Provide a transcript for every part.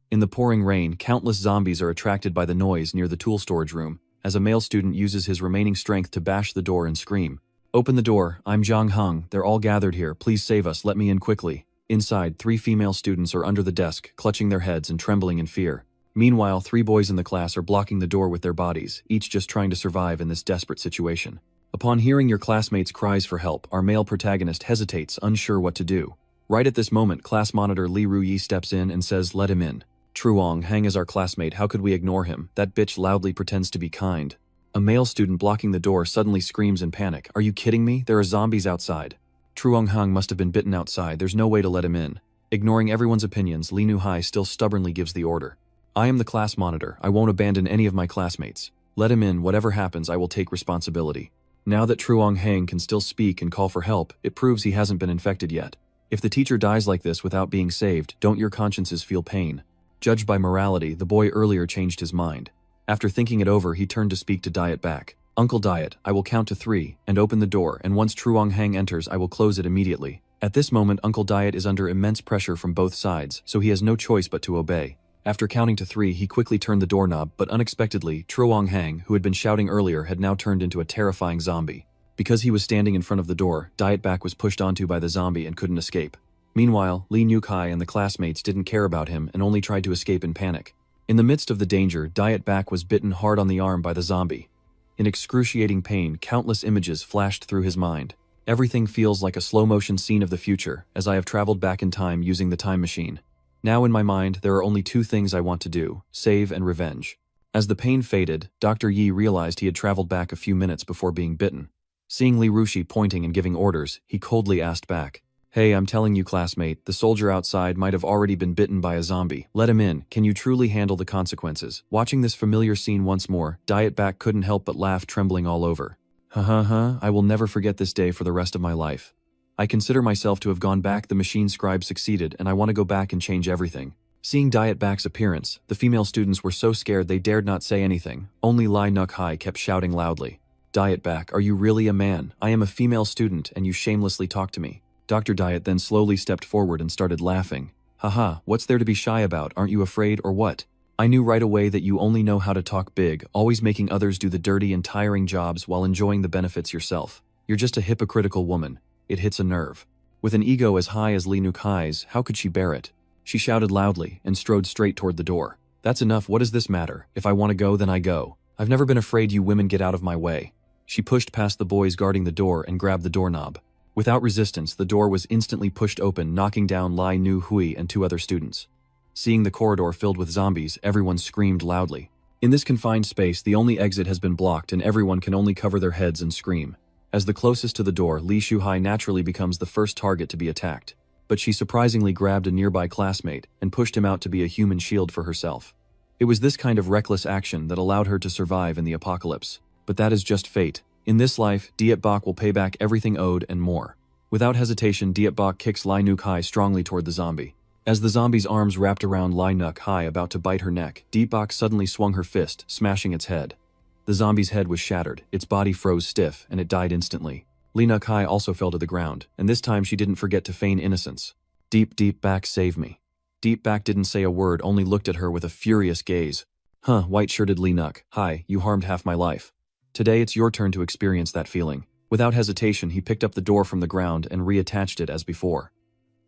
In the pouring rain, countless zombies are attracted by the noise near the tool storage room, as a male student uses his remaining strength to bash the door and scream. "Open the door, I'm Zhang Heng, they're all gathered here, please save us, let me in quickly." Inside, 3 female students are under the desk, clutching their heads and trembling in fear. Meanwhile, 3 boys in the class are blocking the door with their bodies, each just trying to survive in this desperate situation. Upon hearing your classmates' cries for help, our male protagonist hesitates, unsure what to do. Right at this moment, class monitor Li Ruyi steps in and says, "Let him in. Truong Hang is our classmate, how could we ignore him? That bitch loudly pretends to be kind." A male student blocking the door suddenly screams in panic, "Are you kidding me? There are zombies outside." Truong Hang must have been bitten outside, there's no way to let him in. Ignoring everyone's opinions, Li Nu-hai still stubbornly gives the order. "I am the class monitor, I won't abandon any of my classmates. Let him in, whatever happens I will take responsibility." Now that Truong Hang can still speak and call for help, it proves he hasn't been infected yet. If the teacher dies like this without being saved, don't your consciences feel pain? Judged by morality, the boy earlier changed his mind. After thinking it over, he turned to speak to Diet back. "Uncle Diet, I will count to 3, and open the door, and once Truong Hang enters I will close it immediately." At this moment, Uncle Diet is under immense pressure from both sides, so he has no choice but to obey. After counting to 3, he quickly turned the doorknob, but unexpectedly, Truong Hang, who had been shouting earlier, had now turned into a terrifying zombie. Because he was standing in front of the door, Diet back was pushed onto by the zombie and couldn't escape. Meanwhile, Li Nu-kai and the classmates didn't care about him and only tried to escape in panic. In the midst of the danger, Diet back was bitten hard on the arm by the zombie. In excruciating pain, countless images flashed through his mind. Everything feels like a slow-motion scene of the future, as I have traveled back in time using the time machine. Now in my mind, there are only 2 things I want to do: save and revenge. As the pain faded, Dr. Yi realized he had traveled back a few minutes before being bitten. Seeing Li Rushi pointing and giving orders, he coldly asked back, "Hey, I'm telling you classmate, the soldier outside might have already been bitten by a zombie. Let him in, can you truly handle the consequences?" Watching this familiar scene once more, Diet back couldn't help but laugh, trembling all over. I will never forget this day for the rest of my life. I consider myself to have gone back, the machine scribe succeeded, and I want to go back and change everything. Seeing Diet back's appearance, the female students were so scared they dared not say anything. Only Lai Nuk-hai kept shouting loudly, "Diet back, are you really a man? I am a female student and you shamelessly talk to me." Dr. Diet then slowly stepped forward and started laughing. "Haha, what's there to be shy about? Aren't you afraid or what? I knew right away that you only know how to talk big, always making others do the dirty and tiring jobs while enjoying the benefits yourself. You're just a hypocritical woman." It hits a nerve. With an ego as high as Li Nu-kai's, how could she bear it? She shouted loudly and strode straight toward the door. "That's enough, what does this matter? If I want to go, then I go. I've never been afraid, you women get out of my way." She pushed past the boys guarding the door and grabbed the doorknob. Without resistance, the door was instantly pushed open, knocking down Lai Nu-hui and 2 other students. Seeing the corridor filled with zombies, everyone screamed loudly. In this confined space, the only exit has been blocked and everyone can only cover their heads and scream. As the closest to the door, Li Shuhai naturally becomes the first target to be attacked. But she surprisingly grabbed a nearby classmate and pushed him out to be a human shield for herself. It was this kind of reckless action that allowed her to survive in the apocalypse. But that is just fate. In this life, Diet Bak will pay back everything owed and more. Without hesitation, Diet Bak kicks Lai Nuk-hai strongly toward the zombie. As the zombie's arms wrapped around Lai Nuk-hai about to bite her neck, Diet Bak suddenly swung her fist, smashing its head. The zombie's head was shattered, its body froze stiff, and it died instantly. Li Nuk-hai also fell to the ground, and this time she didn't forget to feign innocence. Diet Bak, save me." Diet Bak didn't say a word, only looked at her with a furious gaze. White-shirted Li Nuk-hai, you harmed half my life. Today it's your turn to experience that feeling." Without hesitation, he picked up the door from the ground and reattached it as before.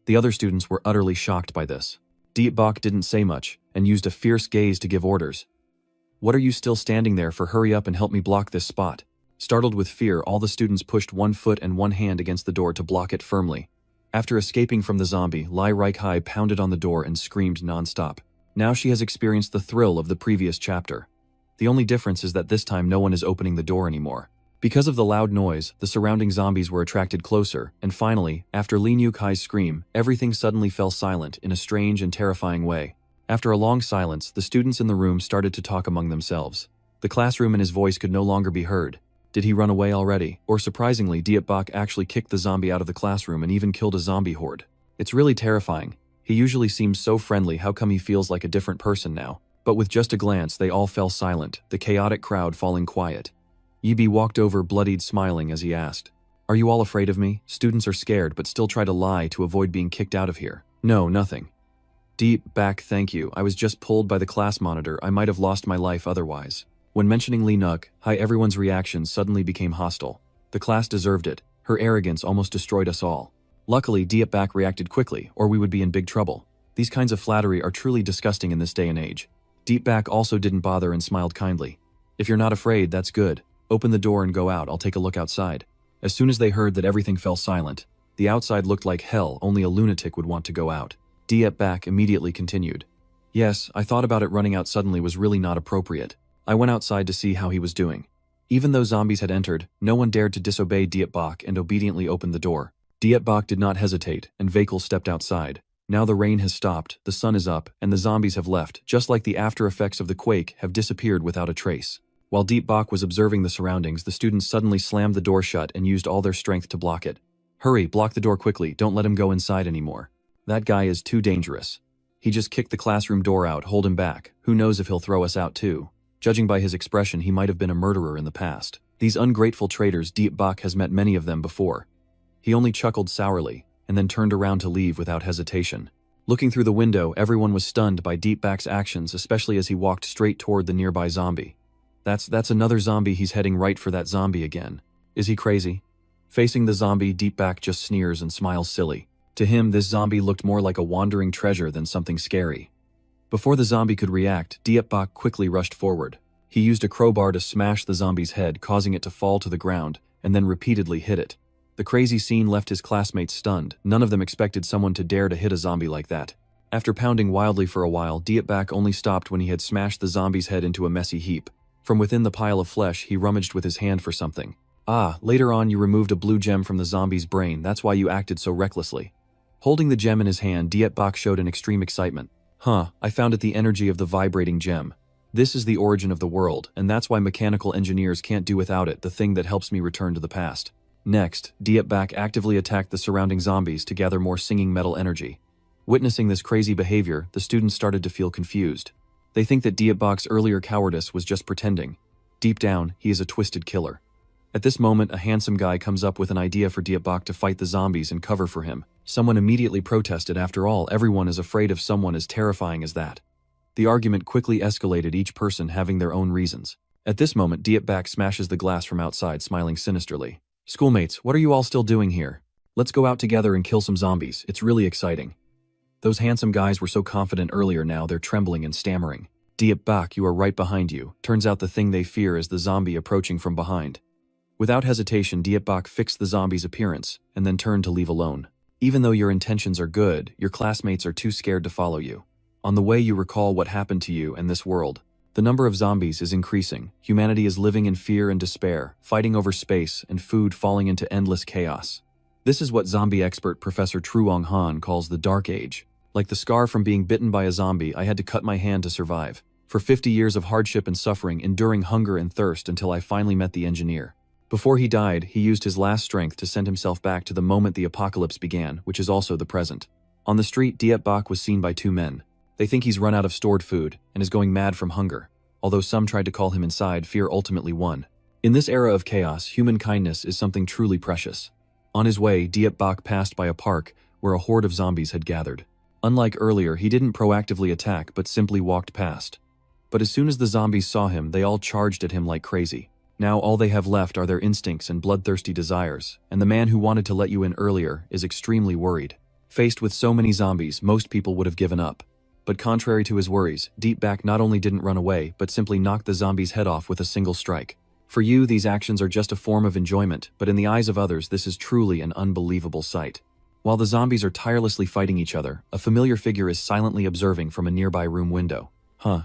The other students were utterly shocked by this. Diet Bak didn't say much, and used a fierce gaze to give orders. "What are you still standing there for? Hurry up and help me block this spot." Startled with fear, all the students pushed 1 foot and 1 hand against the door to block it firmly. After escaping from the zombie, Lai Rik-hai pounded on the door and screamed non-stop. Now she has experienced the thrill of the previous chapter. The only difference is that this time no one is opening the door anymore. Because of the loud noise, the surrounding zombies were attracted closer, and finally, after Li Nu-kai's scream, everything suddenly fell silent in a strange and terrifying way. After a long silence, the students in the room started to talk among themselves. The classroom and his voice could no longer be heard. Did he run away already? Or surprisingly, Diet Bak actually kicked the zombie out of the classroom and even killed a zombie horde. It's really terrifying. He usually seems so friendly, how come he feels like a different person now? But with just a glance, they all fell silent, the chaotic crowd falling quiet. Yibi walked over, bloodied, smiling as he asked, "Are you all afraid of me? Students are scared but still try to lie to avoid being kicked out of here." "No, nothing." Deep back, thank you. I was just pulled by the class monitor. I might have lost my life otherwise. When mentioning Lee Nook, hi, everyone's reactions suddenly became hostile. The class deserved it. Her arrogance almost destroyed us all. Luckily, Deep back reacted quickly, or we would be in big trouble. These kinds of flattery are truly disgusting in this day and age. Deep back also didn't bother and smiled kindly. If you're not afraid, that's good. Open the door and go out. I'll take a look outside. As soon as they heard that everything fell silent, the outside looked like hell. Only a lunatic would want to go out. Deep back immediately continued. Yes, I thought about it. Running out suddenly was really not appropriate. I went outside to see how he was doing. Even though zombies had entered, no one dared to disobey Deep Bak and obediently opened the door. Deep Bak did not hesitate, and Vakel stepped outside. Now the rain has stopped, the sun is up, and the zombies have left, just like the after effects of the quake have disappeared without a trace. While Deep Bak was observing the surroundings, the students suddenly slammed the door shut and used all their strength to block it. Hurry, block the door quickly, don't let him go inside anymore. That guy is too dangerous. He just kicked the classroom door out, hold him back. Who knows if he'll throw us out too. Judging by his expression, he might have been a murderer in the past. These ungrateful traitors, Deep Bak has met many of them before. He only chuckled sourly, and then turned around to leave without hesitation. Looking through the window, everyone was stunned by Deep Bak's actions, especially as he walked straight toward the nearby zombie. That's another zombie. He's heading right for that zombie again. Is he crazy? Facing the zombie, Deep Bak just sneers and smiles silly. To him, this zombie looked more like a wandering treasure than something scary. Before the zombie could react, Deep Bak quickly rushed forward. He used a crowbar to smash the zombie's head, causing it to fall to the ground, and then repeatedly hit it. The crazy scene left his classmates stunned. None of them expected someone to dare to hit a zombie like that. After pounding wildly for a while, Deep Bak only stopped when he had smashed the zombie's head into a messy heap. From within the pile of flesh, he rummaged with his hand for something. Ah, later on you removed a blue gem from the zombie's brain. That's why you acted so recklessly. Holding the gem in his hand, Deep Bak showed an extreme excitement. I found it, the energy of the vibrating gem. This is the origin of the world, and that's why mechanical engineers can't do without it, the thing that helps me return to the past. Next, Deep Bak actively attacked the surrounding zombies to gather more singing metal energy. Witnessing this crazy behavior, the students started to feel confused. They think that Deep Bak's earlier cowardice was just pretending. Deep down, he is a twisted killer. At this moment, a handsome guy comes up with an idea for Deep Bak to fight the zombies and cover for him. Someone immediately protested. After all, everyone is afraid of someone as terrifying as that. The argument quickly escalated, each person having their own reasons. At this moment, Deep Bak smashes the glass from outside, smiling sinisterly. Schoolmates, what are you all still doing here? Let's go out together and kill some zombies. It's really exciting. Those handsome guys were so confident earlier, now they're trembling and stammering. Deep Bak, you are right behind you. Turns out the thing they fear is the zombie approaching from behind. Without hesitation, Deep Bak fixed the zombie's appearance, and then turned to leave alone. Even though your intentions are good, your classmates are too scared to follow you. On the way, you recall what happened to you and this world. The number of zombies is increasing. Humanity is living in fear and despair, fighting over space and food, falling into endless chaos. This is what zombie expert Professor Truong Han calls the Dark Age. Like the scar from being bitten by a zombie, I had to cut my hand to survive. For 50 years of hardship and suffering, enduring hunger and thirst until I finally met the engineer. Before he died, he used his last strength to send himself back to the moment the apocalypse began, which is also the present. On the street, Deep Bak was seen by two men. They think he's run out of stored food and is going mad from hunger. Although some tried to call him inside, fear ultimately won. In this era of chaos, human kindness is something truly precious. On his way, Deep Bak passed by a park where a horde of zombies had gathered. Unlike earlier, he didn't proactively attack but simply walked past. But as soon as the zombies saw him, they all charged at him like crazy. Now all they have left are their instincts and bloodthirsty desires, and the man who wanted to let you in earlier is extremely worried. Faced with so many zombies, most people would have given up. But contrary to his worries, Deep Bak not only didn't run away, but simply knocked the zombie's head off with a single strike. For you, these actions are just a form of enjoyment, but in the eyes of others, this is truly an unbelievable sight. While the zombies are tirelessly fighting each other, a familiar figure is silently observing from a nearby room window.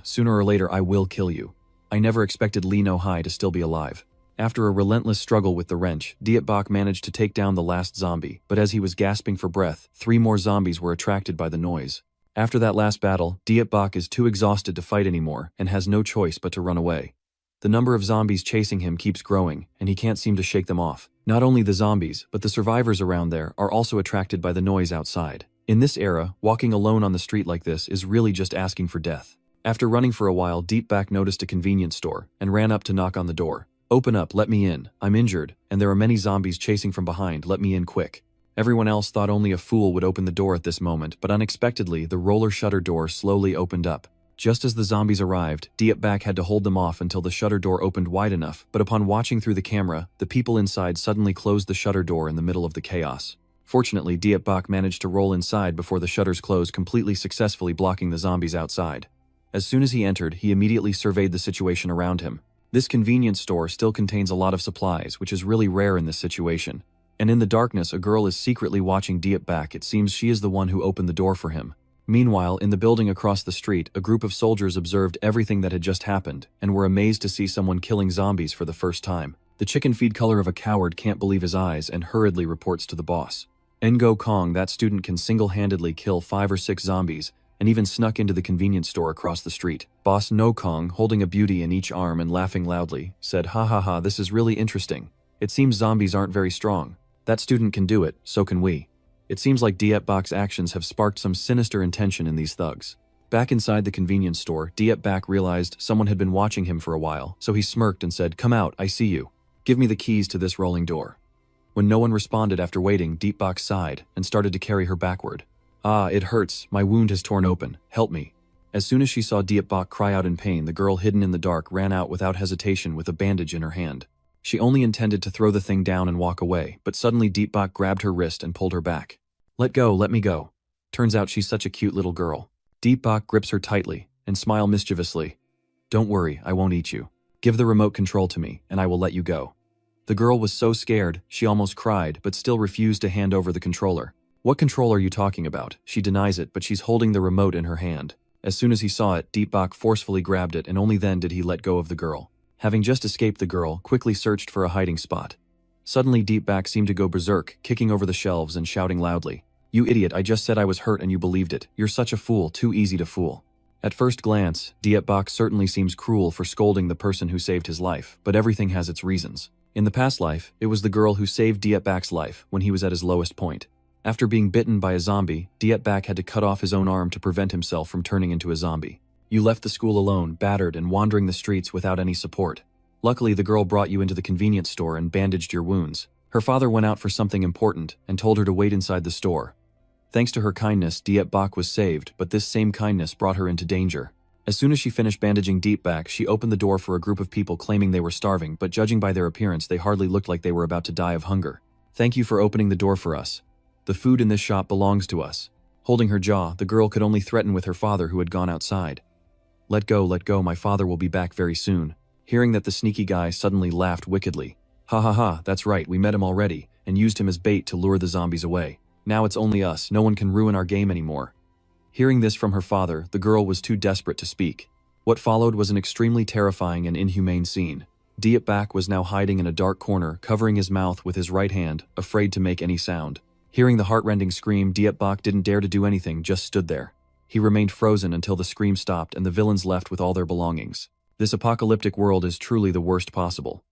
Sooner or later I will kill you. I never expected Lee No Hai to still be alive. After a relentless struggle with the wrench, Deep Bak managed to take down the last zombie, but as he was gasping for breath, 3 more zombies were attracted by the noise. After that last battle, Deep Bak is too exhausted to fight anymore and has no choice but to run away. The number of zombies chasing him keeps growing, and he can't seem to shake them off. Not only the zombies, but the survivors around there are also attracted by the noise outside. In this era, walking alone on the street like this is really just asking for death. After running for a while, Deep Bak noticed a convenience store and ran up to knock on the door. Open up, let me in. I'm injured, and there are many zombies chasing from behind, let me in quick. Everyone else thought only a fool would open the door at this moment, but unexpectedly, the roller shutter door slowly opened up. Just as the zombies arrived, Dietbak had to hold them off until the shutter door opened wide enough, but upon watching through the camera, the people inside suddenly closed the shutter door in the middle of the chaos. Fortunately, Dietbak managed to roll inside before the shutters closed, completely successfully blocking the zombies outside. As soon as he entered, he immediately surveyed the situation around him. This convenience store still contains a lot of supplies, which is really rare in this situation. And in the darkness, a girl is secretly watching Dietbak. It seems she is the one who opened the door for him. Meanwhile, in the building across the street, a group of soldiers observed everything that had just happened, and were amazed to see someone killing zombies for the first time. The chicken feed color of a coward can't believe his eyes and hurriedly reports to the boss. Ngo Kong, that student, can single-handedly kill 5 or 6 zombies, and even snuck into the convenience store across the street. Boss No Kong, holding a beauty in each arm and laughing loudly, said, "Ha ha ha, this is really interesting. It seems zombies aren't very strong. That student can do it, so can we." It seems like Dietbak's actions have sparked some sinister intention in these thugs. Back inside the convenience store, Dietbak realized someone had been watching him for a while, so he smirked and said, "Come out, I see you. Give me the keys to this rolling door." When no one responded after waiting, Dietbak sighed and started to carry her backward. "Ah, it hurts. My wound has torn open. Help me." As soon as she saw Dietbak cry out in pain, the girl hidden in the dark ran out without hesitation with a bandage in her hand. She only intended to throw the thing down and walk away, but suddenly Dietbak grabbed her wrist and pulled her back. "Let go, let me go." Turns out she's such a cute little girl. Dietbak grips her tightly and smiles mischievously. "Don't worry, I won't eat you. Give the remote control to me, and I will let you go." The girl was so scared, she almost cried, but still refused to hand over the controller. "What control are you talking about?" She denies it, but she's holding the remote in her hand. As soon as he saw it, Dietbak forcefully grabbed it, and only then did he let go of the girl. Having just escaped, the girl quickly searched for a hiding spot. Suddenly, Dietbak seemed to go berserk, kicking over the shelves and shouting loudly, "You idiot, I just said I was hurt and you believed it. You're such a fool, too easy to fool." At first glance, Dietbak certainly seems cruel for scolding the person who saved his life, but everything has its reasons. In the past life, it was the girl who saved Dietbak's life when he was at his lowest point. After being bitten by a zombie, Dietbak had to cut off his own arm to prevent himself from turning into a zombie. You left the school alone, battered and wandering the streets without any support. Luckily, the girl brought you into the convenience store and bandaged your wounds. Her father went out for something important and told her to wait inside the store. Thanks to her kindness, Dietbak was saved, but this same kindness brought her into danger. As soon as she finished bandaging Dietbak, she opened the door for a group of people claiming they were starving, but judging by their appearance, they hardly looked like they were about to die of hunger. "Thank you for opening the door for us. The food in this shop belongs to us." Holding her jaw, the girl could only threaten with her father, who had gone outside. Let go, my father will be back very soon." Hearing that, the sneaky guy suddenly laughed wickedly. "Ha ha ha, that's right, we met him already, and used him as bait to lure the zombies away. Now it's only us, no one can ruin our game anymore." Hearing this from her father, the girl was too desperate to speak. What followed was an extremely terrifying and inhumane scene. Dietbak was now hiding in a dark corner, covering his mouth with his right hand, afraid to make any sound. Hearing the heartrending scream, Dietbak didn't dare to do anything, just stood there. He remained frozen until the scream stopped and the villains left with all their belongings. This apocalyptic world is truly the worst possible.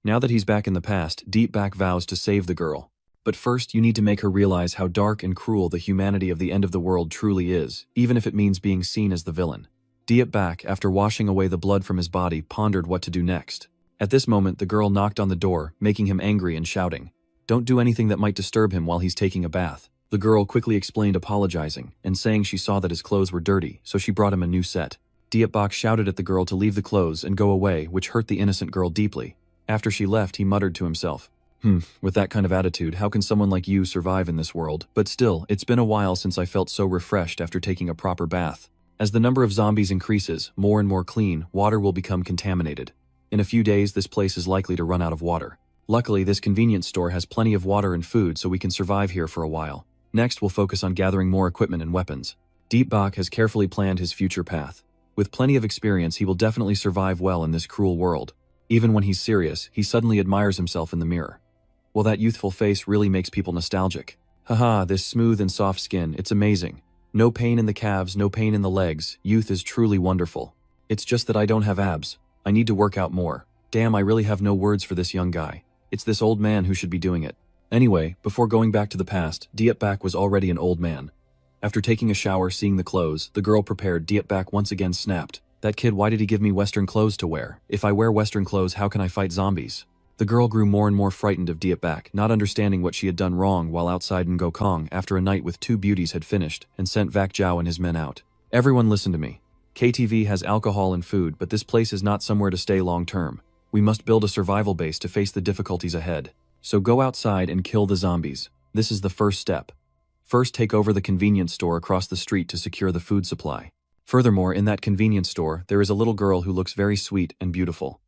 Now that he's back in the past, Dietbak vows to save the girl. But first, you need to make her realize how dark and cruel the humanity of the end of the world truly is, even if it means being seen as the villain. Dietbak, after washing away the blood from his body, pondered what to do next. At this moment, the girl knocked on the door, making him angry and shouting, "Don't do anything that might disturb him while he's taking a bath." The girl quickly explained, apologizing, and saying she saw that his clothes were dirty, so she brought him a new set. Dietbak shouted at the girl to leave the clothes and go away, which hurt the innocent girl deeply. After she left, he muttered to himself, With that kind of attitude, how can someone like you survive in this world? But still, it's been a while since I felt so refreshed after taking a proper bath. As the number of zombies increases, more and more clean, water will become contaminated. In a few days, this place is likely to run out of water. Luckily, this convenience store has plenty of water and food, so we can survive here for a while. Next, we'll focus on gathering more equipment and weapons. Dietbak has carefully planned his future path. With plenty of experience, he will definitely survive well in this cruel world. Even when he's serious, he suddenly admires himself in the mirror. Well, that youthful face really makes people nostalgic. Haha, this smooth and soft skin, it's amazing. No pain in the calves, no pain in the legs. Youth is truly wonderful. It's just that I don't have abs. I need to work out more. Damn, I really have no words for this young guy. It's this old man who should be doing it. Anyway, before going back to the past, Dietbak was already an old man. After taking a shower, seeing the clothes, the girl prepared, Dietbak once again snapped. That kid, why did he give me Western clothes to wear? If I wear Western clothes, how can I fight zombies? The girl grew more and more frightened of Dietbak, not understanding what she had done wrong while outside in Gokong after a night with two beauties had finished and sent Vak Zhao and his men out. Everyone listen to me. KTV has alcohol and food, but this place is not somewhere to stay long term. We must build a survival base to face the difficulties ahead. So go outside and kill the zombies. This is the first step. First, take over the convenience store across the street to secure the food supply. Furthermore, in that convenience store, there is a little girl who looks very sweet and beautiful.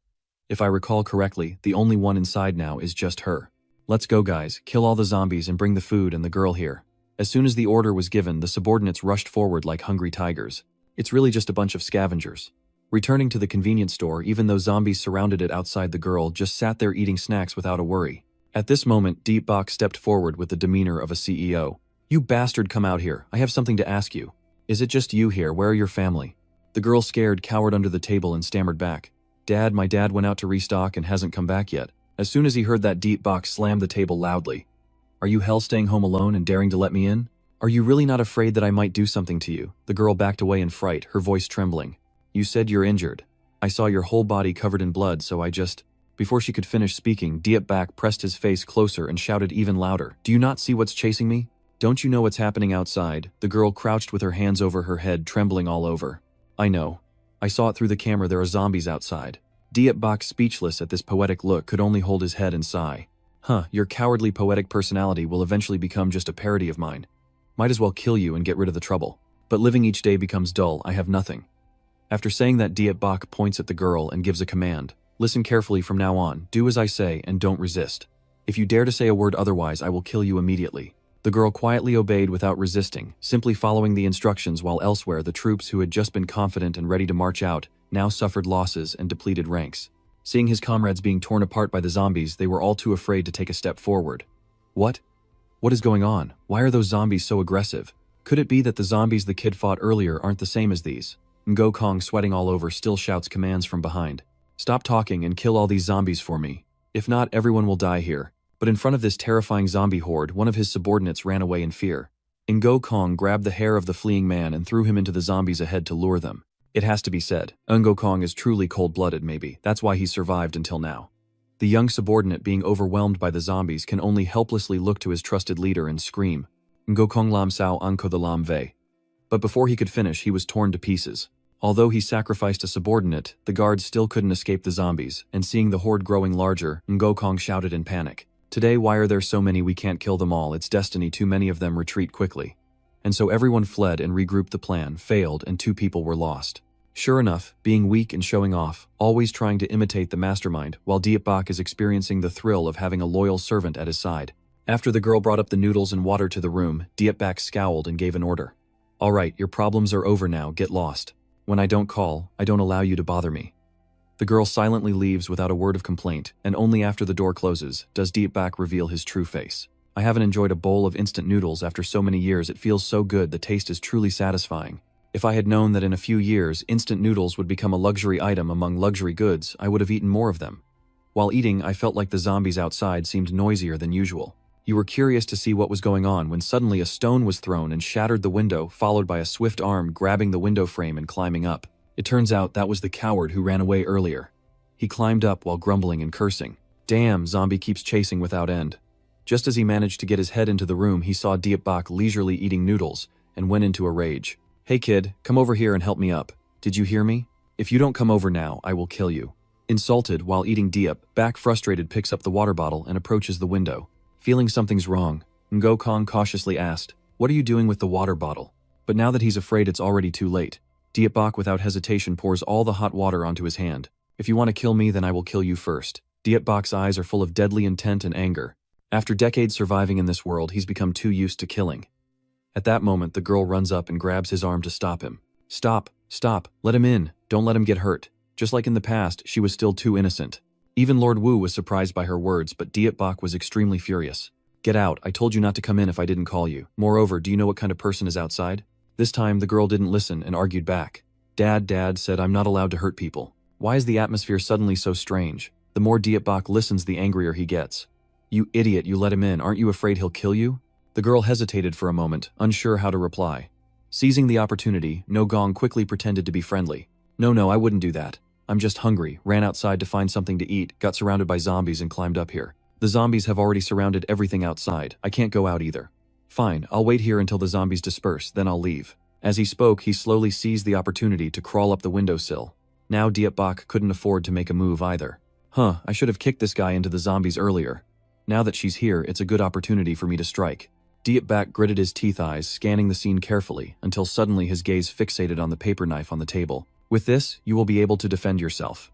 If I recall correctly, the only one inside now is just her. Let's go, guys, kill all the zombies and bring the food and the girl here. As soon as the order was given, the subordinates rushed forward like hungry tigers. It's really just a bunch of scavengers. Returning to the convenience store, even though zombies surrounded it outside, the girl just sat there eating snacks without a worry. At this moment, Dietbak stepped forward with the demeanor of a CEO. You bastard, come out here. I have something to ask you. Is it just you here? Where are your family? The girl, scared, cowered under the table and stammered back. Dad, my dad went out to restock and hasn't come back yet. As soon as he heard that, Dietbak slammed the table loudly. Are you hell staying home alone and daring to let me in? Are you really not afraid that I might do something to you? The girl backed away in fright, her voice trembling. You said you're injured. I saw your whole body covered in blood, so I just… Before she could finish speaking, Dietbak pressed his face closer and shouted even louder. Do you not see what's chasing me? Don't you know what's happening outside? The girl crouched with her hands over her head, trembling all over. I know. I saw it through the camera. There are zombies outside. Dietbak, speechless at this poetic look, could only hold his head and sigh. Your cowardly poetic personality will eventually become just a parody of mine. Might as well kill you and get rid of the trouble. But living each day becomes dull. I have nothing. After saying that, Dietbak points at the girl and gives a command. Listen carefully from now on. Do as I say and don't resist. If you dare to say a word otherwise, I will kill you immediately. The girl quietly obeyed without resisting, simply following the instructions, while elsewhere the troops who had just been confident and ready to march out now suffered losses and depleted ranks. Seeing his comrades being torn apart by the zombies, they were all too afraid to take a step forward. What? What is going on? Why are those zombies so aggressive? Could it be that the zombies the kid fought earlier aren't the same as these? Gokong, sweating all over, still shouts commands from behind. Stop talking and kill all these zombies for me. If not, everyone will die here. But in front of this terrifying zombie horde, one of his subordinates ran away in fear. Gokong grabbed the hair of the fleeing man and threw him into the zombies ahead to lure them. It has to be said, Gokong is truly cold-blooded. Maybe that's why he survived until now. The young subordinate, being overwhelmed by the zombies, can only helplessly look to his trusted leader and scream, Ngokong lam sao anko the lam vei. But before he could finish, he was torn to pieces. Although he sacrificed a subordinate, the guards still couldn't escape the zombies, and seeing the horde growing larger, Ngokong shouted in panic. Today, why are there so many? We can't kill them all. It's destiny. Too many of them. Retreat quickly. And so everyone fled and regrouped. The plan failed and 2 people were lost. Sure enough, being weak and showing off, always trying to imitate the mastermind, while Dietbak is experiencing the thrill of having a loyal servant at his side. After the girl brought up the noodles and water to the room, Dietbak scowled and gave an order. All right, your problems are over now. Get lost. When I don't call, I don't allow you to bother me. The girl silently leaves without a word of complaint, and only after the door closes does Dietbak reveal his true face. I haven't enjoyed a bowl of instant noodles after so many years. It feels so good. The taste is truly satisfying. If I had known that in a few years, instant noodles would become a luxury item among luxury goods, I would have eaten more of them. While eating, I felt like the zombies outside seemed noisier than usual. You were curious to see what was going on when suddenly a stone was thrown and shattered the window, followed by a swift arm grabbing the window frame and climbing up. It turns out that was the coward who ran away earlier. He climbed up while grumbling and cursing. Damn, zombie keeps chasing without end. Just as he managed to get his head into the room, he saw Dietbak leisurely eating noodles and went into a rage. Hey kid, come over here and help me up. Did you hear me? If you don't come over now, I will kill you. Insulted while eating, Dietbak, frustrated, picks up the water bottle and approaches the window. Feeling something's wrong, Ngokong cautiously asked, what are you doing with the water bottle? But now that he's afraid, it's already too late. Dietbak without hesitation pours all the hot water onto his hand. If you want to kill me, then I will kill you first. Dietbak's eyes are full of deadly intent and anger. After decades surviving in this world, he's become too used to killing. At that moment, the girl runs up and grabs his arm to stop him. Stop, stop, let him in, don't let him get hurt. Just like in the past, she was still too innocent. Even Lord Wu was surprised by her words, but Dietbak was extremely furious. Get out, I told you not to come in if I didn't call you. Moreover, do you know what kind of person is outside? This time, the girl didn't listen and argued back. Dad said I'm not allowed to hurt people. Why is the atmosphere suddenly so strange? The more Dietbak listens, the angrier he gets. You idiot, you let him in, aren't you afraid he'll kill you? The girl hesitated for a moment, unsure how to reply. Seizing the opportunity, Ngokong quickly pretended to be friendly. No, I wouldn't do that. I'm just hungry, ran outside to find something to eat, got surrounded by zombies and climbed up here. The zombies have already surrounded everything outside, I can't go out either. Fine, I'll wait here until the zombies disperse, then I'll leave. As he spoke, he slowly seized the opportunity to crawl up the windowsill. Now Dietbach couldn't afford to make a move either. I should have kicked this guy into the zombies earlier. Now that she's here, it's a good opportunity for me to strike. Dietbach gritted his teeth eyes, scanning the scene carefully, until suddenly his gaze fixated on the paper knife on the table. With this, you will be able to defend yourself.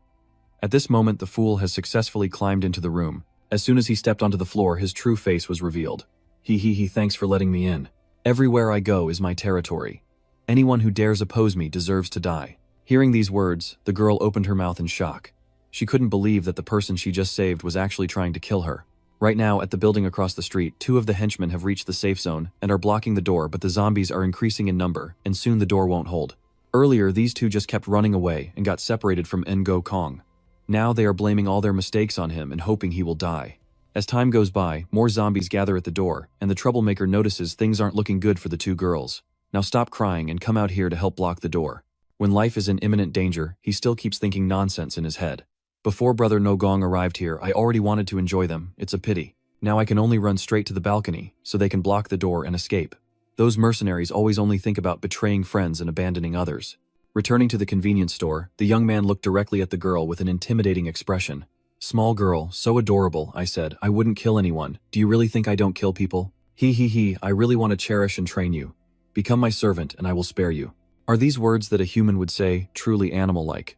At this moment, the fool has successfully climbed into the room. As soon as he stepped onto the floor, his true face was revealed. Thanks for letting me in. Everywhere I go is my territory. Anyone who dares oppose me deserves to die. Hearing these words, the girl opened her mouth in shock. She couldn't believe that the person she just saved was actually trying to kill her. Right now, at the building across the street, 2 of the henchmen have reached the safe zone and are blocking the door, but the zombies are increasing in number, and soon the door won't hold. Earlier, these 2 just kept running away and got separated from Ngo Kong. Now they are blaming all their mistakes on him and hoping he will die. As time goes by, more zombies gather at the door, and the troublemaker notices things aren't looking good for the 2 girls. Now stop crying and come out here to help block the door. When life is in imminent danger, he still keeps thinking nonsense in his head. Before Brother Nogong arrived here, I already wanted to enjoy them, it's a pity. Now I can only run straight to the balcony, so they can block the door and escape. Those mercenaries always only think about betraying friends and abandoning others. Returning to the convenience store, the young man looked directly at the girl with an intimidating expression. Small girl, so adorable, I said, I wouldn't kill anyone. Do you really think I don't kill people? I really want to cherish and train you. Become my servant and I will spare you. Are these words that a human would say, truly animal-like?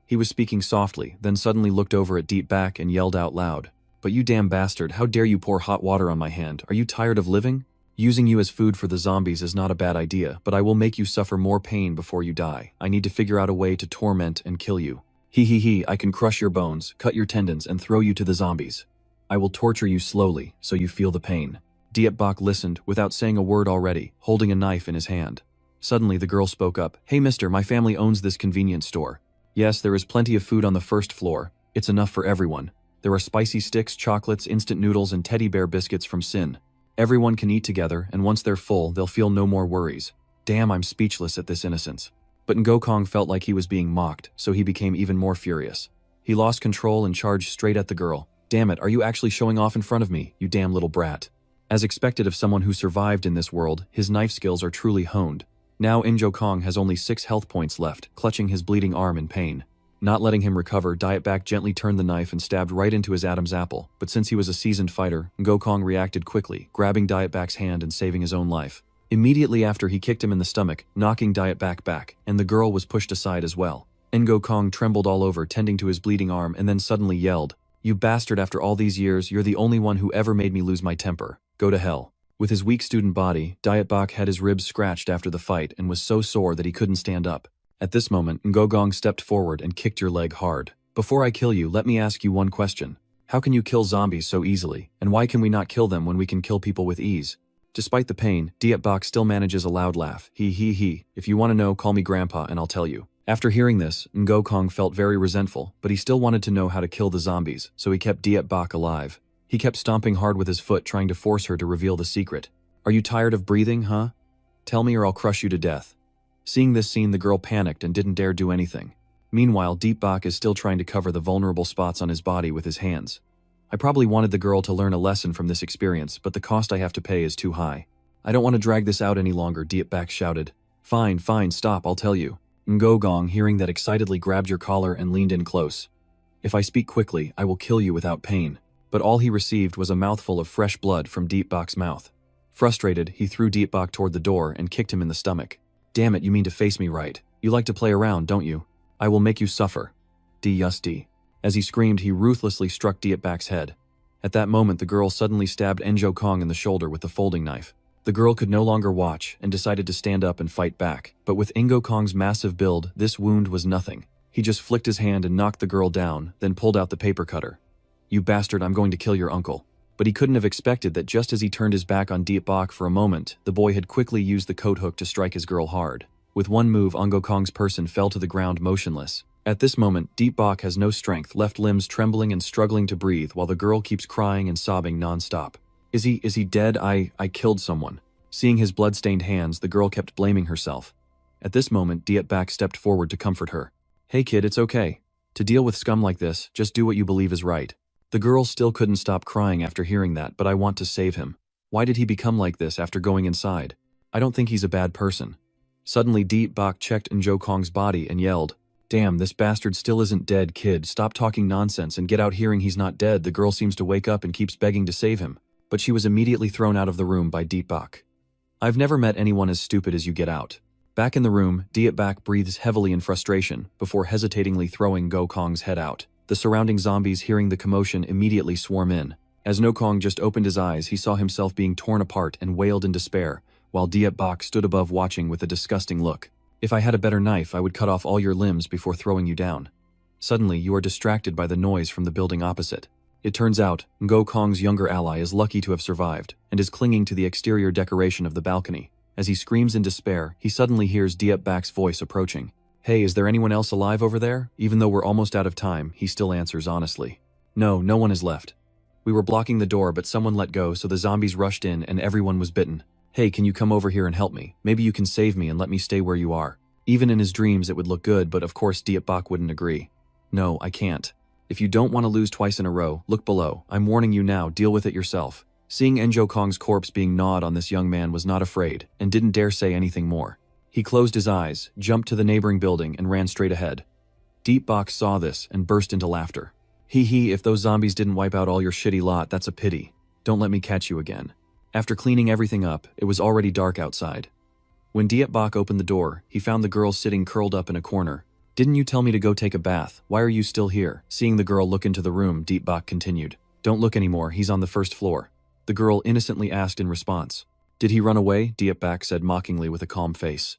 He was speaking softly, then suddenly looked over at Dietbach and yelled out loud. But you damn bastard, how dare you pour hot water on my hand? Are you tired of living? Using you as food for the zombies is not a bad idea, but I will make you suffer more pain before you die. I need to figure out a way to torment and kill you. I can crush your bones, cut your tendons, and throw you to the zombies. I will torture you slowly, so you feel the pain. Dietbach listened, without saying a word already, holding a knife in his hand. Suddenly the girl spoke up. Hey mister, my family owns this convenience store. Yes, there is plenty of food on the first floor. It's enough for everyone. There are spicy sticks, chocolates, instant noodles, and teddy bear biscuits from Sin. Everyone can eat together, and once they're full, they'll feel no more worries. Damn, I'm speechless at this innocence. But Ngo Kong felt like he was being mocked, so he became even more furious. He lost control and charged straight at the girl. Damn it, are you actually showing off in front of me, you damn little brat? As expected of someone who survived in this world, his knife skills are truly honed. Now Ngo Kong has only 6 health points left, clutching his bleeding arm in pain. Not letting him recover, Dietbach gently turned the knife and stabbed right into his Adam's apple, but since he was a seasoned fighter, Ngo Kong reacted quickly, grabbing Dietbach's hand and saving his own life. Immediately after, he kicked him in the stomach, knocking Dietbach back, and the girl was pushed aside as well. Ngo Kong trembled all over, tending to his bleeding arm, and then suddenly yelled, "You bastard, after all these years, you're the only one who ever made me lose my temper. Go to hell." With his weak student body, Dietbach had his ribs scratched after the fight and was so sore that he couldn't stand up. At this moment, Ngogong stepped forward and kicked your leg hard. Before I kill you, let me ask you one question. How can you kill zombies so easily, and why can we not kill them when we can kill people with ease? Despite the pain, Dietbach still manages a loud laugh. If you want to know, call me Grandpa and I'll tell you. After hearing this, Ngokong felt very resentful, but he still wanted to know how to kill the zombies, so he kept Dietbach alive. He kept stomping hard with his foot, trying to force her to reveal the secret. Are you tired of breathing, huh? Tell me or I'll crush you to death. Seeing this scene, the girl panicked and didn't dare do anything. Meanwhile, Dietbach is still trying to cover the vulnerable spots on his body with his hands. I probably wanted the girl to learn a lesson from this experience, but the cost I have to pay is too high. I don't want to drag this out any longer, Dietbach shouted. Fine, stop, I'll tell you. Ngogong, hearing that, excitedly grabbed your collar and leaned in close. If I speak quickly, I will kill you without pain. But all he received was a mouthful of fresh blood from Dietbach's mouth. Frustrated, he threw Dietbach toward the door and kicked him in the stomach. Damn it, you mean to face me right. You like to play around, don't you? I will make you suffer. D. As he screamed, he ruthlessly struck Dietbach's head. At that moment, the girl suddenly stabbed Enjo Kong in the shoulder with the folding knife. The girl could no longer watch and decided to stand up and fight back. But with Ingo Kong's massive build, this wound was nothing. He just flicked his hand and knocked the girl down, then pulled out the paper cutter. You bastard, I'm going to kill your uncle. But he couldn't have expected that just as he turned his back on Dietbach for a moment, the boy had quickly used the coat hook to strike his girl hard. With one move, Ingo Kong's person fell to the ground motionless. At this moment, Dietbach has no strength, left limbs trembling and struggling to breathe while the girl keeps crying and sobbing non-stop. Is he dead? I killed someone. Seeing his blood-stained hands, the girl kept blaming herself. At this moment, Dietbach stepped forward to comfort her. Hey kid, it's okay. To deal with scum like this, just do what you believe is right. The girl still couldn't stop crying after hearing that, but I want to save him. Why did he become like this after going inside? I don't think he's a bad person. Suddenly Deep Bak checked Njo Kong's body and yelled, "Damn, this bastard still isn't dead, kid. Stop talking nonsense and get out hearing he's not dead." The girl seems to wake up and keeps begging to save him, but she was immediately thrown out of the room by Deep Bak. I've never met anyone as stupid as you. Get out. Back in the room, Deep Bak breathes heavily in frustration before hesitatingly throwing Go Kong's head out. The surrounding zombies, hearing the commotion, immediately swarm in. As No Kong just opened his eyes, he saw himself being torn apart and wailed in despair, while Deep Bak stood above watching with a disgusting look. "If I had a better knife, I would cut off all your limbs before throwing you down." Suddenly, you are distracted by the noise from the building opposite. It turns out, Go Kong's younger ally is lucky to have survived, and is clinging to the exterior decoration of the balcony. As he screams in despair, he suddenly hears Deep Bak's voice approaching. "Hey, is there anyone else alive over there?" Even though we're almost out of time, he still answers honestly. "No, no one is left. We were blocking the door, but someone let go, so the zombies rushed in and everyone was bitten. Hey, can you come over here and help me? Maybe you can save me and let me stay where you are." Even in his dreams it would look good, but of course Deep Bak wouldn't agree. "No, I can't. If you don't want to lose twice in a row, look below. I'm warning you now, deal with it yourself." Seeing Njo Kong's corpse being gnawed on, this young man was not afraid, and didn't dare say anything more. He closed his eyes, jumped to the neighboring building, and ran straight ahead. Deep Bak saw this and burst into laughter. "Hee, if those zombies didn't wipe out all your shitty lot, that's a pity. Don't let me catch you again." After cleaning everything up, it was already dark outside. When Deep Bak opened the door, he found the girl sitting curled up in a corner. "Didn't you tell me to go take a bath? Why are you still here?" Seeing the girl look into the room, Deep Bak continued. "Don't look anymore, he's on the first floor." The girl innocently asked in response. "Did he run away?" Deep Bak said mockingly with a calm face.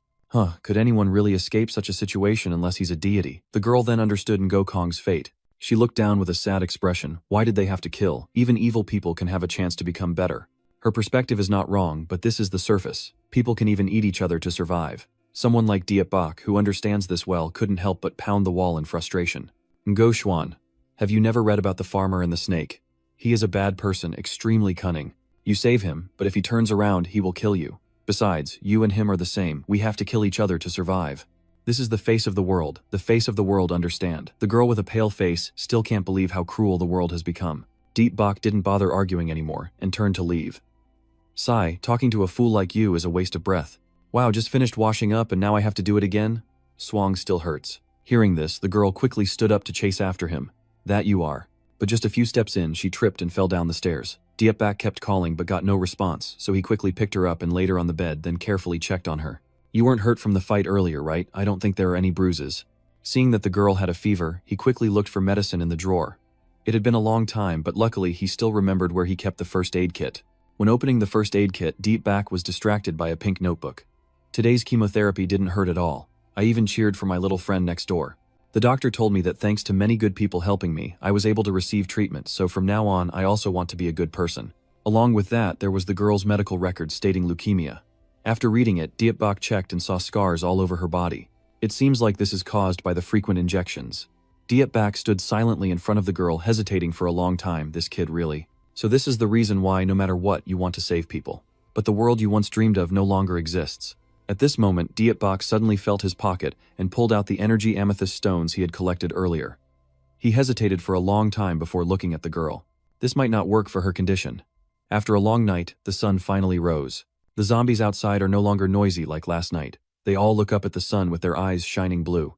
Could anyone really escape such a situation unless he's a deity? The girl then understood Ngo Kong's fate. She looked down with a sad expression. Why did they have to kill? Even evil people can have a chance to become better. Her perspective is not wrong, but this is the surface. People can even eat each other to survive. Someone like Deep Bak, who understands this well, couldn't help but pound the wall in frustration. "Ngo Xuan, have you never read about the farmer and the snake? He is a bad person, extremely cunning. You save him, but if he turns around, he will kill you. Besides, you and him are the same. We have to kill each other to survive. This is the face of the world. The face of the world, understand." The girl with a pale face still can't believe how cruel the world has become. Deep Bak didn't bother arguing anymore and turned to leave. "Sigh, talking to a fool like you is a waste of breath. Wow, just finished washing up and now I have to do it again? Swang still hurts." Hearing this, the girl quickly stood up to chase after him. "That you are." But just a few steps in, she tripped and fell down the stairs. Deep Bak kept calling but got no response, so he quickly picked her up and laid her on the bed, then carefully checked on her. "You weren't hurt from the fight earlier, right? I don't think there are any bruises." Seeing that the girl had a fever, he quickly looked for medicine in the drawer. It had been a long time, but luckily he still remembered where he kept the first aid kit. When opening the first aid kit, Deep Bak was distracted by a pink notebook. "Today's chemotherapy didn't hurt at all. I even cheered for my little friend next door. The doctor told me that thanks to many good people helping me, I was able to receive treatment, so from now on I also want to be a good person." Along with that, there was the girl's medical record stating leukemia. After reading it, Deep Bak checked and saw scars all over her body. It seems like this is caused by the frequent injections. Deep Bak stood silently in front of the girl, hesitating for a long time. This kid really. So this is the reason why no matter what, you want to save people. But the world you once dreamed of no longer exists. At this moment, Deep Bak suddenly felt his pocket and pulled out the energy amethyst stones he had collected earlier. He hesitated for a long time before looking at the girl. This might not work for her condition. After a long night, the sun finally rose. The zombies outside are no longer noisy like last night. They all look up at the sun with their eyes shining blue.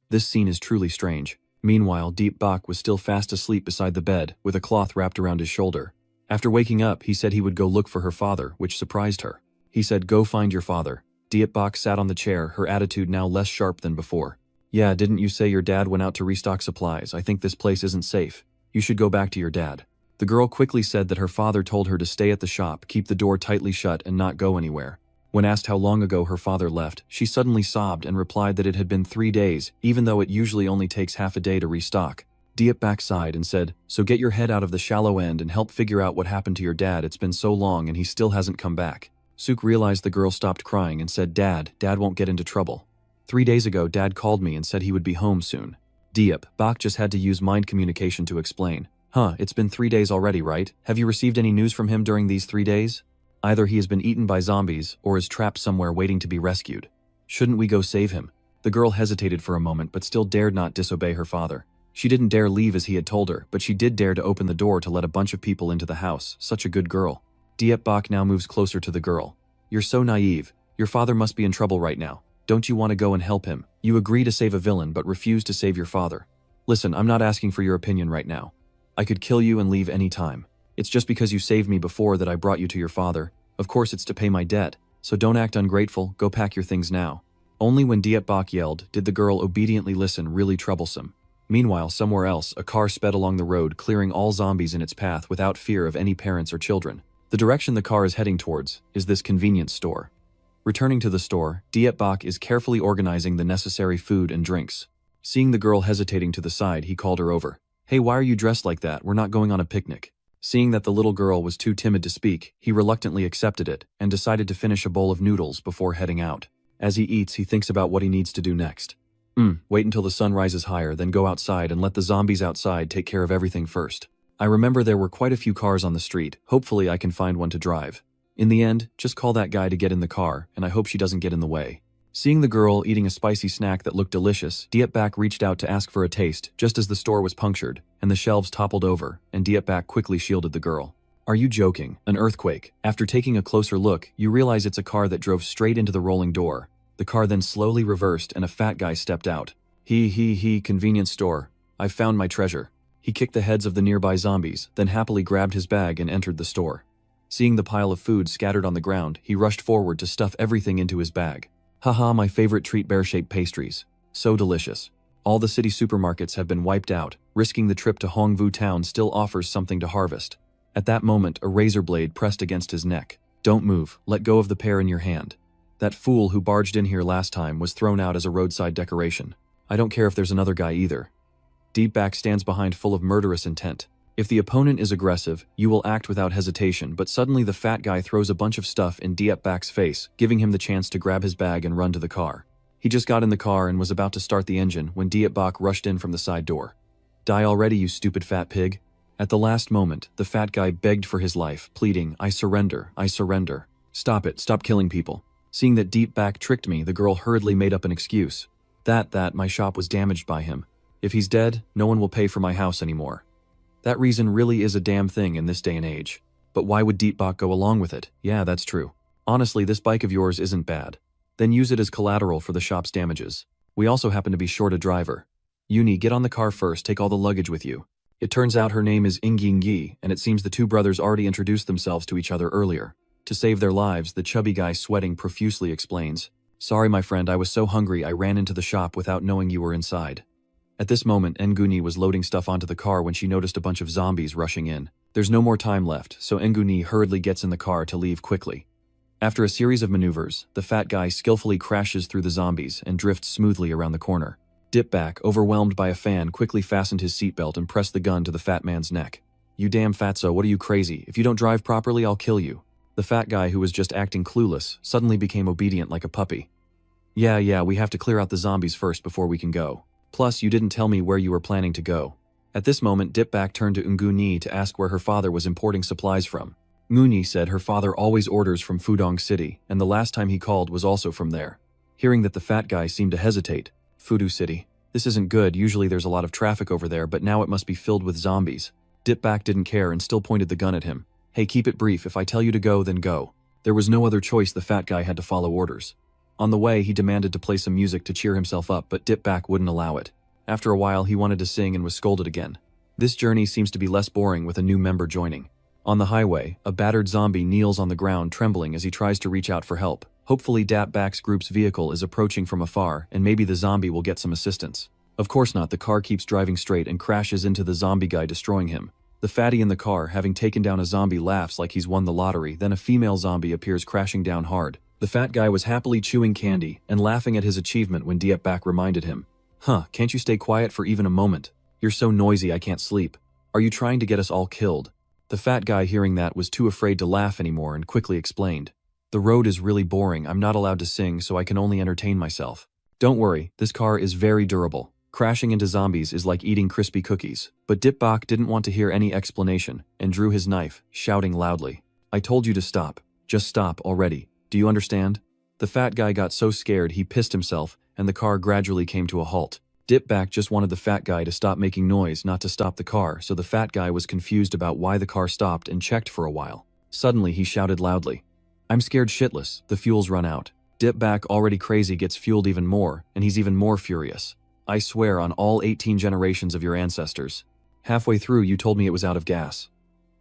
This scene is truly strange. Meanwhile, Deep Bak was still fast asleep beside the bed, with a cloth wrapped around his shoulder. After waking up, he said he would go look for her father, which surprised her. He said, "Go find your father." Deep Bak sat on the chair, her attitude now less sharp than before. "Yeah, didn't you say your dad went out to restock supplies? I think this place isn't safe. You should go back to your dad." The girl quickly said that her father told her to stay at the shop, keep the door tightly shut, and not go anywhere. When asked how long ago her father left, she suddenly sobbed and replied that it had been 3 days, even though it usually only takes half a day to restock. Deep Bak sighed and said, "So get your head out of the shallow end and help figure out what happened to your dad. It's been so long and he still hasn't come back." Suk realized the girl stopped crying and said, Dad won't get into trouble. 3 days ago, Dad called me and said he would be home soon." Deep Bak just had to use mind communication to explain. It's been 3 days already, right? Have you received any news from him during these 3 days? Either he has been eaten by zombies or is trapped somewhere waiting to be rescued. Shouldn't we go save him?" The girl hesitated for a moment but still dared not disobey her father. She didn't dare leave as he had told her, but she did dare to open the door to let a bunch of people into the house. Such a good girl. Diep Bak now moves closer to the girl. You're so naive. Your father must be in trouble right now. Don't you want to go and help him? You agree to save a villain but refuse to save your father. Listen, I'm not asking for your opinion right now. I could kill you and leave any time. It's just because you saved me before that I brought you to your father. Of course it's to pay my debt. So don't act ungrateful, go pack your things now. Only when Diep Bak yelled did the girl obediently listen, really troublesome. Meanwhile, somewhere else, a car sped along the road, clearing all zombies in its path without fear of any parents or children. The direction the car is heading towards is this convenience store. Returning to the store, Diep Bak is carefully organizing the necessary food and drinks. Seeing the girl hesitating to the side, he called her over. Hey, why are you dressed like that? We're not going on a picnic. Seeing that the little girl was too timid to speak, he reluctantly accepted it and decided to finish a bowl of noodles before heading out. As he eats, he thinks about what he needs to do next. Wait until the sun rises higher, then go outside and let the zombies outside take care of everything first. I remember there were quite a few cars on the street. Hopefully I can find one to drive. In the end, just call that guy to get in the car, and I hope she doesn't get in the way. Seeing the girl eating a spicy snack that looked delicious, Diep Bak reached out to ask for a taste just as the store was punctured, and the shelves toppled over, and Diep Bak quickly shielded the girl. Are you joking? An earthquake. After taking a closer look, you realize it's a car that drove straight into the rolling door. The car then slowly reversed and a fat guy stepped out. Convenience store. I've found my treasure. He kicked the heads of the nearby zombies, then happily grabbed his bag and entered the store. Seeing the pile of food scattered on the ground, he rushed forward to stuff everything into his bag. Haha, my favorite treat, bear-shaped pastries. So delicious. All the city supermarkets have been wiped out. Risking the trip to Hongvu town still offers something to harvest. At that moment, a razor blade pressed against his neck. Don't move, let go of the pear in your hand. That fool who barged in here last time was thrown out as a roadside decoration. I don't care if there's another guy either. Diep Bak stands behind full of murderous intent. If the opponent is aggressive, you will act without hesitation, but suddenly the fat guy throws a bunch of stuff in Diep Bak's face, giving him the chance to grab his bag and run to the car. He just got in the car and was about to start the engine when Diep Bak rushed in from the side door. Die already, you stupid fat pig. At the last moment, the fat guy begged for his life, pleading, I surrender, I surrender. Stop it, stop killing people. Seeing that Diep Bak tricked me, the girl hurriedly made up an excuse. That my shop was damaged by him. If he's dead, no one will pay for my house anymore. That reason really is a damn thing in this day and age. But why would Diep Bak go along with it? Yeah, that's true. Honestly, this bike of yours isn't bad. Then use it as collateral for the shop's damages. We also happen to be short a driver. Uni, get on the car first, take all the luggage with you. It turns out her name is Ingingyi, and it seems the two brothers already introduced themselves to each other earlier. To save their lives, the chubby guy sweating profusely explains, Sorry my friend, I was so hungry I ran into the shop without knowing you were inside. At this moment, Nguni was loading stuff onto the car when she noticed a bunch of zombies rushing in. There's no more time left, so Nguni hurriedly gets in the car to leave quickly. After a series of maneuvers, the fat guy skillfully crashes through the zombies and drifts smoothly around the corner. Diep Bak, overwhelmed by a fan, quickly fastened his seatbelt and pressed the gun to the fat man's neck. You damn fatso, what are you crazy? If you don't drive properly, I'll kill you. The fat guy, who was just acting clueless, suddenly became obedient like a puppy. Yeah, we have to clear out the zombies first before we can go. Plus, you didn't tell me where you were planning to go. At this moment, Diep Bak turned to Nguni to ask where her father was importing supplies from. Nguni said her father always orders from Fudong City, and the last time he called was also from there. Hearing that the fat guy seemed to hesitate, Fudu City. This isn't good, usually there's a lot of traffic over there, but now it must be filled with zombies. Diep Bak didn't care and still pointed the gun at him. Hey, keep it brief, if I tell you to go, then go. There was no other choice, the fat guy had to follow orders. On the way, he demanded to play some music to cheer himself up, but Diep Bak wouldn't allow it. After a while, he wanted to sing and was scolded again. This journey seems to be less boring with a new member joining. On the highway, a battered zombie kneels on the ground trembling as he tries to reach out for help. Hopefully Diep Bak's group's vehicle is approaching from afar, and maybe the zombie will get some assistance. Of course not, the car keeps driving straight and crashes into the zombie guy, destroying him. The fatty in the car, having taken down a zombie, laughs like he's won the lottery, then a female zombie appears crashing down hard. The fat guy was happily chewing candy and laughing at his achievement when Diep Bak reminded him. Can't you stay quiet for even a moment? You're so noisy I can't sleep. Are you trying to get us all killed? The fat guy, hearing that, was too afraid to laugh anymore and quickly explained. The road is really boring, I'm not allowed to sing, so I can only entertain myself. Don't worry, this car is very durable. Crashing into zombies is like eating crispy cookies. But Diep Bak didn't want to hear any explanation and drew his knife, shouting loudly. I told you to stop. Just stop already. Do you understand? The fat guy got so scared he pissed himself, and the car gradually came to a halt. Dipback just wanted the fat guy to stop making noise, not to stop the car, so the fat guy was confused about why the car stopped and checked for a while. Suddenly, he shouted loudly, "I'm scared shitless, the fuel's run out." Dipback, already crazy, gets fueled even more, and he's even more furious. "I swear on all 18 generations of your ancestors. Halfway through, you told me it was out of gas."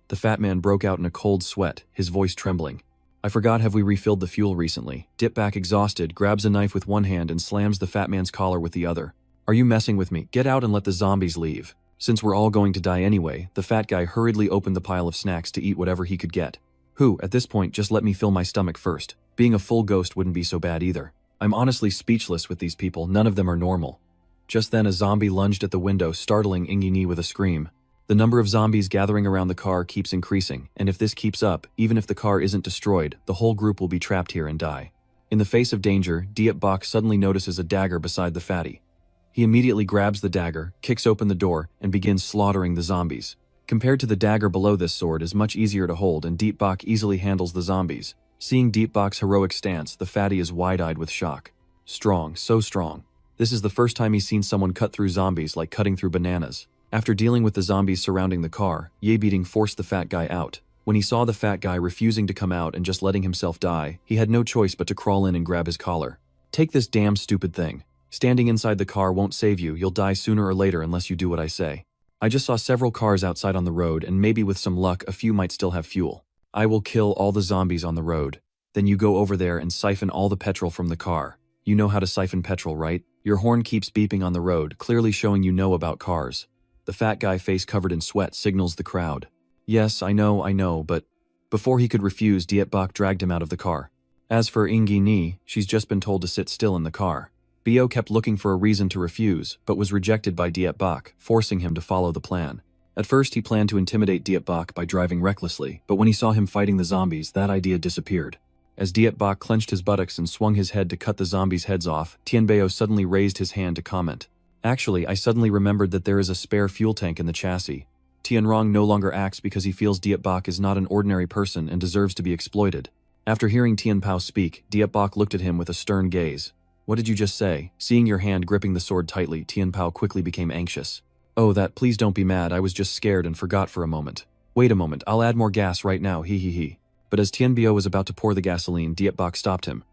The fat man broke out in a cold sweat, his voice trembling. "I forgot, have we refilled the fuel recently?" Dipback, exhausted, grabs a knife with one hand and slams the fat man's collar with the other. "Are you messing with me? Get out and let the zombies leave." Since we're all going to die anyway, the fat guy hurriedly opened the pile of snacks to eat whatever he could get. At this point, just let me fill my stomach first. Being a full ghost wouldn't be so bad either. I'm honestly speechless with these people, none of them are normal. Just then a zombie lunged at the window, startling Ingini with a scream. The number of zombies gathering around the car keeps increasing, and if this keeps up, even if the car isn't destroyed, the whole group will be trapped here and die. In the face of danger, Dietbach suddenly notices a dagger beside the fatty. He immediately grabs the dagger, kicks open the door, and begins slaughtering the zombies. Compared to the dagger below, this sword is much easier to hold, and Dietbach easily handles the zombies. Seeing Dietbach's heroic stance, the fatty is wide-eyed with shock. Strong, so strong. This is the first time he's seen someone cut through zombies like cutting through bananas. After dealing with the zombies surrounding the car, Ye-beating forced the fat guy out. When he saw the fat guy refusing to come out and just letting himself die, he had no choice but to crawl in and grab his collar. "Take this damn stupid thing. Standing inside the car won't save you, you'll die sooner or later unless you do what I say. I just saw several cars outside on the road, and maybe with some luck a few might still have fuel. I will kill all the zombies on the road. Then you go over there and siphon all the petrol from the car. You know how to siphon petrol, right? Your horn keeps beeping on the road, clearly showing you know about cars." The fat guy, face covered in sweat, signals the crowd. "Yes, I know, but..." Before he could refuse, Dietbach dragged him out of the car. As for Ingini, she's just been told to sit still in the car. Bio kept looking for a reason to refuse, but was rejected by Dietbach, forcing him to follow the plan. At first, he planned to intimidate Dietbach by driving recklessly, but when he saw him fighting the zombies, that idea disappeared. As Dietbach clenched his buttocks and swung his head to cut the zombies' heads off, Tianbeo suddenly raised his hand to comment. "Actually, I suddenly remembered that there is a spare fuel tank in the chassis." Tianrong no longer acts because he feels Dietbach is not an ordinary person and deserves to be exploited. After hearing Tianpao speak, Dietbach looked at him with a stern gaze. "What did you just say?" Seeing your hand gripping the sword tightly, Tianpao quickly became anxious. "Oh, that, please don't be mad, I was just scared and forgot for a moment." "Wait a moment, I'll add more gas right now, he. But as Tianbeo was about to pour the gasoline, Dietbach stopped him.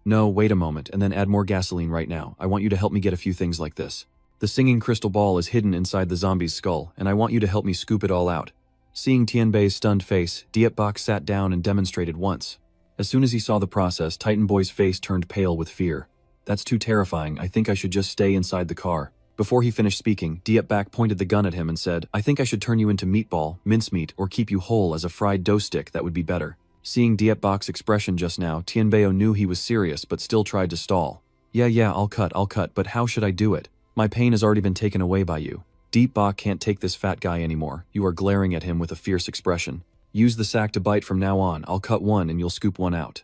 "No, wait a moment, and then add more gasoline right now. I want you to help me get a few things like this. The singing crystal ball is hidden inside the zombie's skull, and I want you to help me scoop it all out." Seeing Tianbei's stunned face, Dietbach sat down and demonstrated once. As soon as he saw the process, Titan Boy's face turned pale with fear. "That's too terrifying, I think I should just stay inside the car." Before he finished speaking, Dietbach pointed the gun at him and said, "I think I should turn you into meatball, mincemeat, or keep you whole as a fried dough stick, that would be better." Seeing Dietbach's expression just now, Tianbeo knew he was serious but still tried to stall. Yeah, I'll cut, but how should I do it? My pain has already been taken away by you." Dietbach can't take this fat guy anymore. You are glaring at him with a fierce expression. "Use the sack to bite from now on. I'll cut one and you'll scoop one out.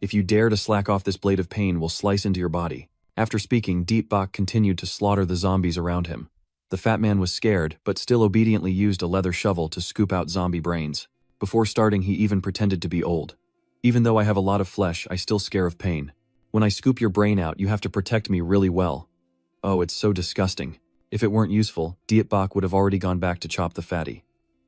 If you dare to slack off, this blade of pain will slice into your body." After speaking, Dietbach continued to slaughter the zombies around him. The fat man was scared, but still obediently used a leather shovel to scoop out zombie brains. Before starting, he even pretended to be old. "Even though I have a lot of flesh, I still scare of pain. When I scoop your brain out, you have to protect me really well." Oh, it's so disgusting. If it weren't useful, Dietbach would have already gone back to chop the fatty.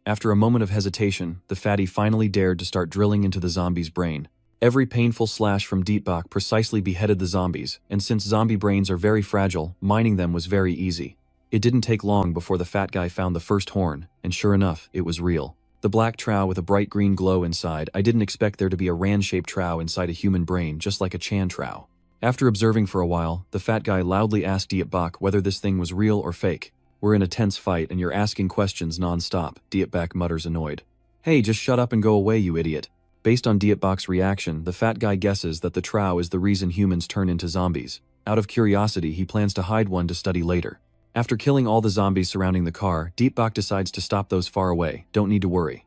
After a moment of hesitation, the fatty finally dared to start drilling into the zombie's brain. Every painful slash from Dietbach precisely beheaded the zombies, and since zombie brains are very fragile, mining them was very easy. It didn't take long before the fat guy found the first horn, and sure enough, it was real. The black trow with a bright green glow inside. I didn't expect there to be a ran-shaped trow inside a human brain, just like a Chan trow. After observing for a while, the fat guy loudly asked Dietbach whether this thing was real or fake. "We're in a tense fight and you're asking questions non-stop," Dietbach mutters, annoyed. "Hey, just shut up and go away, you idiot." Based on Dietbach's reaction, the fat guy guesses that the trow is the reason humans turn into zombies. Out of curiosity, he plans to hide one to study later. After killing all the zombies surrounding the car, Dietbach decides to stop those far away. Don't need to worry.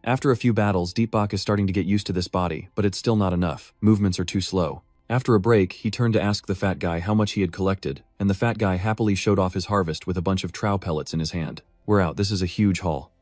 After a few battles, Dietbach is starting to get used to this body, but it's still not enough. Movements are too slow. After a break, he turned to ask the fat guy how much he had collected, and the fat guy happily showed off his harvest with a bunch of trow pellets in his hand. "We're out, this is a huge haul."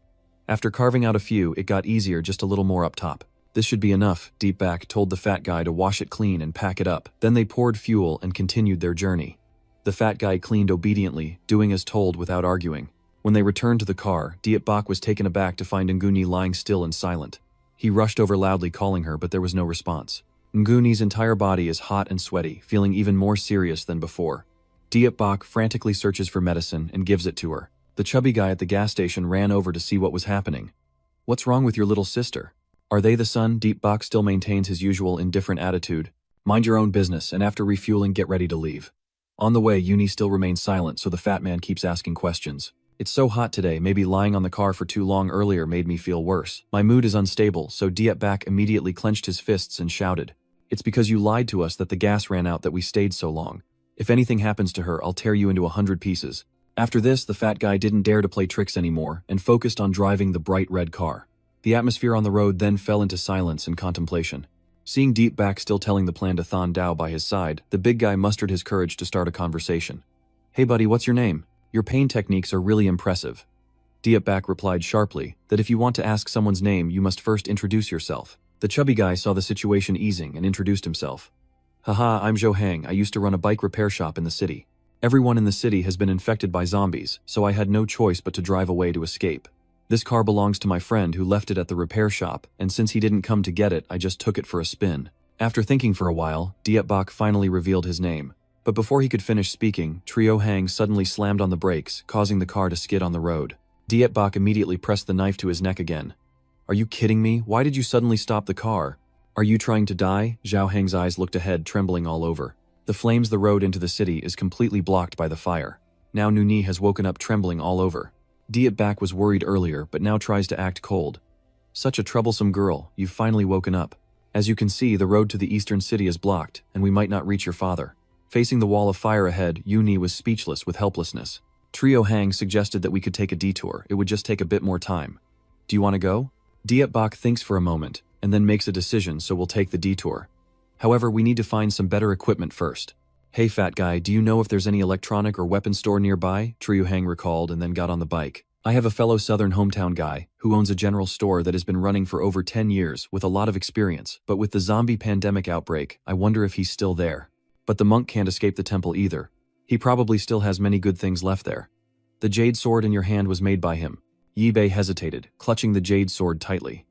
After carving out a few, it got easier, just a little more up top. "This should be enough," Dietbach told the fat guy to wash it clean and pack it up. Then they poured fuel and continued their journey. The The fat guy cleaned obediently, doing as told without arguing. When they returned to the car, Diet Bak was taken aback to find Nguni lying still and silent. He rushed over loudly calling her, but there was no response. Nguni's entire body is hot and sweaty, feeling even more serious than before. Diet Bak frantically searches for medicine and gives it to her. The chubby guy at the gas station ran over to see what was happening. "What's wrong with your little sister? Are they the son?" Diet Bak still maintains his usual indifferent attitude. "Mind your own business, and after refueling, get ready to leave." On the way, Uni still remains silent, so the fat man keeps asking questions. "It's so hot today, maybe lying on the car for too long earlier made me feel worse. My mood is unstable," so Diet Bak immediately clenched his fists and shouted. "It's because you lied to us that the gas ran out that we stayed so long. If anything happens to her, I'll tear you into 100 pieces." After this, the fat guy didn't dare to play tricks anymore and focused on driving the bright red car. The atmosphere on the road then fell into silence and contemplation. Seeing Diet Bak still telling the plan to Thon Dao by his side, the big guy mustered his courage to start a conversation. "Hey buddy, what's your name? Your pain techniques are really impressive." Diet Bak replied sharply that if you want to ask someone's name, you must first introduce yourself. The chubby guy saw the situation easing and introduced himself. "Haha, I'm Zhou Hang. I used to run a bike repair shop in the city. Everyone in the city has been infected by zombies, so I had no choice but to drive away to escape. This car belongs to my friend who left it at the repair shop, and since he didn't come to get it, I just took it for a spin." After thinking for a while, Diet Bak finally revealed his name. But before he could finish speaking, Trio Hang suddenly slammed on the brakes, causing the car to skid on the road. Diet Bak immediately pressed the knife to his neck again. "Are you kidding me? Why did you suddenly stop the car? Are you trying to die?" Zhao Hang's eyes looked ahead, trembling all over. The flames the road into the city is completely blocked by the fire. Now Nuni has woken up trembling all over. Diet Bak was worried earlier, but now tries to act cold. "Such a troublesome girl, you've finally woken up. As you can see, the road to the eastern city is blocked, and we might not reach your father." Facing the wall of fire ahead, Uni was speechless with helplessness. Trio Hang suggested that we could take a detour. It would just take a bit more time. "Do you want to go?" Diet Bak thinks for a moment, and then makes a decision, so we'll take the detour. However, we need to find some better equipment first. "Hey fat guy, do you know if there's any electronic or weapon store nearby?" Trio Hang recalled and then got on the bike. "I have a fellow southern hometown guy who owns a general store that has been running for over 10 years with a lot of experience, but with the zombie pandemic outbreak, I wonder if he's still there. But the monk can't escape the temple either. He probably still has many good things left there." "The jade sword in your hand was made by him." Yibei hesitated, clutching the jade sword tightly.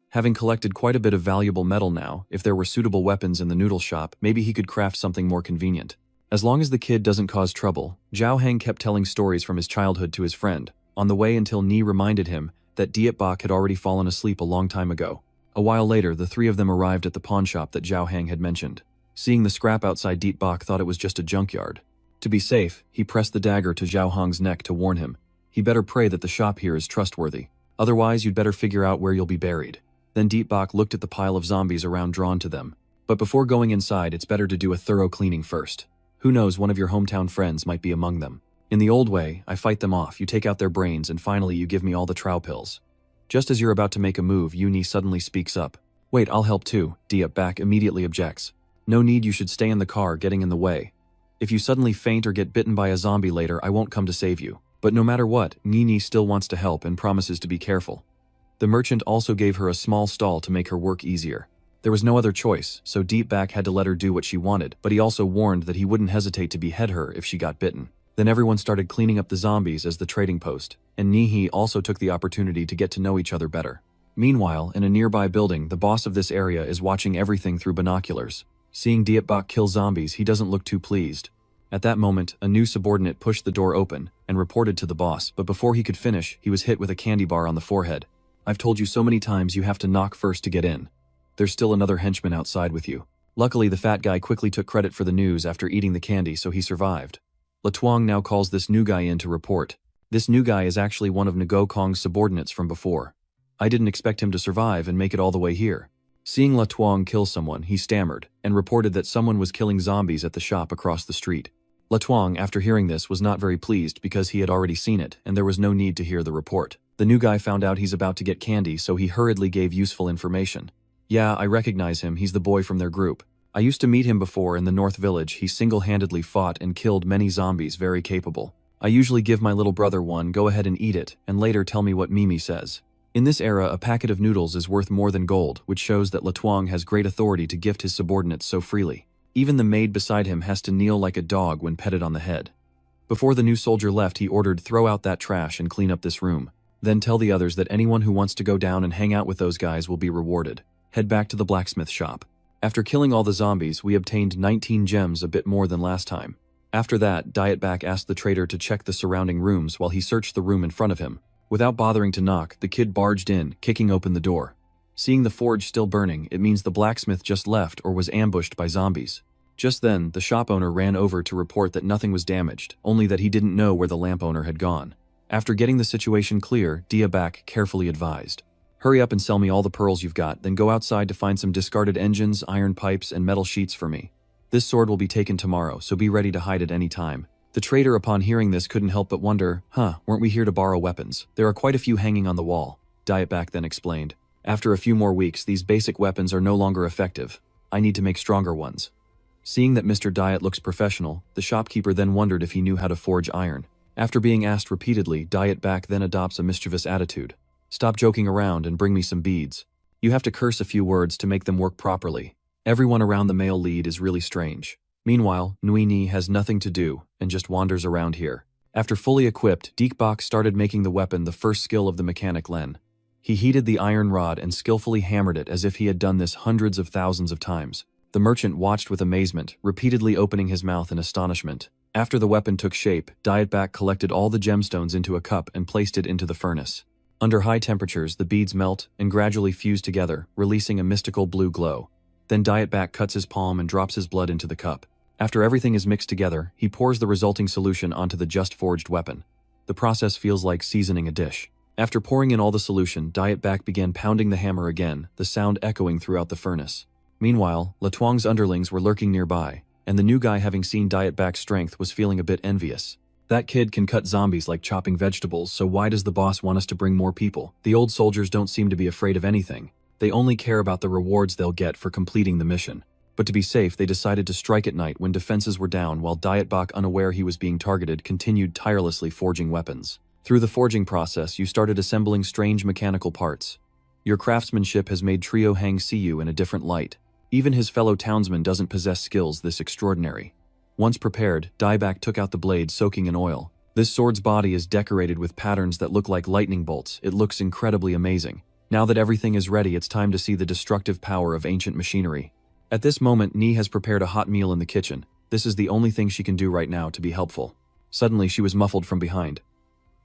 Having collected quite a bit of valuable metal now, if there were suitable weapons in the noodle shop, maybe he could craft something more convenient. As long as the kid doesn't cause trouble, Zhao Hang kept telling stories from his childhood to his friend, on the way until Ni reminded him that Diet Bak had already fallen asleep a long time ago. A while later, the three of them arrived at the pawn shop that Zhao Hang had mentioned. Seeing the scrap outside, Diet Bak thought it was just a junkyard. To be safe, he pressed the dagger to Zhao Hang's neck to warn him. He better pray that the shop here is trustworthy. Otherwise, you'd better figure out where you'll be buried. Then Diet Bak looked at the pile of zombies around drawn to them. But before going inside, it's better to do a thorough cleaning first. Who knows, one of your hometown friends might be among them. In the old way, I fight them off, you take out their brains, and finally you give me all the trow pills. Just as you're about to make a move, Uni suddenly speaks up. "Wait, I'll help too," Diet Bak immediately objects. "No need, you should stay in the car, getting in the way. If you suddenly faint or get bitten by a zombie later, I won't come to save you." But no matter what, Nini still wants to help and promises to be careful. The merchant also gave her a small stall to make her work easier. There was no other choice, so Diet Bak had to let her do what she wanted, but he also warned that he wouldn't hesitate to behead her if she got bitten. Then everyone started cleaning up the zombies as the trading post, and Nihi also took the opportunity to get to know each other better. Meanwhile, in a nearby building, the boss of this area is watching everything through binoculars. Seeing Diet Bak kill zombies, he doesn't look too pleased. At that moment, a new subordinate pushed the door open and reported to the boss, but before he could finish, he was hit with a candy bar on the forehead. "I've told you so many times you have to knock first to get in. There's still another henchman outside with you." Luckily, the fat guy quickly took credit for the news after eating the candy, so he survived. Latuang now calls this new guy in to report. This new guy is actually one of Ngo Kong's subordinates from before. I didn't expect him to survive and make it all the way here. Seeing Latuang kill someone, he stammered and reported that someone was killing zombies at the shop across the street. Latuang, after hearing this, was not very pleased because he had already seen it and there was no need to hear the report. The new guy found out he's about to get candy, so he hurriedly gave useful information. "Yeah, I recognize him, he's the boy from their group. I used to meet him before in the North Village. He single-handedly fought and killed many zombies, very capable. I usually give my little brother one, go ahead and eat it, and later tell me what Mimi says." In this era, a packet of noodles is worth more than gold, which shows that Latuang has great authority to gift his subordinates so freely. Even the maid beside him has to kneel like a dog when petted on the head. Before the new soldier left, he ordered, "Throw out that trash and clean up this room. Then tell the others that anyone who wants to go down and hang out with those guys will be rewarded. Head back to the blacksmith shop." After killing all the zombies, we obtained 19 gems, a bit more than last time. After that, Dietback asked the trader to check the surrounding rooms while he searched the room in front of him. Without bothering to knock, the kid barged in, kicking open the door. Seeing the forge still burning, it means the blacksmith just left or was ambushed by zombies. Just then, the shop owner ran over to report that nothing was damaged, only that he didn't know where the lamp owner had gone. After getting the situation clear, Dietback carefully advised, "Hurry up and sell me all the pearls you've got, then go outside to find some discarded engines, iron pipes, and metal sheets for me. This sword will be taken tomorrow, so be ready to hide at any time." The trader, upon hearing this, couldn't help but wonder, weren't we here to borrow weapons? There are quite a few hanging on the wall. Dietback then explained, "After a few more weeks, these basic weapons are no longer effective. I need to make stronger ones." Seeing that Mr. Diet looks professional, the shopkeeper then wondered if he knew how to forge iron. After being asked repeatedly, Dietback then adopts a mischievous attitude. "Stop joking around and bring me some beads. You have to curse a few words to make them work properly. Everyone around the male lead is really strange." Meanwhile, Nuini has nothing to do and just wanders around here. After fully equipped, Dietbach started making the weapon the first skill of the mechanic Len. He heated the iron rod and skillfully hammered it as if he had done this hundreds of thousands of times. The merchant watched with amazement, repeatedly opening his mouth in astonishment. After the weapon took shape, Dietback collected all the gemstones into a cup and placed it into the furnace. Under high temperatures, the beads melt and gradually fuse together, releasing a mystical blue glow. Then Dietback cuts his palm and drops his blood into the cup. After everything is mixed together, he pours the resulting solution onto the just forged weapon. The process feels like seasoning a dish. After pouring in all the solution, Dietback began pounding the hammer again, the sound echoing throughout the furnace. Meanwhile, Latuang's underlings were lurking nearby, and the new guy, having seen Dietback's strength, was feeling a bit envious. "That kid can cut zombies like chopping vegetables, so why does the boss want us to bring more people? The old soldiers don't seem to be afraid of anything. They only care about the rewards they'll get for completing the mission." But to be safe, they decided to strike at night when defenses were down, while Dietbach, unaware he was being targeted, continued tirelessly forging weapons. Through the forging process, you started assembling strange mechanical parts. Your craftsmanship has made Trio Hang see you in a different light. Even his fellow townsman doesn't possess skills this extraordinary. Once prepared, Dietbach took out the blade, soaking in oil. This sword's body is decorated with patterns that look like lightning bolts. It looks incredibly amazing. Now that everything is ready, it's time to see the destructive power of ancient machinery. At this moment, Ni has prepared a hot meal in the kitchen. This is the only thing she can do right now to be helpful. Suddenly, she was muffled from behind.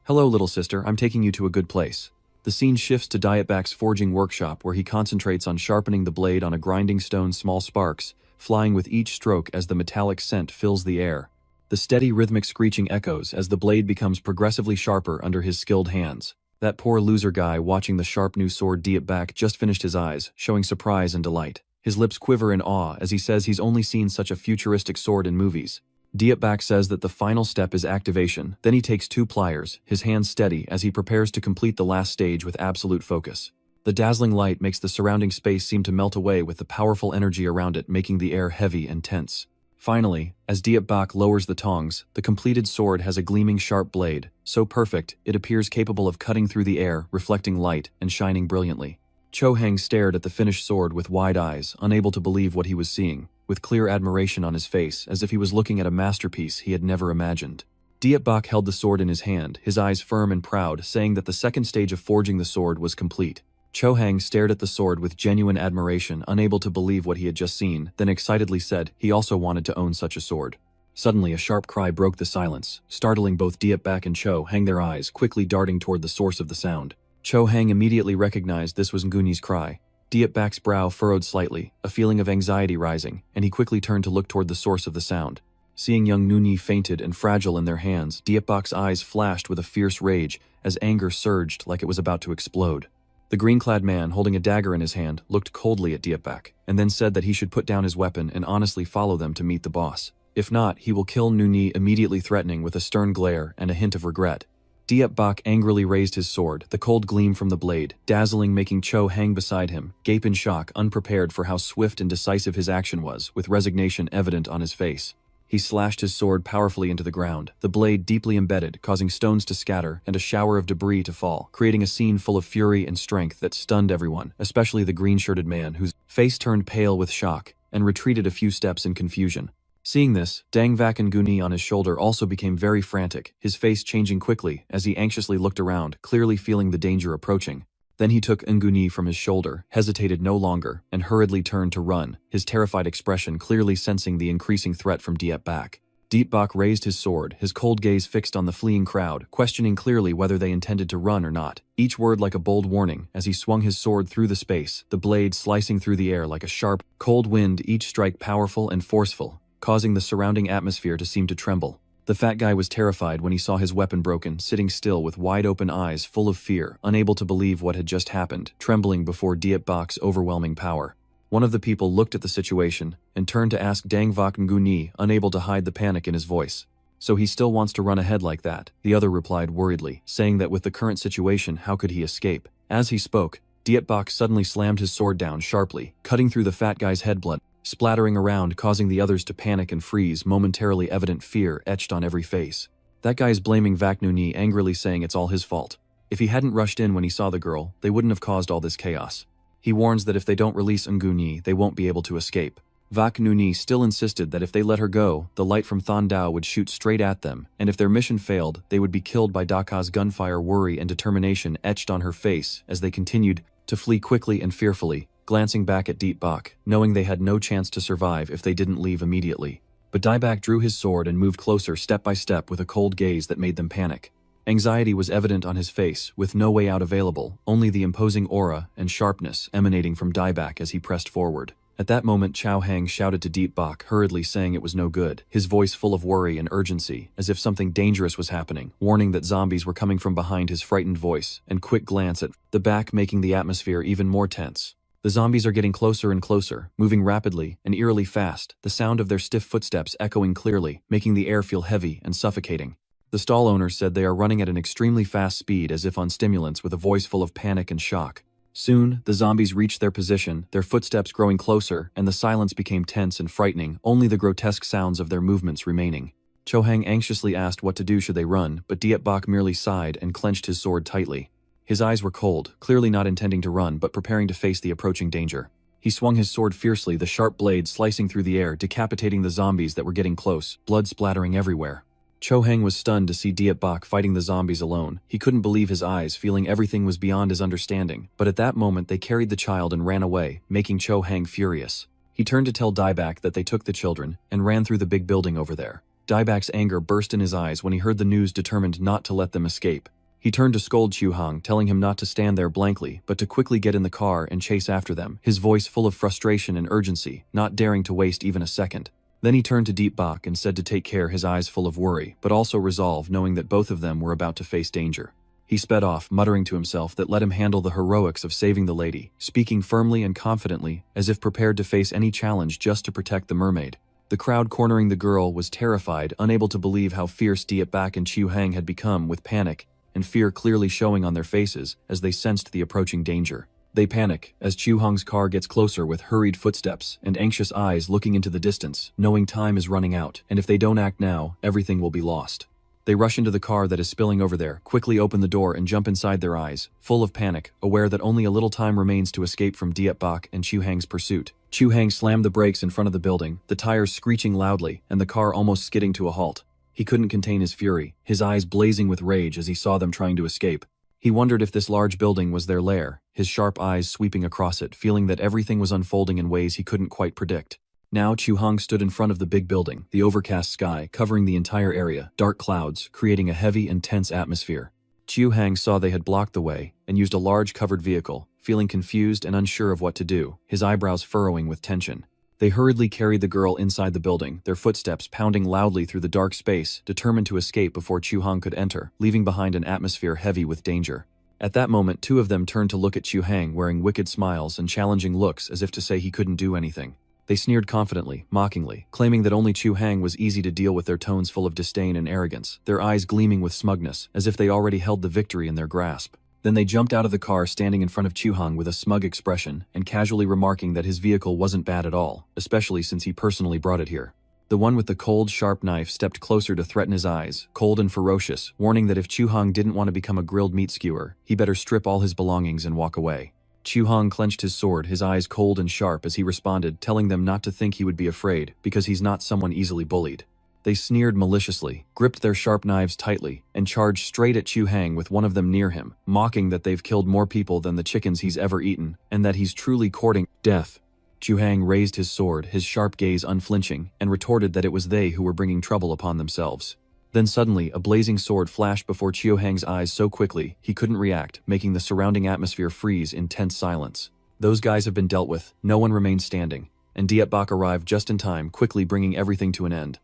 "Hello, little sister, I'm taking you to a good place." The scene shifts to Dietback's forging workshop, where he concentrates on sharpening the blade on a grinding stone, small sparks flying with each stroke as the metallic scent fills the air. The steady rhythmic screeching echoes as the blade becomes progressively sharper under his skilled hands. That poor loser guy watching the sharp new sword Dietback just finished his eyes, showing surprise and delight. His lips quiver in awe as he says he's only seen such a futuristic sword in movies. Dietback says that the final step is activation, then he takes 2 pliers, his hands steady as he prepares to complete the last stage with absolute focus. The dazzling light makes the surrounding space seem to melt away with the powerful energy around it, making the air heavy and tense. Finally, as Dietback lowers the tongs, the completed sword has a gleaming sharp blade, so perfect it appears capable of cutting through the air, reflecting light and shining brilliantly. Cho Hang stared at the finished sword with wide eyes, unable to believe what he was seeing, with clear admiration on his face, as if he was looking at a masterpiece he had never imagined. Dietbach held the sword in his hand, his eyes firm and proud, saying that the second stage of forging the sword was complete. Cho Hang stared at the sword with genuine admiration, unable to believe what he had just seen, then excitedly said he also wanted to own such a sword. Suddenly, a sharp cry broke the silence, startling both Dietbach and Cho Hang, their eyes quickly darting toward the source of the sound. Cho Hang immediately recognized this was Nguni's cry. Dietbach's brow furrowed slightly, a feeling of anxiety rising, and he quickly turned to look toward the source of the sound. Seeing young Nguni fainted and fragile in their hands, Dietbach's eyes flashed with a fierce rage as anger surged like it was about to explode. The green-clad man, holding a dagger in his hand, looked coldly at Dietbach, and then said that he should put down his weapon and honestly follow them to meet the boss. If not, he will kill Nguni, immediately threatening with a stern glare and a hint of regret. Dietbach angrily raised his sword, the cold gleam from the blade, dazzling, making Cho Hang beside him, gape in shock, unprepared for how swift and decisive his action was, with resignation evident on his face. He slashed his sword powerfully into the ground, the blade deeply embedded, causing stones to scatter and a shower of debris to fall, creating a scene full of fury and strength that stunned everyone, especially the green-shirted man, whose face turned pale with shock. and retreated a few steps in confusion. Seeing this, Dangvak and Guni on his shoulder also became very frantic, his face changing quickly as he anxiously looked around, clearly feeling the danger approaching. Then he took Nguni from his shoulder, hesitated no longer, and hurriedly turned to run, his terrified expression clearly sensing the increasing threat from Dietbak. Dietbak raised his sword, his cold gaze fixed on the fleeing crowd, questioning clearly whether they intended to run or not, each word like a bold warning as he swung his sword through the space, the blade slicing through the air like a sharp, cold wind, each strike powerful and forceful, causing the surrounding atmosphere to seem to tremble. The fat guy was terrified when he saw his weapon broken, sitting still with wide-open eyes full of fear, unable to believe what had just happened, trembling before Dietbak's overwhelming power. One of the people looked at the situation and turned to ask Dangvak Nguni, unable to hide the panic in his voice. "So he still wants to run ahead like that?" the other replied worriedly, saying that with the current situation, how could he escape? As he spoke, Dietbak suddenly slammed his sword down sharply, cutting through the fat guy's head, blood splattering around, causing the others to panic and freeze, momentarily evident fear etched on every face. That guy's blaming Vaknuni, angrily saying it's all his fault. If he hadn't rushed in when he saw the girl, they wouldn't have caused all this chaos. He warns that if they don't release Nguni, they won't be able to escape. Vaknuni still insisted that if they let her go, the light from Thandao would shoot straight at them, and if their mission failed, they would be killed by Daka's gunfire. Worry and determination etched on her face as they continued to flee quickly and fearfully, glancing back at Dietbak, knowing they had no chance to survive if they didn't leave immediately. But Dietbak drew his sword and moved closer step by step with a cold gaze that made them panic. Anxiety was evident on his face, with no way out available, only the imposing aura and sharpness emanating from Dietbak as he pressed forward. At that moment, Chao Hang shouted to Dietbak, hurriedly saying it was no good, his voice full of worry and urgency, as if something dangerous was happening, warning that zombies were coming from behind his frightened voice, and quick glance at the back, making the atmosphere even more tense. The zombies are getting closer and closer, moving rapidly and eerily fast, the sound of their stiff footsteps echoing clearly, making the air feel heavy and suffocating. The stall owner said they are running at an extremely fast speed as if on stimulants, with a voice full of panic and shock. Soon, the zombies reached their position, their footsteps growing closer, and the silence became tense and frightening, only the grotesque sounds of their movements remaining. Chohang anxiously asked what to do should they run, but Dietbak merely sighed and clenched his sword tightly. His eyes were cold, clearly not intending to run but preparing to face the approaching danger. He swung his sword fiercely, the sharp blade slicing through the air, decapitating the zombies that were getting close, blood splattering everywhere. Chohang was stunned to see Dietbak fighting the zombies alone. He couldn't believe his eyes, feeling everything was beyond his understanding, but at that moment they carried the child and ran away, making Chohang furious. He turned to tell Dietbak that they took the children, and ran through the big building over there. Dietbak's anger burst in his eyes when he heard the news, determined not to let them escape. He turned to scold Chuhang, telling him not to stand there blankly, but to quickly get in the car and chase after them, his voice full of frustration and urgency, not daring to waste even a second. Then he turned to Dietbak and said to take care, his eyes full of worry, but also resolve, knowing that both of them were about to face danger. He sped off, muttering to himself that let him handle the heroics of saving the lady, speaking firmly and confidently, as if prepared to face any challenge just to protect the mermaid. The crowd cornering the girl was terrified, unable to believe how fierce Dietbak and Chuhang had become, with panic and fear clearly showing on their faces as they sensed the approaching danger. They panic as Chuhang's car gets closer with hurried footsteps and anxious eyes looking into the distance, knowing time is running out, and if they don't act now, everything will be lost. They rush into the car that is spilling over there, quickly open the door and jump inside, their eyes full of panic, aware that only a little time remains to escape from Dietbak and Chuhang's pursuit. Chuhang slammed the brakes in front of the building, the tires screeching loudly and the car almost skidding to a halt. He couldn't contain his fury, his eyes blazing with rage as he saw them trying to escape. He wondered if this large building was their lair, his sharp eyes sweeping across it, feeling that everything was unfolding in ways he couldn't quite predict. Now Chuhang stood in front of the big building, the overcast sky covering the entire area, dark clouds creating a heavy and tense atmosphere. Chuhang saw they had blocked the way and used a large covered vehicle, feeling confused and unsure of what to do, his eyebrows furrowing with tension. They hurriedly carried the girl inside the building, their footsteps pounding loudly through the dark space, determined to escape before Chuhang could enter, leaving behind an atmosphere heavy with danger. At that moment, two of them turned to look at Chuhang, wearing wicked smiles and challenging looks as if to say he couldn't do anything. They sneered confidently, mockingly, claiming that only Chuhang was easy to deal with, their tones full of disdain and arrogance, their eyes gleaming with smugness, as if they already held the victory in their grasp. Then they jumped out of the car, standing in front of Chuhang with a smug expression and casually remarking that his vehicle wasn't bad at all, especially since he personally brought it here. The one with the cold, sharp knife stepped closer to threaten his eyes, cold and ferocious, warning that if Chuhang didn't want to become a grilled meat skewer, he better strip all his belongings and walk away. Chu Hong clenched his sword, his eyes cold and sharp as he responded, telling them not to think he would be afraid, because he's not someone easily bullied. They sneered maliciously, gripped their sharp knives tightly, and charged straight at Chu Hang with one of them near him, mocking that they've killed more people than the chickens he's ever eaten, and that he's truly courting death. Chu Hang raised his sword, his sharp gaze unflinching, and retorted that it was they who were bringing trouble upon themselves. Then suddenly, a blazing sword flashed before Chu Hang's eyes so quickly he couldn't react, making the surrounding atmosphere freeze in tense silence. Those guys have been dealt with, no one remains standing, and Diet Bak arrived just in time, quickly bringing everything to an end.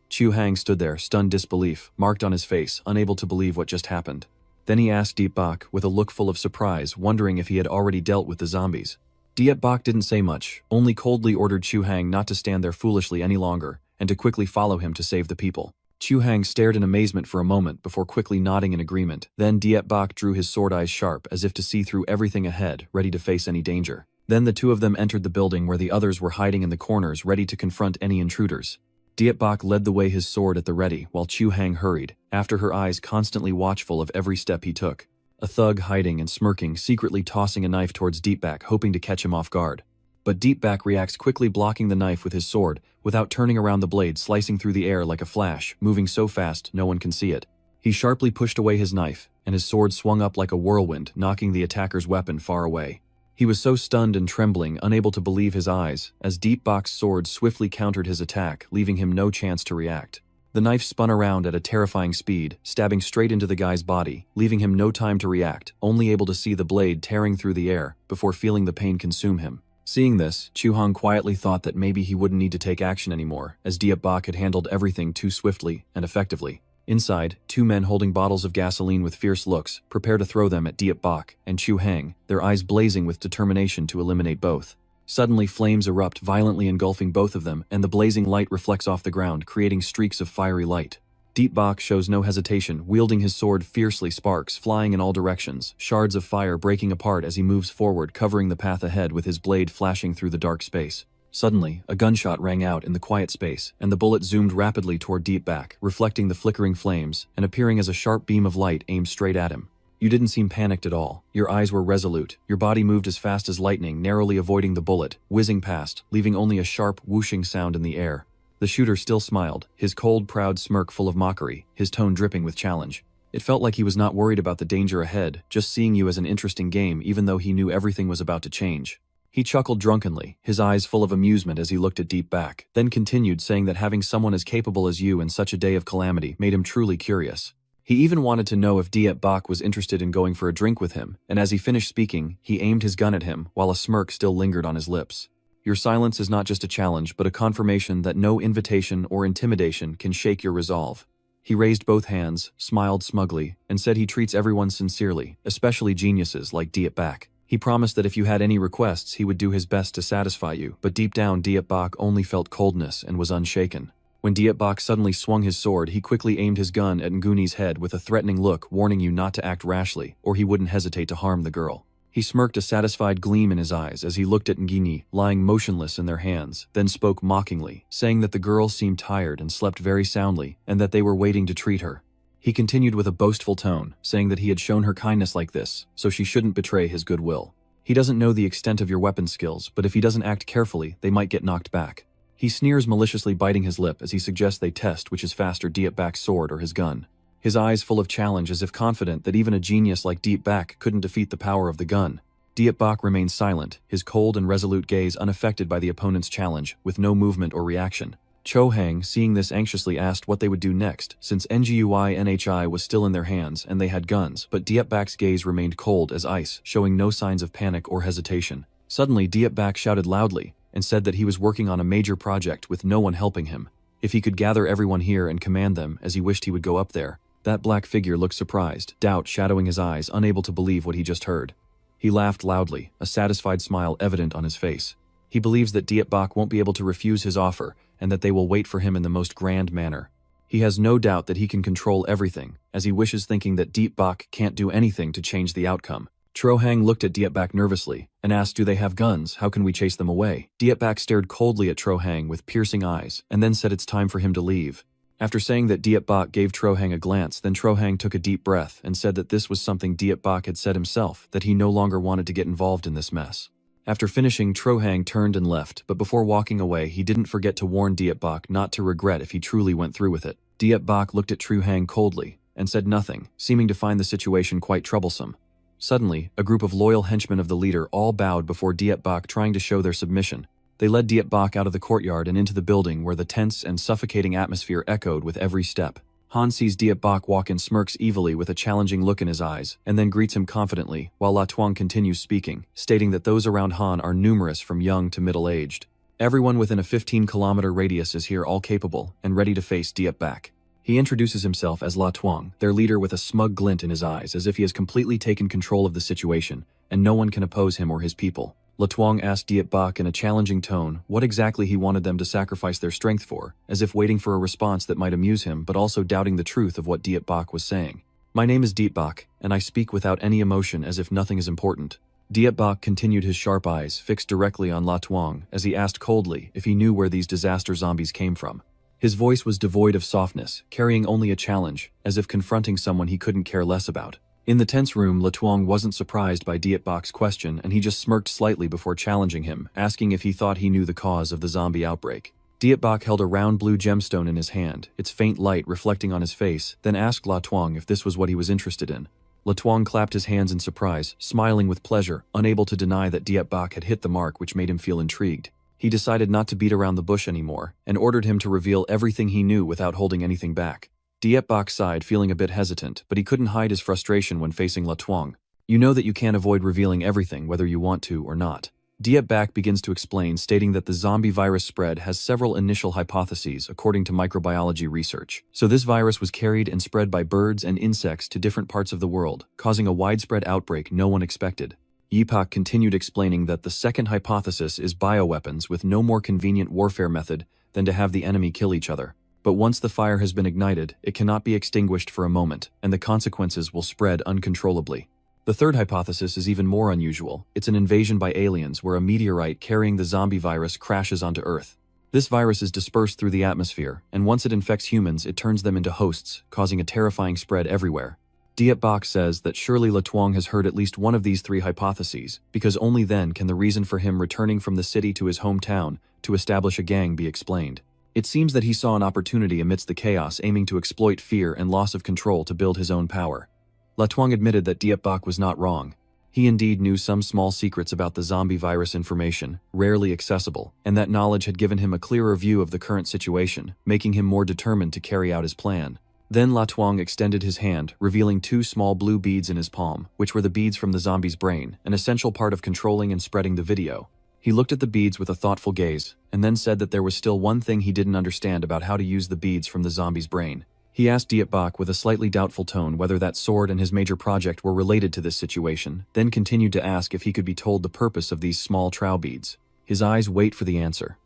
Chu Hang stood there, stunned disbelief, marked on his face, unable to believe what just happened. Then he asked Diet Bak with a look full of surprise, wondering if he had already dealt with the zombies. Diet Bak didn't say much, only coldly ordered Chu Hang not to stand there foolishly any longer, and to quickly follow him to save the people. Chu Hang stared in amazement for a moment before quickly nodding in agreement. Then Diet Bak drew his sword eyes sharp as if to see through everything ahead, ready to face any danger. Then the two of them entered the building where the others were hiding in the corners, ready to confront any intruders. Diet Bak led the way, his sword at the ready, while Chu Hang hurried, after her eyes constantly watchful of every step he took. A thug hiding and smirking, secretly tossing a knife towards Diet Bak, hoping to catch him off guard. But Diet Bak reacts quickly, blocking the knife with his sword, without turning around, the blade slicing through the air like a flash, moving so fast no one can see it. He sharply pushed away his knife, and his sword swung up like a whirlwind, knocking the attacker's weapon far away. He was so stunned and trembling, unable to believe his eyes, as Diet Bak's sword swiftly countered his attack, leaving him no chance to react. The knife spun around at a terrifying speed, stabbing straight into the guy's body, leaving him no time to react, only able to see the blade tearing through the air, before feeling the pain consume him. Seeing this, Chu Hong quietly thought that maybe he wouldn't need to take action anymore, as Diet Bak had handled everything too swiftly and effectively. Inside, two men holding bottles of gasoline with fierce looks prepare to throw them at Diet Bak and Chu Hang, their eyes blazing with determination to eliminate both. Suddenly, flames erupt, violently engulfing both of them, and the blazing light reflects off the ground, creating streaks of fiery light. Diet Bak shows no hesitation, wielding his sword fiercely, sparks flying in all directions, shards of fire breaking apart as he moves forward, covering the path ahead with his blade flashing through the dark space. Suddenly, a gunshot rang out in the quiet space, and the bullet zoomed rapidly toward Diet Bak, reflecting the flickering flames, and appearing as a sharp beam of light aimed straight at him. You didn't seem panicked at all. Your eyes were resolute, your body moved as fast as lightning, narrowly avoiding the bullet, whizzing past, leaving only a sharp, whooshing sound in the air. The shooter still smiled, his cold, proud smirk full of mockery, his tone dripping with challenge. It felt like he was not worried about the danger ahead, just seeing you as an interesting game, even though he knew everything was about to change. He chuckled drunkenly, his eyes full of amusement as he looked at Diet Bak, then continued, saying that having someone as capable as you in such a day of calamity made him truly curious. He even wanted to know if Diet Bak was interested in going for a drink with him, and as he finished speaking, he aimed his gun at him, while a smirk still lingered on his lips. Your silence is not just a challenge, but a confirmation that no invitation or intimidation can shake your resolve. He raised both hands, smiled smugly, and said he treats everyone sincerely, especially geniuses like Diet Bak. He promised that if you had any requests, he would do his best to satisfy you, but deep down Diet Bak only felt coldness and was unshaken. When Diet Bak suddenly swung his sword, he quickly aimed his gun at Nguni's head with a threatening look, warning you not to act rashly, or he wouldn't hesitate to harm the girl. He smirked, a satisfied gleam in his eyes as he looked at Nguni, lying motionless in their hands, then spoke mockingly, saying that the girl seemed tired and slept very soundly, and that they were waiting to treat her. He continued with a boastful tone, saying that he had shown her kindness like this, so she shouldn't betray his goodwill. He doesn't know the extent of your weapon skills, but if he doesn't act carefully, they might get knocked back. He sneers, maliciously biting his lip as he suggests they test which is faster, Diet Bak's sword or his gun. His eyes full of challenge, as if confident that even a genius like Diet Bak couldn't defeat the power of the gun. Diet Bak remained silent, his cold and resolute gaze unaffected by the opponent's challenge, with no movement or reaction. Chu Hang, seeing this, anxiously asked what they would do next, since NGUI was still in their hands and they had guns, but Diet Bak's gaze remained cold as ice, showing no signs of panic or hesitation. Suddenly, Diet Bak shouted loudly, and said that he was working on a major project with no one helping him. If he could gather everyone here and command them, as he wished he would go up there. That black figure looked surprised, doubt shadowing his eyes, unable to believe what he just heard. He laughed loudly, a satisfied smile evident on his face. He believes that Diet Bak won't be able to refuse his offer, and that they will wait for him in the most grand manner. He has no doubt that he can control everything, as he wishes, thinking that Diet Bak can't do anything to change the outcome. Chu Hang looked at Diet Bak nervously, and asked, "Do they have guns? How can we chase them away?" Diet Bak stared coldly at Chu Hang with piercing eyes, and then said it's time for him to leave. After saying that Diep Bak gave Trohang a glance, then Trohang took a deep breath and said that this was something Diep Bak had said himself, that he no longer wanted to get involved in this mess. After finishing, Trohang turned and left, but before walking away, he didn't forget to warn Diep Bak not to regret if he truly went through with it. Diep Bak looked at Trohang coldly and said nothing, seeming to find the situation quite troublesome. Suddenly, a group of loyal henchmen of the leader all bowed before Diep Bak, trying to show their submission. They led Diep Bak out of the courtyard and into the building where the tense and suffocating atmosphere echoed with every step. Han sees Diep Bak walk and smirks evilly with a challenging look in his eyes, and then greets him confidently, while La Tuang continues speaking, stating that those around Han are numerous from young to middle-aged. Everyone within a 15-kilometer radius is here, all capable and ready to face Diep Bak. He introduces himself as La Tuang, their leader, with a smug glint in his eyes, as if he has completely taken control of the situation, and no one can oppose him or his people. La Tuang asked Diep Bak in a challenging tone what exactly he wanted them to sacrifice their strength for, as if waiting for a response that might amuse him but also doubting the truth of what Diep Bak was saying. "My name is Diep Bak, and I speak without any emotion, as if nothing is important." Diep Bak continued, his sharp eyes fixed directly on La Tuang as he asked coldly if he knew where these disaster zombies came from. His voice was devoid of softness, carrying only a challenge, as if confronting someone he couldn't care less about. In the tense room, La Tuang wasn't surprised by Diep Bak's question, and he just smirked slightly before challenging him, asking if he thought he knew the cause of the zombie outbreak. Diep Bak held a round blue gemstone in his hand, its faint light reflecting on his face, then asked La Tuang if this was what he was interested in. La Tuang clapped his hands in surprise, smiling with pleasure, unable to deny that Diep Bak had hit the mark, which made him feel intrigued. He decided not to beat around the bush anymore, and ordered him to reveal everything he knew without holding anything back. Diep Bak sighed, feeling a bit hesitant, but he couldn't hide his frustration when facing La Tuang. "You know that you can't avoid revealing everything, whether you want to or not." Diep Bak begins to explain, stating that the zombie virus spread has several initial hypotheses according to microbiology research. So this virus was carried and spread by birds and insects to different parts of the world, causing a widespread outbreak no one expected. Yipak continued explaining that the second hypothesis is bioweapons, with no more convenient warfare method than to have the enemy kill each other. But once the fire has been ignited, it cannot be extinguished for a moment, and the consequences will spread uncontrollably. The third hypothesis is even more unusual. It's an invasion by aliens where a meteorite carrying the zombie virus crashes onto Earth. This virus is dispersed through the atmosphere, and once it infects humans, it turns them into hosts, causing a terrifying spread everywhere. Diep Bak says that surely La Tuang has heard at least one of these three hypotheses, because only then can the reason for him returning from the city to his hometown to establish a gang be explained. It seems that he saw an opportunity amidst the chaos, aiming to exploit fear and loss of control to build his own power. La Tuang admitted that Diep Bak was not wrong. He indeed knew some small secrets about the zombie virus information, rarely accessible, and that knowledge had given him a clearer view of the current situation, making him more determined to carry out his plan. Then La Tuang extended his hand, revealing two small blue beads in his palm, which were the beads from the zombie's brain, an essential part of controlling and spreading the video. He looked at the beads with a thoughtful gaze, and then said that there was still one thing he didn't understand about how to use the beads from the zombie's brain. He asked Diep Bak with a slightly doubtful tone whether that sword and his major project were related to this situation, then continued to ask if he could be told the purpose of these small trowel beads. His eyes wait for the answer.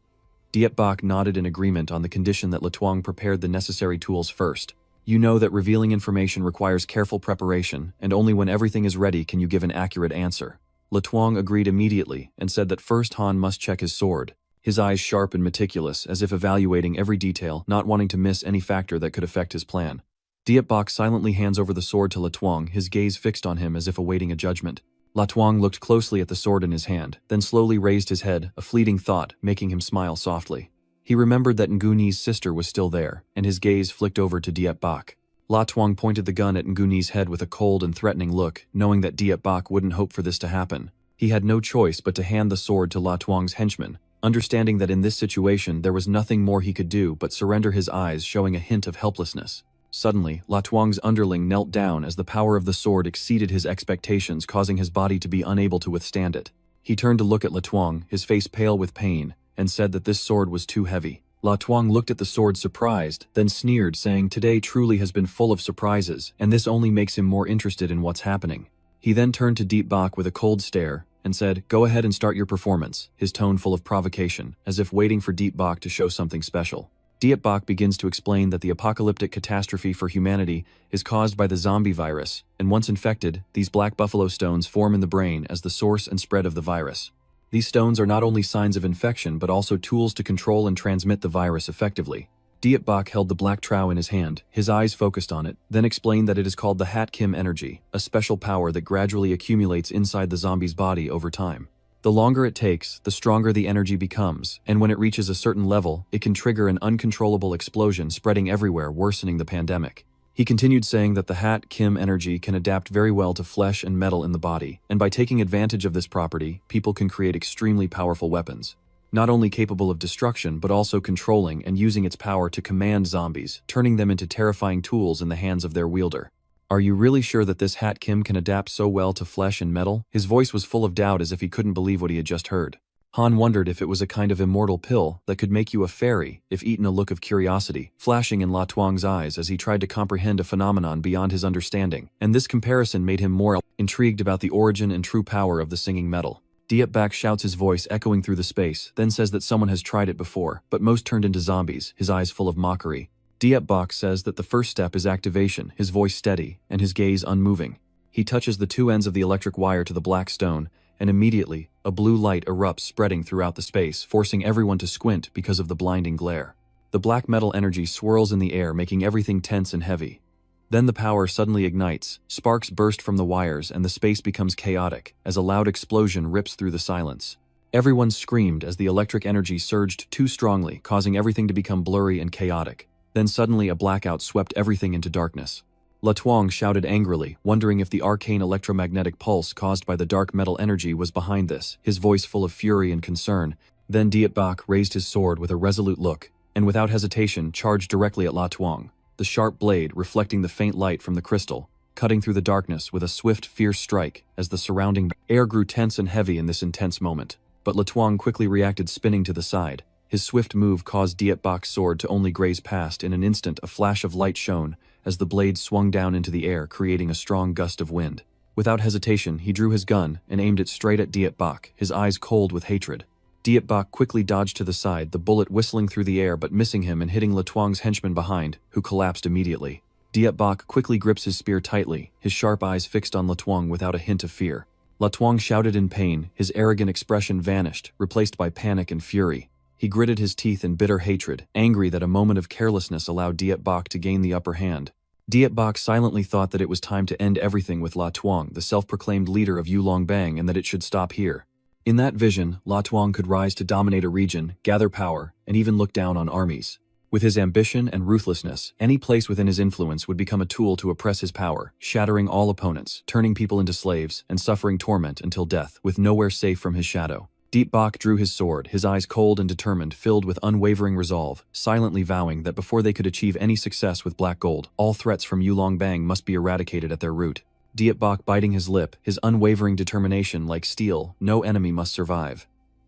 Diep Bak nodded in agreement on the condition that La Tuang prepared the necessary tools first. "You know that revealing information requires careful preparation, and only when everything is ready can you give an accurate answer." La Tuang agreed immediately and said that first Han must check his sword, his eyes sharp and meticulous, as if evaluating every detail, not wanting to miss any factor that could affect his plan. Diep Bak silently hands over the sword to La Tuang, his gaze fixed on him as if awaiting a judgment. La Tuang looked closely at the sword in his hand, then slowly raised his head, a fleeting thought making him smile softly. He remembered that Nguni's sister was still there, and his gaze flicked over to Diep Bak. La Tuang pointed the gun at Nguni's head with a cold and threatening look, knowing that Diep Bak wouldn't hope for this to happen. He had no choice but to hand the sword to La Tuang's henchman, understanding that in this situation there was nothing more he could do but surrender, his eyes showing a hint of helplessness. Suddenly, La Tuang's underling knelt down as the power of the sword exceeded his expectations, causing his body to be unable to withstand it. He turned to look at La Tuang, his face pale with pain, and said that this sword was too heavy. La Tuang looked at the sword surprised, then sneered, saying today truly has been full of surprises, and this only makes him more interested in what's happening. He then turned to Diep Bak with a cold stare, and said, "Go ahead and start your performance," his tone full of provocation, as if waiting for Diep Bak to show something special. Diep Bak begins to explain that the apocalyptic catastrophe for humanity is caused by the zombie virus, and once infected, these black buffalo stones form in the brain as the source and spread of the virus. These stones are not only signs of infection but also tools to control and transmit the virus effectively. Diet Bak held the black trowel in his hand, his eyes focused on it, then explained that it is called the Hat Kim energy, a special power that gradually accumulates inside the zombie's body over time. The longer it takes, the stronger the energy becomes, and when it reaches a certain level, it can trigger an uncontrollable explosion spreading everywhere, worsening the pandemic. He continued saying that the Hat Kim energy can adapt very well to flesh and metal in the body, and by taking advantage of this property, people can create extremely powerful weapons. Not only capable of destruction, but also controlling and using its power to command zombies, turning them into terrifying tools in the hands of their wielder. Are you really sure that this Hat Kim can adapt so well to flesh and metal? His voice was full of doubt as if he couldn't believe what he had just heard. Han wondered if it was a kind of immortal pill that could make you a fairy if eaten. A look of curiosity flashing in La Tuang's eyes as he tried to comprehend a phenomenon beyond his understanding, and this comparison made him more intrigued about the origin and true power of the singing metal. Diet Bak shouts, his voice echoing through the space, then says that someone has tried it before, but most turned into zombies, his eyes full of mockery. Diet Bak says that the first step is activation, his voice steady, and his gaze unmoving. He touches the two ends of the electric wire to the black stone, and immediately, a blue light erupts, spreading throughout the space, forcing everyone to squint because of the blinding glare. The black metal energy swirls in the air, making everything tense and heavy. Then the power suddenly ignites, sparks burst from the wires, and the space becomes chaotic, as a loud explosion rips through the silence. Everyone screamed as the electric energy surged too strongly, causing everything to become blurry and chaotic. Then suddenly a blackout swept everything into darkness. La Tuang shouted angrily, wondering if the arcane electromagnetic pulse caused by the dark metal energy was behind this, his voice full of fury and concern. Then Diet Bak raised his sword with a resolute look, and without hesitation charged directly at La Tuang, the sharp blade reflecting the faint light from the crystal, cutting through the darkness with a swift, fierce strike as the surrounding air grew tense and heavy in this intense moment. But La Tuang quickly reacted, spinning to the side. His swift move caused Diet Bak's sword to only graze past. In an instant, a flash of light shone as the blade swung down into the air, creating a strong gust of wind. Without hesitation, he drew his gun and aimed it straight at Diet Bak, his eyes cold with hatred. Diet Bak quickly dodged to the side, the bullet whistling through the air but missing him and hitting La Tuang's henchman behind, who collapsed immediately. Diet Bak quickly grips his spear tightly, his sharp eyes fixed on La Tuang without a hint of fear. La Tuang shouted in pain, his arrogant expression vanished, replaced by panic and fury. He gritted his teeth in bitter hatred, angry that a moment of carelessness allowed Diet Bak to gain the upper hand. Diet Bak silently thought that it was time to end everything with La Tuang, the self-proclaimed leader of Yulong Bang, and that it should stop here. In that vision, La Tuang could rise to dominate a region, gather power, and even look down on armies. With his ambition and ruthlessness, any place within his influence would become a tool to oppress his power, shattering all opponents, turning people into slaves, and suffering torment until death, with nowhere safe from his shadow. Diet Bak drew his sword, his eyes cold and determined, filled with unwavering resolve, silently vowing that before they could achieve any success with Black Gold, all threats from Yulong Bang must be eradicated at their root. Diet Bak biting his lip, his unwavering determination like steel, no enemy must survive.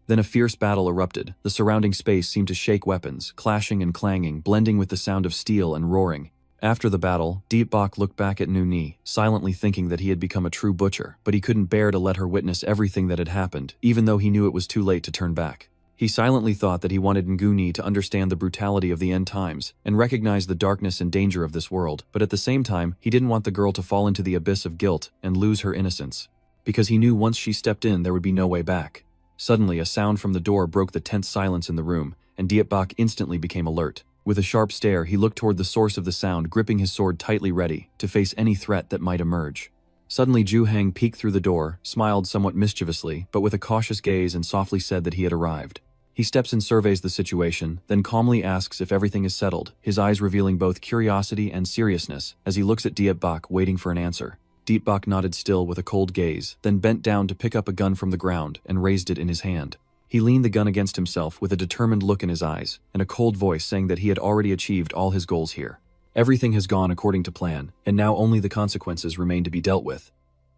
Then a fierce battle erupted. The surrounding space seemed to shake, weapons, clashing and clanging, blending with the sound of steel and roaring. After the battle, Diet Bak looked back at Nu Ni, silently thinking that he had become a true butcher, but he couldn't bear to let her witness everything that had happened, even though he knew it was too late to turn back. He silently thought that he wanted Ngu Ni to understand the brutality of the end times, and recognize the darkness and danger of this world, but at the same time, he didn't want the girl to fall into the abyss of guilt and lose her innocence. Because he knew once she stepped in, there would be no way back. Suddenly, a sound from the door broke the tense silence in the room, and Diet Bak instantly became alert. With a sharp stare, he looked toward the source of the sound, gripping his sword tightly, ready to face any threat that might emerge. Suddenly, Ju Hang peeked through the door, smiled somewhat mischievously, but with a cautious gaze, and softly said that he had arrived. He steps and surveys the situation, then calmly asks if everything is settled, his eyes revealing both curiosity and seriousness as he looks at Diet Bak, waiting for an answer. Diet Bak nodded still with a cold gaze, then bent down to pick up a gun from the ground and raised it in his hand. He leaned the gun against himself with a determined look in his eyes, and a cold voice saying that he had already achieved all his goals here. Everything has gone according to plan, and now only the consequences remain to be dealt with.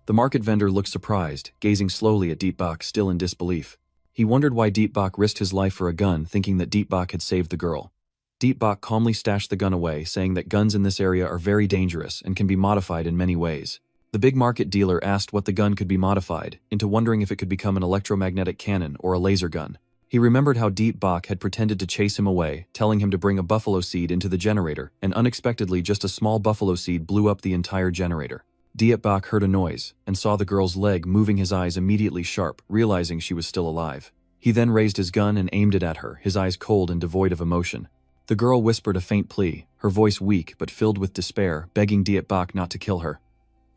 The market vendor looked surprised, gazing slowly at Diet Bak, still in disbelief. He wondered why Diet Bak risked his life for a gun, thinking that Diet Bak had saved the girl. Diet Bak calmly stashed the gun away, saying that guns in this area are very dangerous and can be modified in many ways. The big market dealer asked what the gun could be modified, into wondering if it could become an electromagnetic cannon or a laser gun. He remembered how Diet Bak had pretended to chase him away, telling him to bring a buffalo seed into the generator, and unexpectedly just a small buffalo seed blew up the entire generator. Diet Bak heard a noise, and saw the girl's leg moving, his eyes immediately sharp, realizing she was still alive. He then raised his gun and aimed it at her, his eyes cold and devoid of emotion. The girl whispered a faint plea, her voice weak but filled with despair, begging Diet Bak not to kill her.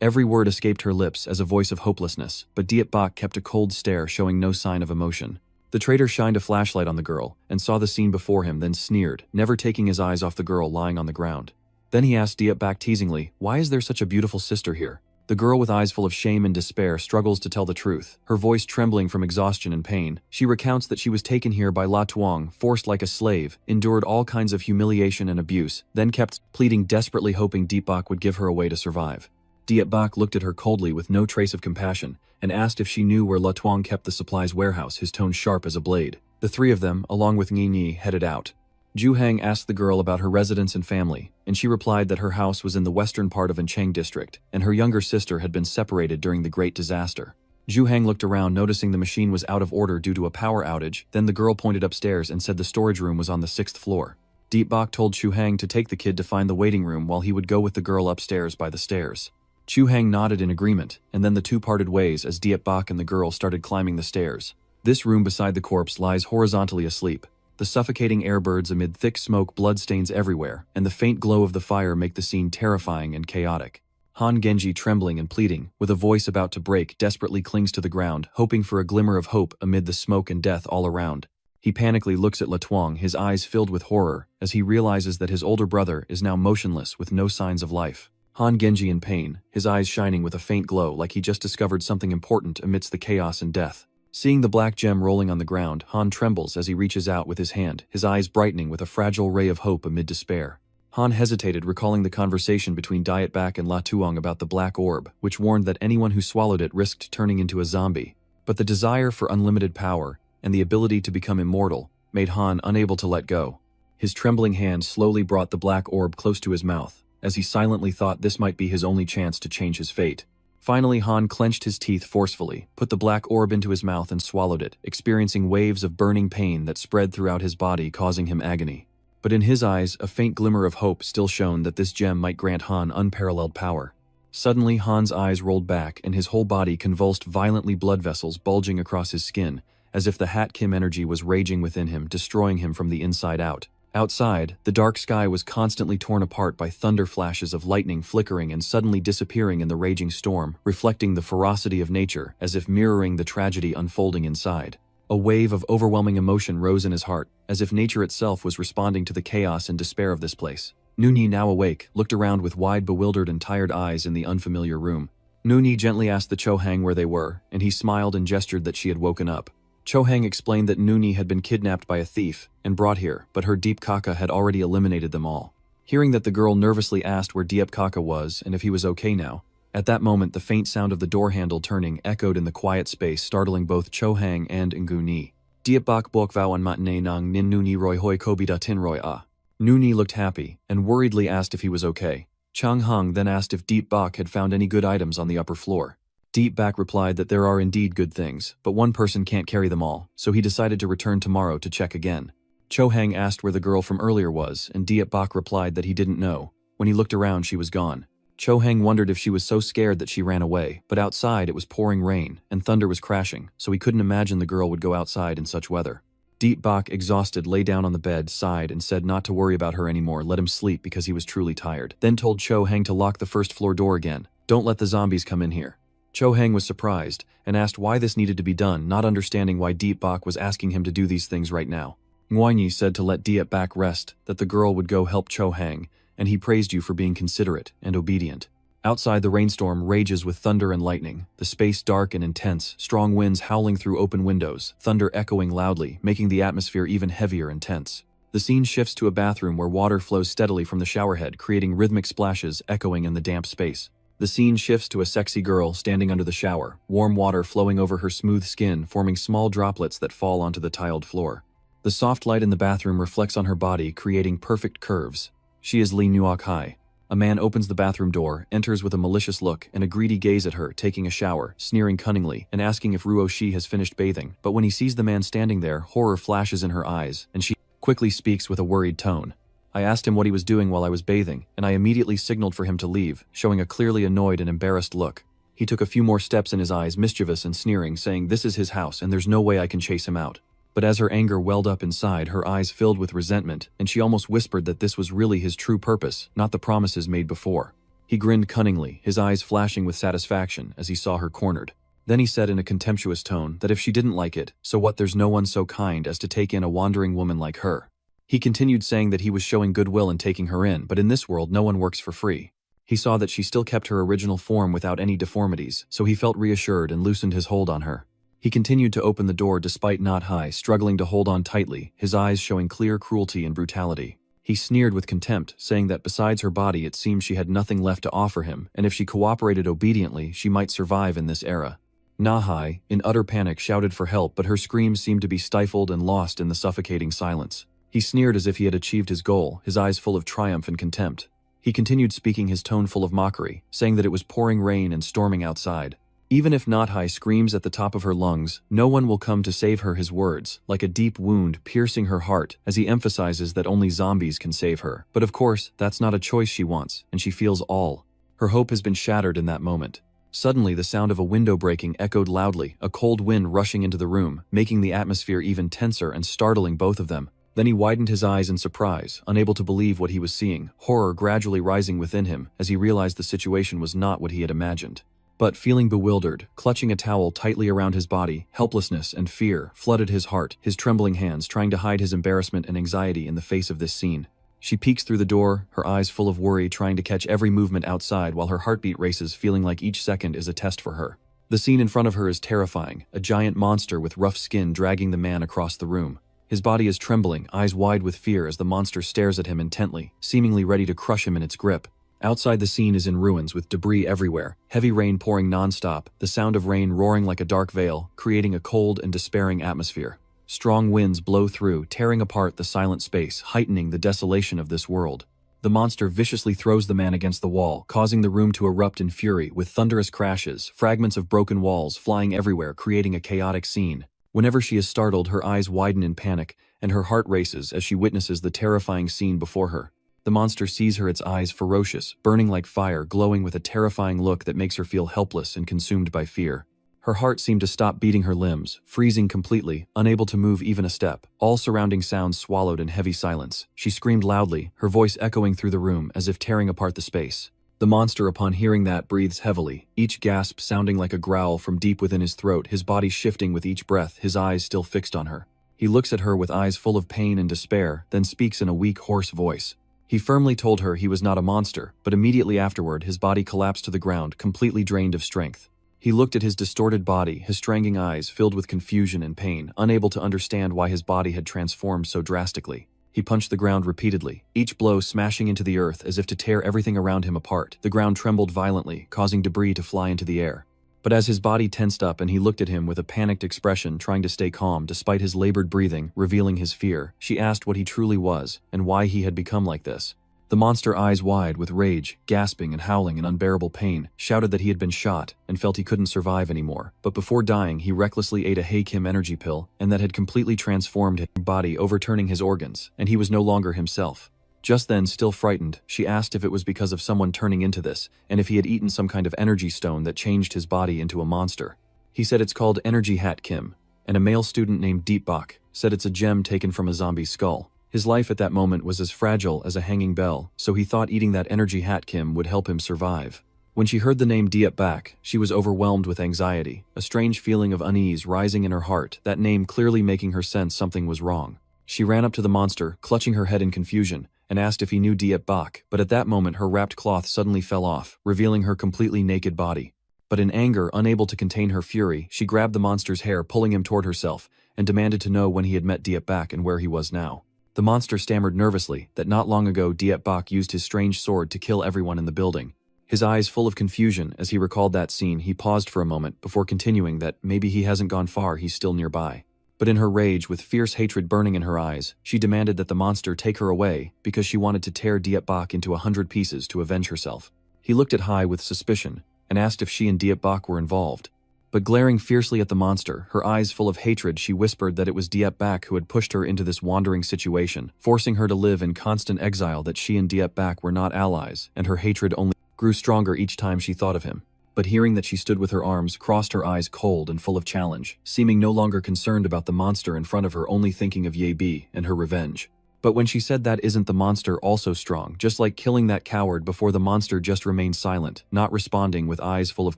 Every word escaped her lips as a voice of hopelessness, but Diet Bak kept a cold stare showing no sign of emotion. The traitor shined a flashlight on the girl and saw the scene before him, then sneered, never taking his eyes off the girl lying on the ground. Then he asked Diet Bak teasingly, "Why is there such a beautiful sister here?" The girl, with eyes full of shame and despair, struggles to tell the truth, her voice trembling from exhaustion and pain. She recounts that she was taken here by La Tuong, forced like a slave, endured all kinds of humiliation and abuse, then kept pleading, desperately hoping Diet Bak would give her a way to survive. Diet Bak looked at her coldly with no trace of compassion, and asked if she knew where La Tuong kept the supplies warehouse, his tone sharp as a blade. The three of them, along with Ngi Ngi, headed out. Ju Hang asked the girl about her residence and family, and she replied that her house was in the western part of Anchang district, and her younger sister had been separated during the Great Disaster. Ju Hang looked around, noticing the machine was out of order due to a power outage. Then the girl pointed upstairs and said the storage room was on the 6th floor. Diet Bak told Chu Hang to take the kid to find the waiting room while he would go with the girl upstairs by the stairs. Chu Hang nodded in agreement, and then the two parted ways as Diet Bak and the girl started climbing the stairs. This room beside the corpse lies horizontally asleep. The suffocating air birds amid thick smoke, bloodstains everywhere, and the faint glow of the fire make the scene terrifying and chaotic. Han Genji, trembling and pleading, with a voice about to break, desperately clings to the ground, hoping for a glimmer of hope amid the smoke and death all around. He panically looks at La Tuong, his eyes filled with horror, as he realizes that his older brother is now motionless with no signs of life. Han Genji in pain, his eyes shining with a faint glow like he just discovered something important amidst the chaos and death. Seeing the black gem rolling on the ground, Han trembles as he reaches out with his hand, his eyes brightening with a fragile ray of hope amid despair. Han hesitated, recalling the conversation between Diet Bak and La Tuong about the black orb, which warned that anyone who swallowed it risked turning into a zombie. But the desire for unlimited power and the ability to become immortal made Han unable to let go. His trembling hand slowly brought the black orb close to his mouth, as he silently thought this might be his only chance to change his fate. Finally, Han clenched his teeth forcefully, put the black orb into his mouth and swallowed it, experiencing waves of burning pain that spread throughout his body, causing him agony. But in his eyes, a faint glimmer of hope still shone that this gem might grant Han unparalleled power. Suddenly, Han's eyes rolled back and his whole body convulsed violently, blood vessels bulging across his skin, as if the Hat Kim energy was raging within him, destroying him from the inside out. Outside, the dark sky was constantly torn apart by thunder flashes of lightning flickering and suddenly disappearing in the raging storm, reflecting the ferocity of nature as if mirroring the tragedy unfolding inside. A wave of overwhelming emotion rose in his heart, as if nature itself was responding to the chaos and despair of this place. Nuni, now awake, looked around with wide, bewildered and tired eyes in the unfamiliar room. Nuni gently asked the Cho Hang where they were, and he smiled and gestured that she had woken up. Cho Hang explained that Nuni had been kidnapped by a thief and brought here, but her Deep Kaka had already eliminated them all. Hearing that, the girl nervously asked where Deep Kaka was and if he was okay now. At that moment, the faint sound of the door handle turning echoed in the quiet space, startling both Cho Hang and Ngu Ni. Deep Bak bok vao an matne nang nin Nuni roi hoi kobida tin roi a. Nuni looked happy and worriedly asked if he was okay. Chang Hung then asked if Deep Bak had found any good items on the upper floor. Deep Bak replied that there are indeed good things, but one person can't carry them all, so he decided to return tomorrow to check again. Cho Hang asked where the girl from earlier was, and Deep Bak replied that he didn't know. When he looked around, she was gone. Cho Hang wondered if she was so scared that she ran away, but outside it was pouring rain, and thunder was crashing, so he couldn't imagine the girl would go outside in such weather. Deep Bak, exhausted, lay down on the bed, sighed, and said not to worry about her anymore, let him sleep because he was truly tired. Then told Cho Hang to lock the first floor door again. Don't let the zombies come in here. Cho Hang was surprised, and asked why this needed to be done, not understanding why Deep Bak was asking him to do these things right now. Nguyenyi said to let Deep Bak rest, that the girl would go help Cho Hang, and he praised you for being considerate and obedient. Outside, the rainstorm rages with thunder and lightning, the space dark and intense, strong winds howling through open windows, thunder echoing loudly, making the atmosphere even heavier and tense. The scene shifts to a bathroom where water flows steadily from the showerhead, creating rhythmic splashes echoing in the damp space. The scene shifts to a sexy girl standing under the shower, warm water flowing over her smooth skin, forming small droplets that fall onto the tiled floor. The soft light in the bathroom reflects on her body, creating perfect curves. She is Lee Nuok Hai. A man opens the bathroom door, enters with a malicious look and a greedy gaze at her, taking a shower, sneering cunningly, and asking if Ruo Shi has finished bathing. But when he sees the man standing there, horror flashes in her eyes, and she quickly speaks with a worried tone. I asked him what he was doing while I was bathing, and I immediately signaled for him to leave, showing a clearly annoyed and embarrassed look. He took a few more steps, in his eyes mischievous and sneering, saying this is his house and there's no way I can chase him out. But as her anger welled up inside, her eyes filled with resentment, and she almost whispered that this was really his true purpose, not the promises made before. He grinned cunningly, his eyes flashing with satisfaction as he saw her cornered. Then he said in a contemptuous tone that if she didn't like it, so what, there's no one so kind as to take in a wandering woman like her. He continued saying that he was showing goodwill in taking her in, but in this world no one works for free. He saw that she still kept her original form without any deformities, so he felt reassured and loosened his hold on her. He continued to open the door despite Not-Hai struggling to hold on tightly, his eyes showing clear cruelty and brutality. He sneered with contempt, saying that besides her body it seemed she had nothing left to offer him, and if she cooperated obediently she might survive in this era. Not-Hai, in utter panic, shouted for help, but her screams seemed to be stifled and lost in the suffocating silence. He sneered as if he had achieved his goal, his eyes full of triumph and contempt. He continued speaking, his tone full of mockery, saying that it was pouring rain and storming outside. Even if Not-Hai screams at the top of her lungs, no one will come to save her, his words, like a deep wound piercing her heart as he emphasizes that only zombies can save her. But of course, that's not a choice she wants, and she feels all. Her hope has been shattered in that moment. Suddenly, the sound of a window breaking echoed loudly, a cold wind rushing into the room, making the atmosphere even tenser and startling both of them. Then he widened his eyes in surprise, unable to believe what he was seeing, horror gradually rising within him as he realized the situation was not what he had imagined. But feeling bewildered, clutching a towel tightly around his body, helplessness and fear flooded his heart, his trembling hands trying to hide his embarrassment and anxiety in the face of this scene. She peeks through the door, her eyes full of worry, trying to catch every movement outside while her heartbeat races, feeling like each second is a test for her. The scene in front of her is terrifying, a giant monster with rough skin dragging the man across the room. His body is trembling, eyes wide with fear as the monster stares at him intently, seemingly ready to crush him in its grip. Outside, the scene is in ruins with debris everywhere, heavy rain pouring non-stop, the sound of rain roaring like a dark veil, creating a cold and despairing atmosphere. Strong winds blow through, tearing apart the silent space, heightening the desolation of this world. The monster viciously throws the man against the wall, causing the room to erupt in fury with thunderous crashes, fragments of broken walls flying everywhere, creating a chaotic scene. Whenever she is startled, her eyes widen in panic, and her heart races as she witnesses the terrifying scene before her. The monster sees her, its eyes ferocious, burning like fire, glowing with a terrifying look that makes her feel helpless and consumed by fear. Her heart seemed to stop beating, her limbs freezing completely, unable to move even a step, all surrounding sounds swallowed in heavy silence. She screamed loudly, her voice echoing through the room as if tearing apart the space. The monster, upon hearing that, breathes heavily, each gasp sounding like a growl from deep within his throat, his body shifting with each breath, his eyes still fixed on her. He looks at her with eyes full of pain and despair, then speaks in a weak, hoarse voice. He firmly told her he was not a monster, but immediately afterward his body collapsed to the ground, completely drained of strength. He looked at his distorted body, his straining eyes filled with confusion and pain, unable to understand why his body had transformed so drastically. He punched the ground repeatedly, each blow smashing into the earth as if to tear everything around him apart. The ground trembled violently, causing debris to fly into the air. But as his body tensed up and he looked at him with a panicked expression, trying to stay calm despite his labored breathing, revealing his fear, she asked what he truly was and why he had become like this. The monster, eyes wide with rage, gasping and howling in unbearable pain, shouted that he had been shot and felt he couldn't survive anymore. But before dying, he recklessly ate a Heikim energy pill, and that had completely transformed his body, overturning his organs, and he was no longer himself. Just then, still frightened, she asked if it was because of someone turning into this, and if he had eaten some kind of energy stone that changed his body into a monster. He said it's called Energy Hat Kim, and a male student named Deepbach said it's a gem taken from a zombie's skull. His life at that moment was as fragile as a hanging bell, so he thought eating that Energy Hat Kim would help him survive. When she heard the name Deepbach, she was overwhelmed with anxiety, a strange feeling of unease rising in her heart, that name clearly making her sense something was wrong. She ran up to the monster, clutching her head in confusion, and asked if he knew Deepbach, but at that moment her wrapped cloth suddenly fell off, revealing her completely naked body. But in anger, unable to contain her fury, she grabbed the monster's hair, pulling him toward herself, and demanded to know when he had met Deepbach and where he was now. The monster stammered nervously that not long ago Deepbach used his strange sword to kill everyone in the building. His eyes full of confusion as he recalled that scene, he paused for a moment before continuing that maybe he hasn't gone far, he's still nearby. But in her rage, with fierce hatred burning in her eyes, she demanded that the monster take her away because she wanted to tear Deepbach into 100 pieces to avenge herself. He looked at Hai with suspicion and asked if she and Deepbach were involved. But glaring fiercely at the monster, her eyes full of hatred, she whispered that it was Deepbach who had pushed her into this wandering situation, forcing her to live in constant exile, that she and Deepbach were not allies, and her hatred only grew stronger each time she thought of him. but hearing that she stood with her arms crossed, her eyes cold and full of challenge, seeming no longer concerned about the monster in front of her, only thinking of Ye and her revenge. But when she said that, isn't the monster also strong, just like killing that coward before? The monster just remained silent, not responding, with eyes full of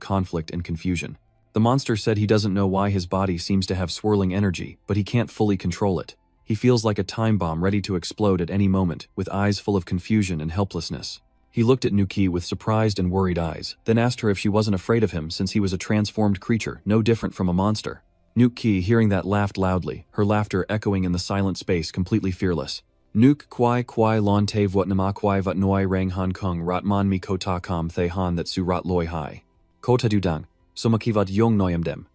conflict and confusion. The monster said he doesn't know why his body seems to have swirling energy, but he can't fully control it. He feels like a time bomb ready to explode at any moment, with eyes full of confusion and helplessness. He looked at Nuki with surprised and worried eyes, then asked her if she wasn't afraid of him since he was a transformed creature, no different from a monster. Nuki, hearing that, laughed loudly, her laughter echoing in the silent space, completely fearless. Nuk kwai lon te vutnama kwai vut noi rang han kung rat man mi kota kam the han that su rat loi hai. Kota dudang, somakivat yong noyam dem.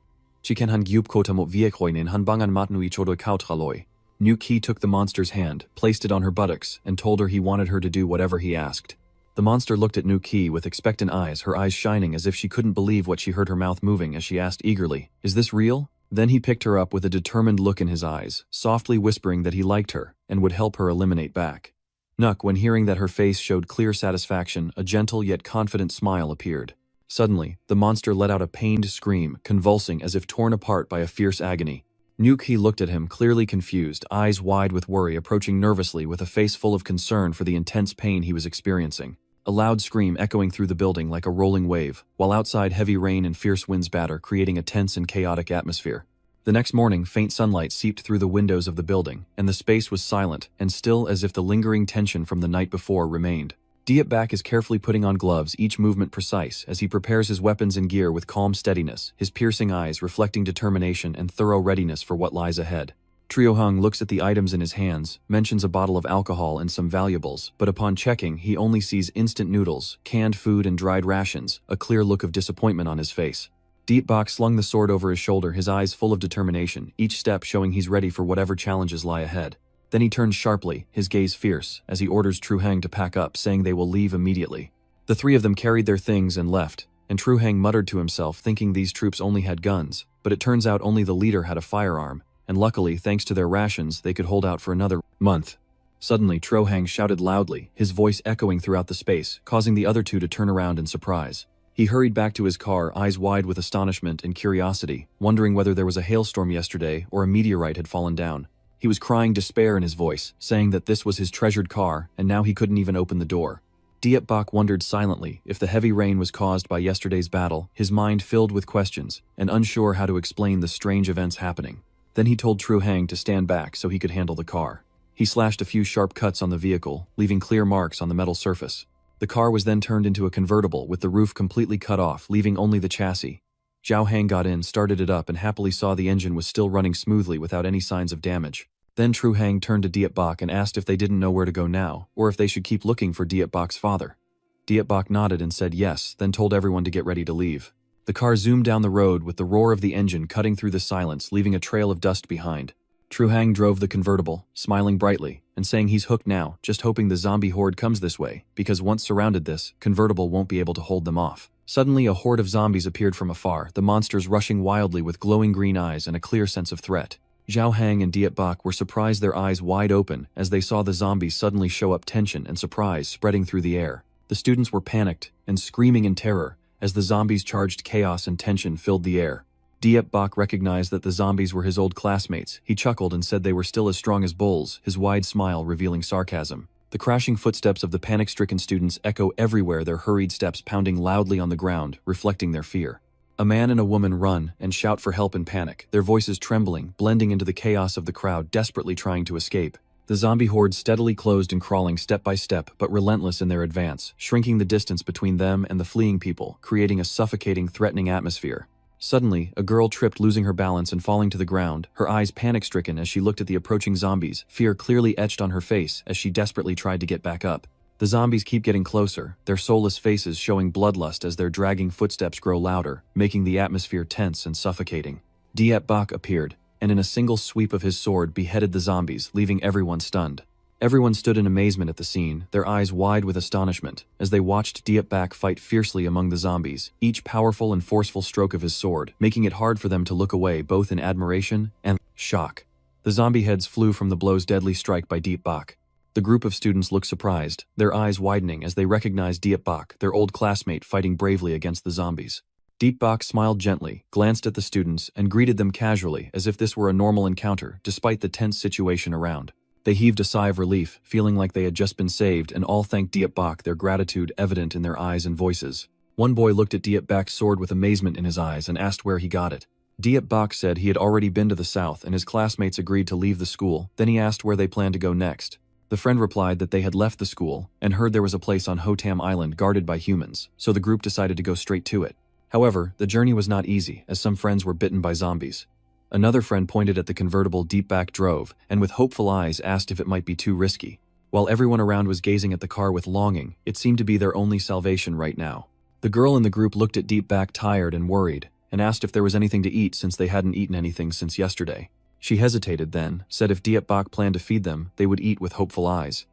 Chiken han gyup kota mot viekhoinin han bangan matnui chodoi kautraloi. Nuki took the monster's hand, placed it on her buttocks, and told her he wanted her to do whatever he asked. The monster looked at Nuki with expectant eyes, her eyes shining as if she couldn't believe what she heard, her mouth moving as she asked eagerly, "Is this real?" Then he picked her up with a determined look in his eyes, softly whispering that he liked her and would help her eliminate back. Nuk, when hearing that her face showed clear satisfaction, a gentle yet confident smile appeared. Suddenly, the monster let out a pained scream, convulsing as if torn apart by a fierce agony. Nuki looked at him, clearly confused, eyes wide with worry, approaching nervously with a face full of concern for the intense pain he was experiencing. A loud scream echoing through the building like a rolling wave, while outside heavy rain and fierce winds batter, creating a tense and chaotic atmosphere. The next morning, faint sunlight seeped through the windows of the building, and the space was silent and still, as if the lingering tension from the night before remained. Dietbach is carefully putting on gloves, each movement precise, as he prepares his weapons and gear with calm steadiness, his piercing eyes reflecting determination and thorough readiness for what lies ahead. Trio Hung looks at the items in his hands, mentions a bottle of alcohol and some valuables, but upon checking, he only sees instant noodles, canned food and dried rations, a clear look of disappointment on his face. Dietbach slung the sword over his shoulder, his eyes full of determination, each step showing he's ready for whatever challenges lie ahead. Then he turns sharply, his gaze fierce, as he orders Tru Hang to pack up, saying they will leave immediately. The three of them carried their things and left, and Tru Hang muttered to himself, thinking these troops only had guns, but it turns out only the leader had a firearm, and luckily, thanks to their rations, they could hold out for another month. Suddenly, Tro Hang shouted loudly, his voice echoing throughout the space, causing the other two to turn around in surprise. He hurried back to his car, eyes wide with astonishment and curiosity, wondering whether there was a hailstorm yesterday or a meteorite had fallen down. He was crying despair in his voice, saying that this was his treasured car, and now he couldn't even open the door. Dietbach wondered silently if the heavy rain was caused by yesterday's battle, his mind filled with questions, and unsure how to explain the strange events happening. Then he told Tru Hang to stand back so he could handle the car. He slashed a few sharp cuts on the vehicle, leaving clear marks on the metal surface. The car was then turned into a convertible with the roof completely cut off, leaving only the chassis. Zhao Hang got in, started it up, and happily saw the engine was still running smoothly without any signs of damage. Then Tru Hang turned to Dietbach and asked if they didn't know where to go now, or if they should keep looking for Dietbach's father. Dietbach nodded and said yes, then told everyone to get ready to leave. The car zoomed down the road with the roar of the engine cutting through the silence, leaving a trail of dust behind. Tru Hang drove the convertible, smiling brightly, and saying he's hooked now, just hoping the zombie horde comes this way, because once surrounded, this convertible won't be able to hold them off. Suddenly, a horde of zombies appeared from afar, the monsters rushing wildly with glowing green eyes and a clear sense of threat. Zhao Hang and Dietbach were surprised, their eyes wide open, as they saw the zombies suddenly show up, tension and surprise spreading through the air. The students were panicked and screaming in terror, as the zombies charged. Chaos and tension filled the air. Dietbach recognized that the zombies were his old classmates. He chuckled and said they were still as strong as bulls, his wide smile revealing sarcasm. The crashing footsteps of the panic-stricken students echo everywhere, their hurried steps pounding loudly on the ground, reflecting their fear. A man and a woman run and shout for help in panic, their voices trembling, blending into the chaos of the crowd, desperately trying to escape. The zombie horde steadily closed and crawling step by step, but relentless in their advance, shrinking the distance between them and the fleeing people, creating a suffocating, threatening atmosphere. Suddenly, a girl tripped, losing her balance and falling to the ground, her eyes panic-stricken as she looked at the approaching zombies, fear clearly etched on her face as she desperately tried to get back up. The zombies keep getting closer, their soulless faces showing bloodlust as their dragging footsteps grow louder, making the atmosphere tense and suffocating. Dietbach appeared, and in a single sweep of his sword beheaded the zombies, leaving everyone stunned. Everyone stood in amazement at the scene, their eyes wide with astonishment, as they watched Dietbach fight fiercely among the zombies, each powerful and forceful stroke of his sword, making it hard for them to look away, both in admiration and shock. The zombie heads flew from the blow's deadly strike by Dietbach. The group of students looked surprised, their eyes widening as they recognized Dietbach, their old classmate, fighting bravely against the zombies. Deep Bok smiled gently, glanced at the students, and greeted them casually as if this were a normal encounter, despite the tense situation around. They heaved a sigh of relief, feeling like they had just been saved, and all thanked Diep Bok, their gratitude evident in their eyes and voices. One boy looked at Diep Bak's sword with amazement in his eyes and asked where he got it. Diep Bok said he had already been to the south and his classmates agreed to leave the school. Then he asked where they planned to go next. The friend replied that they had left the school and heard there was a place on Hotam Island guarded by humans, so the group decided to go straight to it. However, the journey was not easy, as some friends were bitten by zombies. Another friend pointed at the convertible Diep Bok drove, and with hopeful eyes asked if it might be too risky. While everyone around was gazing at the car with longing, it seemed to be their only salvation right now. The girl in the group looked at Diep Bok tired and worried, and asked if there was anything to eat since they hadn't eaten anything since yesterday. She hesitated then, said if Diep Bok planned to feed them, they would eat with hopeful eyes.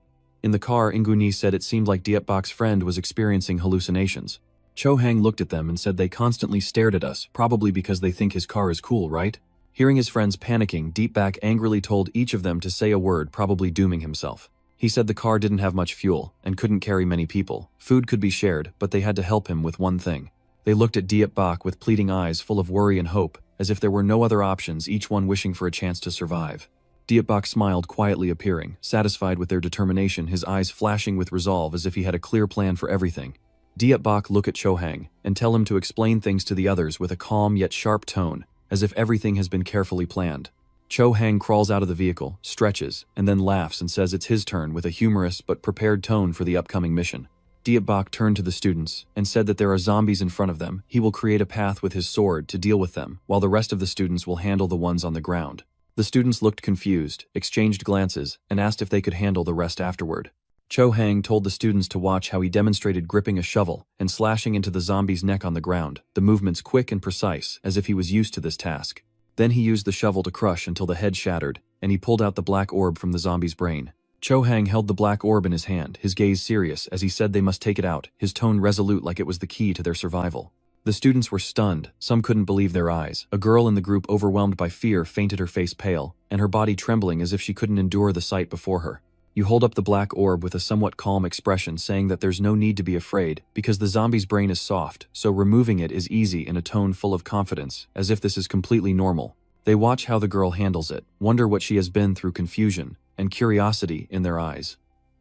In the car, Inguni said it seemed like Diep Bok's friend was experiencing hallucinations. Cho Hang looked at them and said they constantly stared at us, probably because they think his car is cool, right? Hearing his friends panicking, Diep Bok angrily told each of them to say a word, probably dooming himself. He said the car didn't have much fuel and couldn't carry many people. Food could be shared, but they had to help him with one thing. They looked at Diep Bok with pleading eyes full of worry and hope, as if there were no other options, each one wishing for a chance to survive. Diep Bok smiled, quietly appearing, satisfied with their determination, his eyes flashing with resolve as if he had a clear plan for everything. Diep Bok looked at Cho Hang and tell him to explain things to the others with a calm yet sharp tone, as if everything has been carefully planned. Cho Hang crawls out of the vehicle, stretches, and then laughs and says it's his turn with a humorous but prepared tone for the upcoming mission. Diep Bok turned to the students and said that there are zombies in front of them. He will create a path with his sword to deal with them, while the rest of the students will handle the ones on the ground. The students looked confused, exchanged glances, and asked if they could handle the rest afterward. Cho Hang told the students to watch how he demonstrated gripping a shovel and slashing into the zombie's neck on the ground, the movements quick and precise, as if he was used to this task. Then he used the shovel to crush until the head shattered, and he pulled out the black orb from the zombie's brain. Cho Hang held the black orb in his hand, his gaze serious as he said they must take it out, his tone resolute like it was the key to their survival. The students were stunned, some couldn't believe their eyes. A girl in the group, overwhelmed by fear, fainted, her face pale, and her body trembling as if she couldn't endure the sight before her. You hold up the black orb with a somewhat calm expression, saying that there's no need to be afraid, because the zombie's brain is soft, so removing it is easy, in a tone full of confidence, as if this is completely normal. They watch how the girl handles it, wonder what she has been through, confusion and curiosity in their eyes.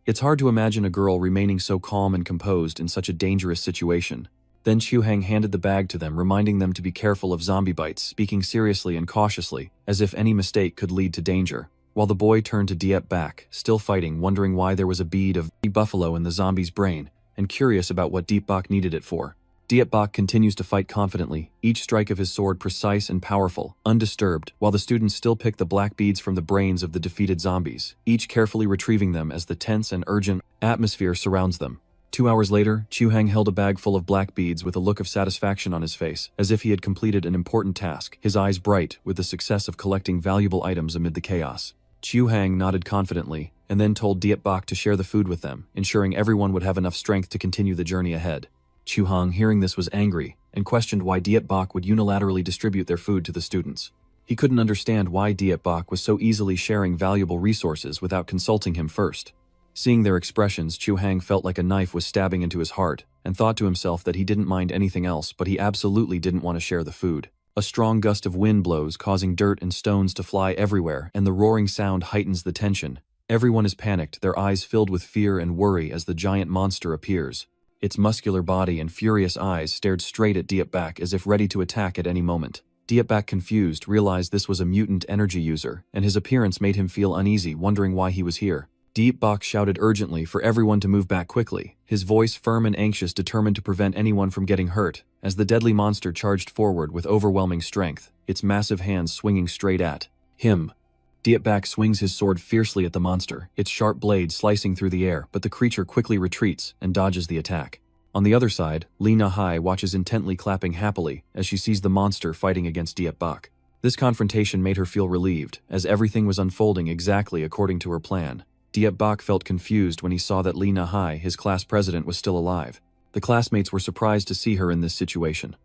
It's hard to imagine a girl remaining so calm and composed in such a dangerous situation. Then Chu Hang handed the bag to them, reminding them to be careful of zombie bites, speaking seriously and cautiously, as if any mistake could lead to danger. While the boy turned to Diep Bok, still fighting, wondering why there was a bead of buffalo in the zombie's brain, and curious about what Diep Bok needed it for. Diep Bok continues to fight confidently, each strike of his sword precise and powerful, undisturbed, while the students still pick the black beads from the brains of the defeated zombies, each carefully retrieving them as the tense and urgent atmosphere surrounds them. 2 hours later, Chu Hang held a bag full of black beads with a look of satisfaction on his face, as if he had completed an important task, his eyes bright with the success of collecting valuable items amid the chaos. Chu Hang nodded confidently, and then told Diep Bok to share the food with them, ensuring everyone would have enough strength to continue the journey ahead. Chu Hang, hearing this, was angry, and questioned why Diep Bok would unilaterally distribute their food to the students. He couldn't understand why Diep Bok was so easily sharing valuable resources without consulting him first. Seeing their expressions, Chu Hang felt like a knife was stabbing into his heart, and thought to himself that he didn't mind anything else, but he absolutely didn't want to share the food. A strong gust of wind blows, causing dirt and stones to fly everywhere, and the roaring sound heightens the tension. Everyone is panicked, their eyes filled with fear and worry as the giant monster appears. Its muscular body and furious eyes stared straight at Diep Bok as if ready to attack at any moment. Diep Bok, confused, realized this was a mutant energy user, and his appearance made him feel uneasy, wondering why he was here. Diep Bok shouted urgently for everyone to move back quickly, his voice firm and anxious, determined to prevent anyone from getting hurt, as the deadly monster charged forward with overwhelming strength, its massive hands swinging straight at him. Diep Bok swings his sword fiercely at the monster, its sharp blade slicing through the air, but the creature quickly retreats and dodges the attack. On the other side, Li Nahai watches intently, clapping happily as she sees the monster fighting against Diep Bok. This confrontation made her feel relieved, as everything was unfolding exactly according to her plan. Diep Bok felt confused when he saw that Li Nahai, his class president, was still alive. The classmates were surprised to see her in this situation.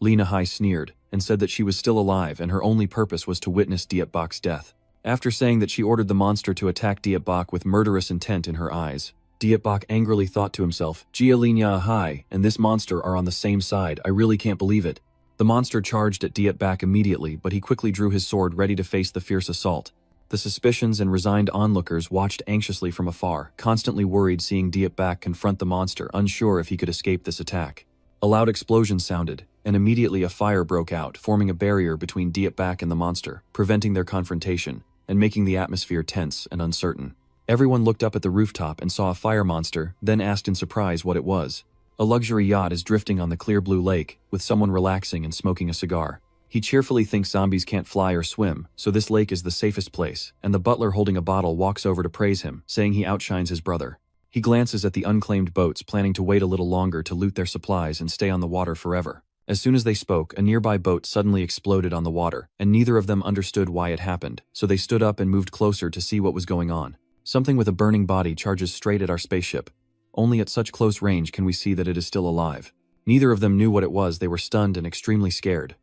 Li Nahai sneered and said that she was still alive and her only purpose was to witness Diep Bok's death. After saying that she ordered the monster to attack Diep Bok with murderous intent in her eyes, Dietbach angrily thought to himself, Jia Linya Hai and this monster are on the same side, I really can't believe it. The monster charged at Dietbach immediately, but he quickly drew his sword ready to face the fierce assault. The suspicions and resigned onlookers watched anxiously from afar, constantly worried seeing Dietbach confront the monster, unsure if he could escape this attack. A loud explosion sounded, and immediately a fire broke out, forming a barrier between Dietbach and the monster, preventing their confrontation, and making the atmosphere tense and uncertain. Everyone looked up at the rooftop and saw a fire monster, then asked in surprise what it was. A luxury yacht is drifting on the clear blue lake, with someone relaxing and smoking a cigar. He cheerfully thinks zombies can't fly or swim, so this lake is the safest place, and the butler holding a bottle walks over to praise him, saying he outshines his brother. He glances at the unclaimed boats, planning to wait a little longer to loot their supplies and stay on the water forever. As soon as they spoke, a nearby boat suddenly exploded on the water, and neither of them understood why it happened, so they stood up and moved closer to see what was going on. Something with a burning body charges straight at our spaceship. Only at such close range can we see that it is still alive. Neither of them knew what it was, they were stunned and extremely scared.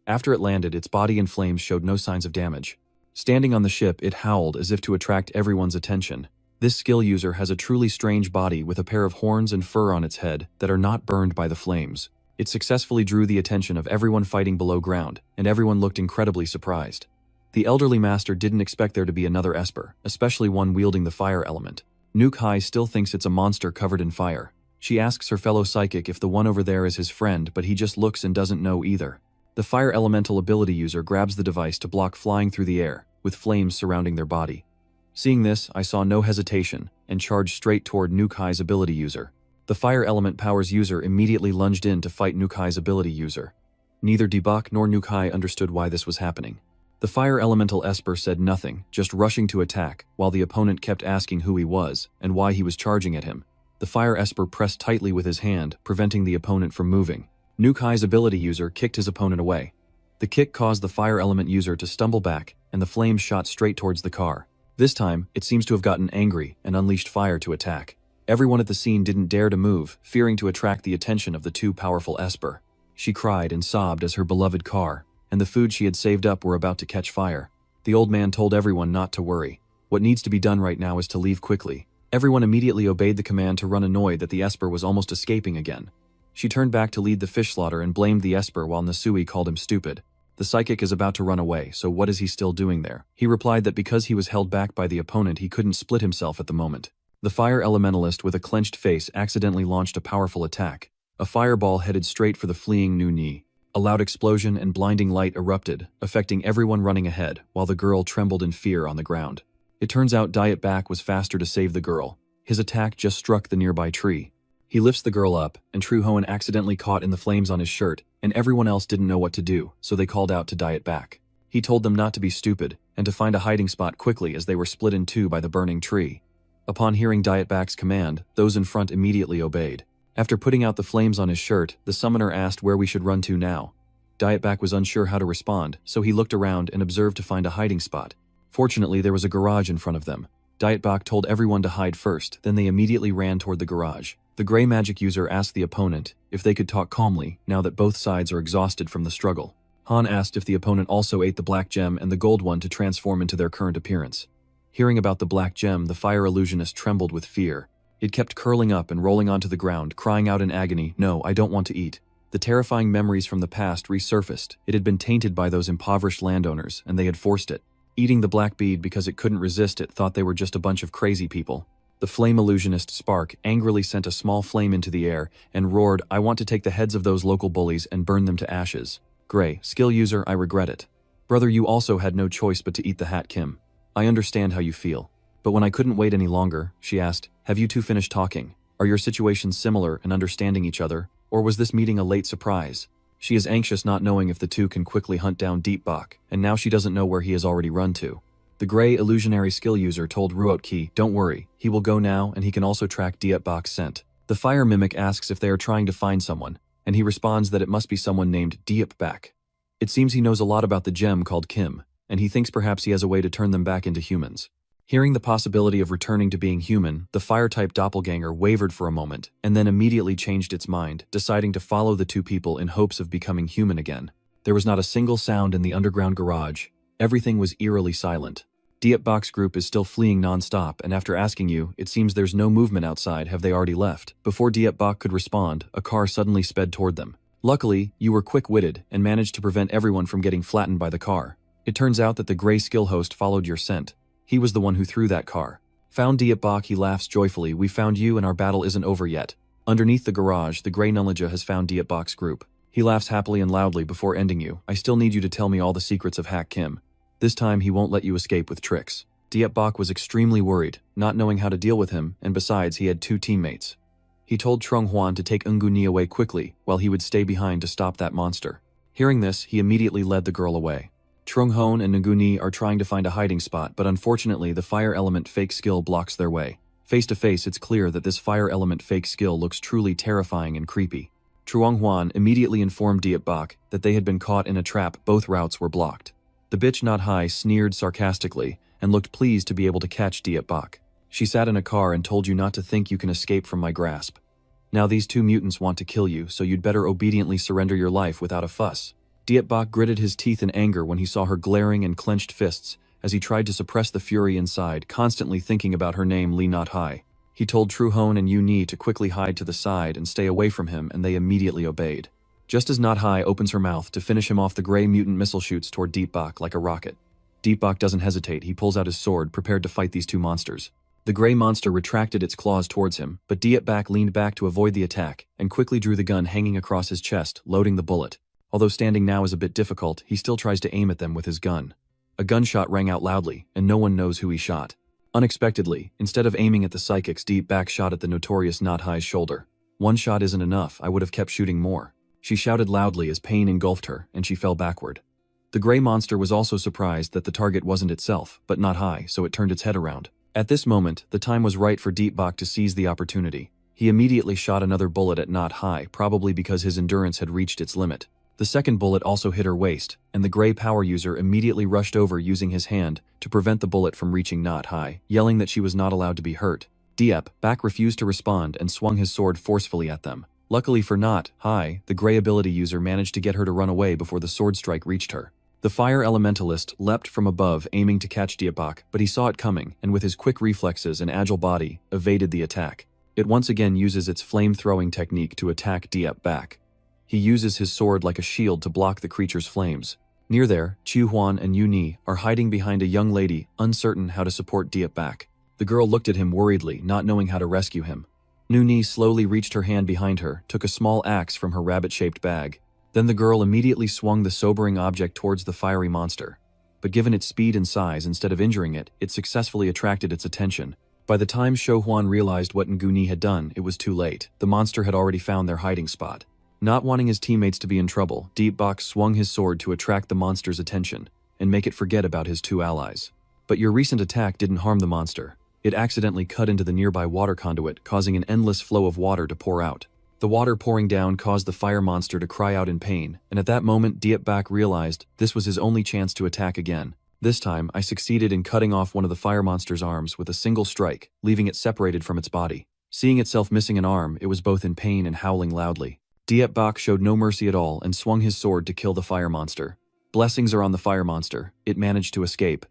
After it landed, its body in flames showed no signs of damage. Standing on the ship, it howled as if to attract everyone's attention. This skill user has a truly strange body with a pair of horns and fur on its head that are not burned by the flames. It successfully drew the attention of everyone fighting below ground, and everyone looked incredibly surprised. The elderly master didn't expect there to be another Esper, especially one wielding the fire element. Nuke Hai still thinks it's a monster covered in fire. She asks her fellow psychic if the one over there is his friend, but he just looks and doesn't know either. The fire elemental ability user grabs the device to block flying through the air, with flames surrounding their body. Seeing this, I saw no hesitation, and charged straight toward Nuke Hai's ability user. The fire element powers user immediately lunged in to fight Nuke Hai's ability user. Neither Dietbach nor Nuke Hai understood why this was happening. The fire elemental Esper said nothing, just rushing to attack, while the opponent kept asking who he was, and why he was charging at him. The fire Esper pressed tightly with his hand, preventing the opponent from moving. Nuke Hai's ability user kicked his opponent away. The kick caused the fire element user to stumble back, and the flames shot straight towards the car. This time, it seems to have gotten angry and unleashed fire to attack. Everyone at the scene didn't dare to move, fearing to attract the attention of the two powerful Esper. She cried and sobbed as her beloved car and the food she had saved up were about to catch fire. The old man told everyone not to worry. What needs to be done right now is to leave quickly. Everyone immediately obeyed the command to run, annoyed that the Esper was almost escaping again. She turned back to lead the fish slaughter and blamed the Esper while Nasui called him stupid. The psychic is about to run away, so what is he still doing there? He replied that because he was held back by the opponent he couldn't split himself at the moment. The fire elementalist with a clenched face accidentally launched a powerful attack. A fireball headed straight for the fleeing Nuni. A loud explosion and blinding light erupted, affecting everyone running ahead, while the girl trembled in fear on the ground. It turns out Dietbach was faster to save the girl. His attack just struck the nearby tree. He lifts the girl up, and True Hoenn accidentally caught in the flames on his shirt, and everyone else didn't know what to do, so they called out to Dietbach. He told them not to be stupid, and to find a hiding spot quickly as they were split in two by the burning tree. Upon hearing Dietbach's command, those in front immediately obeyed. After putting out the flames on his shirt, the summoner asked where we should run to now. Dietbach was unsure how to respond, so he looked around and observed to find a hiding spot. Fortunately, there was a garage in front of them. Dietbach told everyone to hide first, then they immediately ran toward the garage. The gray magic user asked the opponent if they could talk calmly now that both sides are exhausted from the struggle. Han asked if the opponent also ate the black gem and the gold one to transform into their current appearance. Hearing about the black gem, the fire illusionist trembled with fear. It kept curling up and rolling onto the ground, crying out in agony, "No, I don't want to eat." The terrifying memories from the past resurfaced. It had been tainted by those impoverished landowners, and they had forced it. Eating the black bead because it couldn't resist it, thought they were just a bunch of crazy people. The flame illusionist Spark angrily sent a small flame into the air and roared, "I want to take the heads of those local bullies and burn them to ashes." Gray, skill user, I regret it. Brother, you also had no choice but to eat the hat, Kim. I understand how you feel. But when I couldn't wait any longer, she asked, have you two finished talking? Are your situations similar and understanding each other? Or was this meeting a late surprise? She is anxious, not knowing if the two can quickly hunt down Dietbach, and now she doesn't know where he has already run to. The gray illusionary skill user told Ruotki, don't worry, he will go now and he can also track Dietbach's scent. The fire mimic asks if they are trying to find someone, and he responds that it must be someone named Dietbach. It seems he knows a lot about the gem called Kim, and he thinks perhaps he has a way to turn them back into humans. Hearing the possibility of returning to being human, the fire-type doppelganger wavered for a moment, and then immediately changed its mind, deciding to follow the two people in hopes of becoming human again. There was not a single sound in the underground garage. Everything was eerily silent. Dietbach's group is still fleeing non-stop, and after asking you, it seems there's no movement outside. Have they already left? Before Dietbach could respond, a car suddenly sped toward them. Luckily, you were quick-witted and managed to prevent everyone from getting flattened by the car. It turns out that the gray skill host followed your scent. He was the one who threw that car. Found Dietbach, he laughs joyfully. We found you and our battle isn't over yet. Underneath the garage, the gray Nullaja has found Dietbach's group. He laughs happily and loudly before ending you. I still need you to tell me all the secrets of Hack Kim. This time he won't let you escape with tricks. Dietbach was extremely worried, not knowing how to deal with him, and besides he had 2 teammates. He told Trung Huan to take Nguni away quickly, while he would stay behind to stop that monster. Hearing this, he immediately led the girl away. Trung Hon and Nguni are trying to find a hiding spot, but unfortunately the fire element fake skill blocks their way. Face to face, it's clear that this fire element fake skill looks truly terrifying and creepy. Truong Huan immediately informed Dietbach that they had been caught in a trap. Both routes were blocked. The bitch Not High sneered sarcastically and looked pleased to be able to catch Dietbach. She sat in a car and told you not to think you can escape from my grasp. Now these 2 mutants want to kill you, so you'd better obediently surrender your life without a fuss. Dietbach gritted his teeth in anger when he saw her glaring and clenched fists as he tried to suppress the fury inside, constantly thinking about her name Li Not High. He told Tru Hon and Yu Ni to quickly hide to the side and stay away from him, and they immediately obeyed. Just as Not High opens her mouth to finish him off, the gray mutant missile shoots toward Dietbach like a rocket. Dietbach doesn't hesitate. He pulls out his sword, prepared to fight these 2 monsters. The gray monster retracted its claws towards him, but Dietbach leaned back to avoid the attack and quickly drew the gun hanging across his chest, loading the bullet. Although standing now is a bit difficult, he still tries to aim at them with his gun. A gunshot rang out loudly, and no one knows who he shot. Unexpectedly, instead of aiming at the psychics, Dietbach shot at the notorious Not High's shoulder. 1 shot isn't enough, I would have kept shooting more. She shouted loudly as pain engulfed her, and she fell backward. The gray monster was also surprised that the target wasn't itself, but Not High, so it turned its head around. At this moment, the time was right for Dietbach to seize the opportunity. He immediately shot another bullet at Not High, probably because his endurance had reached its limit. The second bullet also hit her waist, and the gray power user immediately rushed over using his hand to prevent the bullet from reaching Not High, yelling that she was not allowed to be hurt. Dietbach refused to respond and swung his sword forcefully at them. Luckily for Not High, the gray ability user managed to get her to run away before the sword strike reached her. The fire elementalist leapt from above, aiming to catch Dietbach, but he saw it coming, and with his quick reflexes and agile body, evaded the attack. It once again uses its flame-throwing technique to attack Dietbach. He uses his sword like a shield to block the creature's flames. Near there, Chu Huan and Yu Ni are hiding behind a young lady, uncertain how to support Dietbach. The girl looked at him worriedly, not knowing how to rescue him. Yu Ni slowly reached her hand behind her, took a small axe from her rabbit-shaped bag. Then the girl immediately swung the sobering object towards the fiery monster. But given its speed and size, instead of injuring it, it successfully attracted its attention. By the time Shou Huan realized what Nguni had done, it was too late. The monster had already found their hiding spot. Not wanting his teammates to be in trouble, Dietbach swung his sword to attract the monster's attention and make it forget about his 2 allies. But your recent attack didn't harm the monster. It accidentally cut into the nearby water conduit, causing an endless flow of water to pour out. The water pouring down caused the fire monster to cry out in pain, and at that moment Dietbach realized this was his only chance to attack again. This time, I succeeded in cutting off one of the fire monster's arms with a single strike, leaving it separated from its body. Seeing itself missing an arm, it was both in pain and howling loudly. Dietbach showed no mercy at all and swung his sword to kill the fire monster. Blessings are on the fire monster. It managed to escape.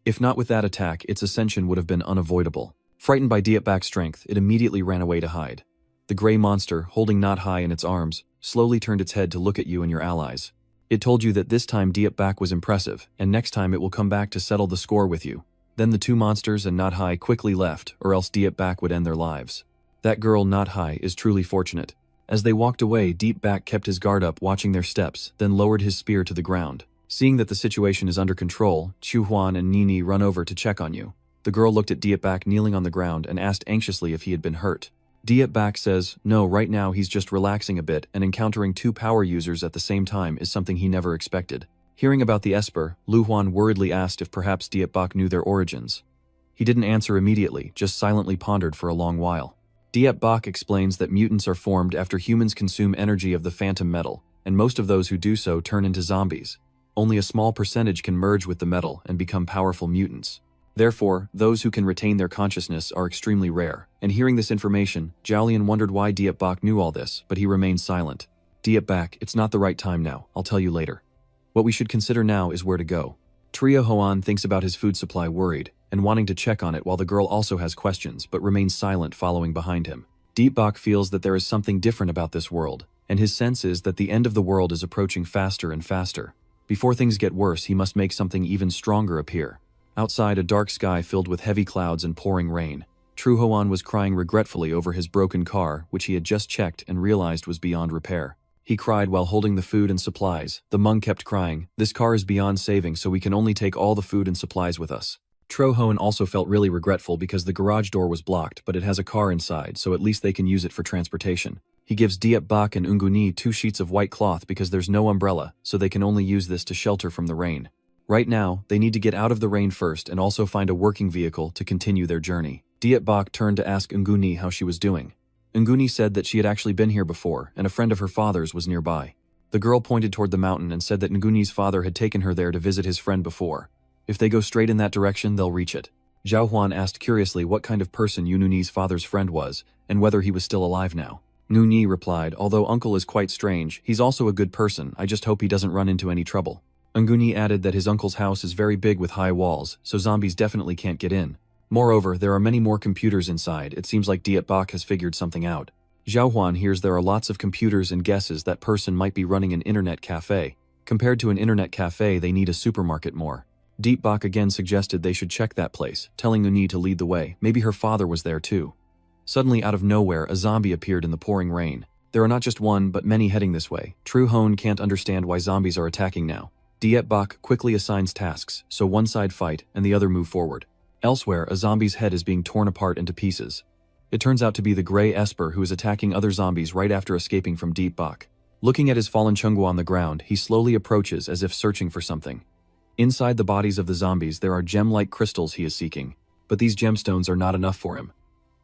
If not with that attack, its ascension would have been unavoidable. Frightened by Dietbach's strength, it immediately ran away to hide. The gray monster, holding Not High in its arms, slowly turned its head to look at you and your allies. It told you that this time Dietbach was impressive, and next time it will come back to settle the score with you. Then the 2 monsters and Not High quickly left, or else Dietbach would end their lives. That girl, Not High, is truly fortunate. As they walked away, Dietbach kept his guard up, watching their steps, then lowered his spear to the ground. Seeing that the situation is under control, Chu Huan and Nini run over to check on you. The girl looked at Dietbach kneeling on the ground and asked anxiously if he had been hurt. Dietbach says, no, right now he's just relaxing a bit, and encountering 2 power users at the same time is something he never expected. Hearing about the Esper, Lu Huan worriedly asked if perhaps Dietbach knew their origins. He didn't answer immediately, just silently pondered for a long while. Dietbach explains that mutants are formed after humans consume energy of the phantom metal, and most of those who do so turn into zombies. Only a small percentage can merge with the metal and become powerful mutants. Therefore, those who can retain their consciousness are extremely rare. And hearing this information, Zhaolian wondered why Dietbach knew all this, but he remained silent. Dietbach, it's not the right time now, I'll tell you later. What we should consider now is where to go. Trio Hoan thinks about his food supply worried, and wanting to check on it while the girl also has questions but remains silent following behind him. Deepbach feels that there is something different about this world, and his sense is that the end of the world is approaching faster and faster. Before things get worse, he must make something even stronger appear. Outside, a dark sky filled with heavy clouds and pouring rain. True Hoan was crying regretfully over his broken car, which he had just checked and realized was beyond repair. He cried while holding the food and supplies. The Hmong kept crying, "This car is beyond saving, so we can only take all the food and supplies with us." Tro Hoan also felt really regretful because the garage door was blocked, but it has a car inside, so at least they can use it for transportation. He gives Diep Bak and Unguni 2 sheets of white cloth because there's no umbrella, so they can only use this to shelter from the rain. Right now, they need to get out of the rain first and also find a working vehicle to continue their journey. Diep Bak turned to ask Unguni how she was doing. Unguni said that she had actually been here before, and a friend of her father's was nearby. The girl pointed toward the mountain and said that Nguni's father had taken her there to visit his friend before. If they go straight in that direction, they'll reach it. Zhao Huan asked curiously what kind of person Yununi's father's friend was, and whether he was still alive now. Nguni replied, "Although uncle is quite strange, he's also a good person, I just hope he doesn't run into any trouble." Nguni added that his uncle's house is very big with high walls, so zombies definitely can't get in. Moreover, there are many more computers inside. It seems like Diep Bak has figured something out. Zhao Huan hears there are lots of computers and guesses that person might be running an internet cafe. Compared to an internet cafe, they need a supermarket more. Diep Bak again suggested they should check that place, telling Uni to lead the way. Maybe her father was there too. Suddenly, out of nowhere, a zombie appeared in the pouring rain. There are not just one, but many heading this way. True Hone can't understand why zombies are attacking now. Diep Bak quickly assigns tasks, so one side fight and the other move forward. Elsewhere, a zombie's head is being torn apart into pieces. It turns out to be the Grey Esper who is attacking other zombies right after escaping from Diep Bak. Looking at his fallen Chungu on the ground, he slowly approaches as if searching for something. Inside the bodies of the zombies, there are gem-like crystals he is seeking, but these gemstones are not enough for him.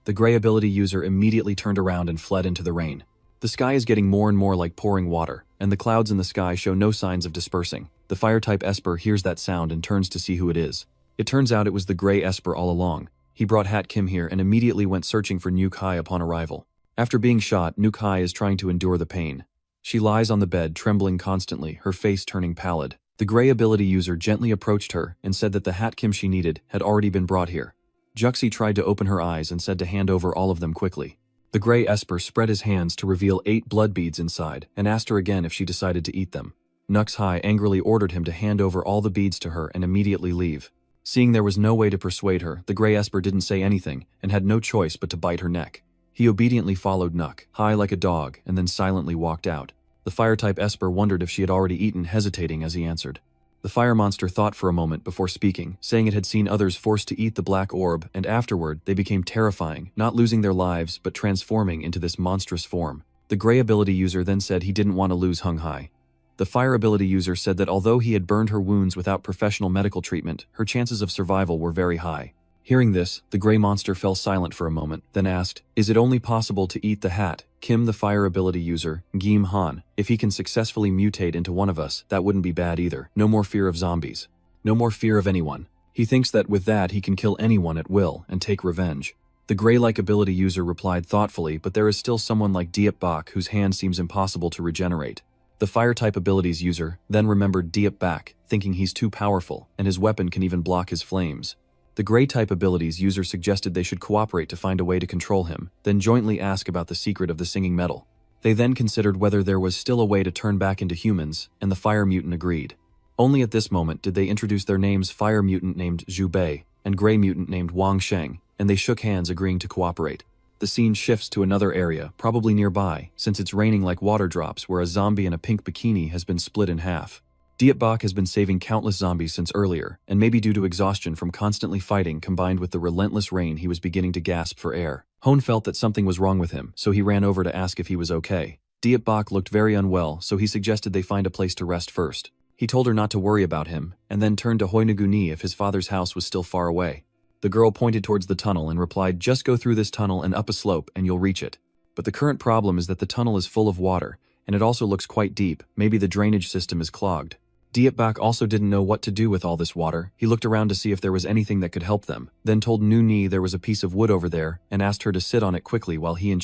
The Grey ability user immediately turned around and fled into the rain. The sky is getting more and more like pouring water, and the clouds in the sky show no signs of dispersing. The Fire-type Esper hears that sound and turns to see who it is. It turns out it was the Grey Esper all along. He brought Hat Kim here and immediately went searching for Nuke Hai upon arrival. After being shot, Nuke Hai is trying to endure the pain. She lies on the bed, trembling constantly, her face turning pallid. The Grey ability user gently approached her and said that the Hat Kim she needed had already been brought here. Juxi tried to open her eyes and said to hand over all of them quickly. The Grey Esper spread his hands to reveal 8 blood beads inside and asked her again if she decided to eat them. Nux Hai angrily ordered him to hand over all the beads to her and immediately leave. Seeing there was no way to persuade her, the Grey Esper didn't say anything and had no choice but to bite her neck. He obediently followed Nux Hai like a dog and then silently walked out. The Fire-type Esper wondered if she had already eaten, hesitating as he answered. The fire monster thought for a moment before speaking, saying it had seen others forced to eat the black orb, and afterward they became terrifying, not losing their lives but transforming into this monstrous form. The Grey ability user then said he didn't want to lose Hung Hai. The fire ability user said that although he had burned her wounds without professional medical treatment, her chances of survival were very high. Hearing this, the Grey monster fell silent for a moment, then asked, "Is it only possible to eat the hat?" Kim, the fire ability user, Gim Han, "If he can successfully mutate into one of us, that wouldn't be bad either. No more fear of zombies. No more fear of anyone. He thinks that with that he can kill anyone at will and take revenge." The Grey-like ability user replied thoughtfully, but there is still someone like Diep Bak whose hand seems impossible to regenerate. The fire-type abilities user then remembered Diep Bak, thinking he's too powerful, and his weapon can even block his flames. The Grey-type abilities user suggested they should cooperate to find a way to control him, then jointly ask about the secret of the singing metal. They then considered whether there was still a way to turn back into humans, and the fire mutant agreed. Only at this moment did they introduce their names: fire mutant named Zhu Bei, and Grey mutant named Wang Sheng, and they shook hands agreeing to cooperate. The scene shifts to another area, probably nearby, since it's raining like water drops where a zombie in a pink bikini has been split in half. Diep Bak has been saving countless zombies since earlier, and maybe due to exhaustion from constantly fighting combined with the relentless rain, he was beginning to gasp for air. Hone felt that something was wrong with him, so he ran over to ask if he was okay. Diep Bak looked very unwell, so he suggested they find a place to rest first. He told her not to worry about him, and then turned to Hoinaguni if his father's house was still far away. The girl pointed towards the tunnel and replied, "Just go through this tunnel and up a slope and you'll reach it." But the current problem is that the tunnel is full of water, and it also looks quite deep. Maybe the drainage system is clogged. Diep Bak also didn't know what to do with all this water. He looked around to see if there was anything that could help them, then told Nu Ni there was a piece of wood over there and asked her to sit on it quickly while he and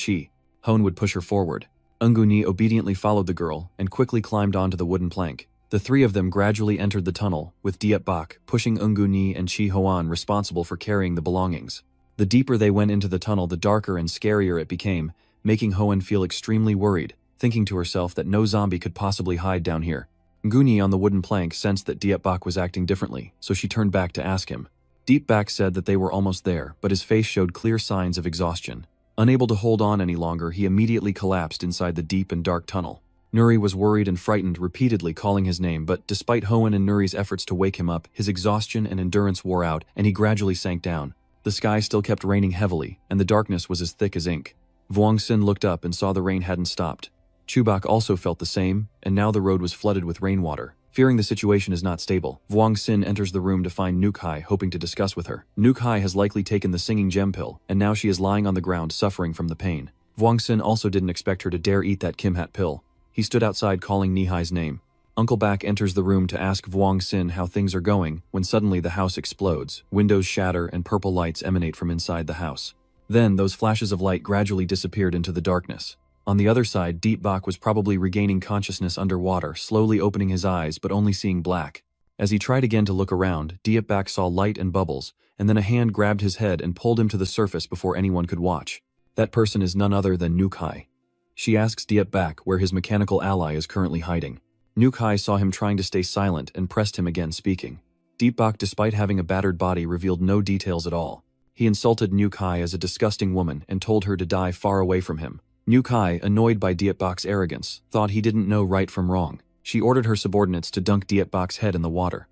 Hone would push her forward. Ungu Ni obediently followed the girl and quickly climbed onto the wooden plank. The three of them gradually entered the tunnel, with Diep Bak pushing Ni and Chi Hoan responsible for carrying the belongings. The deeper they went into the tunnel, the darker and scarier it became, making Hoan feel extremely worried, thinking to herself that no zombie could possibly hide down here. Nguni on the wooden plank sensed that Diep Bak was acting differently, so she turned back to ask him. Diep Bak said that they were almost there, but his face showed clear signs of exhaustion. Unable to hold on any longer, he immediately collapsed inside the deep and dark tunnel. Nuri was worried and frightened, repeatedly calling his name, but despite Hoan and Nuri's efforts to wake him up, his exhaustion and endurance wore out, and he gradually sank down. The sky still kept raining heavily, and the darkness was as thick as ink. Vuong Sin looked up and saw the rain hadn't stopped. Chubak also felt the same, and now the road was flooded with rainwater. Fearing the situation is not stable, Vuong Sin enters the room to find Nukai, hoping to discuss with her. Nukai has likely taken the singing gem pill, and now she is lying on the ground suffering from the pain. Vuong Sin also didn't expect her to dare eat that Kimhat pill. He stood outside calling Nihai's name. Uncle Bak enters the room to ask Vuong Sin how things are going, when suddenly the house explodes, windows shatter and purple lights emanate from inside the house. Then those flashes of light gradually disappeared into the darkness. On the other side, Diep Bak was probably regaining consciousness underwater, slowly opening his eyes but only seeing black. As he tried again to look around, Diep Bak saw light and bubbles, and then a hand grabbed his head and pulled him to the surface before anyone could watch. That person is none other than Nukai. She asks Diep Bak where his mechanical ally is currently hiding. Nukai saw him trying to stay silent and pressed him again, speaking. Diep Bak, despite having a battered body, revealed no details at all. He insulted Nukai as a disgusting woman and told her to die far away from him. Nukai, annoyed by Diep Bak's arrogance, thought he didn't know right from wrong. She ordered her subordinates to dunk Diep Bak's head in the water.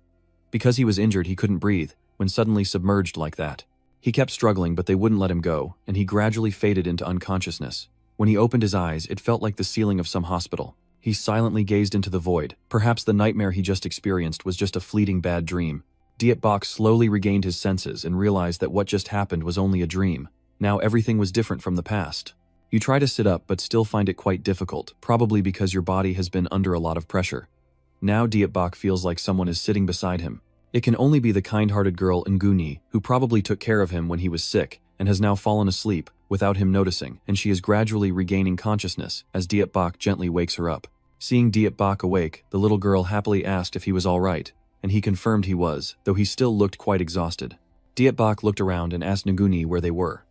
Because he was injured, he couldn't breathe, when suddenly submerged like that. He kept struggling, but they wouldn't let him go, and he gradually faded into unconsciousness. When he opened his eyes, it felt like the ceiling of some hospital. He silently gazed into the void. Perhaps the nightmare he just experienced was just a fleeting bad dream. Diep Bak slowly regained his senses and realized that what just happened was only a dream. Now everything was different from the past. You try to sit up but still find it quite difficult, probably because your body has been under a lot of pressure. Now Diep Bak feels like someone is sitting beside him. It can only be the kind-hearted girl Nguni, who probably took care of him when he was sick, and has now fallen asleep, without him noticing, and she is gradually regaining consciousness as Diep Bak gently wakes her up. Seeing Diep Bak awake, the little girl happily asked if he was alright, and he confirmed he was, though he still looked quite exhausted. Diep Bak looked around and asked Nguni where they were.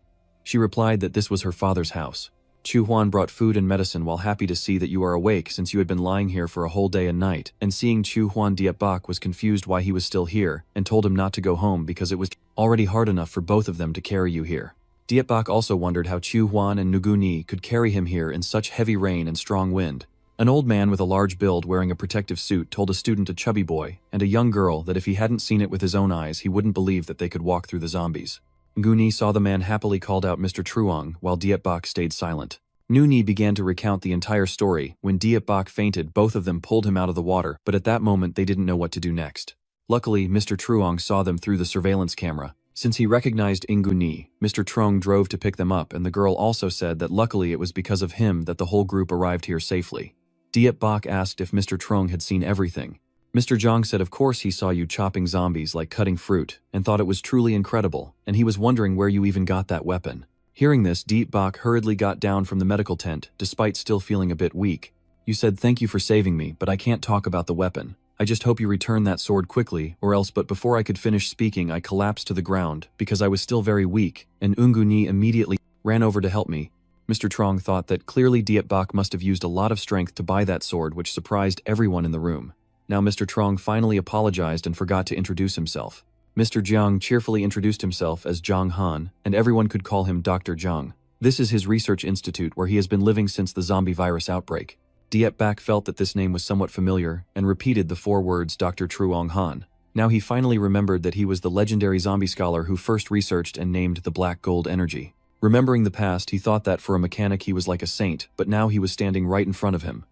She replied that this was her father's house. Chu Huan brought food and medicine while happy to see that you are awake since you had been lying here for a whole day and night, and seeing Chu Huan, Diep Bak was confused why he was still here, and told him not to go home because it was already hard enough for both of them to carry you here. Diep Bak also wondered how Chu Huan and Nguni could carry him here in such heavy rain and strong wind. An old man with a large build wearing a protective suit told a student, a chubby boy, and a young girl that if he hadn't seen it with his own eyes, he wouldn't believe that they could walk through the zombies. Nguni saw the man happily called out Mr. Truong, while Diep Bak stayed silent. Nguni began to recount the entire story. When Diep Bak fainted, both of them pulled him out of the water, but at that moment they didn't know what to do next. Luckily, Mr. Truong saw them through the surveillance camera. Since he recognized Nguni, Mr. Truong drove to pick them up, and the girl also said that luckily it was because of him that the whole group arrived here safely. Diep Bak asked if Mr. Truong had seen everything. Mr. Zhang said of course he saw you chopping zombies like cutting fruit, and thought it was truly incredible, and he was wondering where you even got that weapon. Hearing this, Diep Bak hurriedly got down from the medical tent, despite still feeling a bit weak. You said thank you for saving me, but I can't talk about the weapon. I just hope you return that sword quickly, or else. But before I could finish speaking, I collapsed to the ground, because I was still very weak, and Nguni immediately ran over to help me. Mr. Truong thought that clearly Diep Bak must have used a lot of strength to buy that sword, which surprised everyone in the room. Now Mr. Truong finally apologized and forgot to introduce himself. Mr. Jiang cheerfully introduced himself as Zhang Han, and everyone could call him Dr. Jiang. This is his research institute where he has been living since the zombie virus outbreak. Diep Bak felt that this name was somewhat familiar, and repeated the 4 words Dr. Truong Han. Now he finally remembered that he was the legendary zombie scholar who first researched and named the black gold energy. Remembering the past, he thought that for a mechanic he was like a saint, but now he was standing right in front of him.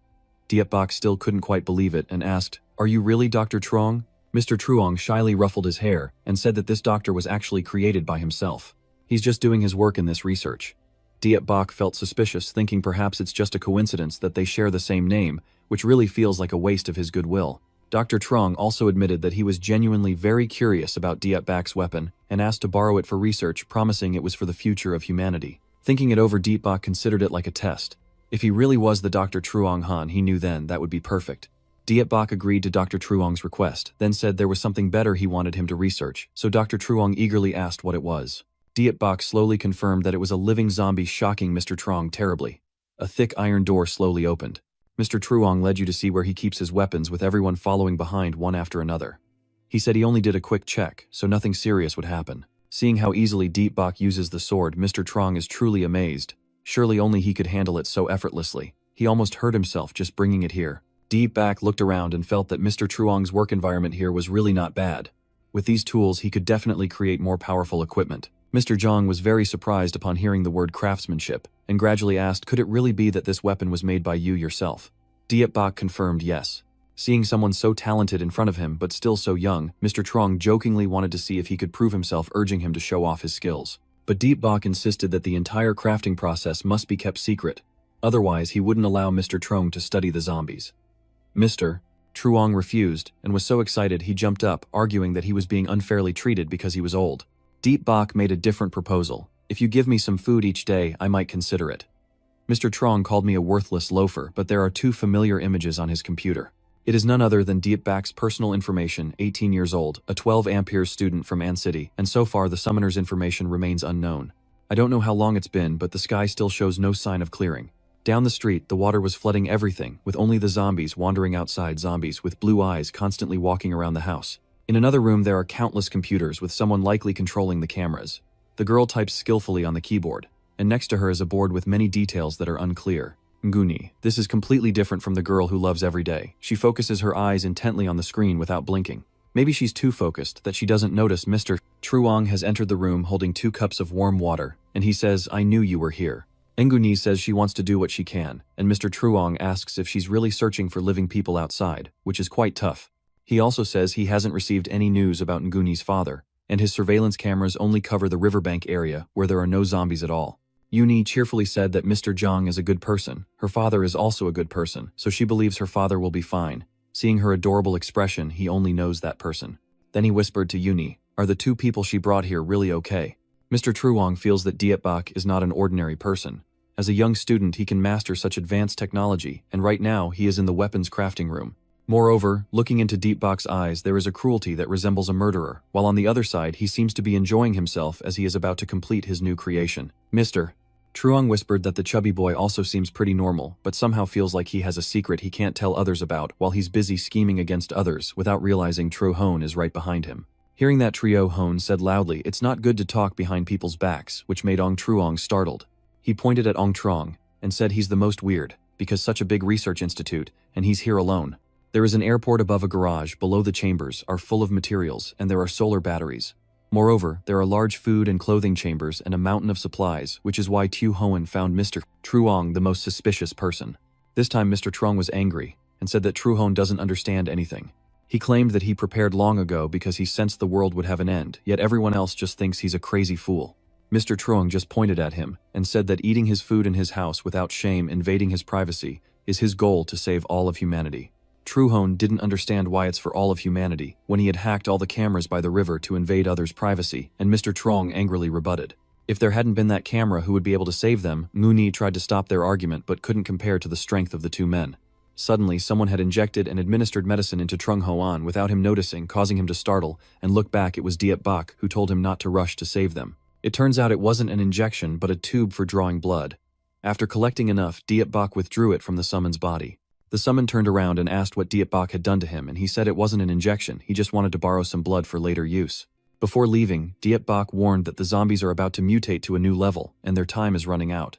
Diep Bak still couldn't quite believe it and asked, "Are you really Dr. Truong?" Mr. Truong shyly ruffled his hair and said that this doctor was actually created by himself. He's just doing his work in this research. Diep Bak felt suspicious, thinking perhaps it's just a coincidence that they share the same name, which really feels like a waste of his goodwill. Dr. Truong also admitted that he was genuinely very curious about Diep Bak's weapon and asked to borrow it for research, promising it was for the future of humanity. Thinking it over, Diep Bak considered it like a test. If he really was the Dr. Truong Han he knew, then that would be perfect. Dietbach agreed to Dr. Truong's request, then said there was something better he wanted him to research, so Dr. Truong eagerly asked what it was. Dietbach slowly confirmed that it was a living zombie, shocking Mr. Truong terribly. A thick iron door slowly opened. Mr. Truong led you to see where he keeps his weapons, with everyone following behind one after another. He said he only did a quick check, so nothing serious would happen. Seeing how easily Dietbach uses the sword, Mr. Truong is truly amazed. Surely only he could handle it so effortlessly. He almost hurt himself just bringing it here. Dietbach looked around and felt that Mr. Truong's work environment here was really not bad. With these tools, he could definitely create more powerful equipment. Mr. Zhang was very surprised upon hearing the word craftsmanship, and gradually asked, could it really be that this weapon was made by you yourself? Dietbach confirmed yes. Seeing someone so talented in front of him but still so young, Mr. Truong jokingly wanted to see if he could prove himself, urging him to show off his skills. But Dietbach insisted that the entire crafting process must be kept secret. Otherwise, he wouldn't allow Mr. Truong to study the zombies. Mr. Truong refused, and was so excited he jumped up, arguing that he was being unfairly treated because he was old. Dietbach made a different proposal. If you give me some food each day, I might consider it. Mr. Truong called me a worthless loafer, but there are two familiar images on his computer. It is none other than Dietbach's personal information, 18 years old, a 12 amperes student from An City, and so far the summoner's information remains unknown. I don't know how long it's been, but the sky still shows no sign of clearing. Down the street, the water was flooding everything, with only the zombies wandering outside, zombies with blue eyes constantly walking around the house. In another room there are countless computers with someone likely controlling the cameras. The girl types skillfully on the keyboard, and next to her is a board with many details that are unclear. Nguni. This is completely different from the girl who loves every day. She focuses her eyes intently on the screen without blinking. Maybe she's too focused that she doesn't notice Mr. Truong has entered the room holding 2 cups of warm water, and he says, I knew you were here. Nguni says she wants to do what she can, and Mr. Truong asks if she's really searching for living people outside, which is quite tough. He also says he hasn't received any news about Nguni's father, and his surveillance cameras only cover the riverbank area where there are no zombies at all. Yuni cheerfully said that Mr. Zhang is a good person. Her father is also a good person, so she believes her father will be fine. Seeing her adorable expression, he only knows that person. Then he whispered to Yuni, are the 2 people she brought here really okay? Mr. Truong feels that Dietbach is not an ordinary person. As a young student, he can master such advanced technology, and right now he is in the weapons crafting room. Moreover, looking into Dietbach's eyes, there is a cruelty that resembles a murderer, while on the other side he seems to be enjoying himself as he is about to complete his new creation. Mr. Truong whispered that the chubby boy also seems pretty normal, but somehow feels like he has a secret he can't tell others about while he's busy scheming against others without realizing Tro Hone is right behind him. Hearing that trio, Hone said loudly, it's not good to talk behind people's backs, which made Ong Truong startled. He pointed at Ong Truong and said he's the most weird, because such a big research institute, and he's here alone. There is an airport above a garage, below the chambers are full of materials, and there are solar batteries. Moreover, there are large food and clothing chambers and a mountain of supplies, which is why Tu Hoen found Mr. Truong the most suspicious person. This time Mr. Truong was angry, and said that Tru Hoen doesn't understand anything. He claimed that he prepared long ago because he sensed the world would have an end, yet everyone else just thinks he's a crazy fool. Mr. Truong just pointed at him, and said that eating his food in his house without shame, invading his privacy, is his goal to save all of humanity. Tru Hoen didn't understand why it's for all of humanity, when he had hacked all the cameras by the river to invade others' privacy, and Mr. Truong angrily rebutted. If there hadn't been that camera, who would be able to save them? Nguni tried to stop their argument but couldn't compare to the strength of the 2 men. Suddenly, someone had injected and administered medicine into Trung Hoan without him noticing, causing him to startle, and look back. It was Dietbach who told him not to rush to save them. It turns out it wasn't an injection but a tube for drawing blood. After collecting enough, Dietbach withdrew it from the summon's body. The summon turned around and asked what Dietbach had done to him, and he said it wasn't an injection, he just wanted to borrow some blood for later use. Before leaving, Dietbach warned that the zombies are about to mutate to a new level, and their time is running out.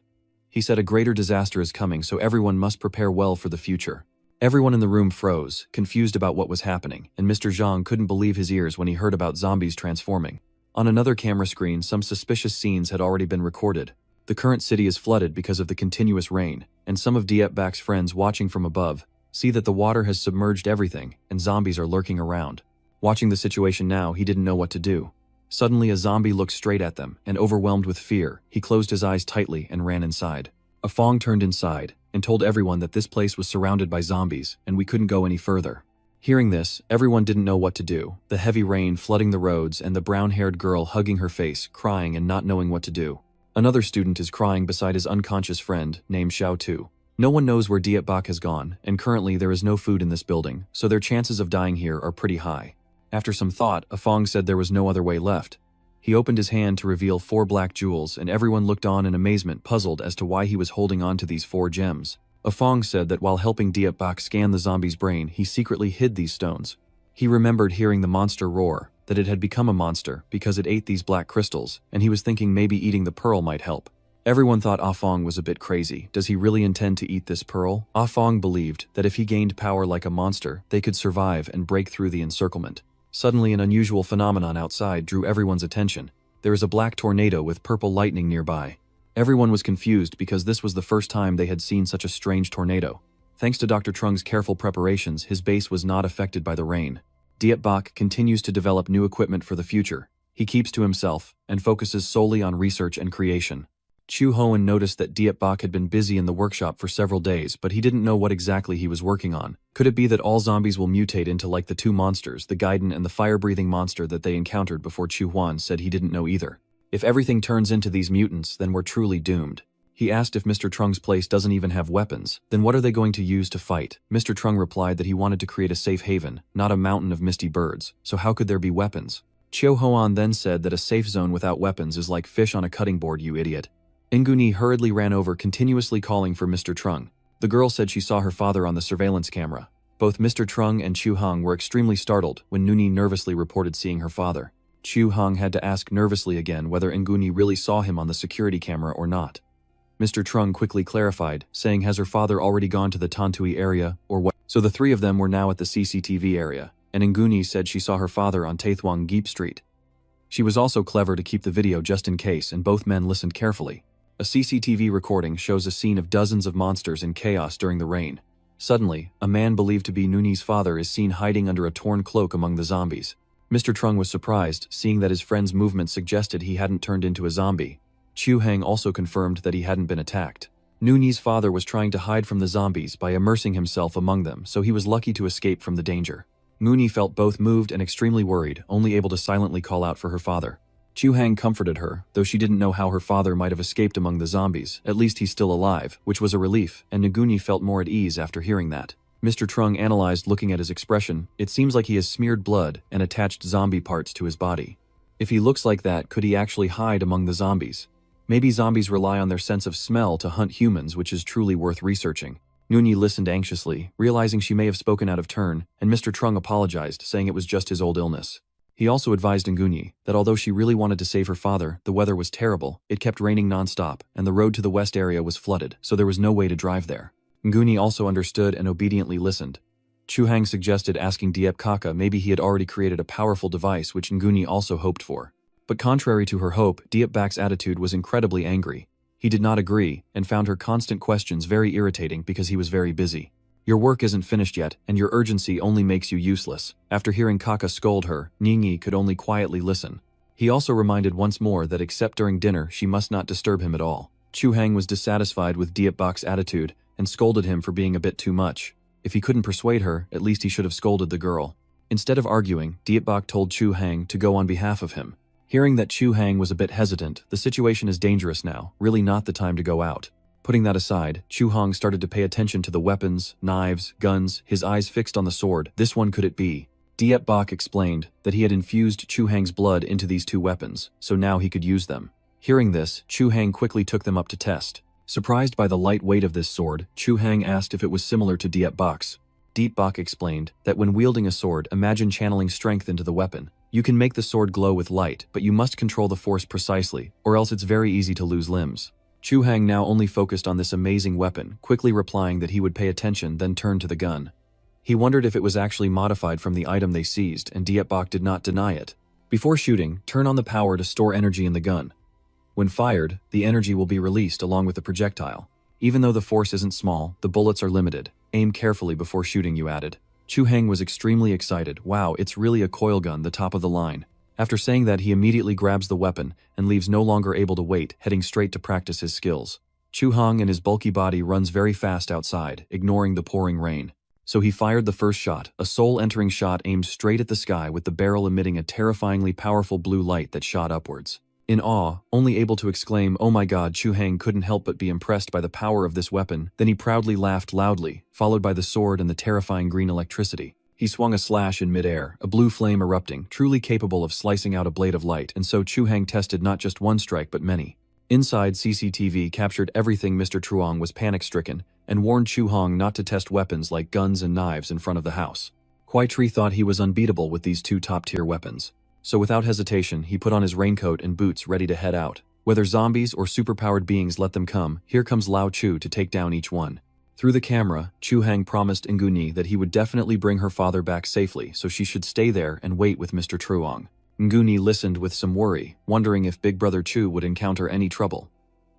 He said a greater disaster is coming, so everyone must prepare well for the future. Everyone in the room froze, confused about what was happening, and Mr. Zhang couldn't believe his ears when he heard about zombies transforming. On another camera screen, some suspicious scenes had already been recorded. The current city is flooded because of the continuous rain, and some of Dietbach's friends watching from above see that the water has submerged everything, and zombies are lurking around. Watching the situation now, he didn't know what to do. Suddenly, a zombie looked straight at them, and overwhelmed with fear, he closed his eyes tightly and ran inside. A Fong turned inside, and told everyone that this place was surrounded by zombies, and we couldn't go any further. Hearing this, everyone didn't know what to do, the heavy rain flooding the roads and the brown-haired girl hugging her face, crying and not knowing what to do. Another student is crying beside his unconscious friend, named Xiao Tu. No one knows where Diet Bak has gone, and currently there is no food in this building, so their chances of dying here are pretty high. After some thought, Afong said there was no other way left. He opened his hand to reveal 4 black jewels, and everyone looked on in amazement, puzzled as to why he was holding on to these 4 gems. Afong said that while helping Diet Bak scan the zombie's brain, he secretly hid these stones. He remembered hearing the monster roar, that it had become a monster because it ate these black crystals, and he was thinking maybe eating the pearl might help. Everyone thought Afong was a bit crazy. Does he really intend to eat this pearl? Afong believed that if he gained power like a monster, they could survive and break through the encirclement. Suddenly, an unusual phenomenon outside drew everyone's attention. There is a black tornado with purple lightning nearby. Everyone was confused because this was the first time they had seen such a strange tornado. Thanks to Dr. Trung's careful preparations, his base was not affected by the rain. Diet Bak continues to develop new equipment for the future. He keeps to himself and focuses solely on research and creation. Chu Hoen noticed that Diet Bak had been busy in the workshop for several days, but he didn't know what exactly he was working on. Could it be that all zombies will mutate into like the 2 monsters, the Gaiden and the fire-breathing monster that they encountered before Chu Huan said he didn't know either? If everything turns into these mutants, then we're truly doomed. He asked if Mr. Trung's place doesn't even have weapons, then what are they going to use to fight? Mr. Trung replied that he wanted to create a safe haven, not a mountain of misty birds, so how could there be weapons? Chiu Hoan then said that a safe zone without weapons is like fish on a cutting board, you idiot. Nguni hurriedly ran over, continuously calling for Mr. Trung. The girl said she saw her father on the surveillance camera. Both Mr. Trung and Chu Hong were extremely startled when Nuni nervously reported seeing her father. Chu Hong had to ask nervously again whether Nguni really saw him on the security camera or not. Mr. Trung quickly clarified, saying has her father already gone to the Tantui area, or what? So the 3 of them were now at the CCTV area, and Nguni said she saw her father on Taethwang Geep Street. She was also clever to keep the video just in case, and both men listened carefully. A CCTV recording shows a scene of dozens of monsters in chaos during the rain. Suddenly, a man believed to be Nuni's father is seen hiding under a torn cloak among the zombies. Mr. Trung was surprised, seeing that his friend's movement suggested he hadn't turned into a zombie. Chu Hang also confirmed that he hadn't been attacked. Nuni's father was trying to hide from the zombies by immersing himself among them, so he was lucky to escape from the danger. Nuni felt both moved and extremely worried, only able to silently call out for her father. Chu Hang comforted her, though she didn't know how her father might have escaped among the zombies. At least he's still alive, which was a relief, and Nguni felt more at ease after hearing that. Mr. Trung analyzed, looking at his expression. It seems like he has smeared blood and attached zombie parts to his body. If he looks like that, could he actually hide among the zombies? Maybe zombies rely on their sense of smell to hunt humans, which is truly worth researching. Nuni listened anxiously, realizing she may have spoken out of turn, and Mr. Trung apologized, saying it was just his old illness. He also advised Nguni that although she really wanted to save her father, the weather was terrible, it kept raining non-stop, and the road to the west area was flooded, so there was no way to drive there. Nguni also understood and obediently listened. Chu Hang suggested asking Diep Kaka maybe he had already created a powerful device, which Nguni also hoped for. But contrary to her hope, Diep Bak's attitude was incredibly angry. He did not agree, and found her constant questions very irritating because he was very busy. Your work isn't finished yet, and your urgency only makes you useless. After hearing Kaka scold her, Nyingi could only quietly listen. He also reminded once more that except during dinner, she must not disturb him at all. Chu Hang was dissatisfied with Diep Bak's attitude, and scolded him for being a bit too much. If he couldn't persuade her, at least he should have scolded the girl. Instead of arguing, Diep Bak told Chu Hang to go on behalf of him. Hearing that Chu Hang was a bit hesitant, the situation is dangerous now, really not the time to go out. Putting that aside, Chu Hong started to pay attention to the weapons, knives, guns, his eyes fixed on the sword. This one could it be? Diep Bak explained that he had infused Chu Hang's blood into these 2 weapons, so now he could use them. Hearing this, Chu Hang quickly took them up to test. Surprised by the light weight of this sword, Chu Hang asked if it was similar to Diep Bak's. Diep Bak explained that when wielding a sword, imagine channeling strength into the weapon. You can make the sword glow with light, but you must control the force precisely, or else it's very easy to lose limbs. Chu Hang now only focused on this amazing weapon, quickly replying that he would pay attention, then turned to the gun. He wondered if it was actually modified from the item they seized, and Diep Bak did not deny it. Before shooting, turn on the power to store energy in the gun. When fired, the energy will be released along with the projectile. Even though the force isn't small, the bullets are limited. Aim carefully before shooting, you added. Chu Hang was extremely excited. Wow, it's really a coil gun, the top of the line. After saying that, he immediately grabs the weapon and leaves no longer able to wait, heading straight to practice his skills. Chu Hong and his bulky body runs very fast outside, ignoring the pouring rain. So he fired the first shot, a soul-entering shot aimed straight at the sky with the barrel emitting a terrifyingly powerful blue light that shot upwards. In awe, only able to exclaim, "Oh my god!" Chu Hang couldn't help but be impressed by the power of this weapon. Then he proudly laughed loudly, followed by the sword and the terrifying green electricity. He swung a slash in midair, a blue flame erupting, truly capable of slicing out a blade of light, and so Chu Hang tested not just one strike but many. Inside, CCTV captured everything. Mr. Truong was panic-stricken and warned Chu Hong not to test weapons like guns and knives in front of the house. Kwai Tri thought he was unbeatable with these two top-tier weapons. So without hesitation, he put on his raincoat and boots ready to head out. Whether zombies or superpowered beings let them come, here comes Lao Chu to take down each one. Through the camera, Chu Hang promised Nguni that he would definitely bring her father back safely, so she should stay there and wait with Mr. Truong. Nguni listened with some worry, wondering if Big Brother Chu would encounter any trouble.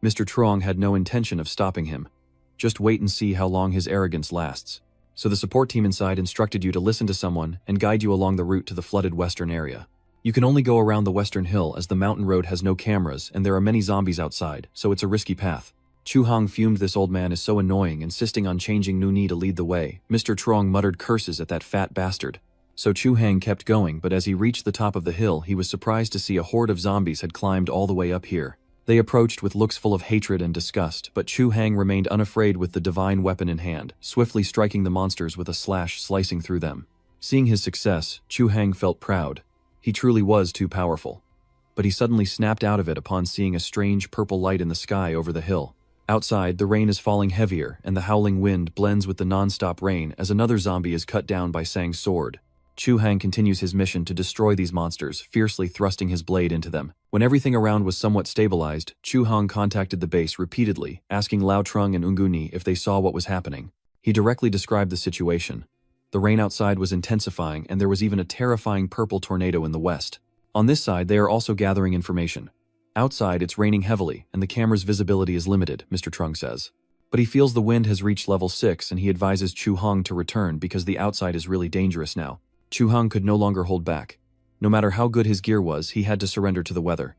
Mr. Truong had no intention of stopping him. Just wait and see how long his arrogance lasts. So the support team inside instructed you to listen to someone and guide you along the route to the flooded western area. You can only go around the western hill as the mountain road has no cameras and there are many zombies outside, so it's a risky path. Chu Hong fumed. This old man is so annoying, insisting on changing Nuni to lead the way. Mr. Truong muttered curses at that fat bastard. So Chu Hang kept going, but as he reached the top of the hill, he was surprised to see a horde of zombies had climbed all the way up here. They approached with looks full of hatred and disgust, but Chu Hang remained unafraid with the divine weapon in hand, swiftly striking the monsters with a slash slicing through them. Seeing his success, Chu Hang felt proud. He truly was too powerful. But he suddenly snapped out of it upon seeing a strange purple light in the sky over the hill. Outside, the rain is falling heavier, and the howling wind blends with the non-stop rain as another zombie is cut down by Sang's sword. Chu Hang continues his mission to destroy these monsters, fiercely thrusting his blade into them. When everything around was somewhat stabilized, Chu Hang contacted the base repeatedly, asking Lao Trung and Nguni if they saw what was happening. He directly described the situation. The rain outside was intensifying, and there was even a terrifying purple tornado in the west. On this side, they are also gathering information. Outside, it's raining heavily, and the camera's visibility is limited, Mr. Trung says. But he feels the wind has reached level 6, and he advises Chu Hong to return because the outside is really dangerous now. Chu Hong could no longer hold back. No matter how good his gear was, he had to surrender to the weather.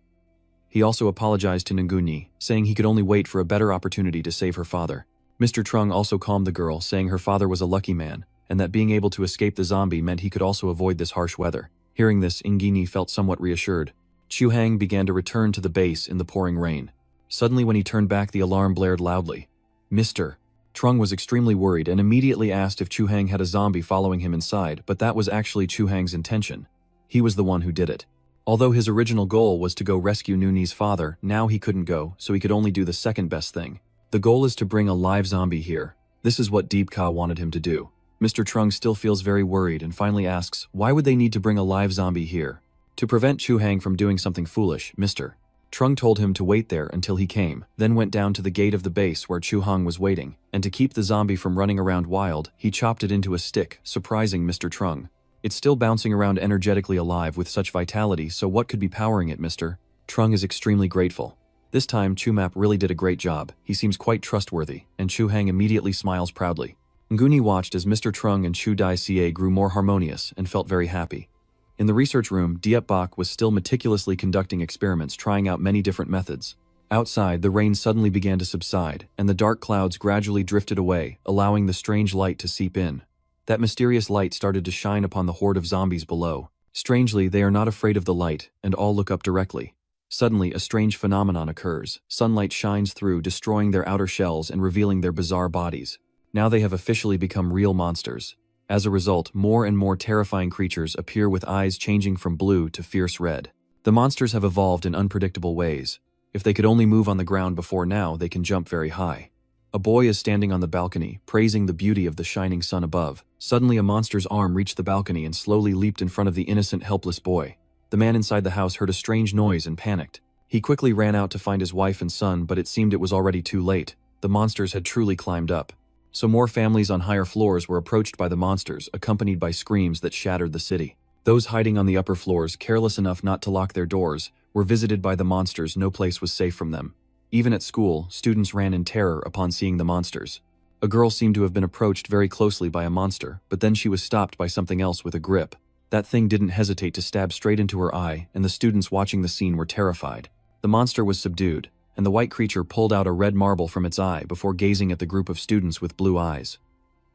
He also apologized to Nguni, saying he could only wait for a better opportunity to save her father. Mr. Trung also calmed the girl, saying her father was a lucky man, and that being able to escape the zombie meant he could also avoid this harsh weather. Hearing this, Nguni felt somewhat reassured. Chu Hang began to return to the base in the pouring rain. Suddenly when he turned back, the alarm blared loudly. Mr. Trung was extremely worried and immediately asked if Chu Hang had a zombie following him inside, but that was actually Chu Hang's intention. He was the one who did it. Although his original goal was to go rescue Nuni's father, now he couldn't go, so he could only do the second best thing. The goal is to bring a live zombie here. This is what Deep Ka wanted him to do. Mr. Trung still feels very worried and finally asks, why would they need to bring a live zombie here? To prevent Chu Hang from doing something foolish, Mr. Trung told him to wait there until he came, then went down to the gate of the base where Chu Hang was waiting, and to keep the zombie from running around wild, he chopped it into a stick, surprising Mr. Trung. It's still bouncing around energetically alive with such vitality, so what could be powering it, Mr. Trung is extremely grateful. This time, Chu Map really did a great job. He seems quite trustworthy, and Chu Hang immediately smiles proudly. Nguni watched as Mr. Trung and Chu Dai Ca grew more harmonious and felt very happy. In the research room, Diep Bak was still meticulously conducting experiments, trying out many different methods. Outside, the rain suddenly began to subside, and the dark clouds gradually drifted away, allowing the strange light to seep in. That mysterious light started to shine upon the horde of zombies below. Strangely, they are not afraid of the light, and all look up directly. Suddenly, a strange phenomenon occurs. Sunlight shines through, destroying their outer shells and revealing their bizarre bodies. Now they have officially become real monsters. As a result, more and more terrifying creatures appear with eyes changing from blue to fierce red. The monsters have evolved in unpredictable ways. If they could only move on the ground before now, they can jump very high. A boy is standing on the balcony, praising the beauty of the shining sun above. Suddenly, a monster's arm reached the balcony and slowly leaped in front of the innocent, helpless boy. The man inside the house heard a strange noise and panicked. He quickly ran out to find his wife and son, but it seemed it was already too late. The monsters had truly climbed up. So more families on higher floors were approached by the monsters, accompanied by screams that shattered the city. Those hiding on the upper floors, careless enough not to lock their doors, were visited by the monsters. No place was safe from them. Even at school, students ran in terror upon seeing the monsters. A girl seemed to have been approached very closely by a monster, but then she was stopped by something else with a grip. That thing didn't hesitate to stab straight into her eye, and the students watching the scene were terrified. The monster was subdued, and the white creature pulled out a red marble from its eye before gazing at the group of students with blue eyes.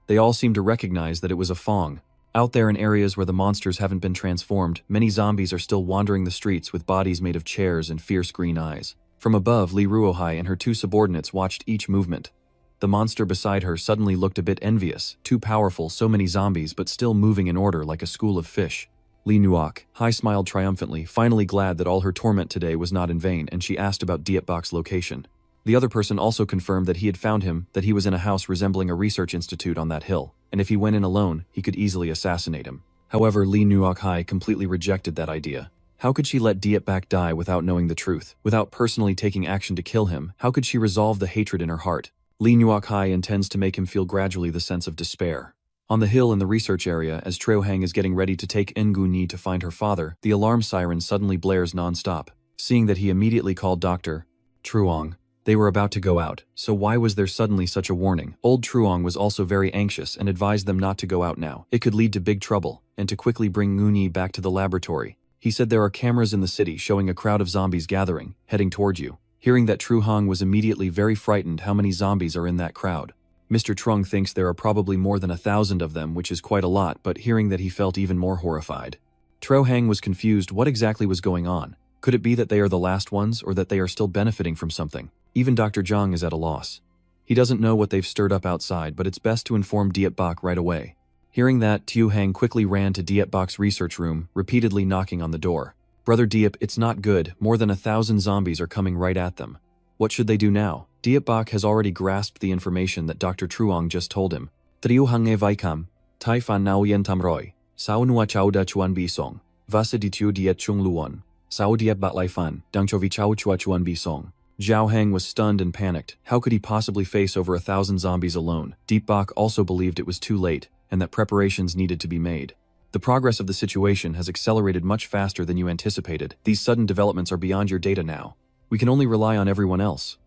They all seemed to recognize that it was a Fong. Out there in areas where the monsters haven't been transformed, many zombies are still wandering the streets with bodies made of chairs and fierce green eyes. From above, Li Ruohai and her two subordinates watched each movement. The monster beside her suddenly looked a bit envious, too powerful, so many zombies but still moving in order like a school of fish. Li Nuok Hai smiled triumphantly, finally glad that all her torment today was not in vain, and she asked about Dietbach's location. The other person also confirmed that he had found him, that he was in a house resembling a research institute on that hill, and if he went in alone, he could easily assassinate him. However, Li Nuok Hai completely rejected that idea. How could she let Dietbach die without knowing the truth, without personally taking action to kill him? How could she resolve the hatred in her heart? Li Nuok Hai intends to make him feel gradually the sense of despair. On the hill in the research area, as Treo Hang is getting ready to take Ngu Ni to find her father, the alarm siren suddenly blares non-stop. Seeing that, he immediately called Dr. Truong. They were about to go out, so why was there suddenly such a warning? Old Truong was also very anxious and advised them not to go out now. It could lead to big trouble, and to quickly bring Ngu Ni back to the laboratory. He said there are cameras in the city showing a crowd of zombies gathering, heading toward you. Hearing that, Tru Hong was immediately very frightened. How many zombies are in that crowd? Mr. Trung thinks there are probably more than 1,000 of them, which is quite a lot, but hearing that, he felt even more horrified. Tro Hang was confused. What exactly was going on? Could it be that they are the last ones, or that they are still benefiting from something? Even Dr. Zhang is at a loss. He doesn't know what they've stirred up outside, but it's best to inform Dietbach right away. Hearing that, Tiu Hang quickly ran to Dietbach's research room, repeatedly knocking on the door. Brother Diep, it's not good. More than 1,000 zombies are coming right at them. What should they do now? Dietbach has already grasped the information that Dr. Truong just told him. Triu Hang e Vaikam, Tai Fan Nao Yen Tam Roy, Sao Nua Chao Da Chuan Bi Song, Vasa Di Tiu Diet Chung Luon, Sao Diet Bat Lai Fan, Dang Chovi Chao Chua Chuan Bi Song. Zhao Hang was stunned and panicked. How could he possibly face over 1,000 zombies alone? Dietbach also believed it was too late, and that preparations needed to be made. The progress of the situation has accelerated much faster than you anticipated. These sudden developments are beyond your data now. We can only rely on everyone else.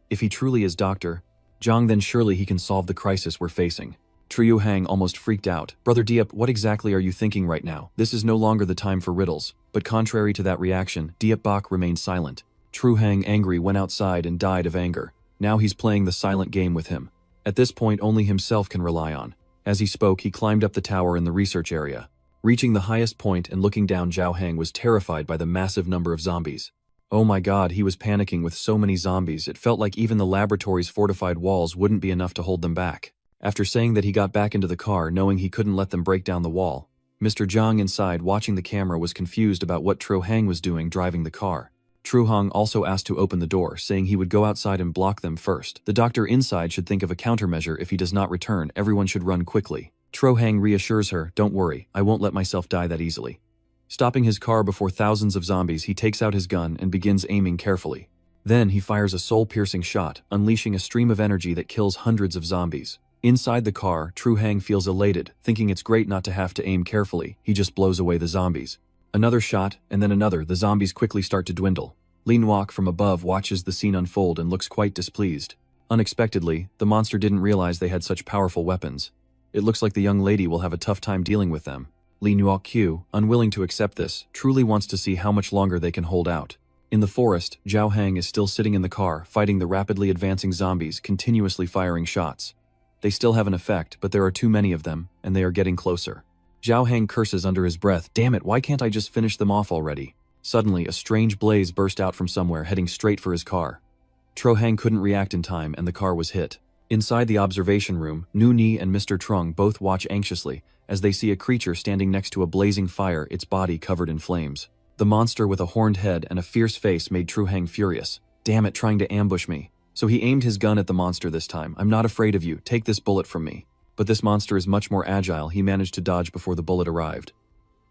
If he truly is Dr. Zhang, then surely he can solve the crisis we're facing. Triu Hang almost freaked out. Brother Diep, what exactly are you thinking right now? This is no longer the time for riddles. But contrary to that reaction, Dietbach remained silent. Tru Hang, angry, went outside and died of anger. Now he's playing the silent game with him. At this point, only himself can rely on. As he spoke, he climbed up the tower in the research area. Reaching the highest point and looking down, Zhao Hang was terrified by the massive number of zombies. Oh my god, he was panicking. With so many zombies, it felt like even the laboratory's fortified walls wouldn't be enough to hold them back. After saying that, he got back into the car, knowing he couldn't let them break down the wall. Mr. Zhang inside, watching the camera, was confused about what Tru Hang was doing driving the car. Tru Hang also asked to open the door, saying he would go outside and block them first. The doctor inside should think of a countermeasure. If he does not return, everyone should run quickly. Tru Hang reassures her, "Don't worry, I won't let myself die that easily." Stopping his car before thousands of zombies, he takes out his gun and begins aiming carefully. Then he fires a soul-piercing shot, unleashing a stream of energy that kills hundreds of zombies. Inside the car, Tru Hang feels elated, thinking it's great not to have to aim carefully. He just blows away the zombies. Another shot, and then another. The zombies quickly start to dwindle. Lin Wok from above watches the scene unfold and looks quite displeased. Unexpectedly, the monster didn't realize they had such powerful weapons. It looks like the young lady will have a tough time dealing with them. Li Nuok Q, unwilling to accept this, truly wants to see how much longer they can hold out. In the forest, Zhao Hang is still sitting in the car, fighting the rapidly advancing zombies, continuously firing shots. They still have an effect, but there are too many of them, and they are getting closer. Zhao Hang curses under his breath, "Damn it, why can't I just finish them off already?" Suddenly, a strange blaze burst out from somewhere, heading straight for his car. Tro Hang couldn't react in time, and the car was hit. Inside the observation room, Nu Ni and Mr. Trung both watch anxiously, as they see a creature standing next to a blazing fire, its body covered in flames. The monster with a horned head and a fierce face made Tru Hang furious. "Damn it, trying to ambush me." So he aimed his gun at the monster this time. "I'm not afraid of you, take this bullet from me." But this monster is much more agile. He managed to dodge before the bullet arrived.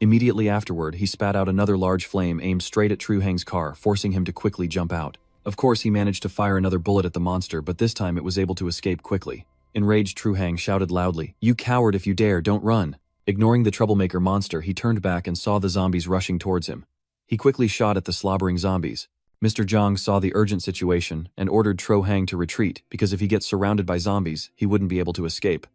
Immediately afterward, he spat out another large flame aimed straight at Tru Hang's car, forcing him to quickly jump out. Of course, he managed to fire another bullet at the monster, but this time it was able to escape quickly. Enraged, Tru Hang shouted loudly, "You coward, if you dare, don't run." Ignoring the troublemaker monster, he turned back and saw the zombies rushing towards him. He quickly shot at the slobbering zombies. Mr. Zhang saw the urgent situation and ordered Tro Hang to retreat, because if he gets surrounded by zombies, he wouldn't be able to escape.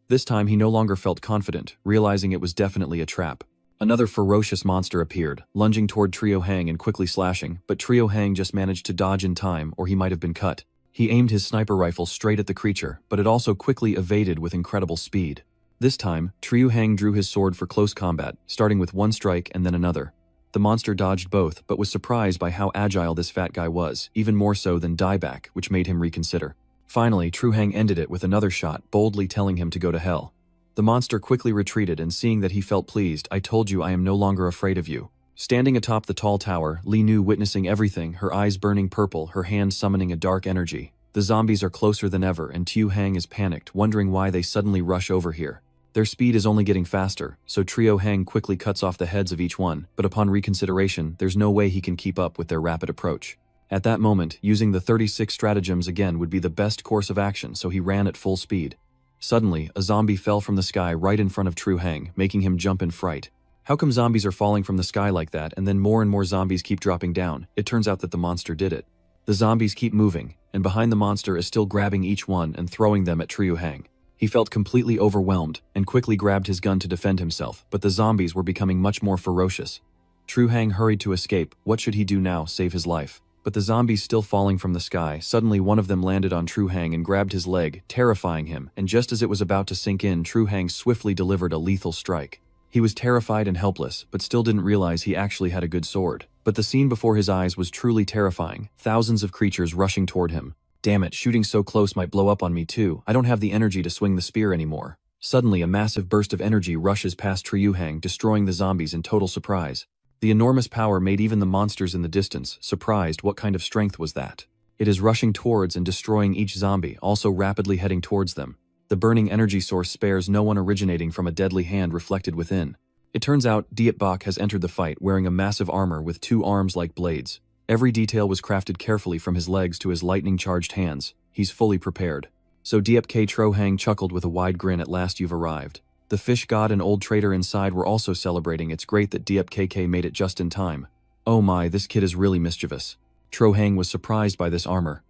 This time he no longer felt confident, realizing it was definitely a trap. Another ferocious monster appeared, lunging toward Trio Hang and quickly slashing, but Trio Hang just managed to dodge in time, or he might have been cut. He aimed his sniper rifle straight at the creature, but it also quickly evaded with incredible speed. This time, Triu Hang drew his sword for close combat, starting with one strike and then another. The monster dodged both, but was surprised by how agile this fat guy was, even more so than Dieback, which made him reconsider. Finally, Triu Hang ended it with another shot, boldly telling him to go to hell. The monster quickly retreated, and seeing that he felt pleased, "I told you I am no longer afraid of you." Standing atop the tall tower, Li Nu witnessing everything, her eyes burning purple, her hand summoning a dark energy. The zombies are closer than ever, and Triu Hang is panicked, wondering why they suddenly rush over here. Their speed is only getting faster, so Triu Hang quickly cuts off the heads of each one, but upon reconsideration, there's no way he can keep up with their rapid approach. At that moment, using the 36 stratagems again would be the best course of action, so he ran at full speed. Suddenly, a zombie fell from the sky right in front of Triu Hang, making him jump in fright. How come zombies are falling from the sky like that, and then more and more zombies keep dropping down? It turns out that the monster did it. The zombies keep moving, and behind the monster is still grabbing each one and throwing them at Triu Hang. He felt completely overwhelmed, and quickly grabbed his gun to defend himself, but the zombies were becoming much more ferocious. Triu Hang hurried to escape. What should he do now? Save his life. But the zombies still falling from the sky, suddenly one of them landed on Triu Hang and grabbed his leg, terrifying him, and just as it was about to sink in, Triu Hang swiftly delivered a lethal strike. He was terrified and helpless, but still didn't realize he actually had a good sword. But the scene before his eyes was truly terrifying, thousands of creatures rushing toward him. Damn it, shooting so close might blow up on me too. I don't have the energy to swing the spear anymore. Suddenly, a massive burst of energy rushes past Triu Hang, destroying the zombies in total surprise. The enormous power made even the monsters in the distance surprised. What kind of strength was that? It is rushing towards and destroying each zombie, also rapidly heading towards them. The burning energy source spares no one, originating from a deadly hand reflected within. It turns out Dieback has entered the fight wearing a massive armor with 2 arms like blades. Every detail was crafted carefully, from his legs to his lightning-charged hands. He's fully prepared. So Diep Triu Hang chuckled with a wide grin. At last you've arrived. The fish god and old trader inside were also celebrating. It's great that Diep made it just in time. Oh my, this kid is really mischievous. Triu Hang was surprised by this armor.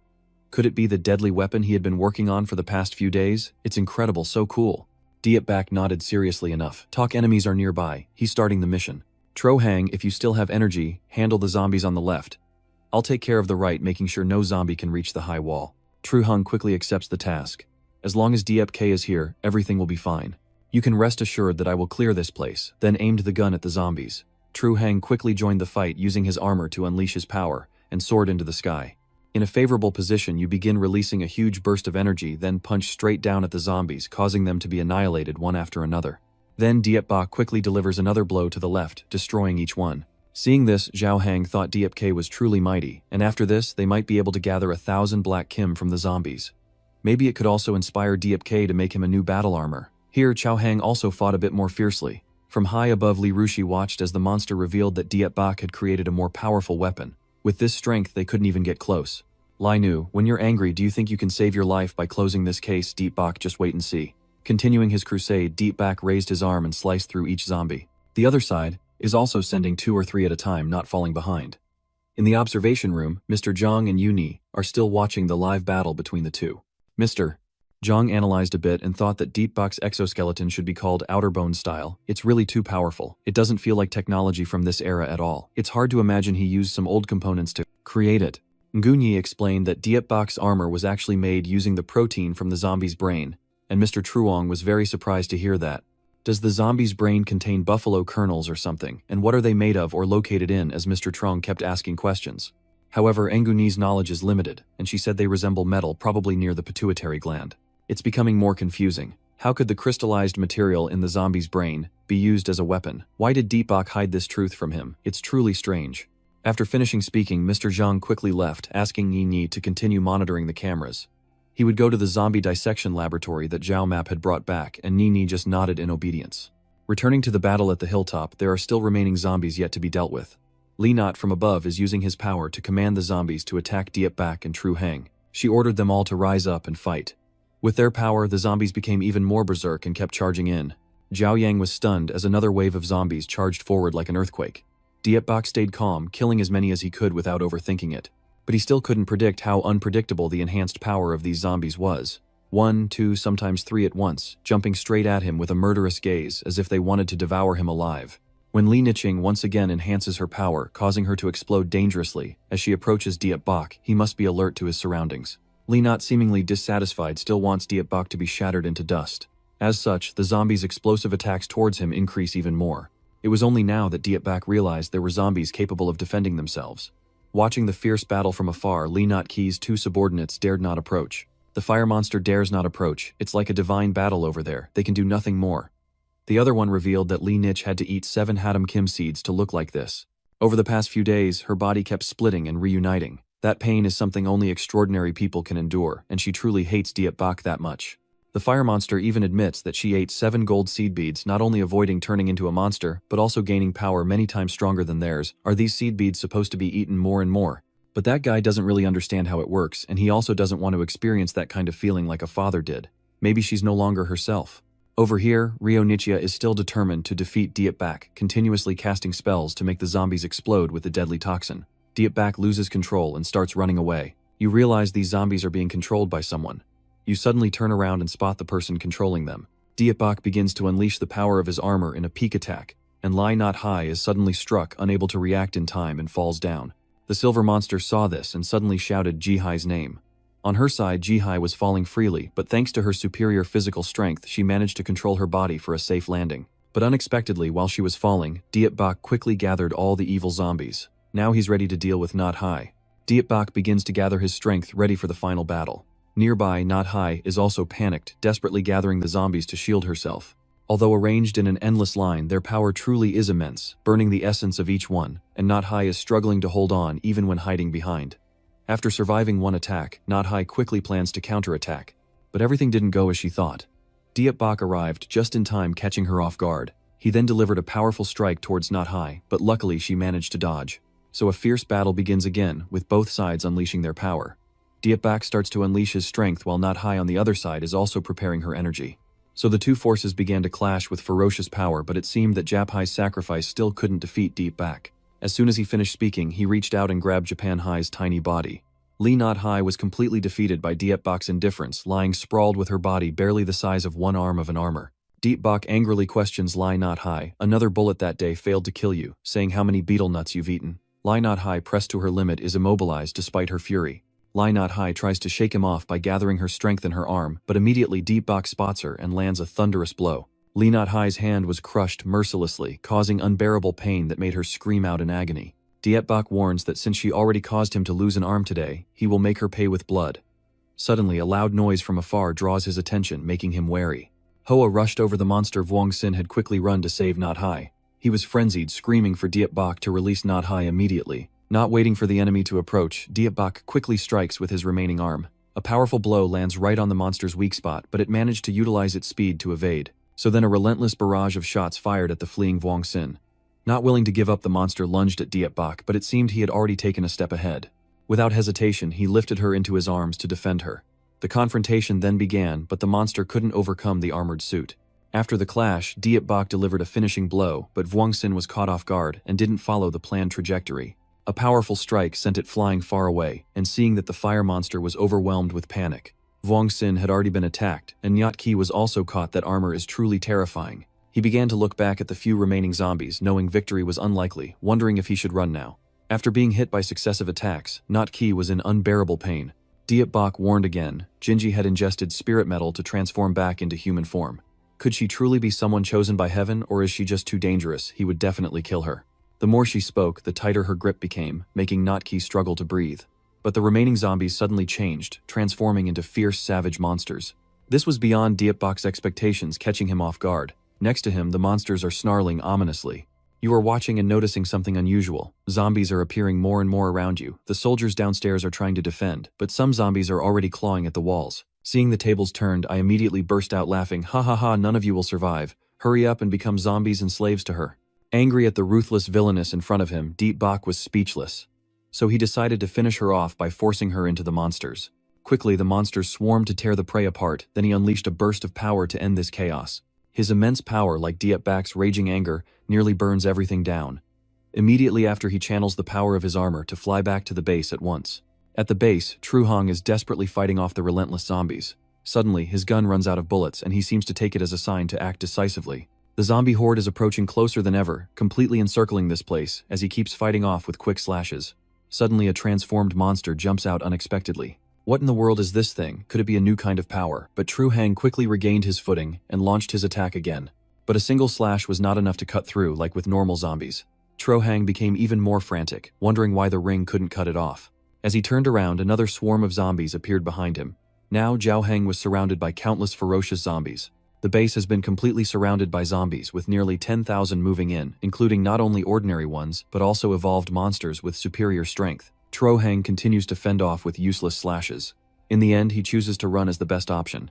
Could it be the deadly weapon he had been working on for the past few days? It's incredible, so cool. Diep nodded seriously enough. Talk, enemies are nearby. He's starting the mission. Triu Hang, if you still have energy, handle the zombies on the left. I'll take care of the right, making sure no zombie can reach the high wall. Triu Hang quickly accepts the task. As long as Diep is here, everything will be fine. You can rest assured that I will clear this place, then aimed the gun at the zombies. Triu Hang quickly joined the fight, using his armor to unleash his power, and soared into the sky. In a favorable position, you begin releasing a huge burst of energy, then punch straight down at the zombies, causing them to be annihilated one after another. Then Diep quickly delivers another blow to the left, destroying each one. Seeing this, Zhao Hang thought Diep was truly mighty, and after this, they might be able to gather 1,000 Black Kim from the zombies. Maybe it could also inspire Diep to make him a new battle armor. Here, Zhao Hang also fought a bit more fiercely. From high above, Li Rushi watched as the monster revealed that Diep had created a more powerful weapon. With this strength, they couldn't even get close. Li Nu, when you're angry, do you think you can save your life by closing this case? Diep, just wait and see. Continuing his crusade, Diep raised his arm and sliced through each zombie. The other side is also sending 2 or 3 at a time, not falling behind. In the observation room, Mr. Zhang and Yuni are still watching the live battle between the two. Mr. Zhang analyzed a bit and thought that Diep's exoskeleton should be called outer bone style. It's really too powerful. It doesn't feel like technology from this era at all. It's hard to imagine he used some old components to create it. Ngunyi explained that Diep's armor was actually made using the protein from the zombie's brain, and Mr. Truong was very surprised to hear that. Does the zombie's brain contain buffalo kernels or something, and what are they made of or located in, as Mr. Truong kept asking questions. However, Ngunyi's knowledge is limited, and she said they resemble metal, probably near the pituitary gland. It's becoming more confusing. How could the crystallized material in the zombie's brain be used as a weapon? Why did Diep hide this truth from him? It's truly strange. After finishing speaking, Mr. Zhang quickly left, asking Yi to continue monitoring the cameras. He would go to the zombie dissection laboratory that Zhao Map had brought back, and Nini just nodded in obedience. Returning to the battle at the hilltop, there are still remaining zombies yet to be dealt with. Li Not from above is using his power to command the zombies to attack Diep and Triu Hang. She ordered them all to rise up and fight. With their power, the zombies became even more berserk and kept charging in. Zhao Yang was stunned as another wave of zombies charged forward like an earthquake. Diep stayed calm, killing as many as he could without overthinking it. But he still couldn't predict how unpredictable the enhanced power of these zombies was. 1, 2, sometimes 3 at once, jumping straight at him with a murderous gaze, as if they wanted to devour him alive. When Li Niqing once again enhances her power, causing her to explode dangerously, as she approaches Diep, he must be alert to his surroundings. Li Not, seemingly dissatisfied, still wants Diep to be shattered into dust. As such, the zombies' explosive attacks towards him increase even more. It was only now that Dietbach realized there were zombies capable of defending themselves. Watching the fierce battle from afar, Lee Not-Ki's two subordinates dared not approach. The fire monster dares not approach. It's like a divine battle over there. They can do nothing more. The other one revealed that Lee Nich had to eat 7 Haddam Kim seeds to look like this. Over the past few days, her body kept splitting and reuniting. That pain is something only extraordinary people can endure, and she truly hates Dietbach that much. The fire monster even admits that she ate 7 gold seed beads, not only avoiding turning into a monster, but also gaining power many times stronger than theirs. Are these seed beads supposed to be eaten more and more? But that guy doesn't really understand how it works, and he also doesn't want to experience that kind of feeling like a father did. Maybe she's no longer herself. Over here, Ryo Nichia is still determined to defeat Dietbach, continuously casting spells to make the zombies explode with the deadly toxin. Dietbach loses control and starts running away. You realize these zombies are being controlled by someone. You suddenly turn around and spot the person controlling them. Dietbach begins to unleash the power of his armor in a peak attack, and Lai Not Hai is suddenly struck, unable to react in time, and falls down. The silver monster saw this and suddenly shouted Jihai's name. On her side, Jihai was falling freely, but thanks to her superior physical strength, she managed to control her body for a safe landing. But unexpectedly, while she was falling, Dietbach quickly gathered all the evil zombies. Now he's ready to deal with Not Hai. Dietbach begins to gather his strength, ready for the final battle. Nearby, Not Hai is also panicked, desperately gathering the zombies to shield herself. Although arranged in an endless line, their power truly is immense, burning the essence of each one, and Not Hai is struggling to hold on even when hiding behind. After surviving one attack, Not Hai quickly plans to counterattack. But everything didn't go as she thought. Dietbach arrived just in time, catching her off guard. He then delivered a powerful strike towards Not Hai, but luckily she managed to dodge. So a fierce battle begins again, with both sides unleashing their power. Dietbach starts to unleash his strength while Not Hai on the other side is also preparing her energy. So the two forces began to clash with ferocious power, but it seemed that Japhai's sacrifice still couldn't defeat Dietbach. As soon as he finished speaking, he reached out and grabbed Japan Hai's tiny body. Lee Not Hai was completely defeated by Dietbach's indifference, lying sprawled with her body barely the size of one arm of an armor. Dietbach angrily questions Lai Not Hai. Another bullet that day failed to kill you, saying how many beetle nuts you've eaten. Lai Not Hai, pressed to her limit, is immobilized despite her fury. Lai Not Hai tries to shake him off by gathering her strength in her arm, but immediately Dietbach spots her and lands a thunderous blow. Lee Not Hai's hand was crushed mercilessly, causing unbearable pain that made her scream out in agony. Dietbach warns that since she already caused him to lose an arm today, he will make her pay with blood. Suddenly, a loud noise from afar draws his attention, making him wary. Hoa rushed over. The monster Vuong Sin had quickly run to save Not Hai. He was frenzied, screaming for Dietbach to release Not Hai immediately. Not waiting for the enemy to approach, Dietbach quickly strikes with his remaining arm. A powerful blow lands right on the monster's weak spot, but it managed to utilize its speed to evade. So then a relentless barrage of shots fired at the fleeing Vuong Sin. Not willing to give up, the monster lunged at Dietbach, but it seemed he had already taken a step ahead. Without hesitation, he lifted her into his arms to defend her. The confrontation then began, but the monster couldn't overcome the armored suit. After the clash, Dietbach delivered a finishing blow, but Vuong Sin was caught off guard and didn't follow the planned trajectory. A powerful strike sent it flying far away, and seeing that the fire monster was overwhelmed with panic. Vuong Sin had already been attacked, and Nyat Ki was also caught. That armor is truly terrifying. He began to look back at the few remaining zombies, knowing victory was unlikely, wondering if he should run now. After being hit by successive attacks, Nyat Ki was in unbearable pain. Dietbach warned again. Jinji had ingested spirit metal to transform back into human form. Could she truly be someone chosen by heaven, or is she just too dangerous? He would definitely kill her. The more she spoke, the tighter her grip became, making Nyat Ki struggle to breathe. But the remaining zombies suddenly changed, transforming into fierce, savage monsters. This was beyond Dietbach's expectations, catching him off guard. Next to him, the monsters are snarling ominously. You are watching and noticing something unusual. Zombies are appearing more and more around you. The soldiers downstairs are trying to defend, but some zombies are already clawing at the walls. Seeing the tables turned, I immediately burst out laughing. Ha ha ha, none of you will survive. Hurry up and become zombies and slaves to her. Angry at the ruthless villainess in front of him, Dietbach was speechless. So he decided to finish her off by forcing her into the monsters. Quickly, the monsters swarmed to tear the prey apart, then he unleashed a burst of power to end this chaos. His immense power, like Dietbach's raging anger, nearly burns everything down. Immediately after, he channels the power of his armor to fly back to the base at once. At the base, Tru Hong is desperately fighting off the relentless zombies. Suddenly, his gun runs out of bullets, and he seems to take it as a sign to act decisively. The zombie horde is approaching closer than ever, completely encircling this place, as he keeps fighting off with quick slashes. Suddenly, a transformed monster jumps out unexpectedly. What in the world is this thing? Could it be a new kind of power? But Tru Hang quickly regained his footing and launched his attack again. But a single slash was not enough to cut through like with normal zombies. Tru Hang became even more frantic, wondering why the ring couldn't cut it off. As he turned around, another swarm of zombies appeared behind him. Now Zhao Heng was surrounded by countless ferocious zombies. The base has been completely surrounded by zombies, with nearly 10,000 moving in, including not only ordinary ones, but also evolved monsters with superior strength. Tru Hang continues to fend off with useless slashes. In the end, he chooses to run as the best option.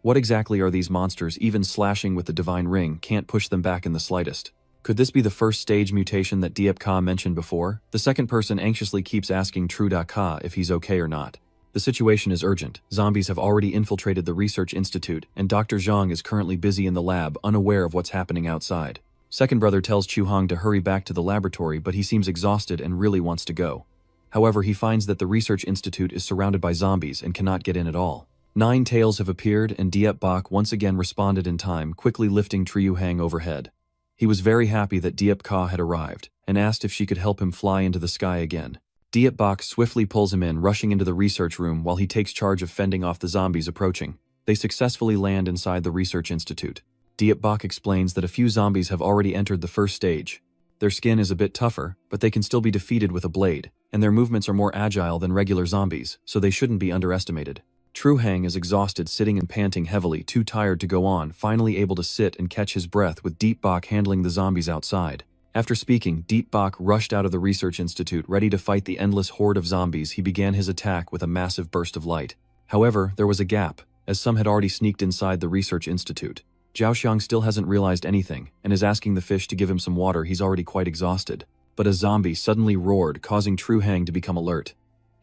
What exactly are these monsters? Even slashing with the divine ring can't push them back in the slightest. Could this be the first stage mutation that Diep Ka mentioned before? The second person anxiously keeps asking Tru Da Ka if he's okay or not. The situation is urgent. Zombies have already infiltrated the research institute, and Dr. Zhang is currently busy in the lab, unaware of what's happening outside. Second brother tells Chu Hong to hurry back to the laboratory, but he seems exhausted and really wants to go. However, he finds that the research institute is surrounded by zombies and cannot get in at all. 9 tails have appeared, and Diep Bak once again responded in time, quickly lifting Tru Hang overhead. He was very happy that Diep Ka had arrived, and asked if she could help him fly into the sky again. Diep Bak swiftly pulls him in, rushing into the research room while he takes charge of fending off the zombies approaching. They successfully land inside the research institute. Diep Bak explains that a few zombies have already entered the first stage. Their skin is a bit tougher, but they can still be defeated with a blade, and their movements are more agile than regular zombies, so they shouldn't be underestimated. Tru Hang is exhausted, sitting and panting heavily, too tired to go on, finally able to sit and catch his breath with Diep Bak handling the zombies outside. After speaking, Diep Bak rushed out of the research institute, ready to fight the endless horde of zombies. He began his attack with a massive burst of light. However, there was a gap, as some had already sneaked inside the research institute. Zhao Xiang still hasn't realized anything, and is asking the fish to give him some water. He's already quite exhausted. But a zombie suddenly roared, causing Tru Hang to become alert.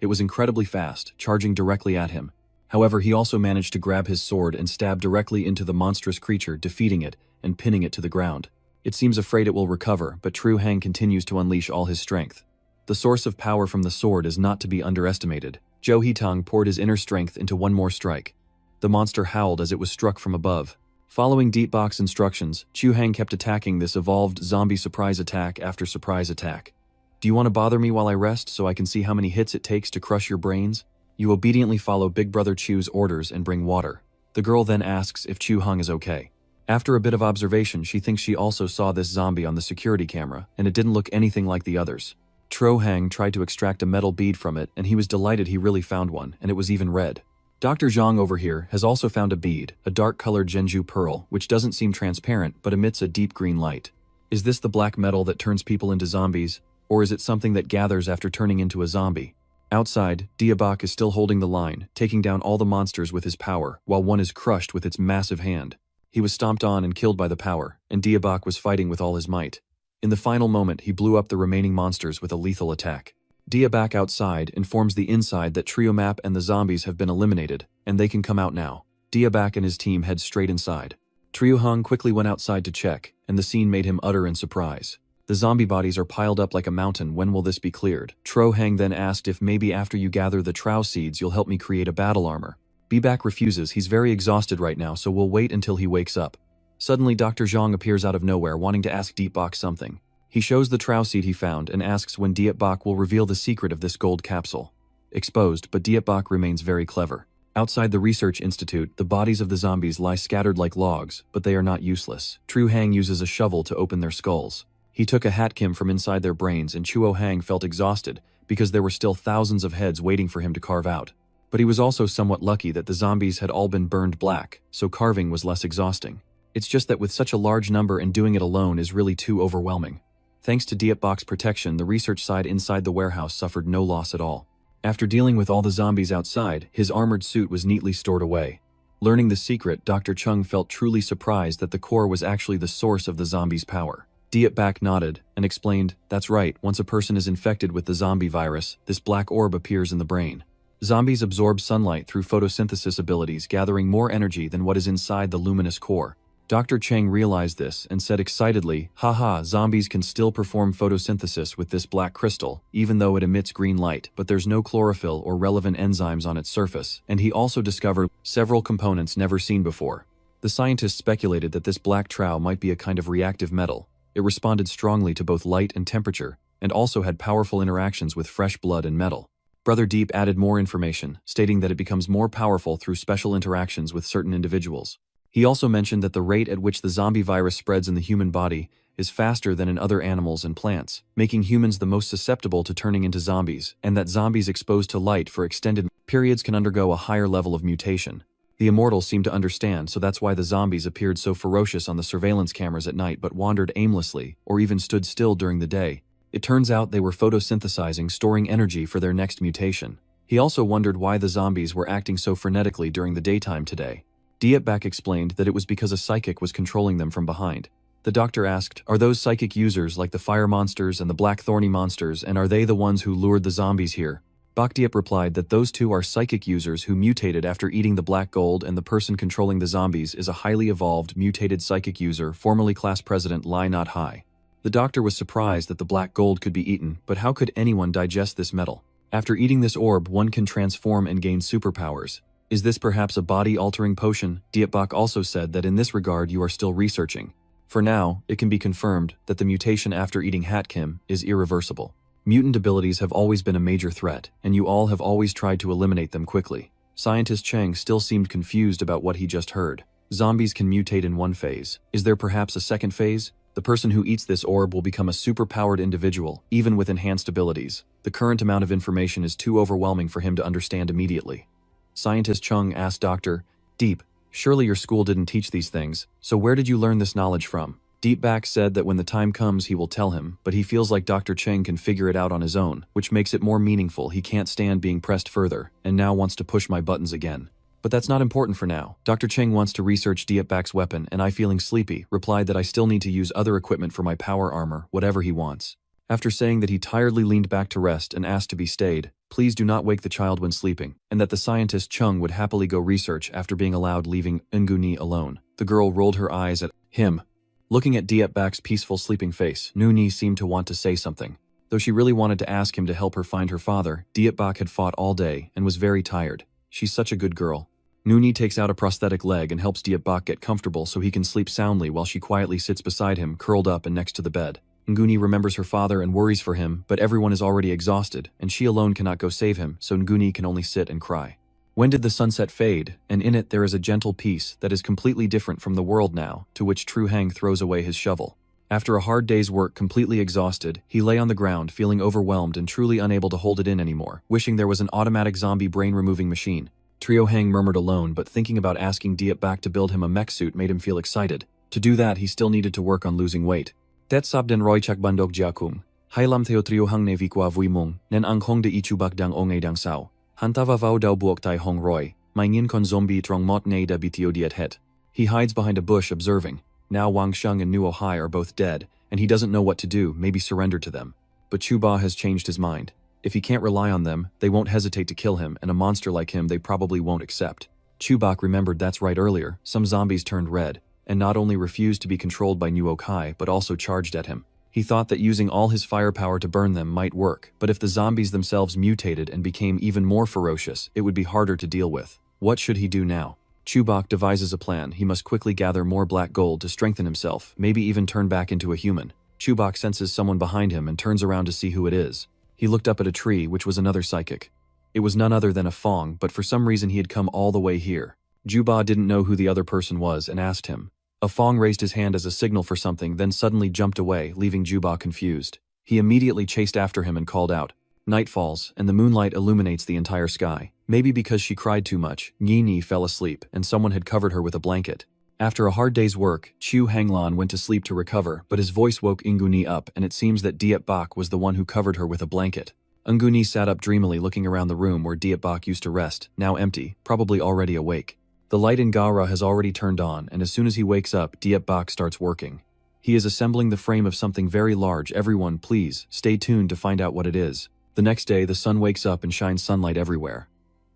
It was incredibly fast, charging directly at him. However, he also managed to grab his sword and stab directly into the monstrous creature, defeating it and pinning it to the ground. It seems afraid it will recover, but Tru Hang continues to unleash all his strength. The source of power from the sword is not to be underestimated. Zhou Hitang poured his inner strength into one more strike. The monster howled as it was struck from above. Following Diep Bak's instructions, Chu Hang kept attacking this evolved zombie surprise attack after surprise attack. Do you want to bother me while I rest so I can see how many hits it takes to crush your brains? You obediently follow Big Brother Chu's orders and bring water. The girl then asks if Chu Hong is okay. After a bit of observation, she thinks she also saw this zombie on the security camera, and it didn't look anything like the others. Tru Hang tried to extract a metal bead from it, and he was delighted he really found one, and it was even red. Dr. Zhang over here has also found a bead, a dark-colored Zhenju pearl, which doesn't seem transparent but emits a deep green light. Is this the black metal that turns people into zombies, or is it something that gathers after turning into a zombie? Outside, Diep Bak is still holding the line, taking down all the monsters with his power, while one is crushed with its massive hand. He was stomped on and killed by the power, and Diep Bak was fighting with all his might. In the final moment, he blew up the remaining monsters with a lethal attack. Diep Bak outside informs the inside that Trio Map and the zombies have been eliminated, and they can come out now. Diep Bak and his team head straight inside. Tru Hong quickly went outside to check, and the scene made him utter in surprise. The zombie bodies are piled up like a mountain. When will this be cleared? Tru Hang then asked if maybe after you gather the Trao seeds you'll help me create a battle armor. Bak refuses. He's very exhausted right now, so we'll wait until he wakes up. Suddenly, Dr. Zhang appears out of nowhere, wanting to ask Diep Bak something. He shows the Trao seed he found and asks when Diep Bak will reveal the secret of this gold capsule. Exposed, but Diep Bak remains very clever. Outside the research institute, the bodies of the zombies lie scattered like logs, but they are not useless. Tru Hang uses a shovel to open their skulls. He took a hatkim from inside their brains, and Chuo Hang felt exhausted because there were still thousands of heads waiting for him to carve out. But he was also somewhat lucky that the zombies had all been burned black, so carving was less exhausting. It's just that with such a large number and doing it alone is really too overwhelming. Thanks to Diep Bak's protection, the research side inside the warehouse suffered no loss at all. After dealing with all the zombies outside, his armored suit was neatly stored away. Learning the secret, Dr. Chung felt truly surprised that the core was actually the source of the zombies' power. Diep Bak nodded and explained, "That's right, once a person is infected with the zombie virus, this black orb appears in the brain. Zombies absorb sunlight through photosynthesis abilities, gathering more energy than what is inside the luminous core." Dr. Cheng realized this and said excitedly, "Haha, zombies can still perform photosynthesis with this black crystal, even though it emits green light, but there's no chlorophyll or relevant enzymes on its surface." And he also discovered several components never seen before. The scientists speculated that this black trowel might be a kind of reactive metal. It responded strongly to both light and temperature, and also had powerful interactions with fresh blood and metal. Brother Deep added more information, stating that it becomes more powerful through special interactions with certain individuals. He also mentioned that the rate at which the zombie virus spreads in the human body is faster than in other animals and plants, making humans the most susceptible to turning into zombies, and that zombies exposed to light for extended periods can undergo a higher level of mutation. The immortals seemed to understand, so that's why the zombies appeared so ferocious on the surveillance cameras at night but wandered aimlessly, or even stood still during the day. It turns out they were photosynthesizing, storing energy for their next mutation. He also wondered why the zombies were acting so frenetically during the daytime today. Dietbach explained that it was because a psychic was controlling them from behind. The doctor asked, "Are those psychic users like the fire monsters and the black thorny monsters, and are they the ones who lured the zombies here?" Bakdiep replied that those two are psychic users who mutated after eating the black gold, and the person controlling the zombies is a highly evolved, mutated psychic user, formerly class president Lai Not Hai. The doctor was surprised that the black gold could be eaten, but how could anyone digest this metal? After eating this orb, one can transform and gain superpowers. Is this perhaps a body-altering potion? Dietbach also said that in this regard you are still researching. For now, it can be confirmed that the mutation after eating Hatkim is irreversible. Mutant abilities have always been a major threat, and you all have always tried to eliminate them quickly. Scientist Cheng still seemed confused about what he just heard. Zombies can mutate in one phase. Is there perhaps a second phase? The person who eats this orb will become a super-powered individual, even with enhanced abilities. The current amount of information is too overwhelming for him to understand immediately. Scientist Chung asked Dr. Deep, "Surely your school didn't teach these things, so where did you learn this knowledge from?" Deepback said that when the time comes he will tell him, but he feels like Dr. Cheng can figure it out on his own, which makes it more meaningful. He can't stand being pressed further, and now wants to push my buttons again. But that's not important for now. Dr. Cheng wants to research Dietbach's weapon, and I, feeling sleepy, replied that I still need to use other equipment for my power armor, whatever he wants. After saying that he tiredly leaned back to rest and asked to be stayed, "Please do not wake the child when sleeping," and that the scientist Chung would happily go research after being allowed, leaving Nguni alone. The girl rolled her eyes at him. Looking at Dietbach's peaceful sleeping face, Nguni seemed to want to say something. Though she really wanted to ask him to help her find her father, Dietbach had fought all day and was very tired. She's such a good girl. Nguni takes out a prosthetic leg and helps Dietbach get comfortable so he can sleep soundly while she quietly sits beside him, curled up and next to the bed. Nguni remembers her father and worries for him, but everyone is already exhausted, and she alone cannot go save him, so Nguni can only sit and cry. When did the sunset fade? And in it there is a gentle peace that is completely different from the world now, to which Tru Hang throws away his shovel. After a hard day's work, completely exhausted, he lay on the ground, feeling overwhelmed and truly unable to hold it in anymore, wishing there was an automatic zombie brain-removing machine. Trio Hang murmured alone, but thinking about asking Dietbach to build him a mech suit made him feel excited. To do that, he still needed to work on losing weight. Tet sabden roichak bandok jakum. Hailam theo trio hang ne vikwa vuimung, nen ang hong de ichubak dang onge dang sao. Hantava vau dau buok tai hong roy, my ngin kon zombie trong mot ne da bitio diet het. He hides behind a bush, observing. Now Wang Sheng and Nuo Hai are both dead, and he doesn't know what to do, maybe surrender to them. But Chuba has changed his mind. If he can't rely on them, they won't hesitate to kill him, and a monster like him they probably won't accept. Chubak remembered that's right, earlier, some zombies turned red, and not only refused to be controlled by Nuo Kai, but also charged at him. He thought that using all his firepower to burn them might work, but if the zombies themselves mutated and became even more ferocious, it would be harder to deal with. What should he do now? Chubak devises a plan. He must quickly gather more black gold to strengthen himself, maybe even turn back into a human. Chubak senses someone behind him and turns around to see who it is. He looked up at a tree, which was another psychic. It was none other than a Fong, but for some reason he had come all the way here. Juba didn't know who the other person was and asked him. A Fong raised his hand as a signal for something, then suddenly jumped away, leaving Juba confused. He immediately chased after him and called out. Night falls, and the moonlight illuminates the entire sky. Maybe because she cried too much, Ngini fell asleep, and someone had covered her with a blanket. After a hard day's work, Chu Hanglan went to sleep to recover, but his voice woke Nguni up, and it seems that Dietbach was the one who covered her with a blanket. Nguni sat up dreamily, looking around the room where Dietbach used to rest, now empty, probably already awake. The light in Gara has already turned on, and as soon as he wakes up, Dietbach starts working. He is assembling the frame of something very large. Everyone, please, stay tuned to find out what it is. The next day, the sun wakes up and shines sunlight everywhere.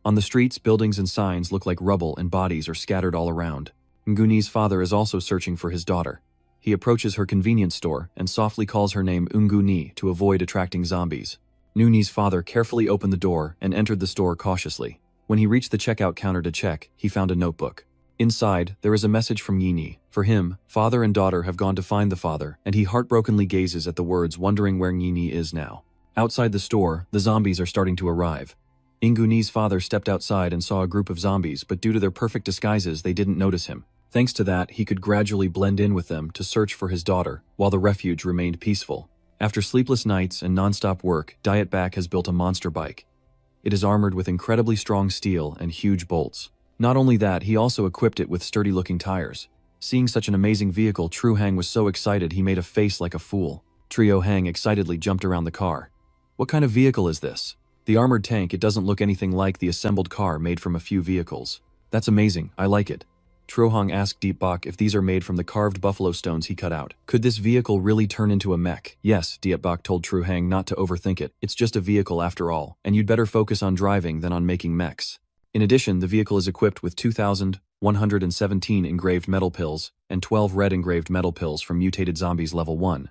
On the streets, buildings and signs look like rubble, and bodies are scattered all around. Nguni's father is also searching for his daughter. He approaches her convenience store and softly calls her name Nguni to avoid attracting zombies. Nguni's father carefully opened the door and entered the store cautiously. When he reached the checkout counter to check, he found a notebook. Inside, there is a message from Ngini. For him, father and daughter have gone to find the father, and he heartbrokenly gazes at the words, wondering where Ngini is now. Outside the store, the zombies are starting to arrive. Inguni's father stepped outside and saw a group of zombies, but due to their perfect disguises, they didn't notice him. Thanks to that, he could gradually blend in with them to search for his daughter, while the refuge remained peaceful. After sleepless nights and non-stop work, Dietback has built a monster bike. It is armored with incredibly strong steel and huge bolts. Not only that, he also equipped it with sturdy-looking tires. Seeing such an amazing vehicle, Tru Hang was so excited he made a face like a fool. Trio Hang excitedly jumped around the car. What kind of vehicle is this? The armored tank, it doesn't look anything like the assembled car made from a few vehicles. That's amazing, I like it. Trohong asked Dietbach if these are made from the carved buffalo stones he cut out. Could this vehicle really turn into a mech? Yes, Dietbach told Truhang not to overthink it. It's just a vehicle after all, and you'd better focus on driving than on making mechs. In addition, the vehicle is equipped with 2,117 engraved metal pills and 12 red engraved metal pills from Mutated Zombies Level 1.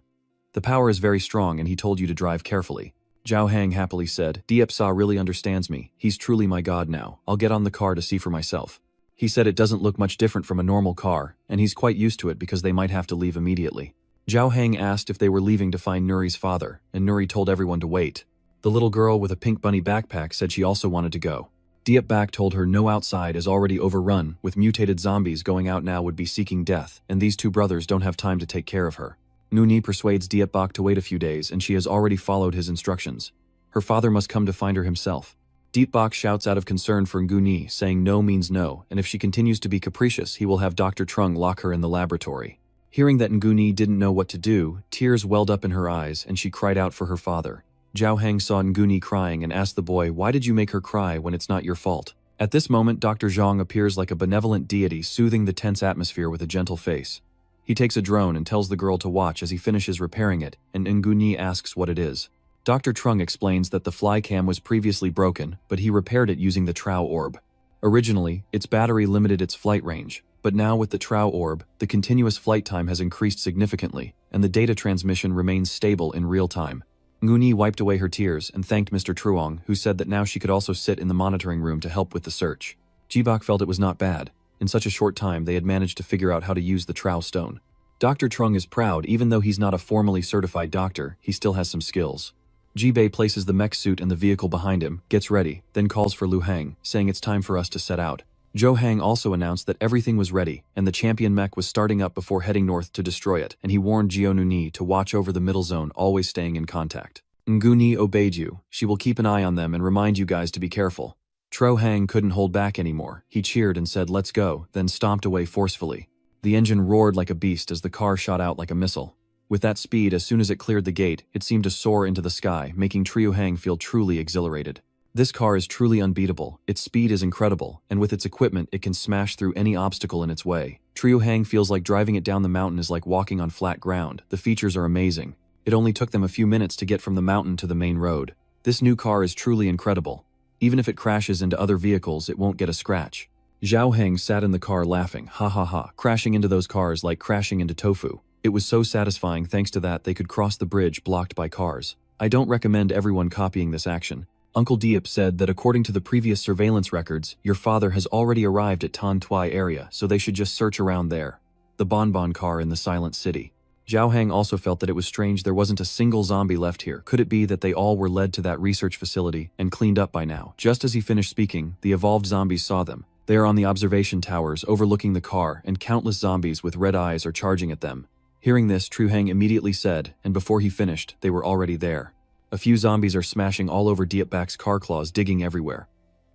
The power is very strong and he told you to drive carefully. Zhao Hang happily said, Diepsa really understands me. He's truly my god now. I'll get on the car to see for myself. He said it doesn't look much different from a normal car, and he's quite used to it because they might have to leave immediately. Zhao Hang asked if they were leaving to find Nuri's father, and Nuri told everyone to wait. The little girl with a pink bunny backpack said she also wanted to go. Diepbach told her no, outside is already overrun, with mutated zombies. Going out now would be seeking death, and these two brothers don't have time to take care of her. Nuni persuades Dietbach to wait a few days, and she has already followed his instructions. Her father must come to find her himself. Dietbach shouts out of concern for Nguni, saying no means no, and if she continues to be capricious, he will have Dr. Trung lock her in the laboratory. Hearing that Nguni didn't know what to do, tears welled up in her eyes, and she cried out for her father. Zhao Hang saw Nguni crying and asked the boy, why did you make her cry when it's not your fault? At this moment, Dr. Zhang appears like a benevolent deity, soothing the tense atmosphere with a gentle face. He takes a drone and tells the girl to watch as he finishes repairing it, and Nguni asks what it is. Dr. Trung explains that the fly cam was previously broken, but he repaired it using the Trow Orb. Originally, its battery limited its flight range, but now with the Trow Orb, the continuous flight time has increased significantly, and the data transmission remains stable in real time. Nguni wiped away her tears and thanked Mr. Truong, who said that now she could also sit in the monitoring room to help with the search. Jibok felt it was not bad. In such a short time, they had managed to figure out how to use the Trow Stone. Dr. Trung is proud. Even though he's not a formally certified doctor, he still has some skills. Jibei places the mech suit and the vehicle behind him, gets ready, then calls for Lu Hang, saying it's time for us to set out. Zhou Hang also announced that everything was ready, and the champion mech was starting up before heading north to destroy it, and he warned Jionuni to watch over the middle zone, always staying in contact. Nguni obeyed you. She will keep an eye on them and remind you guys to be careful. Tro Hang couldn't hold back anymore. He cheered and said, let's go, then stomped away forcefully. The engine roared like a beast as the car shot out like a missile. With that speed, as soon as it cleared the gate, it seemed to soar into the sky, making Trio Hang feel truly exhilarated. This car is truly unbeatable, its speed is incredible, and with its equipment it can smash through any obstacle in its way. Trio Hang feels like driving it down the mountain is like walking on flat ground. The features are amazing. It only took them a few minutes to get from the mountain to the main road. This new car is truly incredible. Even if it crashes into other vehicles, it won't get a scratch. Zhao Heng sat in the car laughing, ha ha ha, crashing into those cars like crashing into tofu. It was so satisfying. Thanks to that, they could cross the bridge blocked by cars. I don't recommend everyone copying this action. Uncle Diep said that according to the previous surveillance records, your father has already arrived at Tan Tuai area, so they should just search around there. The Bonbon car in the Silent City. Zhao Hang also felt that it was strange there wasn't a single zombie left here. Could it be that they all were led to that research facility and cleaned up by now? Just as he finished speaking, the evolved zombies saw them. They are on the observation towers overlooking the car, and countless zombies with red eyes are charging at them. Hearing this, Tru Hang immediately said, and before he finished, they were already there. A few zombies are smashing all over Dietbach's car claws, digging everywhere.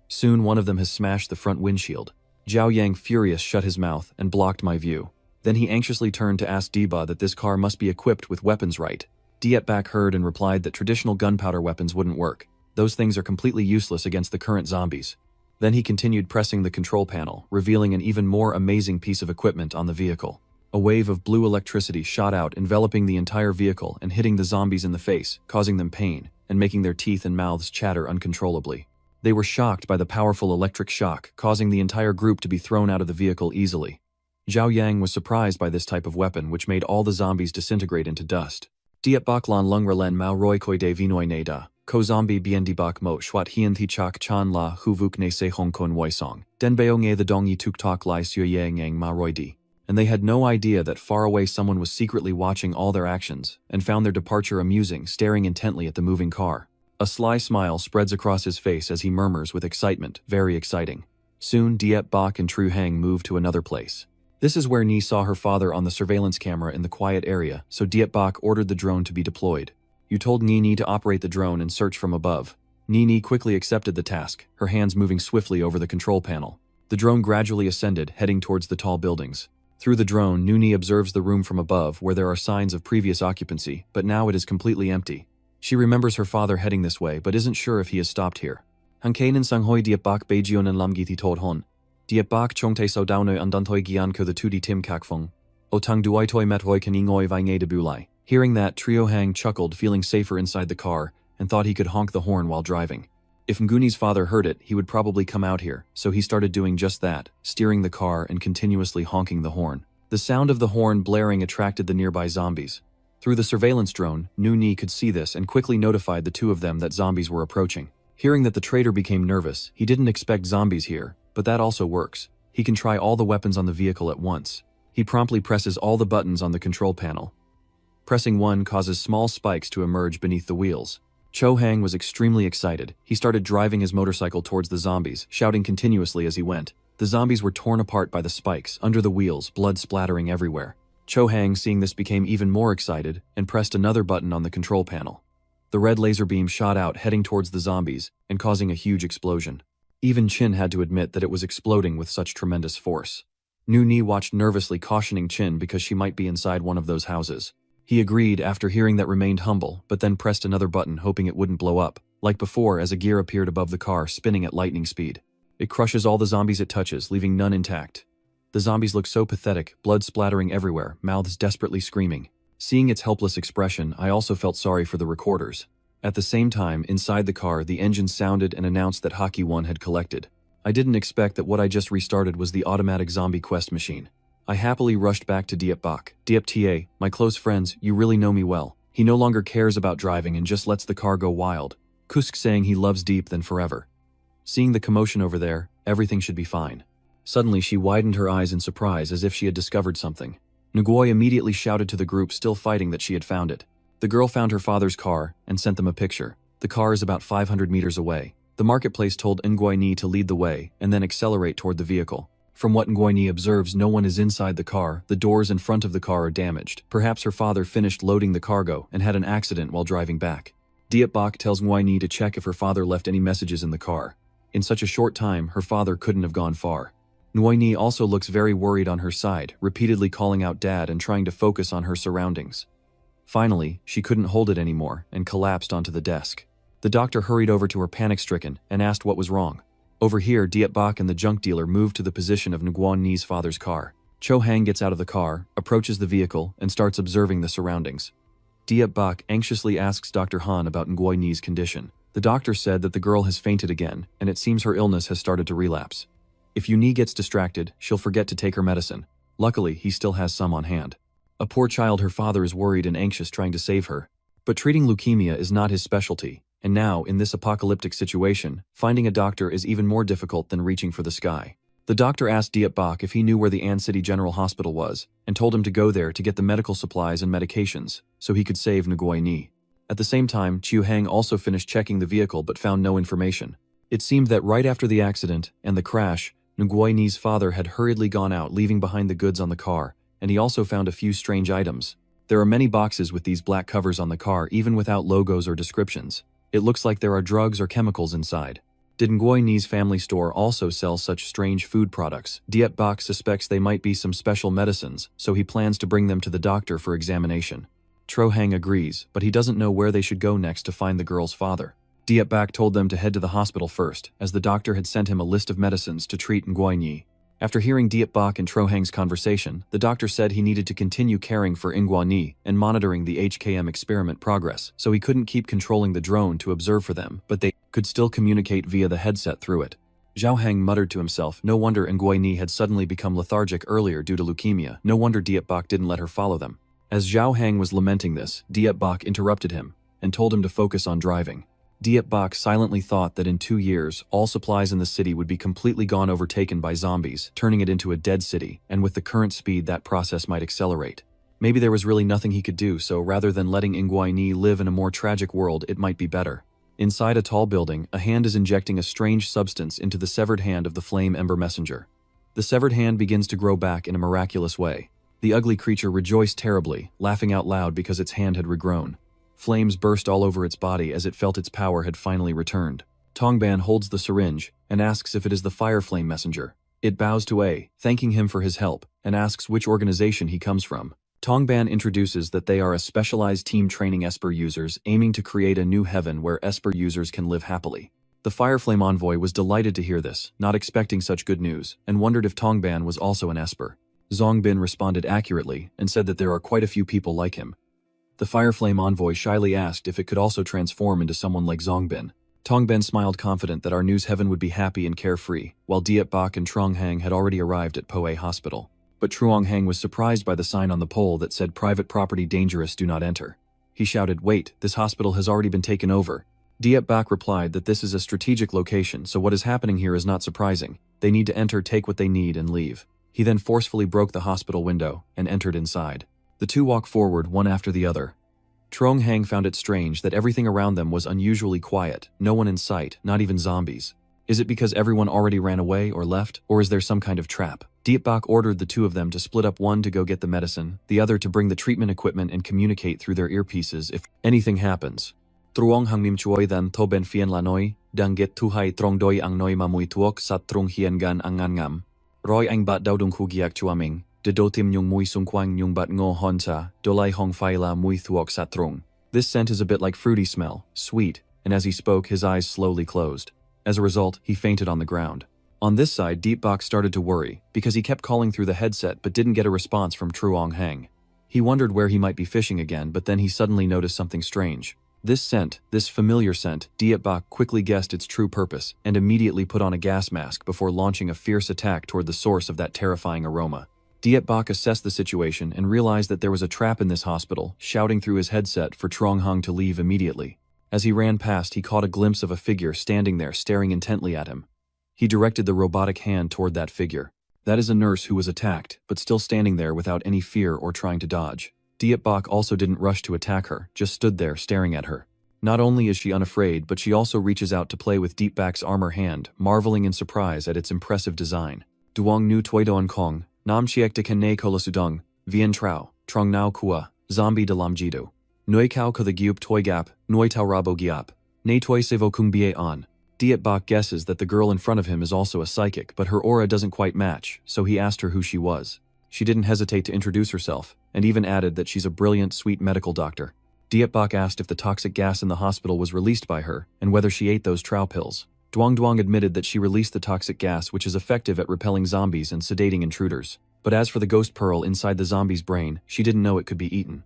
Soon one of them has smashed the front windshield. Zhao Yang, furious, shut his mouth and blocked my view. Then he anxiously turned to ask Diba that this car must be equipped with weapons, right? Dietbach heard and replied that traditional gunpowder weapons wouldn't work. Those things are completely useless against the current zombies. Then he continued pressing the control panel, revealing an even more amazing piece of equipment on the vehicle. A wave of blue electricity shot out, enveloping the entire vehicle and hitting the zombies in the face, causing them pain, and making their teeth and mouths chatter uncontrollably. They were shocked by the powerful electric shock, causing the entire group to be thrown out of the vehicle easily. Zhao Yang was surprised by this type of weapon, which made all the zombies disintegrate into dust. Dietbach lan lungralen mao roi koi de vinoi neda, ko zombie bien dibak mo shwat hien thi chak chan la huvuk ne se hong kon woi song, denbeo nge the dong yi tuk tok lai sue ye ngang ma roi di. and they had no idea that far away someone was secretly watching all their actions and found their departure amusing, staring intently at the moving car. A sly smile spreads across his face as he murmurs with excitement, very exciting. Soon, Diep Bok and Tru Hang move to another place. This is where Ni saw her father on the surveillance camera in the quiet area, so Diep Bok ordered the drone to be deployed. You told Ni to operate the drone and search from above. Ni quickly accepted the task, her hands moving swiftly over the control panel. The drone gradually ascended, heading towards the tall buildings. Through the drone, Ni observes the room from above where there are signs of previous occupancy, but now it is completely empty. She remembers her father heading this way, but isn't sure if he has stopped here. Hankainen sanghoi Diep Bok Beijion and Lamgithi Tod Hon. Diep Bok chongte so daunoi andantoi gian ko the tudi tim kakfung. O tang duaitoi methoi kaningoi vainge de bulai. Hearing that, Trio Hang chuckled, feeling safer inside the car, and thought he could honk the horn while driving. If Nguni's father heard it, he would probably come out here, so he started doing just that, steering the car and continuously honking the horn. The sound of the horn blaring attracted the nearby zombies. Through the surveillance drone, Ni could see this and quickly notified the two of them that zombies were approaching. Hearing that the traitor became nervous, he didn't expect zombies here, but that also works. He can try all the weapons on the vehicle at once. He promptly presses all the buttons on the control panel. Pressing one causes small spikes to emerge beneath the wheels. Cho Hang was extremely excited. He started driving his motorcycle towards the zombies, shouting continuously as he went. The zombies were torn apart by the spikes, under the wheels, blood splattering everywhere. Cho Hang, seeing this, became even more excited and pressed another button on the control panel. The red laser beam shot out, heading towards the zombies and causing a huge explosion. Even Chin had to admit that it was exploding with such tremendous force. Ni watched nervously, cautioning Chin because she might be inside one of those houses. He agreed after hearing that, remained humble, but then pressed another button hoping it wouldn't blow up, like before, as a gear appeared above the car, spinning at lightning speed. It crushes all the zombies it touches, leaving none intact. The zombies look so pathetic, blood splattering everywhere, mouths desperately screaming. Seeing its helpless expression, I also felt sorry for the recorders. At the same time, inside the car, the engine sounded and announced that Haki 1 had collected. I didn't expect that what I just restarted was the automatic zombie quest machine. I happily rushed back to Diep Bok. Diep Ta, my close friends, you really know me well. He no longer cares about driving and just lets the car go wild. Kusk saying he loves Deep then forever. Seeing the commotion over there, everything should be fine. Suddenly she widened her eyes in surprise as if she had discovered something. Nguoi immediately shouted to the group still fighting that she had found it. The girl found her father's car and sent them a picture. The car is about 500 meters away. The marketplace told Nguoi to lead the way and then accelerate toward the vehicle. From what Nguoi observes, no one is inside the car. The doors in front of the car are damaged. Perhaps her father finished loading the cargo and had an accident while driving back. Diep Bok tells Nguoi to check if her father left any messages in the car. In such a short time, her father couldn't have gone far. Nguoi also looks very worried on her side, repeatedly calling out Dad and trying to focus on her surroundings. Finally, she couldn't hold it anymore and collapsed onto the desk. The doctor hurried over to her, panic-stricken, and asked what was wrong. Over here, Diep Bok and the junk dealer moved to the position of Nguyen-Ni's father's car. Cho Hang gets out of the car, approaches the vehicle, and starts observing the surroundings. Diep Bok anxiously asks Dr. Han about Nguyen-Ni's condition. The doctor said that the girl has fainted again, and it seems her illness has started to relapse. If Ni gets distracted, she'll forget to take her medicine. Luckily, he still has some on hand. A poor child, her father is worried and anxious trying to save her. But treating leukemia is not his specialty. And now, in this apocalyptic situation, finding a doctor is even more difficult than reaching for the sky. The doctor asked Diep Bok if he knew where the An City General Hospital was, and told him to go there to get the medical supplies and medications, so he could save Nguyen-Ni. At the same time, Chiu Hang also finished checking the vehicle but found no information. It seemed that right after the accident and the crash, Nguyen-Ni's father had hurriedly gone out, leaving behind the goods on the car, and he also found a few strange items. There are many boxes with these black covers on the car, even without logos or descriptions. It looks like there are drugs or chemicals inside. Did Nguyen-Ni's family store also sell such strange food products? Diep Bok suspects they might be some special medicines, so he plans to bring them to the doctor for examination. Tro Hang agrees, but he doesn't know where they should go next to find the girl's father. Diep Bok told them to head to the hospital first, as the doctor had sent him a list of medicines to treat Nguyen-Ni. After hearing Diep Bok and Tro Hang's conversation, the doctor said he needed to continue caring for Nguyen-Ni and monitoring the HKM experiment progress, so he couldn't keep controlling the drone to observe for them, but they could still communicate via the headset through it. Zhao Hang muttered to himself, no wonder Nguyen-Ni had suddenly become lethargic earlier due to leukemia. No wonder Diep Bok didn't let her follow them. As Zhao Hang was lamenting this, Diep Bok interrupted him and told him to focus on driving. Diep Bak silently thought that in 2 years, all supplies in the city would be completely gone overtaken by zombies, turning it into a dead city, and with the current speed that process might accelerate. Maybe there was really nothing he could do, so rather than letting Ingwai Ni live in a more tragic world, it might be better. Inside a tall building, a hand is injecting a strange substance into the severed hand of the Flame Ember Messenger. The severed hand begins to grow back in a miraculous way. The ugly creature rejoiced terribly, laughing out loud because its hand had regrown. Flames burst all over its body as it felt its power had finally returned. Tongban holds the syringe and asks if it is the Fire Flame Messenger. It bows to A, thanking him for his help, and asks which organization he comes from. Tongban introduces that they are a specialized team training Esper users aiming to create a new heaven where Esper users can live happily. The Fireflame envoy was delighted to hear this, not expecting such good news, and wondered if Tongban was also an Esper. Zongbin responded accurately and said that there are quite a few people like him. The Fireflame envoy shyly asked if it could also transform into someone like Zongbin. Tongben smiled confident that our news heaven would be happy and carefree, while Diep Bak and Trong Hang had already arrived at Poe Hospital. But Truong Hang was surprised by the sign on the pole that said private property dangerous, do not enter. He shouted, "Wait, this hospital has already been taken over." Diep Bak replied that this is a strategic location, so what is happening here is not surprising. They need to enter, take what they need, and leave. He then forcefully broke the hospital window and entered inside. The two walk forward one after the other. Trong Hang found it strange that everything around them was unusually quiet, no one in sight, not even zombies. Is it because everyone already ran away or left, or is there some kind of trap? Diep Bak ordered the two of them to split up, one to go get the medicine, the other to bring the treatment equipment and communicate through their earpieces if anything happens. Truong Hang mim chuoi dan toben fien lanoi, dang get tuhai trong doi ang noi mamui tuok sat trung hien gan ang ngan ngam. Roy ang bat daw dung hugiak chuaming. De dotim nyung mui sung kwang nyung bat ngo honsa, dolai hong fai la mui thuok satrung. This scent is a bit like fruity smell, sweet, and as he spoke, his eyes slowly closed. As a result, he fainted on the ground. On this side, Diep Bak started to worry, because he kept calling through the headset but didn't get a response from Truong Hang. He wondered where he might be fishing again, but then he suddenly noticed something strange. This scent, this familiar scent, Diep Bak quickly guessed its true purpose, and immediately put on a gas mask before launching a fierce attack toward the source of that terrifying aroma. Diep Bak assessed the situation and realized that there was a trap in this hospital, shouting through his headset for Trong Hang to leave immediately. As he ran past, he caught a glimpse of a figure standing there staring intently at him. He directed the robotic hand toward that figure. That is a nurse who was attacked, but still standing there without any fear or trying to dodge. Diep Bak also didn't rush to attack her, just stood there staring at her. Not only is she unafraid, but she also reaches out to play with Diep Bak's armor hand, marveling in surprise at its impressive design. Duong nu toidoan kong. Nam chiek de ken ne kolasudong, vien trao, trong nao kua, zombie de lam jidu. Noi kao ko the giup toi gap, noi tau rabo giap. Ne toi sevo kung bie on. Diep Bak guesses that the girl in front of him is also a psychic, but her aura doesn't quite match, so he asked her who she was. She didn't hesitate to introduce herself, and even added that she's a brilliant, sweet medical doctor. Diep Bak asked if the toxic gas in the hospital was released by her, and whether she ate those trao pills. Duong Duong admitted that she released the toxic gas, which is effective at repelling zombies and sedating intruders. But as for the ghost pearl inside the zombie's brain, she didn't know it could be eaten.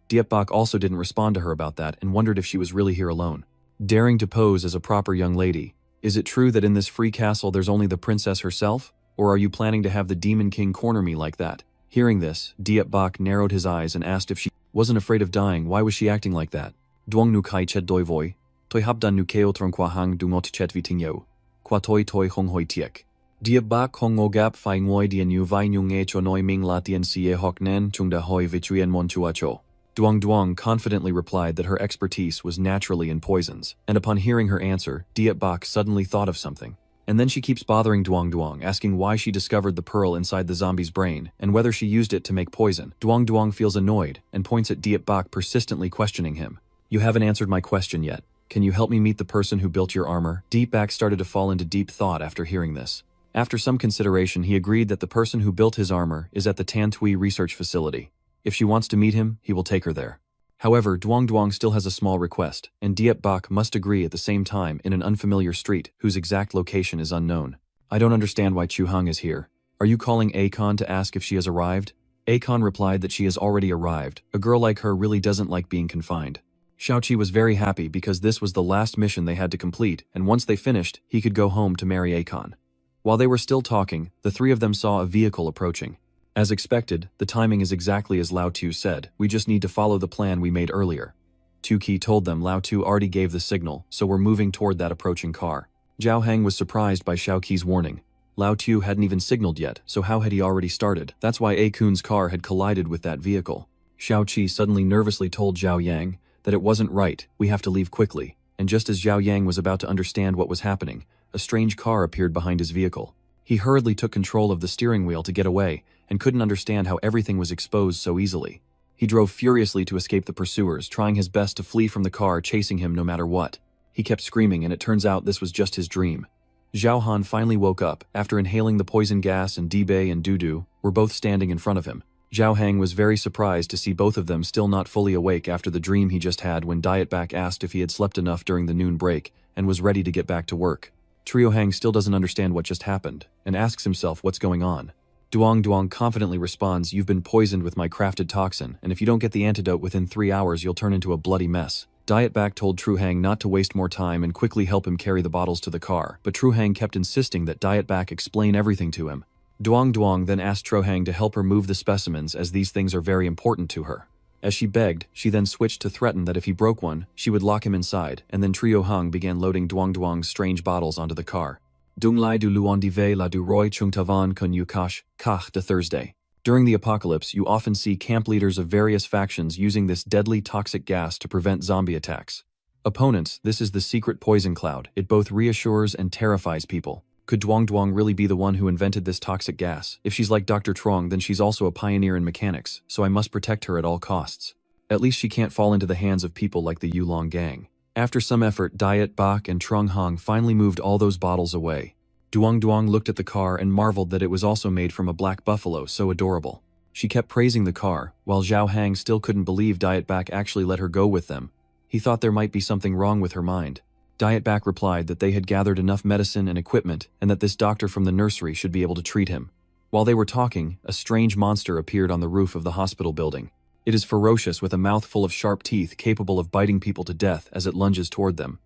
Diep Bak also didn't respond to her about that and wondered if she was really here alone. Daring to pose as a proper young lady, is it true that in this free castle there's only the princess herself? Or are you planning to have the Demon King corner me like that? Hearing this, Diep Bak narrowed his eyes and asked if she wasn't afraid of dying, why was she acting like that? Duong nu kai chet doi voi. Toi habdan nu keo trong kwa hang dungot chet vitingyo. Kwa toi hong hoi tiek. Diep Bak hong ngogap fai ngoi dien yu vai nyung e cho noi ming latien siye hok nen chung da hoi vichuyen mon chuacho. Duong Duong confidently replied that her expertise was naturally in poisons, and upon hearing her answer, Diep Bak suddenly thought of something. And then she keeps bothering Duong Duong, asking why she discovered the pearl inside the zombie's brain, and whether she used it to make poison. Duong Duong feels annoyed, and points at Diep Bak, persistently questioning him. You haven't answered my question yet. Can you help me meet the person who built your armor? Diep Bak started to fall into deep thought after hearing this. After some consideration, he agreed that the person who built his armor is at the Tan Tui research facility. If she wants to meet him, he will take her there. However, Duong Duong still has a small request, and Diep Bak must agree at the same time in an unfamiliar street, whose exact location is unknown. I don't understand why Chu Hung is here. Are you calling Akon to ask if she has arrived? Akon replied that she has already arrived. A girl like her really doesn't like being confined. Xiaoqi was very happy because this was the last mission they had to complete, and once they finished, he could go home to marry Akon. While they were still talking, the three of them saw a vehicle approaching. As expected, the timing is exactly as Lao Tu said, we just need to follow the plan we made earlier. Tuki told them Lao Tu already gave the signal, so we're moving toward that approaching car. Zhao Hang was surprised by Xiao Qi's warning. Lao Tu hadn't even signaled yet, so how had he already started? That's why A Kun's car had collided with that vehicle. Xiao Qi suddenly nervously told Zhao Yang that it wasn't right, we have to leave quickly, and just as Zhao Yang was about to understand what was happening, a strange car appeared behind his vehicle. He hurriedly took control of the steering wheel to get away, and couldn't understand how everything was exposed so easily. He drove furiously to escape the pursuers, trying his best to flee from the car chasing him no matter what. He kept screaming, and it turns out this was just his dream. Zhao Han finally woke up, after inhaling the poison gas, and Dibei and Dudu were both standing in front of him. Zhao Hang was very surprised to see both of them still not fully awake after the dream he just had when Diet Back asked if he had slept enough during the noon break and was ready to get back to work. Trio Hang still doesn't understand what just happened, and asks himself what's going on. Duong Duong confidently responds, "You've been poisoned with my crafted toxin, and if you don't get the antidote within 3 hours you'll turn into a bloody mess." Diet Back told Tru Hang not to waste more time and quickly help him carry the bottles to the car, but Tru Hang kept insisting that Diet Back explain everything to him. Duong Duong then asked Tru Hang to help her move the specimens as these things are very important to her. As she begged, she then switched to threaten that if he broke one, she would lock him inside, and then Trio Hung began loading Duong Duong's strange bottles onto the car. Dung Lai du Luan Dive la du Roy Chung Tavan Kun Yu Kash, Kach de Thursday. During the apocalypse, you often see camp leaders of various factions using this deadly toxic gas to prevent zombie attacks. Opponents, this is the secret poison cloud. It both reassures and terrifies people. Could Duong Duong really be the one who invented this toxic gas? If she's like Dr. Trong, then she's also a pioneer in mechanics, so I must protect her at all costs. At least she can't fall into the hands of people like the Yulong gang. After some effort, Diet Bak and Trong Hong finally moved all those bottles away. Duong Duong looked at the car and marveled that it was also made from a black buffalo, so adorable. She kept praising the car, while Zhao Hang still couldn't believe Diet Bak actually let her go with them. He thought there might be something wrong with her mind. Diet Bak replied that they had gathered enough medicine and equipment, and that this doctor from the nursery should be able to treat him. While they were talking, a strange monster appeared on the roof of the hospital building. It is ferocious with a mouth full of sharp teeth capable of biting people to death as it lunges toward them.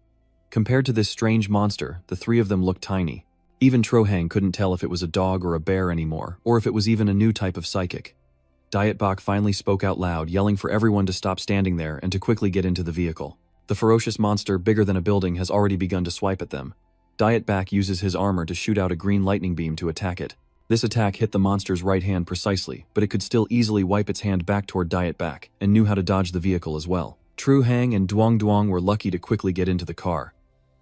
Compared to this strange monster, the three of them looked tiny. Even Trohang couldn't tell if it was a dog or a bear anymore, or if it was even a new type of psychic. Diet Bak finally spoke out loud, yelling for everyone to stop standing there and to quickly get into the vehicle. The ferocious monster, bigger than a building, has already begun to swipe at them. Diet Bak uses his armor to shoot out a green lightning beam to attack it. This attack hit the monster's right hand precisely, but it could still easily wipe its hand back toward Diet Bak, and knew how to dodge the vehicle as well. Tru Hang and Duong Duong were lucky to quickly get into the car.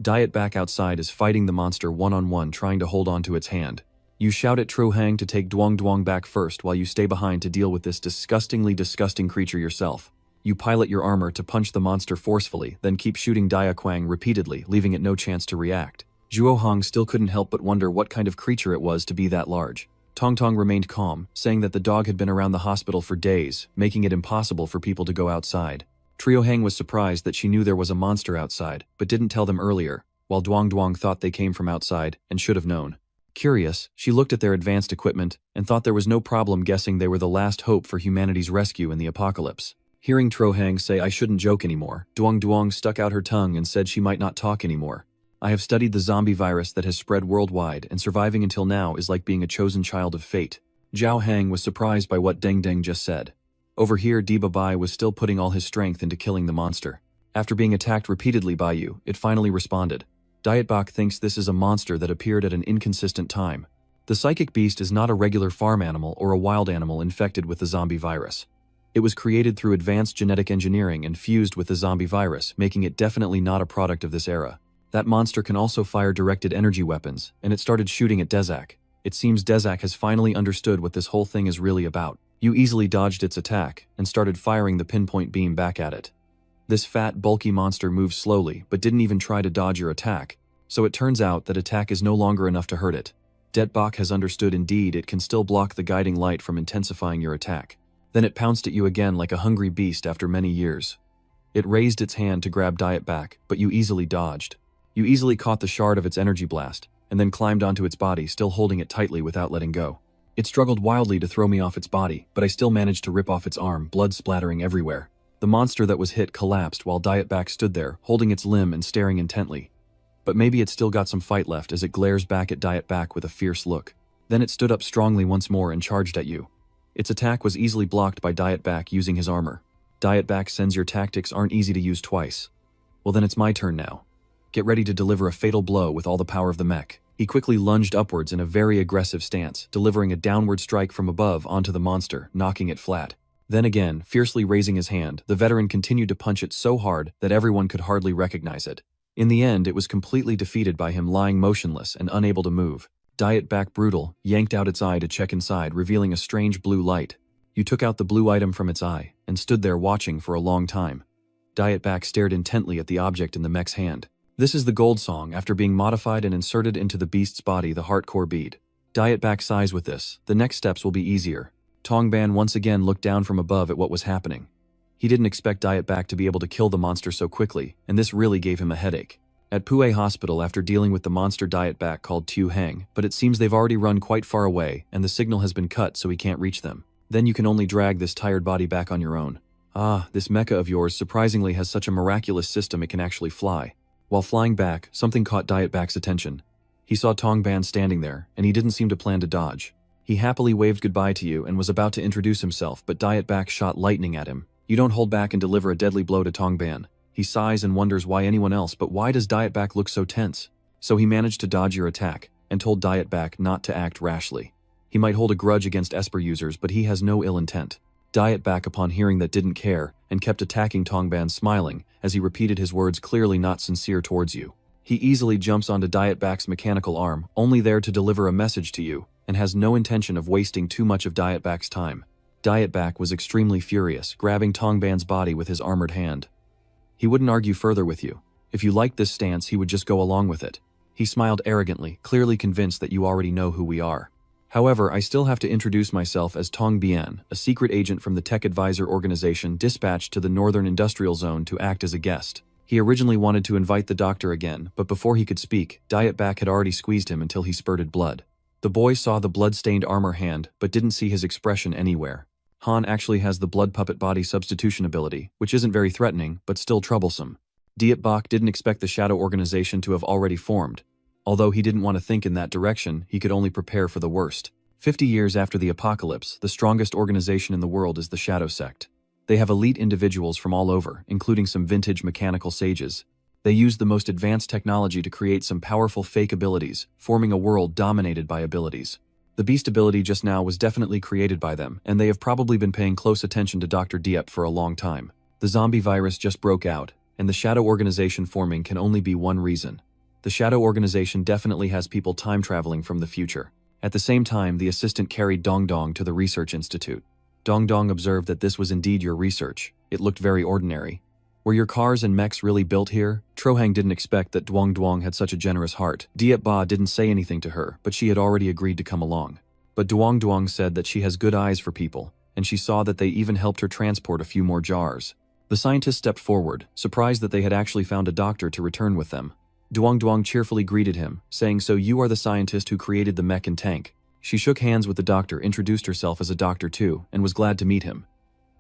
Diet Bak outside is fighting the monster one-on-one, trying to hold on to its hand. You shout at Tru Hang to take Duong Duong back first while you stay behind to deal with this disgusting creature yourself. You pilot your armor to punch the monster forcefully, then keep shooting Dia Quang repeatedly, leaving it no chance to react. Zhuo Hong still couldn't help but wonder what kind of creature it was to be that large. Tong Tong remained calm, saying that the dog had been around the hospital for days, making it impossible for people to go outside. Trio Hang was surprised that she knew there was a monster outside, but didn't tell them earlier, while Duong Duong thought they came from outside and should have known. Curious, she looked at their advanced equipment and thought there was no problem guessing they were the last hope for humanity's rescue in the apocalypse. Hearing Trohang say I shouldn't joke anymore, Duong Duong stuck out her tongue and said she might not talk anymore. I have studied the zombie virus that has spread worldwide, and surviving until now is like being a chosen child of fate. Zhao Hang was surprised by what Deng Deng just said. Over here, Diba Bai was still putting all his strength into killing the monster. After being attacked repeatedly by you, it finally responded. Diet Bak thinks this is a monster that appeared at an inconsistent time. The psychic beast is not a regular farm animal or a wild animal infected with the zombie virus. It was created through advanced genetic engineering and fused with the zombie virus, making it definitely not a product of this era. That monster can also fire directed energy weapons, and it started shooting at Dezak. It seems Dezak has finally understood what this whole thing is really about. You easily dodged its attack, and started firing the pinpoint beam back at it. This fat, bulky monster moves slowly, but didn't even try to dodge your attack, so it turns out that attack is no longer enough to hurt it. Detbach has understood indeed it can still block the guiding light from intensifying your attack. Then it pounced at you again like a hungry beast after many years. It raised its hand to grab Diet Bak, but you easily dodged. You easily caught the shard of its energy blast, and then climbed onto its body, still holding it tightly without letting go. It struggled wildly to throw me off its body, but I still managed to rip off its arm, blood splattering everywhere. The monster that was hit collapsed while Diet Bak stood there, holding its limb and staring intently. But maybe it still got some fight left as it glares back at Diet Bak with a fierce look. Then it stood up strongly once more and charged at you. Its attack was easily blocked by Diet Bak using his armor. Diet back sends your tactics aren't easy to use twice. Well then it's my turn now. Get ready to deliver a fatal blow with all the power of the mech. He quickly lunged upwards in a very aggressive stance, delivering a downward strike from above onto the monster, knocking it flat. Then again, fiercely raising his hand, the veteran continued to punch it so hard that everyone could hardly recognize it. In the end, it was completely defeated by him lying motionless and unable to move. Diet back brutal, yanked out its eye to check inside, revealing a strange blue light. You took out the blue item from its eye, and stood there watching for a long time. Diet back stared intently at the object in the mech's hand. This is the gold song after being modified and inserted into the beast's body, the heart core bead. Diet back sighs with this. The next steps will be easier. Tongban once again looked down from above at what was happening. He didn't expect Diet back to be able to kill the monster so quickly, and this really gave him a headache. At Pue Hospital, after dealing with the monster Diet back called Tu Hang, but it seems they've already run quite far away and the signal has been cut so he can't reach them. Then you can only drag this tired body back on your own. Ah, this mecha of yours surprisingly has such a miraculous system it can actually fly. While flying back, something caught Diet back's attention. He saw Tongban standing there, and he didn't seem to plan to dodge. He happily waved goodbye to you and was about to introduce himself, but Diet back shot lightning at him. You don't hold back and deliver a deadly blow to Tongban. He sighs and wonders why anyone else, but why does Diet back look so tense? So he managed to dodge your attack, and told Diet back not to act rashly. He might hold a grudge against Esper users, but he has no ill intent. Diet back, upon hearing that, didn't care, and kept attacking Tongban, smiling, as he repeated his words clearly not sincere towards you. He easily jumps onto Diet back's mechanical arm, only there to deliver a message to you, and has no intention of wasting too much of Diet back's time. Diet back was extremely furious, grabbing Tongban's body with his armored hand. He wouldn't argue further with you. If you liked this stance, he would just go along with it. He smiled arrogantly, clearly convinced that you already know who we are. However, I still have to introduce myself as Tong Bian, a secret agent from the Tech Advisor organization dispatched to the Northern Industrial Zone to act as a guest. He originally wanted to invite the doctor again, but before he could speak, Diet back had already squeezed him until he spurted blood. The boy saw the blood-stained armor hand, but didn't see his expression anywhere. Han actually has the blood puppet body substitution ability, which isn't very threatening, but still troublesome. Diet Bach didn't expect the Shadow Organization to have already formed. Although he didn't want to think in that direction, he could only prepare for the worst. 50 years after the apocalypse, the strongest organization in the world is the Shadow Sect. They have elite individuals from all over, including some vintage mechanical sages. They use the most advanced technology to create some powerful fake abilities, forming a world dominated by abilities. The beast ability just now was definitely created by them, and they have probably been paying close attention to Dr. Dieppe for a long time. The zombie virus just broke out, and the Shadow Organization forming can only be one reason. The Shadow Organization definitely has people time-traveling from the future. At the same time, the assistant carried Dong Dong to the research institute. Dong Dong observed that this was indeed your research. It looked very ordinary. Were your cars and mechs really built here? Trohang didn't expect that Duong Duong had such a generous heart. Diet Ba didn't say anything to her, but she had already agreed to come along. But Duong Duong said that she has good eyes for people, and she saw that they even helped her transport a few more jars. The scientist stepped forward, surprised that they had actually found a doctor to return with them. Duong Duong cheerfully greeted him, saying, "So you are the scientist who created the mech and tank." She shook hands with the doctor, introduced herself as a doctor too, and was glad to meet him.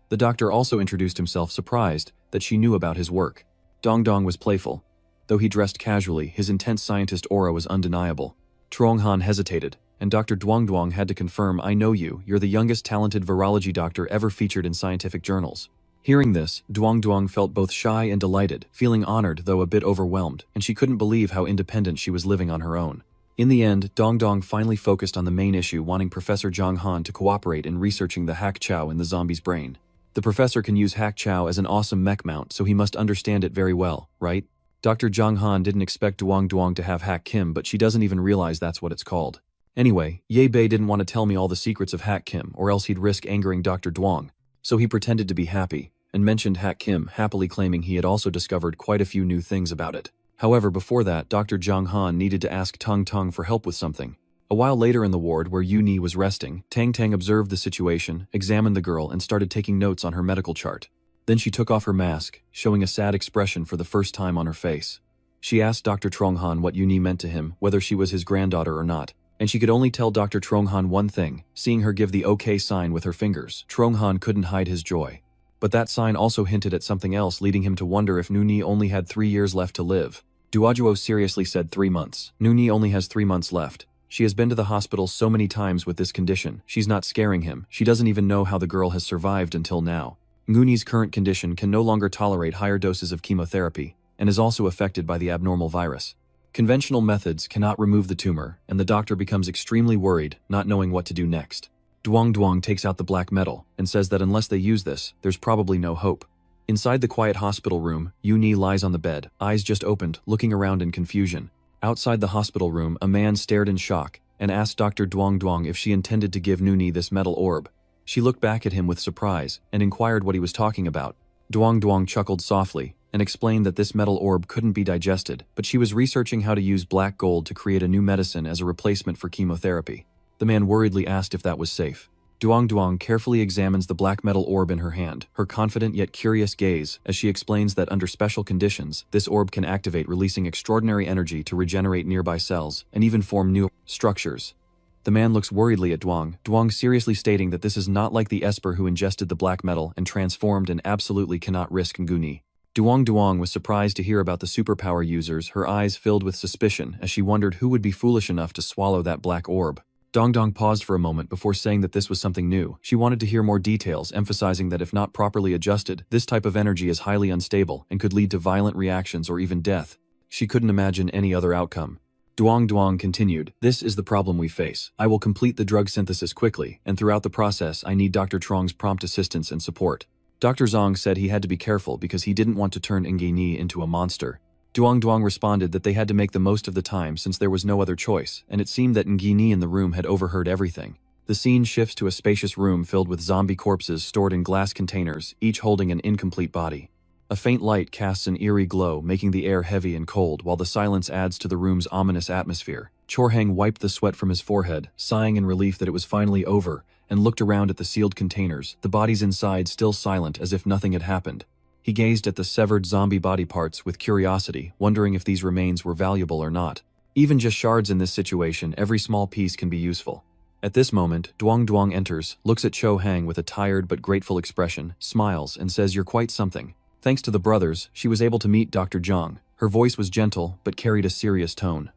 The doctor also introduced himself, surprised that she knew about his work. Dong Dong was playful. Though he dressed casually, his intense scientist aura was undeniable. Trong Han hesitated, and Dr. Duong Duong had to confirm, "I know you, you're the youngest talented virology doctor ever featured in scientific journals." Hearing this, Duong Duong felt both shy and delighted, feeling honored though a bit overwhelmed, and she couldn't believe how independent she was living on her own. In the end, Dong Dong finally focused on the main issue, wanting Professor Zhang Han to cooperate in researching the Hack Chow in the zombie's brain. The professor can use Hack Chow as an awesome mech mount, so he must understand it very well, right? Dr. Zhang Han didn't expect Duong Duong to have Hack Kim, but she doesn't even realize that's what it's called. Anyway, Ye Bei didn't want to tell me all the secrets of Hack Kim, or else he'd risk angering Dr. Duong. So he pretended to be happy, and mentioned Hack Kim, happily claiming he had also discovered quite a few new things about it. However, before that, Dr. Zhang Han needed to ask Tung Tung for help with something. A while later in the ward where Yu Ni was resting, Tang Tang observed the situation, examined the girl, and started taking notes on her medical chart. Then she took off her mask, showing a sad expression for the first time on her face. She asked Dr. Trong Han what Yu Ni meant to him, whether she was his granddaughter or not, and she could only tell Dr. Trong Han one thing, seeing her give the OK sign with her fingers. Trong Han couldn't hide his joy. But that sign also hinted at something else, leading him to wonder if Nuni only had 3 years left to live. Duajuo seriously said 3 months. Nuni only has 3 months left. She has been to the hospital so many times with this condition. She's not scaring him. She doesn't even know how the girl has survived until now. Nguni's current condition can no longer tolerate higher doses of chemotherapy, and is also affected by the abnormal virus. Conventional methods cannot remove the tumor, and the doctor becomes extremely worried, not knowing what to do next. Duong Duong takes out the black metal, and says that unless they use this, there's probably no hope. Inside the quiet hospital room, Uni lies on the bed, eyes just opened, looking around in confusion. Outside the hospital room, a man stared in shock, and asked Dr. Duong Duong if she intended to give Nuni this metal orb. She looked back at him with surprise, and inquired what he was talking about. Duong Duong chuckled softly, and explained that this metal orb couldn't be digested, but she was researching how to use black gold to create a new medicine as a replacement for chemotherapy. The man worriedly asked if that was safe. Duong Duong carefully examines the black metal orb in her hand, her confident yet curious gaze, as she explains that under special conditions, this orb can activate, releasing extraordinary energy to regenerate nearby cells, and even form new structures. The man looks worriedly at Duong Duong, seriously stating that this is not like the Esper who ingested the black metal and transformed and absolutely cannot risk Nguni. Duong Duong was surprised to hear about the superpower users, her eyes filled with suspicion as she wondered who would be foolish enough to swallow that black orb. Dong Dong paused for a moment before saying that this was something new. She wanted to hear more details, emphasizing that if not properly adjusted, this type of energy is highly unstable and could lead to violent reactions or even death. She couldn't imagine any other outcome. Duong Duong continued, "This is the problem we face. I will complete the drug synthesis quickly, and throughout the process I need Dr. Truong's prompt assistance and support." Dr. Zong said he had to be careful because he didn't want to turn Ngini into a monster. Duong Duong responded that they had to make the most of the time since there was no other choice, and it seemed that Ngini in the room had overheard everything. The scene shifts to a spacious room filled with zombie corpses stored in glass containers, each holding an incomplete body. A faint light casts an eerie glow, making the air heavy and cold, while the silence adds to the room's ominous atmosphere. Chorhang wiped the sweat from his forehead, sighing in relief that it was finally over, and looked around at the sealed containers, the bodies inside still silent as if nothing had happened. He gazed at the severed zombie body parts with curiosity, wondering if these remains were valuable or not. Even just shards in this situation, every small piece can be useful. At this moment, Duong Duong enters, looks at Cho Hang with a tired but grateful expression, smiles, and says, "You're quite something." Thanks to the brothers, she was able to meet Dr. Zhang. Her voice was gentle, but carried a serious tone.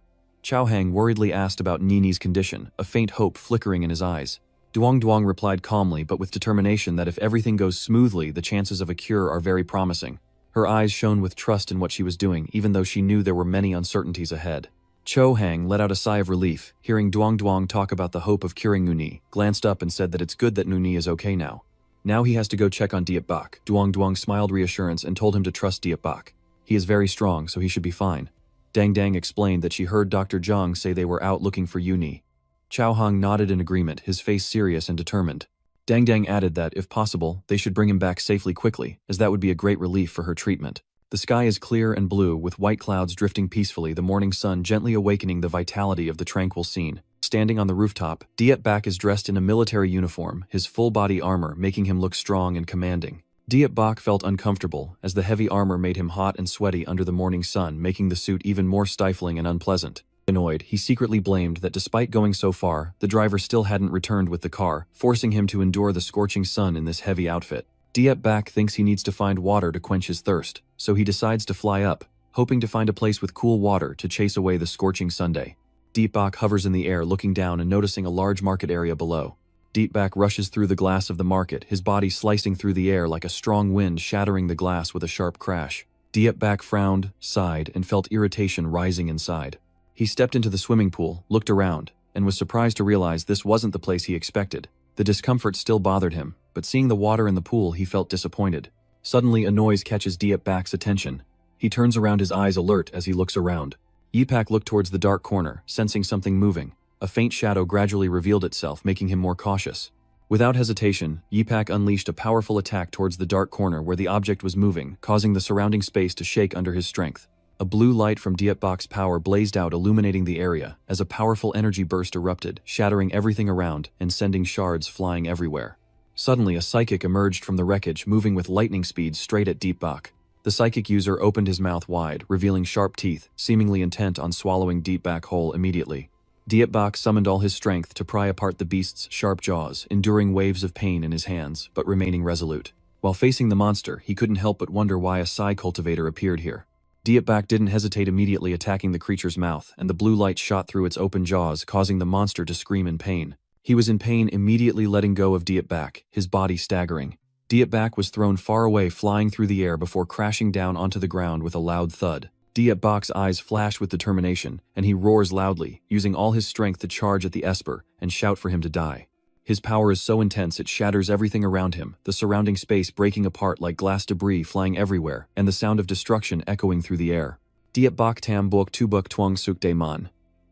Chao Hang worriedly asked about Nini's condition, a faint hope flickering in his eyes. Duong Duong replied calmly but with determination that if everything goes smoothly, the chances of a cure are very promising. Her eyes shone with trust in what she was doing, even though she knew there were many uncertainties ahead. Cho Hang let out a sigh of relief, hearing Duong Duong talk about the hope of curing Nuni, glanced up and said that it's good that Nuni is okay now. Now he has to go check on Diep Bak. Duong Duong smiled reassurance and told him to trust Diep Bak. He is very strong, so he should be fine. Dang Dang explained that she heard Dr. Zhang say they were out looking for Uni. Chao Hang nodded in agreement, his face serious and determined. Dang Dang added that, if possible, they should bring him back safely quickly, as that would be a great relief for her treatment. The sky is clear and blue, with white clouds drifting peacefully, the morning sun gently awakening the vitality of the tranquil scene. Standing on the rooftop, Diep Bak is dressed in a military uniform, his full-body armor making him look strong and commanding. Diep Bak felt uncomfortable, as the heavy armor made him hot and sweaty under the morning sun, making the suit even more stifling and unpleasant. Annoyed, he secretly blamed that despite going so far, the driver still hadn't returned with the car, forcing him to endure the scorching sun in this heavy outfit. Diep Bak thinks he needs to find water to quench his thirst, so he decides to fly up, hoping to find a place with cool water to chase away the scorching Sunday. Diep Bak hovers in the air, looking down and noticing a large market area below. Diep Bak rushes through the glass of the market, his body slicing through the air like a strong wind, shattering the glass with a sharp crash. Diep Bak frowned, sighed, and felt irritation rising inside. He stepped into the swimming pool, looked around, and was surprised to realize this wasn't the place he expected. The discomfort still bothered him, but seeing the water in the pool, he felt disappointed. Suddenly, a noise catches Diep Bak's attention. He turns around, his eyes alert as he looks around. Yipak looked towards the dark corner, sensing something moving. A faint shadow gradually revealed itself, making him more cautious. Without hesitation, Yipak unleashed a powerful attack towards the dark corner where the object was moving, causing the surrounding space to shake under his strength. A blue light from Diep Bak's power blazed out, illuminating the area, as a powerful energy burst erupted, shattering everything around and sending shards flying everywhere. Suddenly, a psychic emerged from the wreckage, moving with lightning speed straight at Diep Bak. The psychic user opened his mouth wide, revealing sharp teeth, seemingly intent on swallowing Diep Bak whole immediately. Diep Bak summoned all his strength to pry apart the beast's sharp jaws, enduring waves of pain in his hands, but remaining resolute. While facing the monster, he couldn't help but wonder why a psi cultivator appeared here. Diep Bak didn't hesitate, immediately attacking the creature's mouth, and the blue light shot through its open jaws, causing the monster to scream in pain. He was in pain, immediately letting go of Diep Bak, his body staggering. Dietbak was thrown far away, flying through the air before crashing down onto the ground with a loud thud. Dietbak's eyes flash with determination, and he roars loudly, using all his strength to charge at the Esper and shout for him to die. His power is so intense it shatters everything around him, the surrounding space breaking apart like glass debris flying everywhere, and the sound of destruction echoing through the air. Dietbak tam buk tu buk tuong suk de man.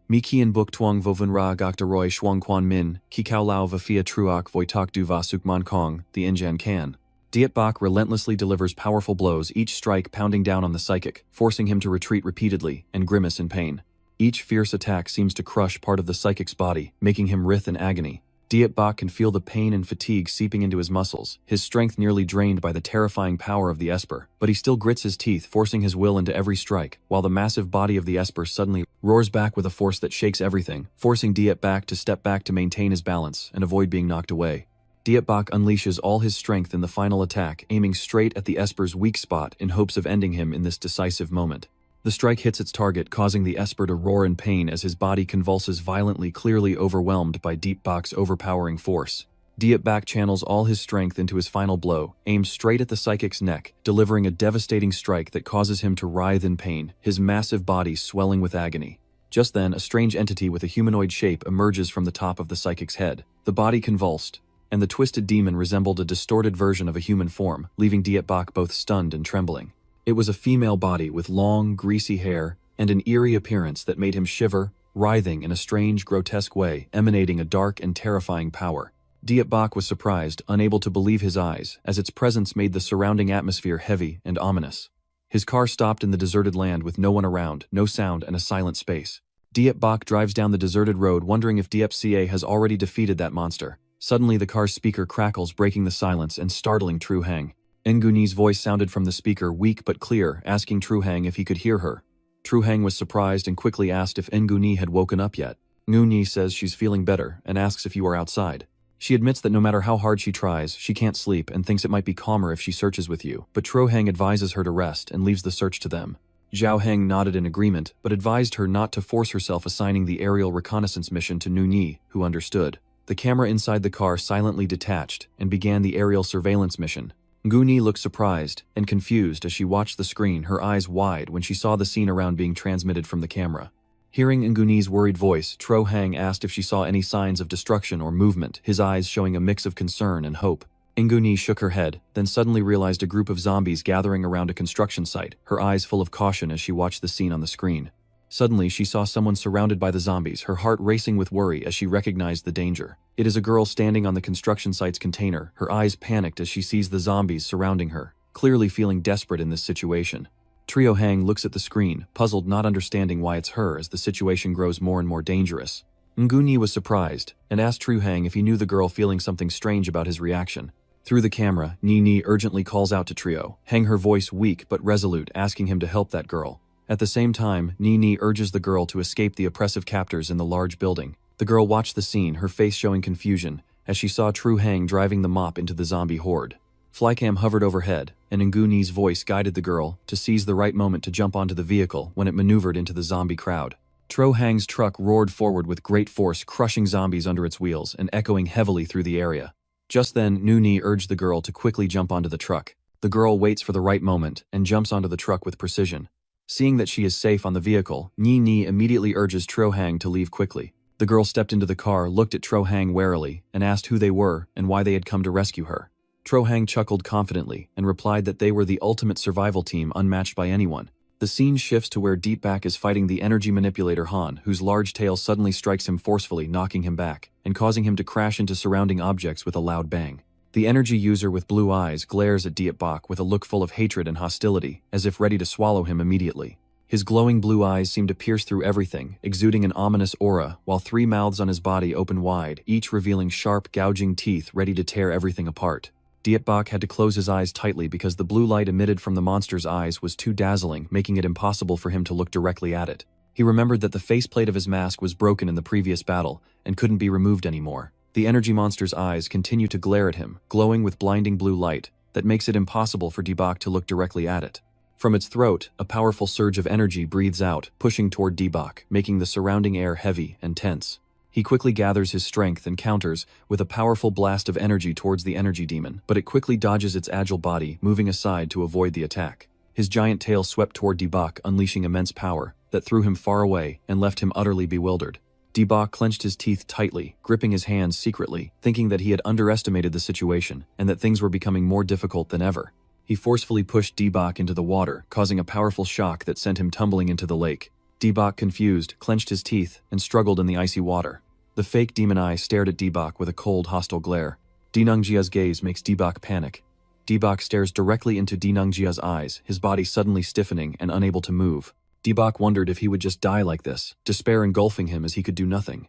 Mi kien buk tuong vovunra gok de roi shuang quan min, ki kao lao vafia truok voitok du va suk man kong, the Injan kan. Dietbak relentlessly delivers powerful blows, each strike pounding down on the psychic, forcing him to retreat repeatedly and grimace in pain. Each fierce attack seems to crush part of the psychic's body, making him writhe in agony. Dietbak can feel the pain and fatigue seeping into his muscles, his strength nearly drained by the terrifying power of the Esper, but he still grits his teeth, forcing his will into every strike, while the massive body of the Esper suddenly roars back with a force that shakes everything, forcing Dietbak to step back to maintain his balance and avoid being knocked away. Dietbak unleashes all his strength in the final attack, aiming straight at the Esper's weak spot in hopes of ending him in this decisive moment. The strike hits its target, causing the Esper to roar in pain as his body convulses violently, clearly overwhelmed by Dietbak's overpowering force. Dietbak channels all his strength into his final blow, aims straight at the psychic's neck, delivering a devastating strike that causes him to writhe in pain, his massive body swelling with agony. Just then, a strange entity with a humanoid shape emerges from the top of the psychic's head. The body convulsed, and the twisted demon resembled a distorted version of a human form, leaving Dietbak both stunned and trembling. It was a female body with long, greasy hair and an eerie appearance that made him shiver, writhing in a strange, grotesque way, emanating a dark and terrifying power. Dietbak was surprised, unable to believe his eyes, as its presence made the surrounding atmosphere heavy and ominous. His car stopped in the deserted land with no one around, no sound, and a silent space. Dietbak drives down the deserted road, wondering if Diepca has already defeated that monster. Suddenly, the car's speaker crackles, breaking the silence and startling Tru Hang. Nguni's voice sounded from the speaker, weak but clear, asking Tru Hang if he could hear her. Tru Hang was surprised and quickly asked if Nguni had woken up yet. Nguni says she's feeling better and asks if you are outside. She admits that no matter how hard she tries, she can't sleep and thinks it might be calmer if she searches with you, but Tru Hang advises her to rest and leaves the search to them. Zhao Heng nodded in agreement, but advised her not to force herself, assigning the aerial reconnaissance mission to Nguni, who understood. The camera inside the car silently detached and began the aerial surveillance mission. Nguni looked surprised and confused as she watched the screen, her eyes wide when she saw the scene around being transmitted from the camera. Hearing Nguni's worried voice, Tru Hang asked if she saw any signs of destruction or movement, his eyes showing a mix of concern and hope. Nguni shook her head, then suddenly realized a group of zombies gathering around a construction site, her eyes full of caution as she watched the scene on the screen. Suddenly, she saw someone surrounded by the zombies, her heart racing with worry as she recognized the danger. It is a girl standing on the construction site's container, her eyes panicked as she sees the zombies surrounding her, clearly feeling desperate in this situation. Trio Hang looks at the screen, puzzled, not understanding why it's her as the situation grows more and more dangerous. Nguni was surprised and asked Tru Hang if he knew the girl, feeling something strange about his reaction. Through the camera, Ni urgently calls out to Trio Hang, her voice weak but resolute, asking him to help that girl. At the same time, Ni urges the girl to escape the oppressive captors in the large building. The girl watched the scene, her face showing confusion, as she saw Tru Hang driving the mop into the zombie horde. Flycam hovered overhead, and Nguni's voice guided the girl to seize the right moment to jump onto the vehicle when it maneuvered into the zombie crowd. Tru Hang's truck roared forward with great force, crushing zombies under its wheels and echoing heavily through the area. Just then, Ni urged the girl to quickly jump onto the truck. The girl waits for the right moment and jumps onto the truck with precision. Seeing that she is safe on the vehicle, Ni immediately urges Tru Hang to leave quickly. The girl stepped into the car, looked at Tru Hang warily, and asked who they were and why they had come to rescue her. Tru Hang chuckled confidently and replied that they were the ultimate survival team, unmatched by anyone. The scene shifts to where Dietbak is fighting the energy manipulator Han, whose large tail suddenly strikes him forcefully, knocking him back and causing him to crash into surrounding objects with a loud bang. The energy user with blue eyes glares at Dietbak with a look full of hatred and hostility, as if ready to swallow him immediately. His glowing blue eyes seem to pierce through everything, exuding an ominous aura, while 3 mouths on his body open wide, each revealing sharp, gouging teeth ready to tear everything apart. Dietbak had to close his eyes tightly because the blue light emitted from the monster's eyes was too dazzling, making it impossible for him to look directly at it. He remembered that the faceplate of his mask was broken in the previous battle and couldn't be removed anymore. The energy monster's eyes continue to glare at him, glowing with blinding blue light that makes it impossible for Dietbak to look directly at it. From its throat, a powerful surge of energy breathes out, pushing toward Dietbak, making the surrounding air heavy and tense. He quickly gathers his strength and counters with a powerful blast of energy towards the energy demon, but it quickly dodges its agile body, moving aside to avoid the attack. His giant tail swept toward Debak, unleashing immense power that threw him far away and left him utterly bewildered. Debak clenched his teeth tightly, gripping his hands secretly, thinking that he had underestimated the situation and that things were becoming more difficult than ever. He forcefully pushed Debak into the water, causing a powerful shock that sent him tumbling into the lake. Debak, confused, clenched his teeth and struggled in the icy water. The fake demon eye stared at Debak with a cold, hostile glare. Dinangjia's gaze makes Debak panic. Debak stares directly into Dinangjia's eyes, his body suddenly stiffening and unable to move. Debak wondered if he would just die like this, despair engulfing him as he could do nothing.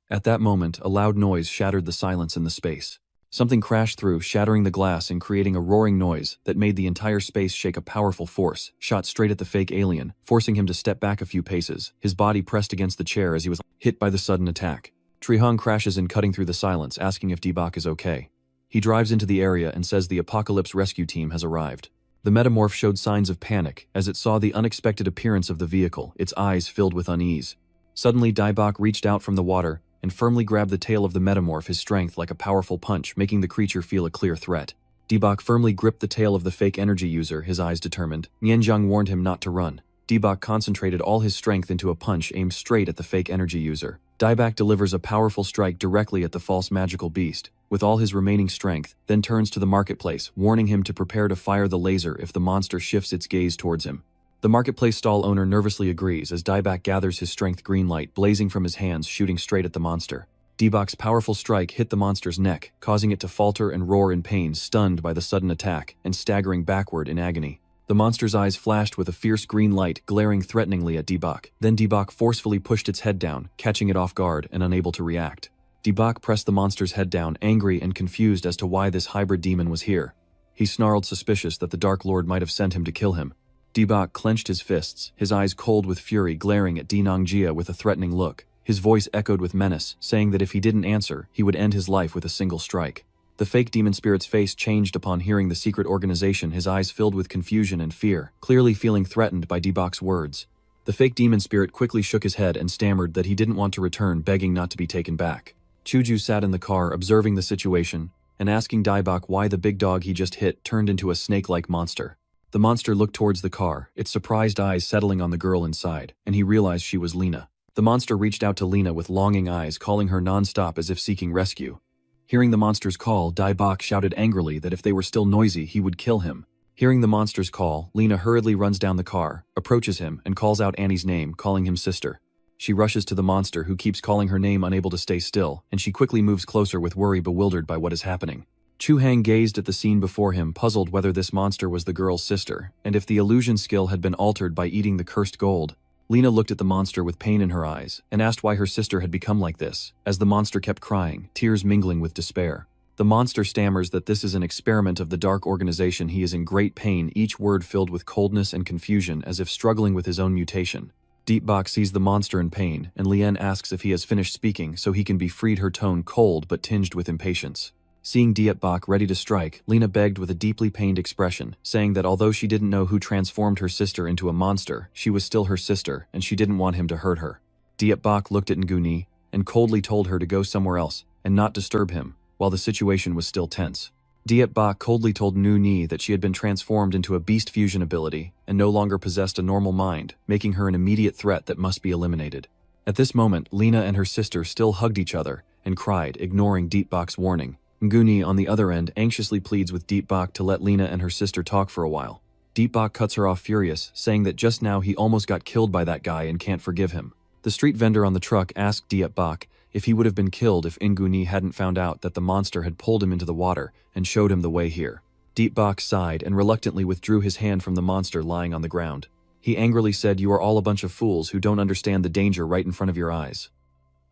At that moment, a loud noise shattered the silence in the space. Something crashed through, shattering the glass and creating a roaring noise that made the entire space shake. A powerful force shot straight at the fake alien, forcing him to step back a few paces, his body pressed against the chair as he was hit by the sudden attack. Trihung crashes in, cutting through the silence, asking if Debak is okay. He drives into the area and says the Apocalypse rescue team has arrived. The metamorph showed signs of panic as it saw the unexpected appearance of the vehicle, its eyes filled with unease. Suddenly, Debak reached out from the water and firmly grabbed the tail of the metamorph, his strength like a powerful punch, making the creature feel a clear threat. Debak firmly gripped the tail of the fake energy user, his eyes determined. Nianzhang warned him not to run. Debak concentrated all his strength into a punch aimed straight at the fake energy user. Debak delivers a powerful strike directly at the false magical beast, with all his remaining strength, then turns to the marketplace, warning him to prepare to fire the laser if the monster shifts its gaze towards him. The marketplace stall owner nervously agrees as Debak gathers his strength, green light blazing from his hands, shooting straight at the monster. Debak's powerful strike hit the monster's neck, causing it to falter and roar in pain, stunned by the sudden attack and staggering backward in agony. The monster's eyes flashed with a fierce green light, glaring threateningly at Debak. Then Debak forcefully pushed its head down, catching it off guard and unable to react. Debak pressed the monster's head down, angry and confused as to why this hybrid demon was here. He snarled, suspicious that the Dark Lord might have sent him to kill him. Debak clenched his fists, his eyes cold with fury, glaring at Dinangjia with a threatening look. His voice echoed with menace, saying that if he didn't answer, he would end his life with a single strike. The fake demon spirit's face changed upon hearing the secret organization, his eyes filled with confusion and fear, clearly feeling threatened by Debak's words. The fake demon spirit quickly shook his head and stammered that he didn't want to return, begging not to be taken back. Chuju sat in the car, observing the situation and asking Debak why the big dog he just hit turned into a snake-like monster. The monster looked towards the car, its surprised eyes settling on the girl inside, and he realized she was Lena. The monster reached out to Lena with longing eyes, calling her non-stop as if seeking rescue. Hearing the monster's call, Debak shouted angrily that if they were still noisy, he would kill him. Hearing the monster's call, Lena hurriedly runs down the car, approaches him, and calls out Annie's name, calling him sister. She rushes to the monster, who keeps calling her name, unable to stay still, and she quickly moves closer with worry, bewildered by what is happening. Chu Hang gazed at the scene before him, puzzled whether this monster was the girl's sister, and if the illusion skill had been altered by eating the cursed gold. Lena looked at the monster with pain in her eyes, and asked why her sister had become like this, as the monster kept crying, tears mingling with despair. The monster stammers that this is an experiment of the Dark Organization. He is in great pain, each word filled with coldness and confusion, as if struggling with his own mutation. Debak sees the monster in pain, and Lien asks if he has finished speaking so he can be freed, her tone cold but tinged with impatience. Seeing Debak ready to strike, Lena begged with a deeply pained expression, saying that although she didn't know who transformed her sister into a monster, she was still her sister, and she didn't want him to hurt her. Debak looked at Nguni and coldly told her to go somewhere else and not disturb him, while the situation was still tense. Debak coldly told Nguni that she had been transformed into a beast fusion ability and no longer possessed a normal mind, making her an immediate threat that must be eliminated. At this moment, Lena and her sister still hugged each other and cried, ignoring Debak's warning. Nguni, on the other end, anxiously pleads with Debak to let Lena and her sister talk for a while. Debak cuts her off, furious, saying that just now he almost got killed by that guy and can't forgive him. The street vendor on the truck asked Debak if he would have been killed if Nguni hadn't found out that the monster had pulled him into the water and showed him the way here. Debak sighed and reluctantly withdrew his hand from the monster lying on the ground. He angrily said, "You are all a bunch of fools who don't understand the danger right in front of your eyes."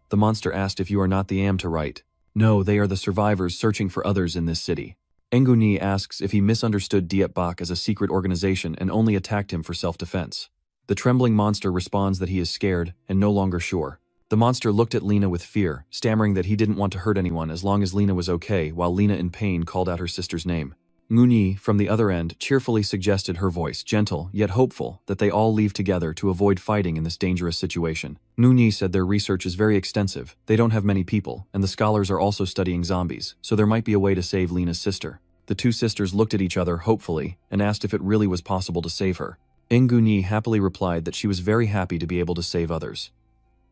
The monster asked if you are not the Amtorite. No, they are the survivors searching for others in this city. Nguni asks if he misunderstood Debak as a secret organization and only attacked him for self-defense. The trembling monster responds that he is scared and no longer sure. The monster looked at Lena with fear, stammering that he didn't want to hurt anyone as long as Lena was okay, while Lena in pain called out her sister's name. Nguni, from the other end, cheerfully suggested, her voice gentle yet hopeful, that they all leave together to avoid fighting in this dangerous situation. Nguni said their research is very extensive, they don't have many people, and the scholars are also studying zombies, so there might be a way to save Lena's sister. The two sisters looked at each other hopefully and asked if it really was possible to save her. Nguni happily replied that she was very happy to be able to save others.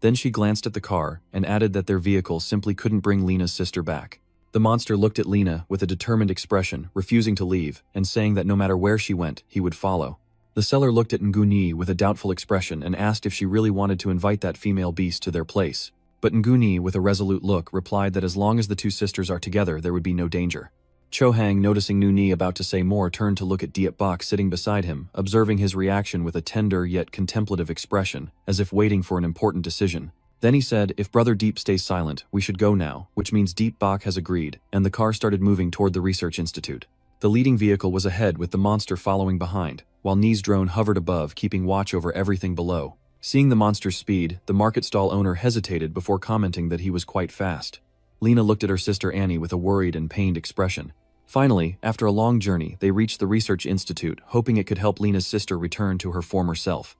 Then she glanced at the car and added that their vehicle simply couldn't bring Lena's sister back. The monster looked at Lena with a determined expression, refusing to leave, and saying that no matter where she went, he would follow. The seller looked at Nguni with a doubtful expression and asked if she really wanted to invite that female beast to their place. But Nguni, with a resolute look, replied that as long as the two sisters are together, there would be no danger. Cho-hang, noticing Nguni about to say more, turned to look at Diep Bok sitting beside him, observing his reaction with a tender yet contemplative expression, as if waiting for an important decision. Then he said, if Brother Deep stays silent, we should go now, which means Diep Bok has agreed, and the car started moving toward the research institute. The leading vehicle was ahead with the monster following behind, while Ni's drone hovered above, keeping watch over everything below. Seeing the monster's speed, the market stall owner hesitated before commenting that he was quite fast. Lena looked at her sister Annie with a worried and pained expression. Finally, after a long journey, they reached the research institute, hoping it could help Lena's sister return to her former self.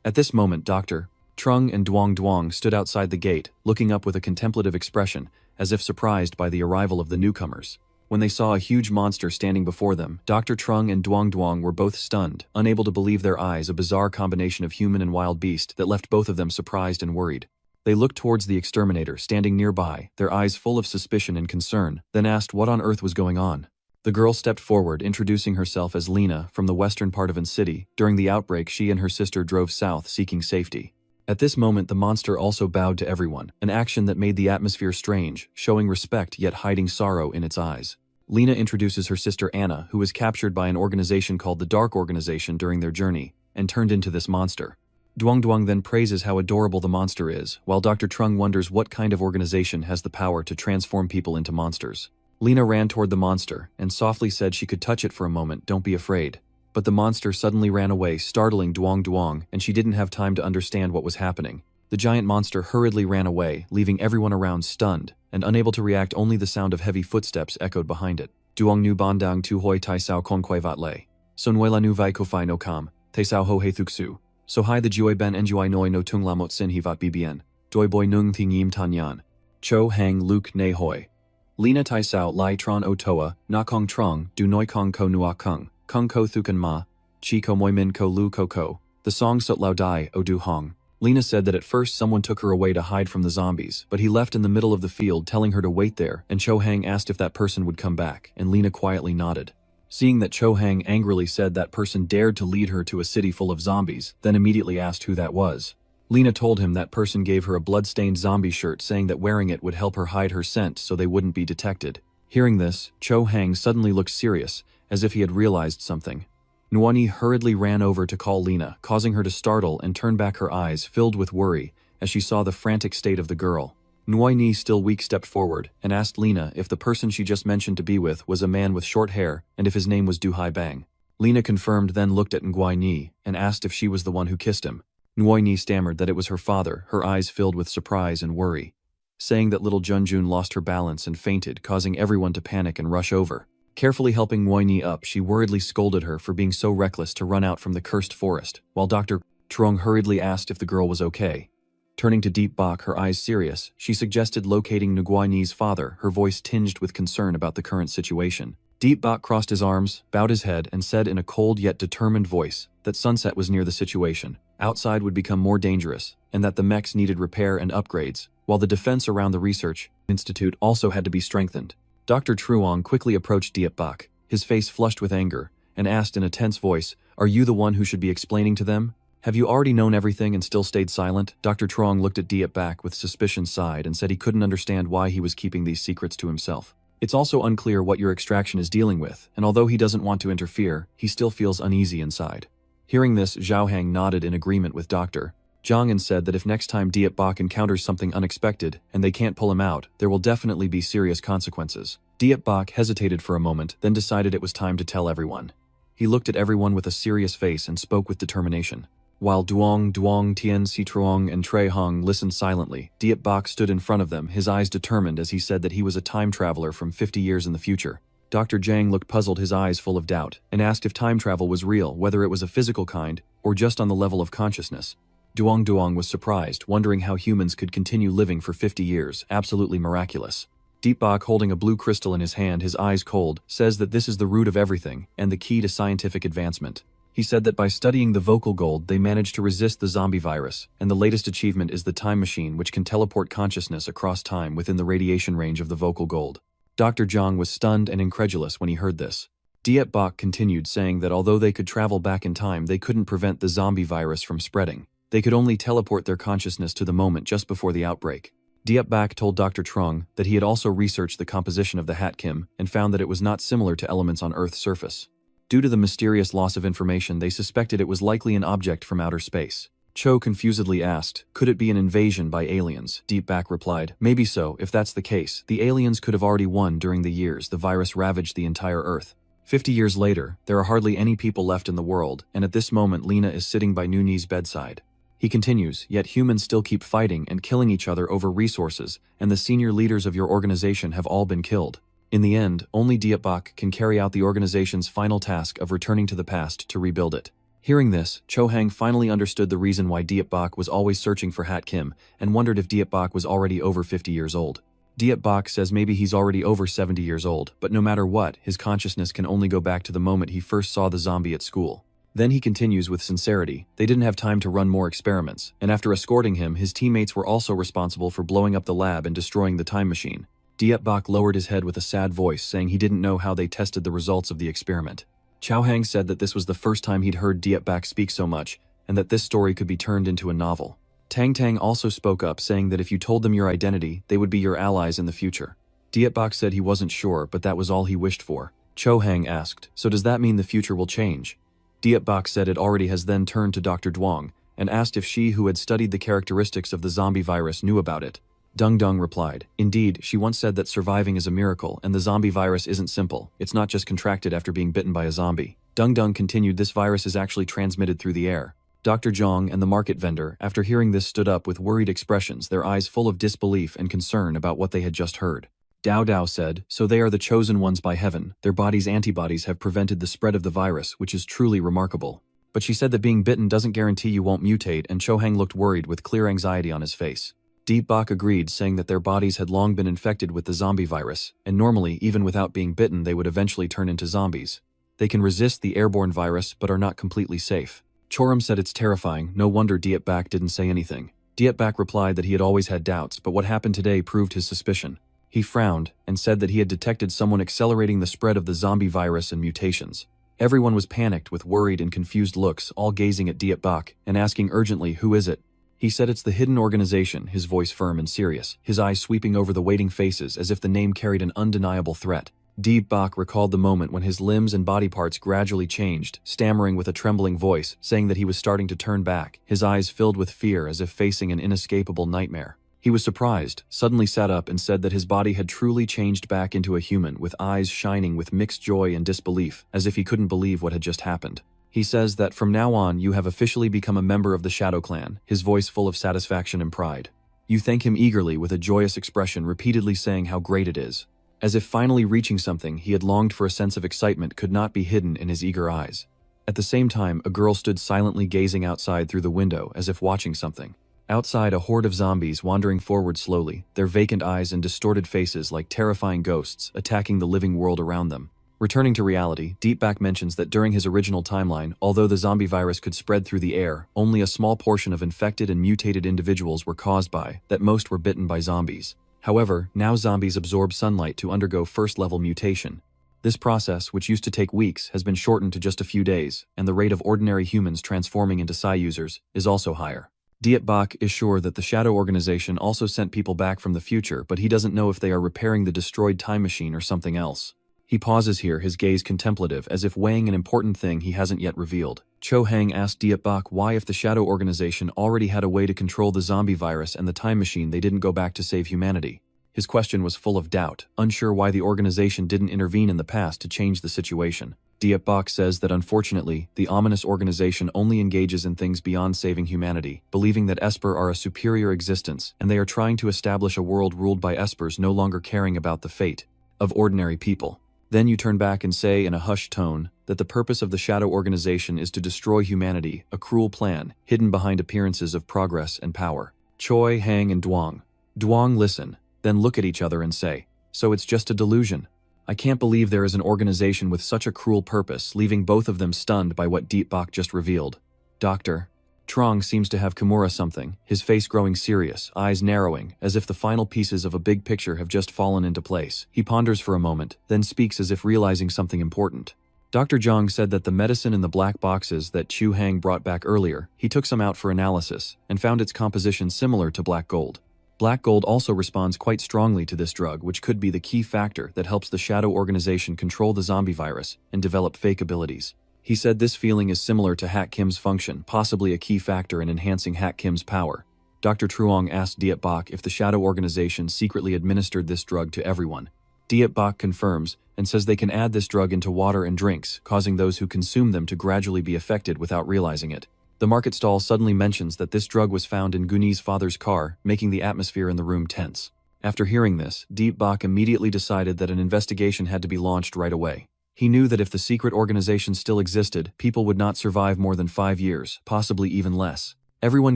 At this moment, Dr. Trung and Duong Duong stood outside the gate, looking up with a contemplative expression, as if surprised by the arrival of the newcomers. When they saw a huge monster standing before them, Dr. Trung and Duong Duong were both stunned, unable to believe their eyes, a bizarre combination of human and wild beast that left both of them surprised and worried. They looked towards the exterminator standing nearby, their eyes full of suspicion and concern, then asked what on earth was going on. The girl stepped forward, introducing herself as Lena from the western part of An City. During the outbreak, she and her sister drove south seeking safety. At this moment, the monster also bowed to everyone, an action that made the atmosphere strange, showing respect yet hiding sorrow in its eyes. Lena introduces her sister Anna, who was captured by an organization called the Dark Organization during their journey, and turned into this monster. Duong Duong then praises how adorable the monster is, while Dr. Trung wonders what kind of organization has the power to transform people into monsters. Lena ran toward the monster, and softly said she could touch it for a moment, don't be afraid. But the monster suddenly ran away, startling Duong Duong, and she didn't have time to understand what was happening. The giant monster hurriedly ran away, leaving everyone around stunned, and unable to react. Only the sound of heavy footsteps echoed behind it. Duong nu bandang tu hoi tai sao kon quay vat lei. So nuela nu vai ko fai no kam, te sao ho he thuksu. So hai the juoi ben njui noi no tung la mot sin hi vat bbn. Doi boy nung thi ngim tan yan. Cho hang luke ne hoi. Lena tai sao lai tron o toa, na kong trong, du noi kong ko nua kung. Kung ko thukan ma, chi ko moi min ko lu ko ko. The song Sot Lao Dai O Du Hong. Lena said that at first someone took her away to hide from the zombies, but he left in the middle of the field telling her to wait there, and Cho Hang asked if that person would come back, and Lena quietly nodded. Seeing that Cho Hang angrily said that person dared to lead her to a city full of zombies, then immediately asked who that was. Lena told him that person gave her a blood-stained zombie shirt, saying that wearing it would help her hide her scent so they wouldn't be detected. Hearing this, Cho Hang suddenly looked serious, as if he had realized something. Nuani hurriedly ran over to call Lena, causing her to startle and turn back, her eyes filled with worry as she saw the frantic state of the girl. Nuani, still weak, stepped forward and asked Lena if the person she just mentioned to be with was a man with short hair and if his name was Du Hai Bang. Lena confirmed, then looked at Nguai Ni and asked if she was the one who kissed him. Nguai Ni stammered that it was her father, her eyes filled with surprise and worry, saying that little Junjun lost her balance and fainted, causing everyone to panic and rush over. Carefully helping Nguai up, she worriedly scolded her for being so reckless to run out from the cursed forest, while Dr. Trong hurriedly asked if the girl was okay. Turning to Deep Bok, her eyes serious, she suggested locating Nguai father, her voice tinged with concern about the current situation. Deep Bok crossed his arms, bowed his head, and said in a cold yet determined voice that sunset was near the situation, outside would become more dangerous, and that the mechs needed repair and upgrades, while the defense around the research institute also had to be strengthened. Dr. Truong quickly approached Diep Bok, his face flushed with anger, and asked in a tense voice, "Are you the one who should be explaining to them? Have you already known everything and still stayed silent?" Dr. Truong looked at Diep Bok with suspicion, sighed, and said he couldn't understand why he was keeping these secrets to himself. It's also unclear what your extraction is dealing with, and although he doesn't want to interfere, he still feels uneasy inside. Hearing this, Zhao Hang nodded in agreement with Dr. Zhang and said that if next time Diep Bok encounters something unexpected and they can't pull him out, there will definitely be serious consequences. Diep Bok hesitated for a moment, then decided it was time to tell everyone. He looked at everyone with a serious face and spoke with determination. While Duong, Tien Si Truong, and Trey Hong listened silently, Diep Bok stood in front of them, his eyes determined as he said that he was a time traveler from 50 years in the future. Dr. Jang looked puzzled, his eyes full of doubt, and asked if time travel was real, whether it was a physical kind, or just on the level of consciousness. Duong was surprised, wondering how humans could continue living for 50 years, absolutely miraculous. Deepbok, holding a blue crystal in his hand, his eyes cold, says that this is the root of everything, and the key to scientific advancement. He said that by studying the vocal gold they managed to resist the zombie virus, and the latest achievement is the time machine, which can teleport consciousness across time within the radiation range of the vocal gold. Dr. Zhang was stunned and incredulous when he heard this. Dietbok continued, saying that although they could travel back in time, they couldn't prevent the zombie virus from spreading. They could only teleport their consciousness to the moment just before the outbreak. Dietbok told Dr. Trung that he had also researched the composition of the Hatkim and found that it was not similar to elements on Earth's surface. Due to the mysterious loss of information, they suspected it was likely an object from outer space. Cho confusedly asked, could it be an invasion by aliens? Deepbok replied, maybe so. If that's the case, the aliens could have already won during the years the virus ravaged the entire Earth. 50 years later, there are hardly any people left in the world, and at this moment Lena is sitting by Nuni's bedside. He continues, yet humans still keep fighting and killing each other over resources, and the senior leaders of your organization have all been killed. In the end, only Dietbok can carry out the organization's final task of returning to the past to rebuild it. Hearing this, Cho Hang finally understood the reason why Dietbok was always searching for Hat Kim, and wondered if Dietbok was already over 50 years old. Dietbok says maybe he's already over 70 years old, but no matter what, his consciousness can only go back to the moment he first saw the zombie at school. Then he continues with sincerity, they didn't have time to run more experiments, and after escorting him, his teammates were also responsible for blowing up the lab and destroying the time machine. Dietbok lowered his head with a sad voice, saying he didn't know how they tested the results of the experiment. Chao Hang said that this was the first time he'd heard Dietbok speak so much, and that this story could be turned into a novel. Tang Tang also spoke up, saying that if you told them your identity, they would be your allies in the future. Dietbok said he wasn't sure, but that was all he wished for. Cho Hang asked, so does that mean the future will change? Dietbok said it already has, then turned to Dr. Duong, and asked if she, who had studied the characteristics of the zombie virus, knew about it. Dung Dung replied, indeed, she once said that surviving is a miracle, and the zombie virus isn't simple, it's not just contracted after being bitten by a zombie. Dung Dung continued, this virus is actually transmitted through the air. Dr. Zhang and the market vendor, after hearing this, stood up with worried expressions, their eyes full of disbelief and concern about what they had just heard. Dao Dao said, so they are the chosen ones by heaven, their body's antibodies have prevented the spread of the virus, which is truly remarkable. But she said that being bitten doesn't guarantee you won't mutate, and Cho Hang looked worried with clear anxiety on his face. Deepbok agreed, saying that their bodies had long been infected with the zombie virus, and normally, even without being bitten, they would eventually turn into zombies. They can resist the airborne virus, but are not completely safe. Choram said it's terrifying, no wonder Dietbok didn't say anything. Dietbok replied that he had always had doubts, but what happened today proved his suspicion. He frowned, and said that he had detected someone accelerating the spread of the zombie virus and mutations. Everyone was panicked with worried and confused looks, all gazing at Dietbok, and asking urgently, who is it? He said it's the hidden organization, his voice firm and serious, his eyes sweeping over the waiting faces as if the name carried an undeniable threat. Dietbok recalled the moment when his limbs and body parts gradually changed, stammering with a trembling voice, saying that he was starting to turn back, his eyes filled with fear as if facing an inescapable nightmare. He was surprised, suddenly sat up and said that his body had truly changed back into a human, with eyes shining with mixed joy and disbelief, as if he couldn't believe what had just happened. He says that from now on you have officially become a member of the Shadow Clan, his voice full of satisfaction and pride. You thank him eagerly with a joyous expression, repeatedly saying how great it is. As if finally reaching something he had longed for, a sense of excitement could not be hidden in his eager eyes. At the same time, a girl stood silently gazing outside through the window as if watching something. Outside, a horde of zombies wandering forward slowly, their vacant eyes and distorted faces like terrifying ghosts attacking the living world around them. Returning to reality, Deepbok mentions that during his original timeline, although the zombie virus could spread through the air, only a small portion of infected and mutated individuals were caused by, that most were bitten by zombies. However, now zombies absorb sunlight to undergo first-level mutation. This process, which used to take weeks, has been shortened to just a few days, and the rate of ordinary humans transforming into Psi users is also higher. Dietbok is sure that the Shadow Organization also sent people back from the future, but he doesn't know if they are repairing the destroyed time machine or something else. He pauses here, his gaze contemplative, as if weighing an important thing he hasn't yet revealed. Cho Hang asked Dietbok why, if the Shadow Organization already had a way to control the zombie virus and the time machine, they didn't go back to save humanity. His question was full of doubt, unsure why the organization didn't intervene in the past to change the situation. Dietbok says that unfortunately, the ominous organization only engages in things beyond saving humanity, believing that Esper are a superior existence, and they are trying to establish a world ruled by Espers no longer caring about the fate of ordinary people. Then you turn back and say in a hushed tone that the purpose of the Shadow Organization is to destroy humanity, a cruel plan, hidden behind appearances of progress and power. Choi, Hang, and Duong. Duong listen, then look at each other and say, so it's just a delusion. I can't believe there is an organization with such a cruel purpose, leaving both of them stunned by what Deep Bok just revealed. Doctor. Trong seems to have Kimura something, his face growing serious, eyes narrowing, as if the final pieces of a big picture have just fallen into place. He ponders for a moment, then speaks as if realizing something important. Dr. Zhang said that the medicine in the black boxes that Chu Hang brought back earlier, he took some out for analysis, and found its composition similar to black gold. Black gold also responds quite strongly to this drug, which could be the key factor that helps the Shadow Organization control the zombie virus and develop fake abilities. He said this feeling is similar to Hak Kim's function, possibly a key factor in enhancing Hak Kim's power. Dr. Truong asked Diet Bok if the Shadow Organization secretly administered this drug to everyone. Diet Bok confirms and says they can add this drug into water and drinks, causing those who consume them to gradually be affected without realizing it. The market stall suddenly mentions that this drug was found in Guni's father's car, making the atmosphere in the room tense. After hearing this, Deep Bok immediately decided that an investigation had to be launched right away. He knew that if the secret organization still existed, people would not survive more than 5 years, possibly even less. Everyone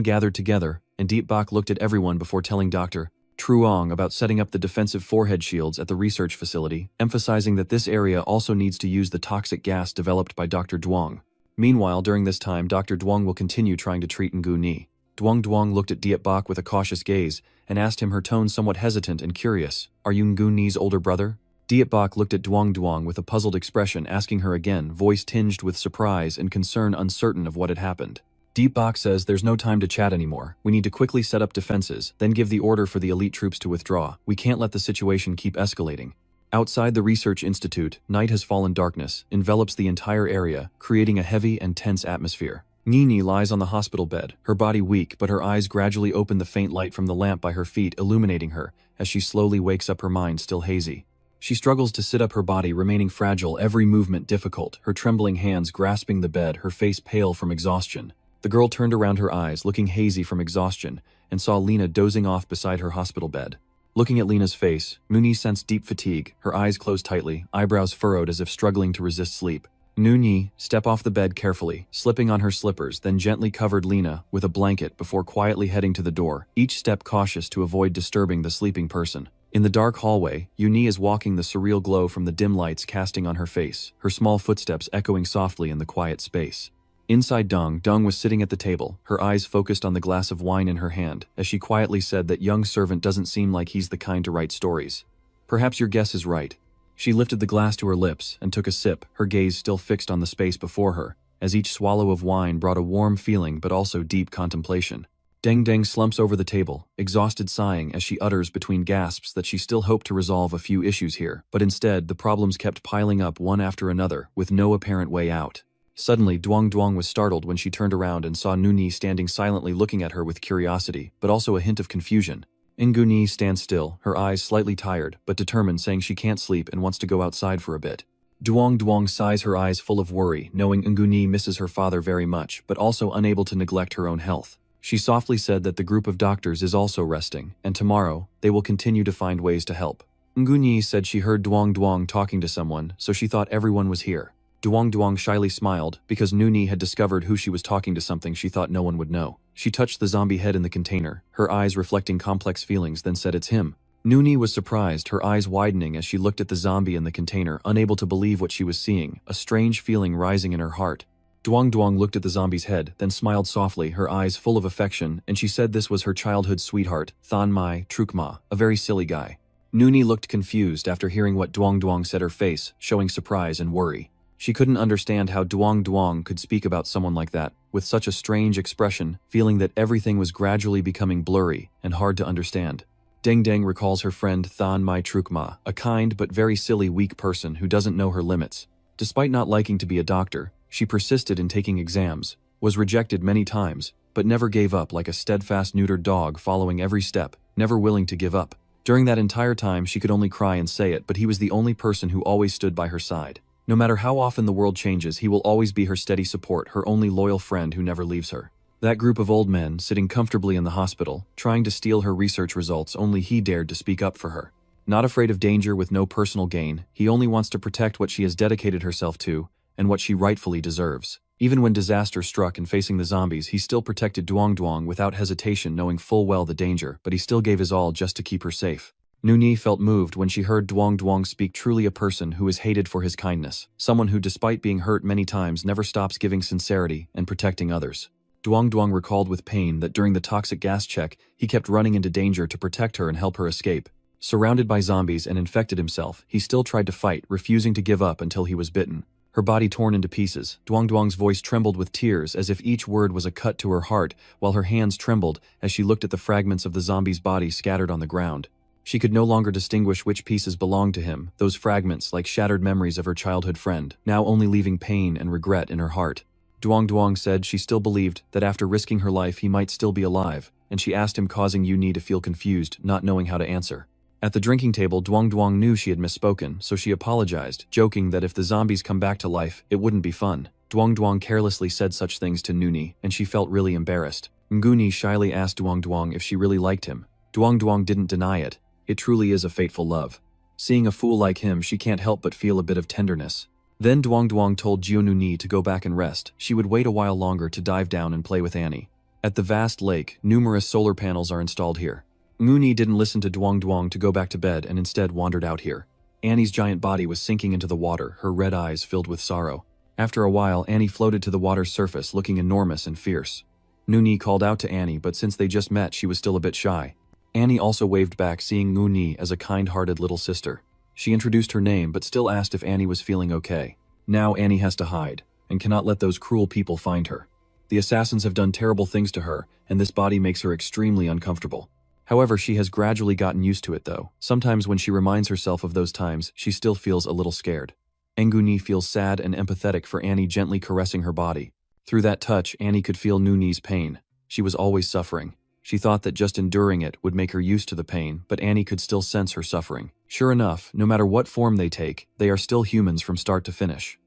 gathered together, and Deep Bok looked at everyone before telling Dr. Truong about setting up the defensive forehead shields at the research facility, emphasizing that this area also needs to use the toxic gas developed by Dr. Duong. Meanwhile, during this time, Dr. Duong will continue trying to treat Ngu Ni. Duong looked at Diet Bok with a cautious gaze, and asked him, her tone somewhat hesitant and curious, "Are you Ngu Ni's older brother?" Diet Bok looked at Duong with a puzzled expression, asking her again, voice tinged with surprise and concern, uncertain of what had happened. Deep Bok says there's no time to chat anymore. We need to quickly set up defenses, then give the order for the elite troops to withdraw. We can't let the situation keep escalating. Outside the research institute, night has fallen. Darkness envelops the entire area, creating a heavy and tense atmosphere. Nini lies on the hospital bed, her body weak, but her eyes gradually open, the faint light from the lamp by her feet illuminating her as she slowly wakes up, her mind still hazy. She struggles to sit up, her body remaining fragile, every movement difficult, her trembling hands grasping the bed, her face pale from exhaustion. The girl turned around, her eyes looking hazy from exhaustion, and saw Lena dozing off beside her hospital bed. Looking at Lena's face, Nuni sensed deep fatigue, her eyes closed tightly, eyebrows furrowed as if struggling to resist sleep. Nuni stepped off the bed carefully, slipping on her slippers, then gently covered Lena with a blanket before quietly heading to the door, each step cautious to avoid disturbing the sleeping person. In the dark hallway, Uni is walking, the surreal glow from the dim lights casting on her face, her small footsteps echoing softly in the quiet space. Inside, Dung was sitting at the table, her eyes focused on the glass of wine in her hand, as she quietly said, "That young servant doesn't seem like he's the kind to write stories." "Perhaps your guess is right." She lifted the glass to her lips and took a sip, her gaze still fixed on the space before her, as each swallow of wine brought a warm feeling but also deep contemplation. Deng slumps over the table, exhausted, sighing as she utters between gasps that she still hoped to resolve a few issues here, but instead the problems kept piling up one after another, with no apparent way out. Suddenly, Duong was startled when she turned around and saw Nuni standing silently looking at her with curiosity, but also a hint of confusion. Nguni stands still, her eyes slightly tired, but determined, saying she can't sleep and wants to go outside for a bit. Duong sighs, her eyes full of worry, knowing Nguni misses her father very much, but also unable to neglect her own health. She softly said that the group of doctors is also resting, and tomorrow, they will continue to find ways to help. Nguni said she heard Duong talking to someone, so she thought everyone was here. Duong shyly smiled, because Nuni had discovered who she was talking to, something she thought no one would know. She touched the zombie head in the container, her eyes reflecting complex feelings, then said, "It's him." Nuni was surprised, her eyes widening as she looked at the zombie in the container, unable to believe what she was seeing, a strange feeling rising in her heart. Duong looked at the zombie's head, then smiled softly, her eyes full of affection, and she said this was her childhood sweetheart, Than Mai Trukma, a very silly guy. Nuni looked confused after hearing what Duong said, her face showing surprise and worry. She couldn't understand how Duong could speak about someone like that, with such a strange expression, feeling that everything was gradually becoming blurry and hard to understand. Deng recalls her friend Than Mai Trukma, a kind but very silly, weak person who doesn't know her limits. Despite not liking to be a doctor, she persisted in taking exams, was rejected many times, but never gave up, like a steadfast neutered dog following every step, never willing to give up. During that entire time she could only cry and say it, but he was the only person who always stood by her side. No matter how often the world changes, he will always be her steady support, her only loyal friend who never leaves her. That group of old men, sitting comfortably in the hospital, trying to steal her research results, only he dared to speak up for her. Not afraid of danger with no personal gain, he only wants to protect what she has dedicated herself to, and what she rightfully deserves. Even when disaster struck and facing the zombies, he still protected Duong Duong without hesitation, knowing full well the danger, but he still gave his all just to keep her safe. Nuni felt moved when she heard Duong Duong speak. Truly a person who is hated for his kindness, someone who despite being hurt many times never stops giving sincerity and protecting others. Duong Duong recalled with pain that during the toxic gas check, he kept running into danger to protect her and help her escape. Surrounded by zombies and infected himself, he still tried to fight, refusing to give up until he was bitten. Her body torn into pieces, Duong Duong's voice trembled with tears as if each word was a cut to her heart, while her hands trembled as she looked at the fragments of the zombie's body scattered on the ground. She could no longer distinguish which pieces belonged to him, those fragments like shattered memories of her childhood friend, now only leaving pain and regret in her heart. Duong Duong said she still believed that after risking her life he might still be alive, and she asked him, causing Uni to feel confused, not knowing how to answer. At the drinking table, Duong Duong knew she had misspoken, so she apologized, joking that if the zombies come back to life, it wouldn't be fun. Duong Duong carelessly said such things to Nuni, and she felt really embarrassed. Nguni shyly asked Duong Duong if she really liked him. Duong Duong didn't deny it. It truly is a fateful love. Seeing a fool like him, she can't help but feel a bit of tenderness. Then Duong Duong told Jiu-Nuni to go back and rest. She would wait a while longer to dive down and play with Annie. At the vast lake, numerous solar panels are installed here. Nguni didn't listen to Duong Duong to go back to bed and instead wandered out here. Annie's giant body was sinking into the water, her red eyes filled with sorrow. After a while, Annie floated to the water's surface, looking enormous and fierce. Nguni called out to Annie, but since they just met, she was still a bit shy. Annie also waved back, seeing Nguni as a kind-hearted little sister. She introduced her name, but still asked if Annie was feeling okay. Now Annie has to hide, and cannot let those cruel people find her. The assassins have done terrible things to her, and this body makes her extremely uncomfortable. However, she has gradually gotten used to it though. Sometimes when she reminds herself of those times, she still feels a little scared. Nguni feels sad and empathetic for Annie gently caressing her body. Through that touch, Annie could feel Nuni's pain. She was always suffering. She thought that just enduring it would make her used to the pain, but Annie could still sense her suffering. Sure enough, no matter what form they take, they are still humans from start to finish.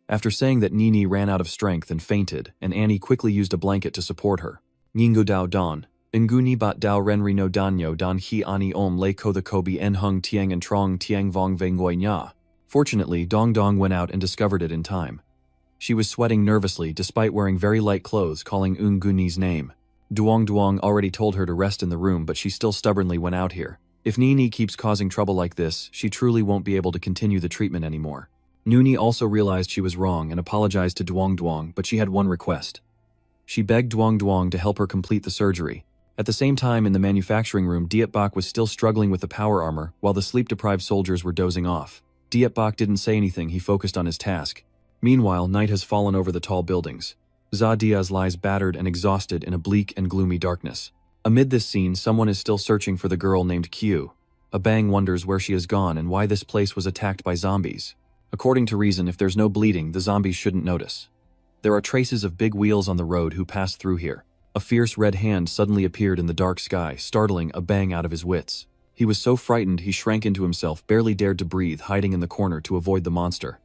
After saying that, Nini ran out of strength and fainted, and Annie quickly used a blanket to support her. Ngingo Dao Don. Nguni bat Dao Renri no Danyo Dan Hi Ani Om Le Ko the Kobi En Hung Tiang and Trong Tiang Vong Ve Ngoi Nya. Fortunately, Dong Dong went out and discovered it in time. She was sweating nervously despite wearing very light clothes, calling Nguni's name. Duong Duong already told her to rest in the room, but she still stubbornly went out here. If Nini keeps causing trouble like this, she truly won't be able to continue the treatment anymore. Nuni also realized she was wrong and apologized to Duong Duong, but she had one request. She begged Duong Duong to help her complete the surgery. At the same time, in the manufacturing room, Diet Bak was still struggling with the power armor, while the sleep-deprived soldiers were dozing off. Diet Bak didn't say anything, he focused on his task. Meanwhile, night has fallen over the tall buildings. Za Diaz lies battered and exhausted in a bleak and gloomy darkness. Amid this scene, someone is still searching for the girl named Q. Abang wonders where she has gone and why this place was attacked by zombies. According to reason, if there's no bleeding, the zombies shouldn't notice. There are traces of big wheels on the road who passed through here. A fierce red hand suddenly appeared in the dark sky, startling Abang out of his wits. He was so frightened he shrank into himself, barely dared to breathe, hiding in the corner to avoid the monster.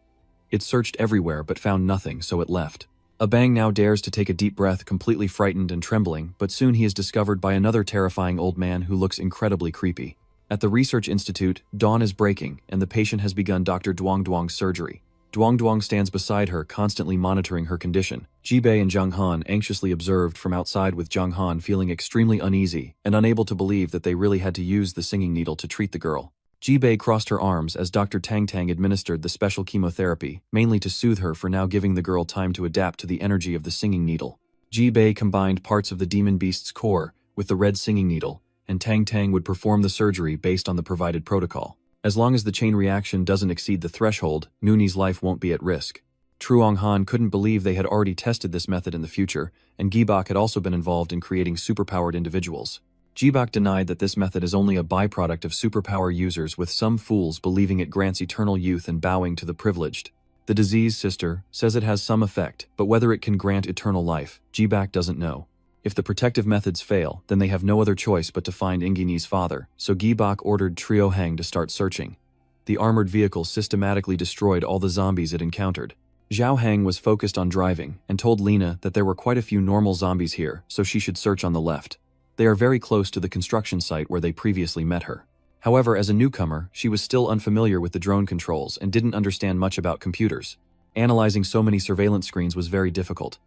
It searched everywhere but found nothing, so it left. Abang now dares to take a deep breath, completely frightened and trembling, but soon he is discovered by another terrifying old man who looks incredibly creepy. At the research institute, dawn is breaking, and the patient has begun Dr. Duong Duong's surgery. Duong Duong stands beside her, constantly monitoring her condition. Jibei and Zhang Han anxiously observed from outside, with Zhang Han feeling extremely uneasy and unable to believe that they really had to use the singing needle to treat the girl. Jibei crossed her arms as Dr. Tang Tang administered the special chemotherapy, mainly to soothe her for now, giving the girl time to adapt to the energy of the singing needle. Jibei combined parts of the demon beast's core with the red singing needle, and Tang Tang would perform the surgery based on the provided protocol. As long as the chain reaction doesn't exceed the threshold, Nuni's life won't be at risk. Truong Han couldn't believe they had already tested this method in the future, and Gibok had also been involved in creating superpowered individuals. Gibok denied that this method is only a byproduct of superpower users, with some fools believing it grants eternal youth and bowing to the privileged. The disease sister says it has some effect, but whether it can grant eternal life, Gibok doesn't know. If the protective methods fail, then they have no other choice but to find Ingini's father, so Gibok ordered Trio Hang to start searching. The armored vehicle systematically destroyed all the zombies it encountered. Zhao Hang was focused on driving and told Lena that there were quite a few normal zombies here, so she should search on the left. They are very close to the construction site where they previously met her. However, as a newcomer, she was still unfamiliar with the drone controls and didn't understand much about computers. Analyzing so many surveillance screens was very difficult.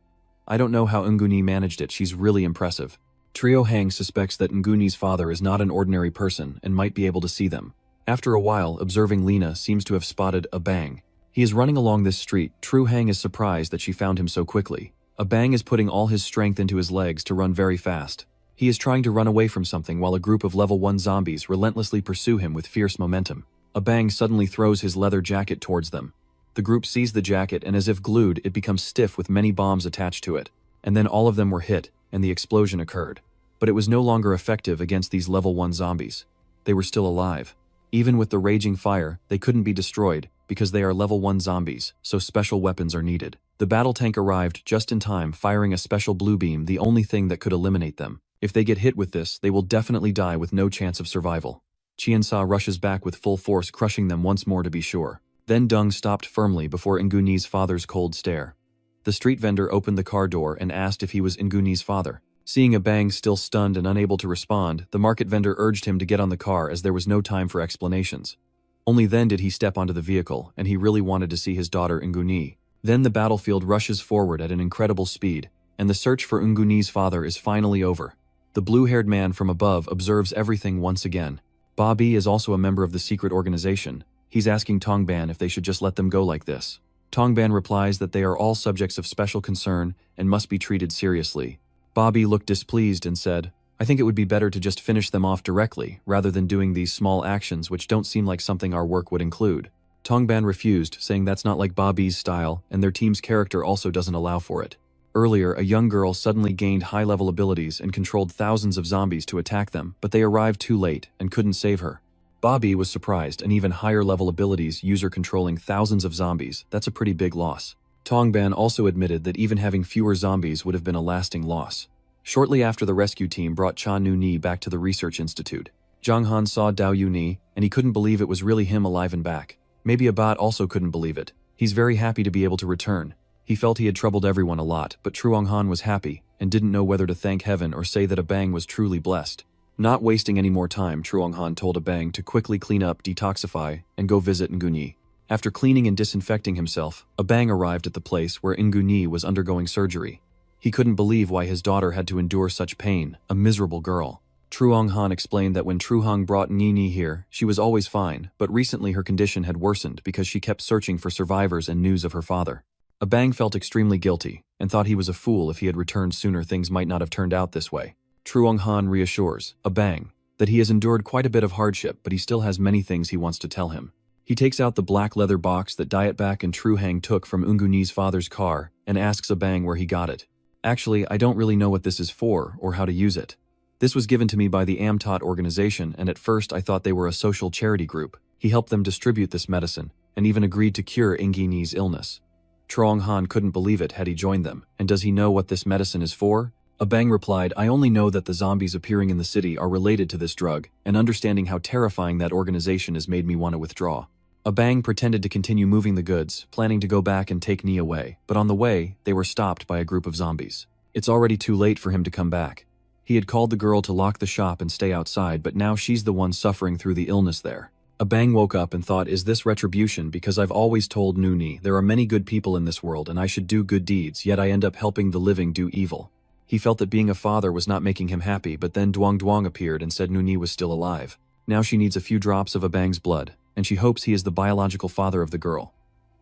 I don't know how Nguni managed it, she's really impressive. Trio Hang suspects that Nguni's father is not an ordinary person and might be able to see them. After a while, observing Lena seems to have spotted Abang. He is running along this street. Trio Hang is surprised that she found him so quickly. Abang is putting all his strength into his legs to run very fast. He is trying to run away from something while a group of level 1 zombies relentlessly pursue him with fierce momentum. Abang suddenly throws his leather jacket towards them. The group sees the jacket and as if glued, it becomes stiff with many bombs attached to it. And then all of them were hit, and the explosion occurred. But it was no longer effective against these level 1 zombies. They were still alive. Even with the raging fire, they couldn't be destroyed, because they are level 1 zombies, so special weapons are needed. The battle tank arrived just in time, firing a special blue beam, the only thing that could eliminate them. If they get hit with this, they will definitely die with no chance of survival. Chiensa rushes back with full force, crushing them once more to be sure. Then Dung stopped firmly before Nguni's father's cold stare. The street vendor opened the car door and asked if he was Nguni's father. Seeing Abang still stunned and unable to respond, the market vendor urged him to get on the car as there was no time for explanations. Only then did he step onto the vehicle, and he really wanted to see his daughter Nguni. Then the battlefield rushes forward at an incredible speed, and the search for Nguni's father is finally over. The blue-haired man from above observes everything once again. Bobby is also a member of the secret organization. He's asking Tongban if they should just let them go like this. Tongban replies that they are all subjects of special concern and must be treated seriously. Bobby looked displeased and said, "I think it would be better to just finish them off directly, rather than doing these small actions which don't seem like something our work would include." Tongban refused, saying that's not like Bobby's style, and their team's character also doesn't allow for it. Earlier, a young girl suddenly gained high-level abilities and controlled thousands of zombies to attack them, but they arrived too late and couldn't save her. Bobby was surprised, and even higher-level abilities user controlling thousands of zombies, that's a pretty big loss. Tongban also admitted that even having fewer zombies would have been a lasting loss. Shortly after, the rescue team brought Cha Nu-ni back to the research institute. Zhang Han saw Dao Yu-ni, and he couldn't believe it was really him alive and back. Maybe Abat also couldn't believe it. He's very happy to be able to return. He felt he had troubled everyone a lot, but Truong Han was happy, and didn't know whether to thank heaven or say that Abang was truly blessed. Not wasting any more time, Truong Han told Abang to quickly clean up, detoxify, and go visit Nguni. After cleaning and disinfecting himself, Abang arrived at the place where Nguni was undergoing surgery. He couldn't believe why his daughter had to endure such pain, a miserable girl. Truong Han explained that when Truong brought Nini here, she was always fine, but recently her condition had worsened because she kept searching for survivors and news of her father. Abang felt extremely guilty, and thought he was a fool. If he had returned sooner, things might not have turned out this way. Truong Han reassures Abang that he has endured quite a bit of hardship, but he still has many things he wants to tell him. He takes out the black leather box that Dietback and Truhang took from Nguni's father's car, and asks Abang where he got it. "Actually, I don't really know what this is for, or how to use it. This was given to me by the Amtot organization, and at first I thought they were a social charity group." He helped them distribute this medicine, and even agreed to cure Ngini's illness. Truong Han couldn't believe it had he joined them, and does he know what this medicine is for? Abang replied, "I only know that the zombies appearing in the city are related to this drug, and understanding how terrifying that organization has made me want to withdraw." Abang pretended to continue moving the goods, planning to go back and take Ni away, but on the way, they were stopped by a group of zombies. It's already too late for him to come back. He had called the girl to lock the shop and stay outside, but now she's the one suffering through the illness there. Abang woke up and thought, is this retribution? Because I've always told Nuni there are many good people in this world and I should do good deeds, yet I end up helping the living do evil. He felt that being a father was not making him happy, but then Duong Duong appeared and said Nuni was still alive. Now she needs a few drops of Abang's blood, and she hopes he is the biological father of the girl.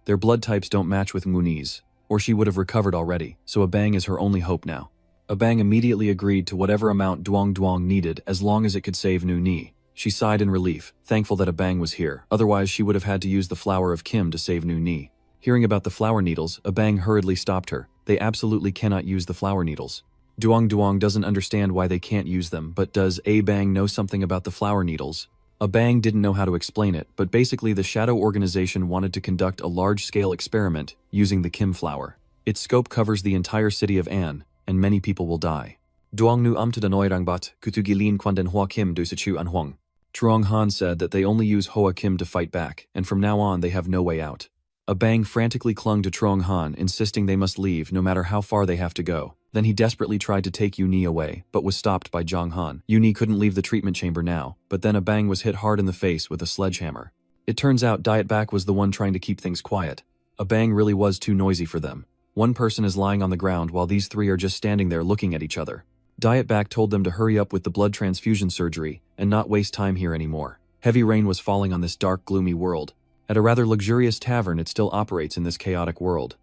Their blood types don't match with Nuni's, or she would have recovered already, so Abang is her only hope now. Abang immediately agreed to whatever amount Duong Duong needed as long as it could save Nuni. She sighed in relief, thankful that Abang was here, otherwise she would have had to use the flower of Kim to save Nuni. Hearing about the flower needles, Abang hurriedly stopped her. They absolutely cannot use the flower needles. Duong Duong doesn't understand why they can't use them, but does Abang know something about the flower needles? Abang didn't know how to explain it, but basically the Shadow Organization wanted to conduct a large-scale experiment using the Kim flower. Its scope covers the entire city of An, and many people will die. Duong nu amtadanoirangbat kutugilin kwanden Hoa Kim du sichu an Huang. Truong Han said that they only use Hoa Kim to fight back, and from now on they have no way out. Abang frantically clung to Truong Han, insisting they must leave no matter how far they have to go. Then he desperately tried to take Uni away, but was stopped by Zhang Han. Uni couldn't leave the treatment chamber now, but then a bang was hit hard in the face with a sledgehammer. It turns out Dietback was the one trying to keep things quiet. A bang really was too noisy for them. One person is lying on the ground while these three are just standing there looking at each other. Dietback told them to hurry up with the blood transfusion surgery and not waste time here anymore. Heavy rain was falling on this dark, gloomy world. At a rather luxurious tavern, it still operates in this chaotic world.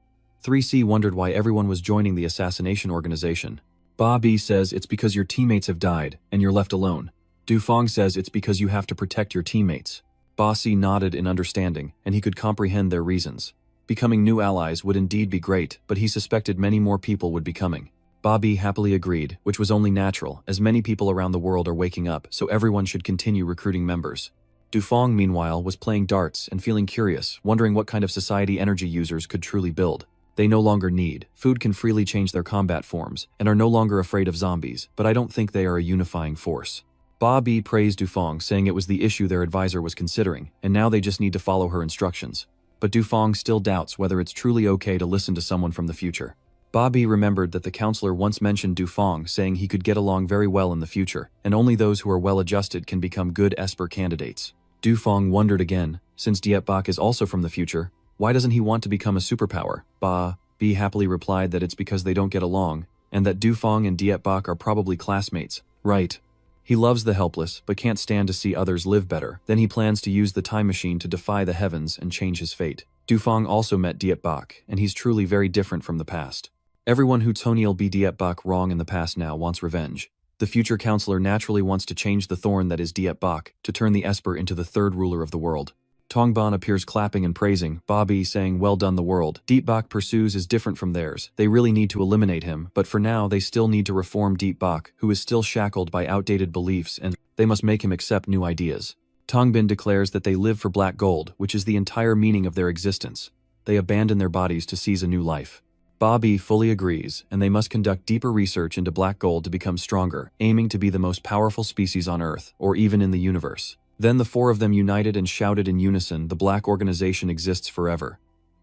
3C wondered why everyone was joining the assassination organization. Ba Bi says it's because your teammates have died and you're left alone. Du Fong says it's because you have to protect your teammates. Ba Si nodded in understanding, and he could comprehend their reasons. Becoming new allies would indeed be great, but he suspected many more people would be coming. Ba Bi happily agreed, which was only natural, as many people around the world are waking up, so everyone should continue recruiting members. Du Fong, meanwhile, was playing darts and feeling curious, wondering what kind of society energy users could truly build. They no longer need food, can freely change their combat forms, and are no longer afraid of zombies, but I don't think they are a unifying force. Ba Bi praised Du Fong, saying it was the issue their advisor was considering, and now they just need to follow her instructions. But Du Fong still doubts whether it's truly okay to listen to someone from the future. Ba Bi remembered that the counselor once mentioned Du Fong, saying he could get along very well in the future, and only those who are well-adjusted can become good Esper candidates. Du Fong wondered again, since Dietbach is also from the future, why doesn't he want to become a superpower? Ba Bi happily replied that it's because they don't get along, and that Du Fong and Dietbach are probably classmates. Right. He loves the helpless, but can't stand to see others live better. Then he plans to use the time machine to defy the heavens and change his fate. Du Fong also met Dietbach, and he's truly very different from the past. Everyone who Toniel be Dietbach wrong in the past now wants revenge. The future counselor naturally wants to change the thorn that is Dietbach to turn the Esper into the third ruler of the world. Tongban appears clapping and praising, Ba Bi saying well done. The world Dietbach pursues is different from theirs. They really need to eliminate him, but for now they still need to reform Dietbach, who is still shackled by outdated beliefs, and they must make him accept new ideas. Tongbin declares that they live for black gold, which is the entire meaning of their existence. They abandon their bodies to seize a new life. Ba Bi fully agrees, and they must conduct deeper research into black gold to become stronger, aiming to be the most powerful species on Earth, or even in the universe. Then the four of them united and shouted in unison, the Black Organization exists forever.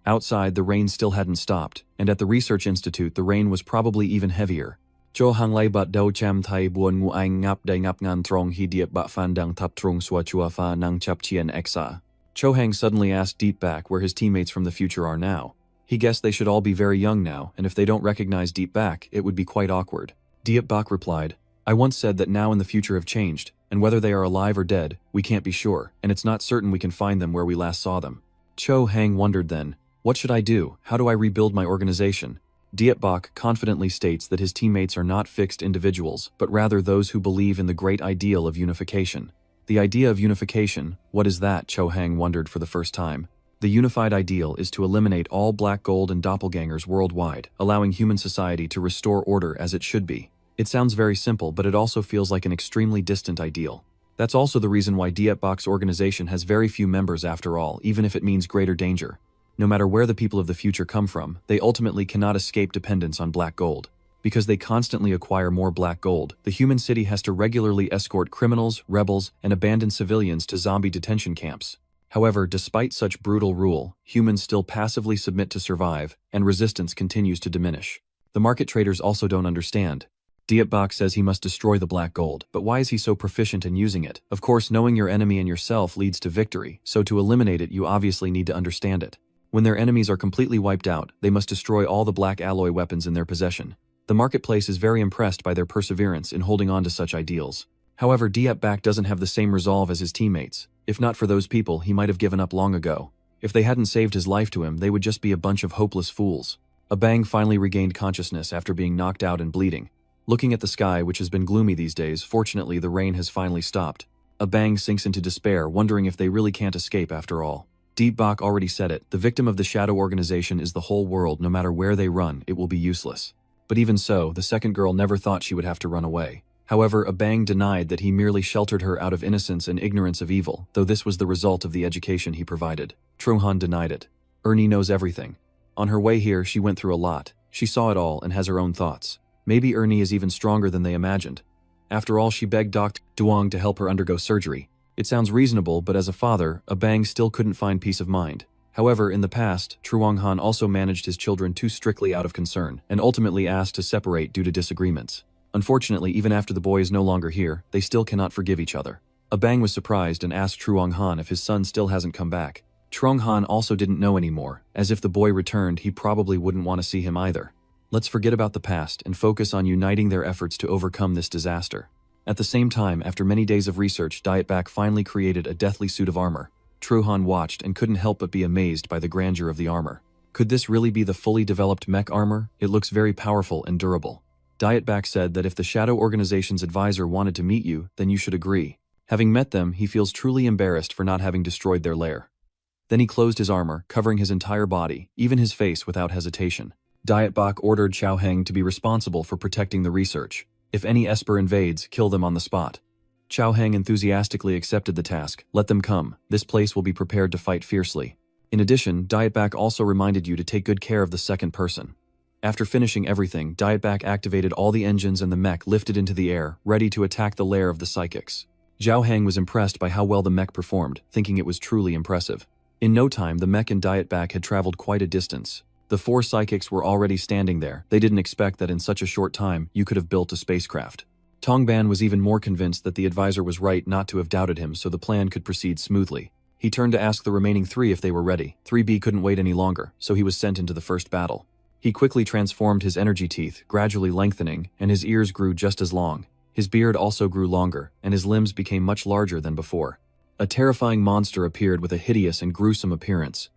Outside, the rain still hadn't stopped, and at the Research Institute the rain was probably even heavier. Cho hang lai bat dau cham thai buon ngu ai ngap dai ngap ngan trong hi diep bat fan dang tap trong sua chua fa nang chap chien exa. Cho Hang suddenly asked Dietbach where his teammates from the future are now. He guessed they should all be very young now, and if they don't recognize Dietbach, it would be quite awkward. Dietbach replied, I once said that now and the future have changed, and whether they are alive or dead, we can't be sure, and it's not certain we can find them where we last saw them. Cho Hang wondered then, what should I do? How do I rebuild my organization? Dietbach confidently states that his teammates are not fixed individuals, but rather those who believe in the great ideal of unification. The idea of unification, what is that? Cho Hang wondered for the first time. The unified ideal is to eliminate all black gold and doppelgangers worldwide, allowing human society to restore order as it should be. It sounds very simple, but it also feels like an extremely distant ideal. That's also the reason why Dietbach's organization has very few members after all, even if it means greater danger. No matter where the people of the future come from, they ultimately cannot escape dependence on black gold. Because they constantly acquire more black gold, the human city has to regularly escort criminals, rebels, and abandoned civilians to zombie detention camps. However, despite such brutal rule, humans still passively submit to survive, and resistance continues to diminish. The market traders also don't understand. Dietbach says he must destroy the black gold, but why is he so proficient in using it? Of course, knowing your enemy and yourself leads to victory, so to eliminate it you obviously need to understand it. When their enemies are completely wiped out, they must destroy all the black alloy weapons in their possession. The marketplace is very impressed by their perseverance in holding on to such ideals. However, Dietbach doesn't have the same resolve as his teammates. If not for those people, he might have given up long ago. If they hadn't saved his life to him, they would just be a bunch of hopeless fools. Abang finally regained consciousness after being knocked out and bleeding. Looking at the sky, which has been gloomy these days, fortunately the rain has finally stopped. Abang sinks into despair, wondering if they really can't escape after all. Dietbach already said it, the victim of the Shadow Organization is the whole world. No matter where they run, it will be useless. But even so, the second girl never thought she would have to run away. However, Abang denied that he merely sheltered her out of innocence and ignorance of evil, though this was the result of the education he provided. Truhan denied it. Ernie knows everything. On her way here, she went through a lot. She saw it all and has her own thoughts. Maybe Ernie is even stronger than they imagined. After all, she begged Dr. Duong to help her undergo surgery. It sounds reasonable, but as a father, Abang still couldn't find peace of mind. However, in the past, Truong Han also managed his children too strictly out of concern, and ultimately asked to separate due to disagreements. Unfortunately, even after the boy is no longer here, they still cannot forgive each other. Abang was surprised and asked Truong Han if his son still hasn't come back. Truong Han also didn't know anymore, as if the boy returned he probably wouldn't want to see him either. Let's forget about the past and focus on uniting their efforts to overcome this disaster. At the same time, after many days of research, Dietback finally created a deathly suit of armor. Truong watched and couldn't help but be amazed by the grandeur of the armor. Could this really be the fully developed mech armor? It looks very powerful and durable. Dietback said that if the Shadow Organization's advisor wanted to meet you, then you should agree. Having met them, he feels truly embarrassed for not having destroyed their lair. Then he closed his armor, covering his entire body, even his face, without hesitation. Dietback ordered Xiao Heng to be responsible for protecting the research. If any Esper invades, kill them on the spot. Xiao Heng enthusiastically accepted the task. Let them come. This place will be prepared to fight fiercely. In addition, Dietback also reminded you to take good care of the second person. After finishing everything, Dietback activated all the engines and the mech lifted into the air, ready to attack the lair of the psychics. Xiao Heng was impressed by how well the mech performed, thinking it was truly impressive. In no time, the mech and Dietback had traveled quite a distance. The 4 psychics were already standing there. They didn't expect that in such a short time, you could have built a spacecraft. Tongban was even more convinced that the advisor was right not to have doubted him so the plan could proceed smoothly. He turned to ask the remaining 3 if they were ready. 3B couldn't wait any longer, so he was sent into the first battle. He quickly transformed his energy teeth, gradually lengthening, and his ears grew just as long. His beard also grew longer, and his limbs became much larger than before. A terrifying monster appeared with a hideous and gruesome appearance.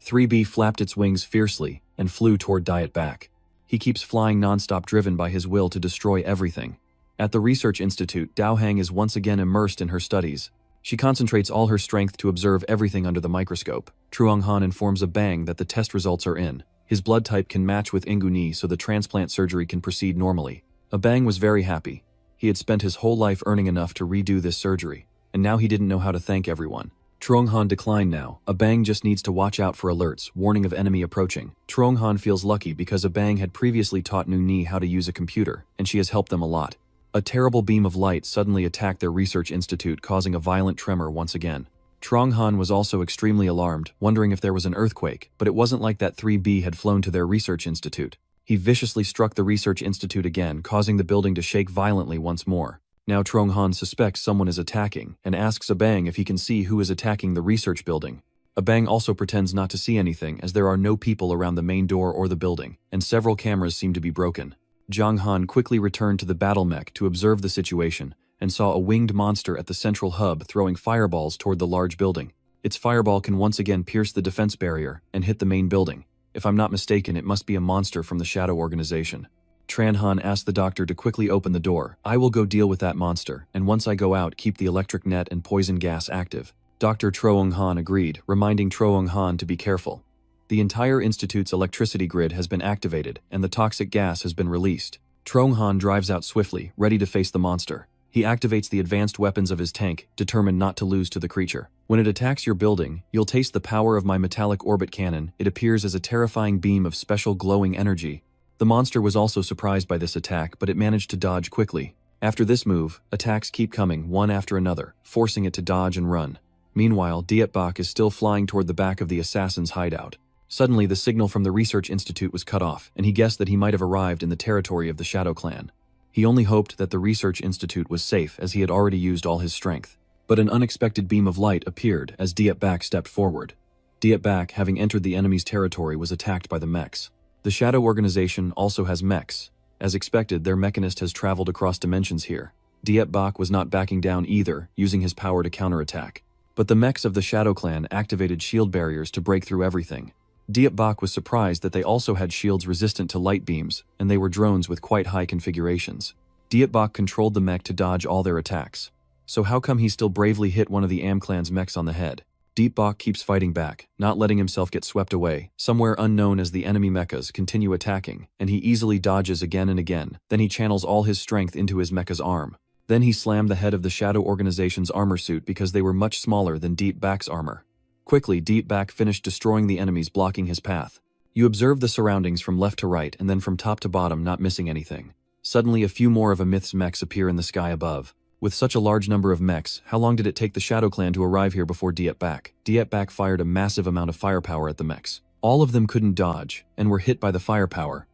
3B flapped its wings fiercely and flew toward Dietback. He keeps flying nonstop, driven by his will to destroy everything. At the Research Institute, Dao Hang is once again immersed in her studies. She concentrates all her strength to observe everything under the microscope. Truong Han informs Abang that the test results are in. His blood type can match with Inguni, so the transplant surgery can proceed normally. Abang was very happy. He had spent his whole life earning enough to redo this surgery, and now he didn't know how to thank everyone. Truong Han declined now. Abang just needs to watch out for alerts, warning of enemy approaching. Truong Han feels lucky because Abang had previously taught Nu Ni how to use a computer, and she has helped them a lot. A terrible beam of light suddenly attacked their research institute, causing a violent tremor once again. Truong Han was also extremely alarmed, wondering if there was an earthquake, but it wasn't like that 3B had flown to their research institute. He viciously struck the research institute again, causing the building to shake violently once more. Now Truong Han suspects someone is attacking, and asks Abang if he can see who is attacking the research building. Abang also pretends not to see anything, as there are no people around the main door or the building, and several cameras seem to be broken. Zhang Han quickly returned to the battle mech to observe the situation, and saw a winged monster at the central hub throwing fireballs toward the large building. Its fireball can once again pierce the defense barrier and hit the main building. If I'm not mistaken, it must be a monster from the Shadow Organization. Tran Han asked the doctor to quickly open the door. I will go deal with that monster, and once I go out, keep the electric net and poison gas active. Dr. Troong Han agreed, reminding Troong Han to be careful. The entire institute's electricity grid has been activated, and the toxic gas has been released. Troong Han drives out swiftly, ready to face the monster. He activates the advanced weapons of his tank, determined not to lose to the creature. When it attacks your building, you'll taste the power of my metallic orbit cannon. It appears as a terrifying beam of special glowing energy. The monster was also surprised by this attack, but it managed to dodge quickly. After this move, attacks keep coming, one after another, forcing it to dodge and run. Meanwhile, Dietbach is still flying toward the back of the assassin's hideout. Suddenly, the signal from the research institute was cut off, and he guessed that he might have arrived in the territory of the Shadow Clan. He only hoped that the research institute was safe, as he had already used all his strength. But an unexpected beam of light appeared as Dietbach stepped forward. Dietbach, having entered the enemy's territory, was attacked by the mechs. The Shadow Organization also has mechs. As expected, their mechanist has traveled across dimensions here. Dietbach was not backing down either, using his power to counterattack. But the mechs of the Shadow Clan activated shield barriers to break through everything. Dietbach was surprised that they also had shields resistant to light beams, and they were drones with quite high configurations. Dietbach controlled the mech to dodge all their attacks. So how come he still bravely hit one of the Am Clan's mechs on the head? Dietbach keeps fighting back, not letting himself get swept away. Somewhere unknown as the enemy mechas continue attacking, and he easily dodges again and again. Then he channels all his strength into his mecha's arm. Then he slammed the head of the Shadow Organization's armor suit because they were much smaller than Dietbach's armor. Quickly, Dietbach finished destroying the enemies blocking his path. You observe the surroundings from left to right and then from top to bottom, not missing anything. Suddenly, a few more of Amith's mechs appear in the sky above. With such a large number of mechs, how long did it take the Shadow Clan to arrive here before Dietbak? Dietbak fired a massive amount of firepower at the mechs. All of them couldn't dodge, and were hit by the firepower.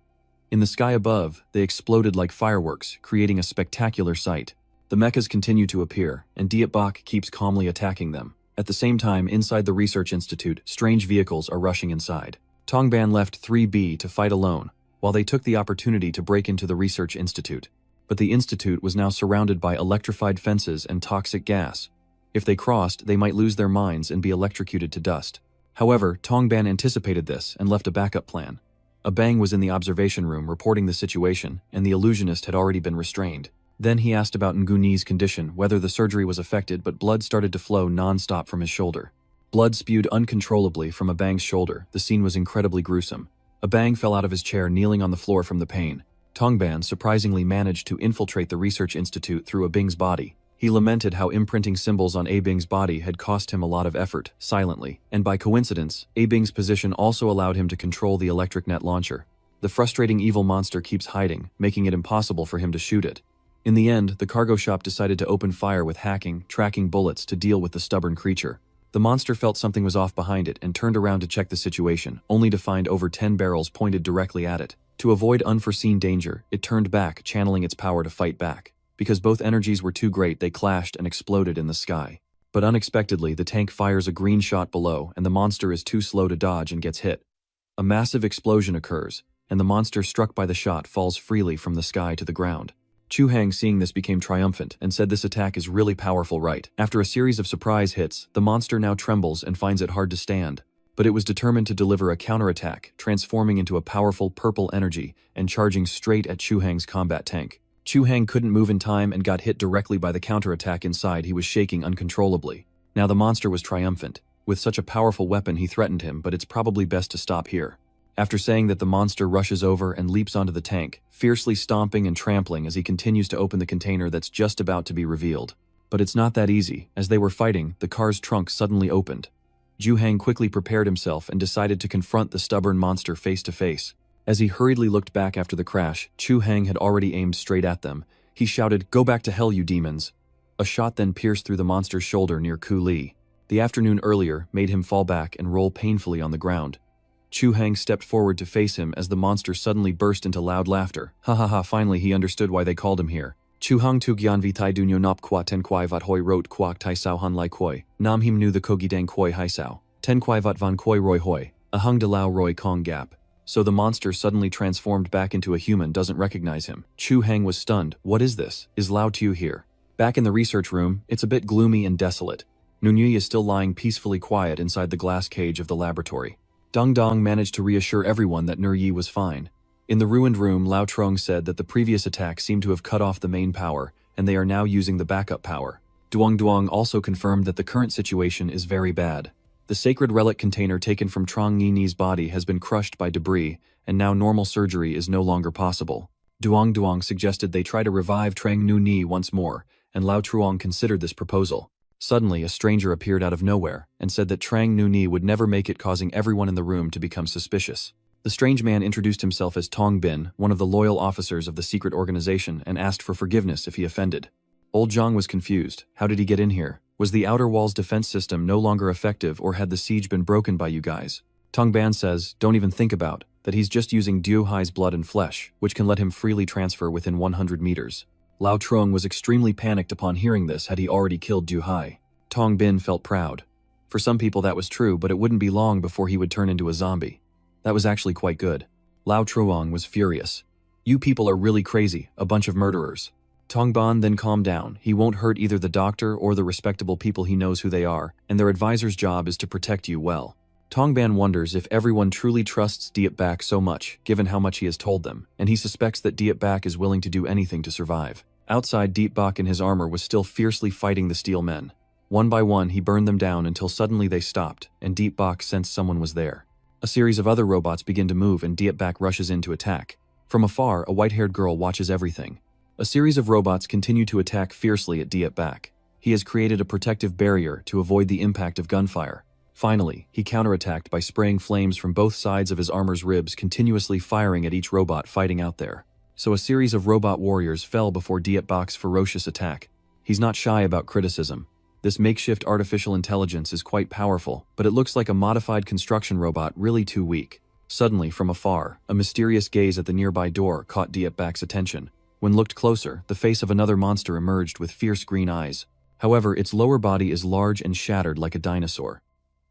In the sky above, they exploded like fireworks, creating a spectacular sight. The mechas continue to appear, and Dietbak keeps calmly attacking them. At the same time, inside the Research Institute, strange vehicles are rushing inside. Tongban left 3B to fight alone, while they took the opportunity to break into the Research Institute. But the Institute was now surrounded by electrified fences and toxic gas. If they crossed, they might lose their minds and be electrocuted to dust. However, Tongban anticipated this and left a backup plan. A Bang was in the observation room reporting the situation, and the illusionist had already been restrained. Then he asked about Nguni's condition, whether the surgery was affected, but blood started to flow non-stop from his shoulder. Blood spewed uncontrollably from a Bang's shoulder. The scene was incredibly gruesome. A Bang fell out of his chair, kneeling on the floor from the pain. Tongban surprisingly managed to infiltrate the Research Institute through A Bing's body. He lamented how imprinting symbols on A Bing's body had cost him a lot of effort, silently, and by coincidence, A Bing's position also allowed him to control the electric net launcher. The frustrating evil monster keeps hiding, making it impossible for him to shoot it. In the end, the cargo shop decided to open fire with hacking, tracking bullets to deal with the stubborn creature. The monster felt something was off behind it and turned around to check the situation, only to find over 10 barrels pointed directly at it. To avoid unforeseen danger, it turned back, channeling its power to fight back. Because both energies were too great, they clashed and exploded in the sky. But unexpectedly, the tank fires a green shot below, and the monster is too slow to dodge and gets hit. A massive explosion occurs, and the monster struck by the shot falls freely from the sky to the ground. Chu Hang, seeing this, became triumphant and said this attack is really powerful, right? After a series of surprise hits, the monster now trembles and finds it hard to stand. But it was determined to deliver a counterattack, transforming into a powerful purple energy and charging straight at Chu Hang's combat tank. Chu Hang couldn't move in time and got hit directly by the counterattack. Inside, he was shaking uncontrollably. Now the monster was triumphant. With such a powerful weapon, he threatened him, but it's probably best to stop here. After saying that, the monster rushes over and leaps onto the tank, fiercely stomping and trampling as he continues to open the container that's just about to be revealed. But it's not that easy. As they were fighting, the car's trunk suddenly opened. Ju Hang quickly prepared himself and decided to confront the stubborn monster face to face. As he hurriedly looked back after the crash, Chu Hang had already aimed straight at them. He shouted, "Go back to hell, you demons!" A shot then pierced through the monster's shoulder near Ku Li. The afternoon earlier made him fall back and roll painfully on the ground. Chu Hang stepped forward to face him as the monster suddenly burst into loud laughter. Ha ha ha, finally he understood why they called him here. Chu Hang tu gyan vi tai dunyo nop kwa ten kwai vat hoi rot kwak tai sao han lai koi, nam him nu the kogi dang koi hai sao, ten kwai vat van koi roi hoi, a hung de lao roi kong gap. So the monster, suddenly transformed back into a human, doesn't recognize him. Chu Hang was stunned. What is this? Is Lao Tu here? Back in the research room, it's a bit gloomy and desolate. Nunyi is still lying peacefully quiet inside the glass cage of the laboratory. Dong Dong managed to reassure everyone that Nuryi was fine. In the ruined room, Lao Trong said that the previous attack seemed to have cut off the main power, and they are now using the backup power. Duong Duong also confirmed that the current situation is very bad. The sacred relic container taken from Trong Nini's body has been crushed by debris, and now normal surgery is no longer possible. Duong Duong suggested they try to revive Trang Nu Ni once more, and Lao Truong considered this proposal. Suddenly, a stranger appeared out of nowhere and said that Trang Nu Ni would never make it, causing everyone in the room to become suspicious. The strange man introduced himself as Tong Bin, one of the loyal officers of the secret organization, and asked for forgiveness if he offended. Old Zhang was confused. How did he get in here? Was the outer wall's defense system no longer effective, or had the siege been broken by you guys? Tong Ban says, don't even think about that, he's just using Diu Hai's blood and flesh, which can let him freely transfer within 100 meters. Lao Trung was extremely panicked upon hearing this. Had he already killed Du Hai? Tong Bin felt proud. For some people that was true, but it wouldn't be long before he would turn into a zombie. That was actually quite good. Lao Truong was furious. You people are really crazy, a bunch of murderers. Tong Ban then calmed down. He won't hurt either the doctor or the respectable people. He knows who they are, and their advisor's job is to protect you well. Tong Ban wonders if everyone truly trusts Diet Bak so much, given how much he has told them, and he suspects that Diet Bak is willing to do anything to survive. Outside, Diet Bak in his armor was still fiercely fighting the steel men. One by one, he burned them down until suddenly they stopped, and Diet Bak sensed someone was there. A series of other robots begin to move, and Diet Bak rushes in to attack. From afar, a white-haired girl watches everything. A series of robots continue to attack fiercely at Diet Bak. He has created a protective barrier to avoid the impact of gunfire. Finally, he counterattacked by spraying flames from both sides of his armor's ribs, continuously firing at each robot fighting out there. So a series of robot warriors fell before Diet Bak's ferocious attack. He's not shy about criticism. This makeshift artificial intelligence is quite powerful, but it looks like a modified construction robot really too weak. Suddenly, from afar, a mysterious gaze at the nearby door caught Dietbak's attention. When looked closer, the face of another monster emerged with fierce green eyes. However, its lower body is large and shattered like a dinosaur.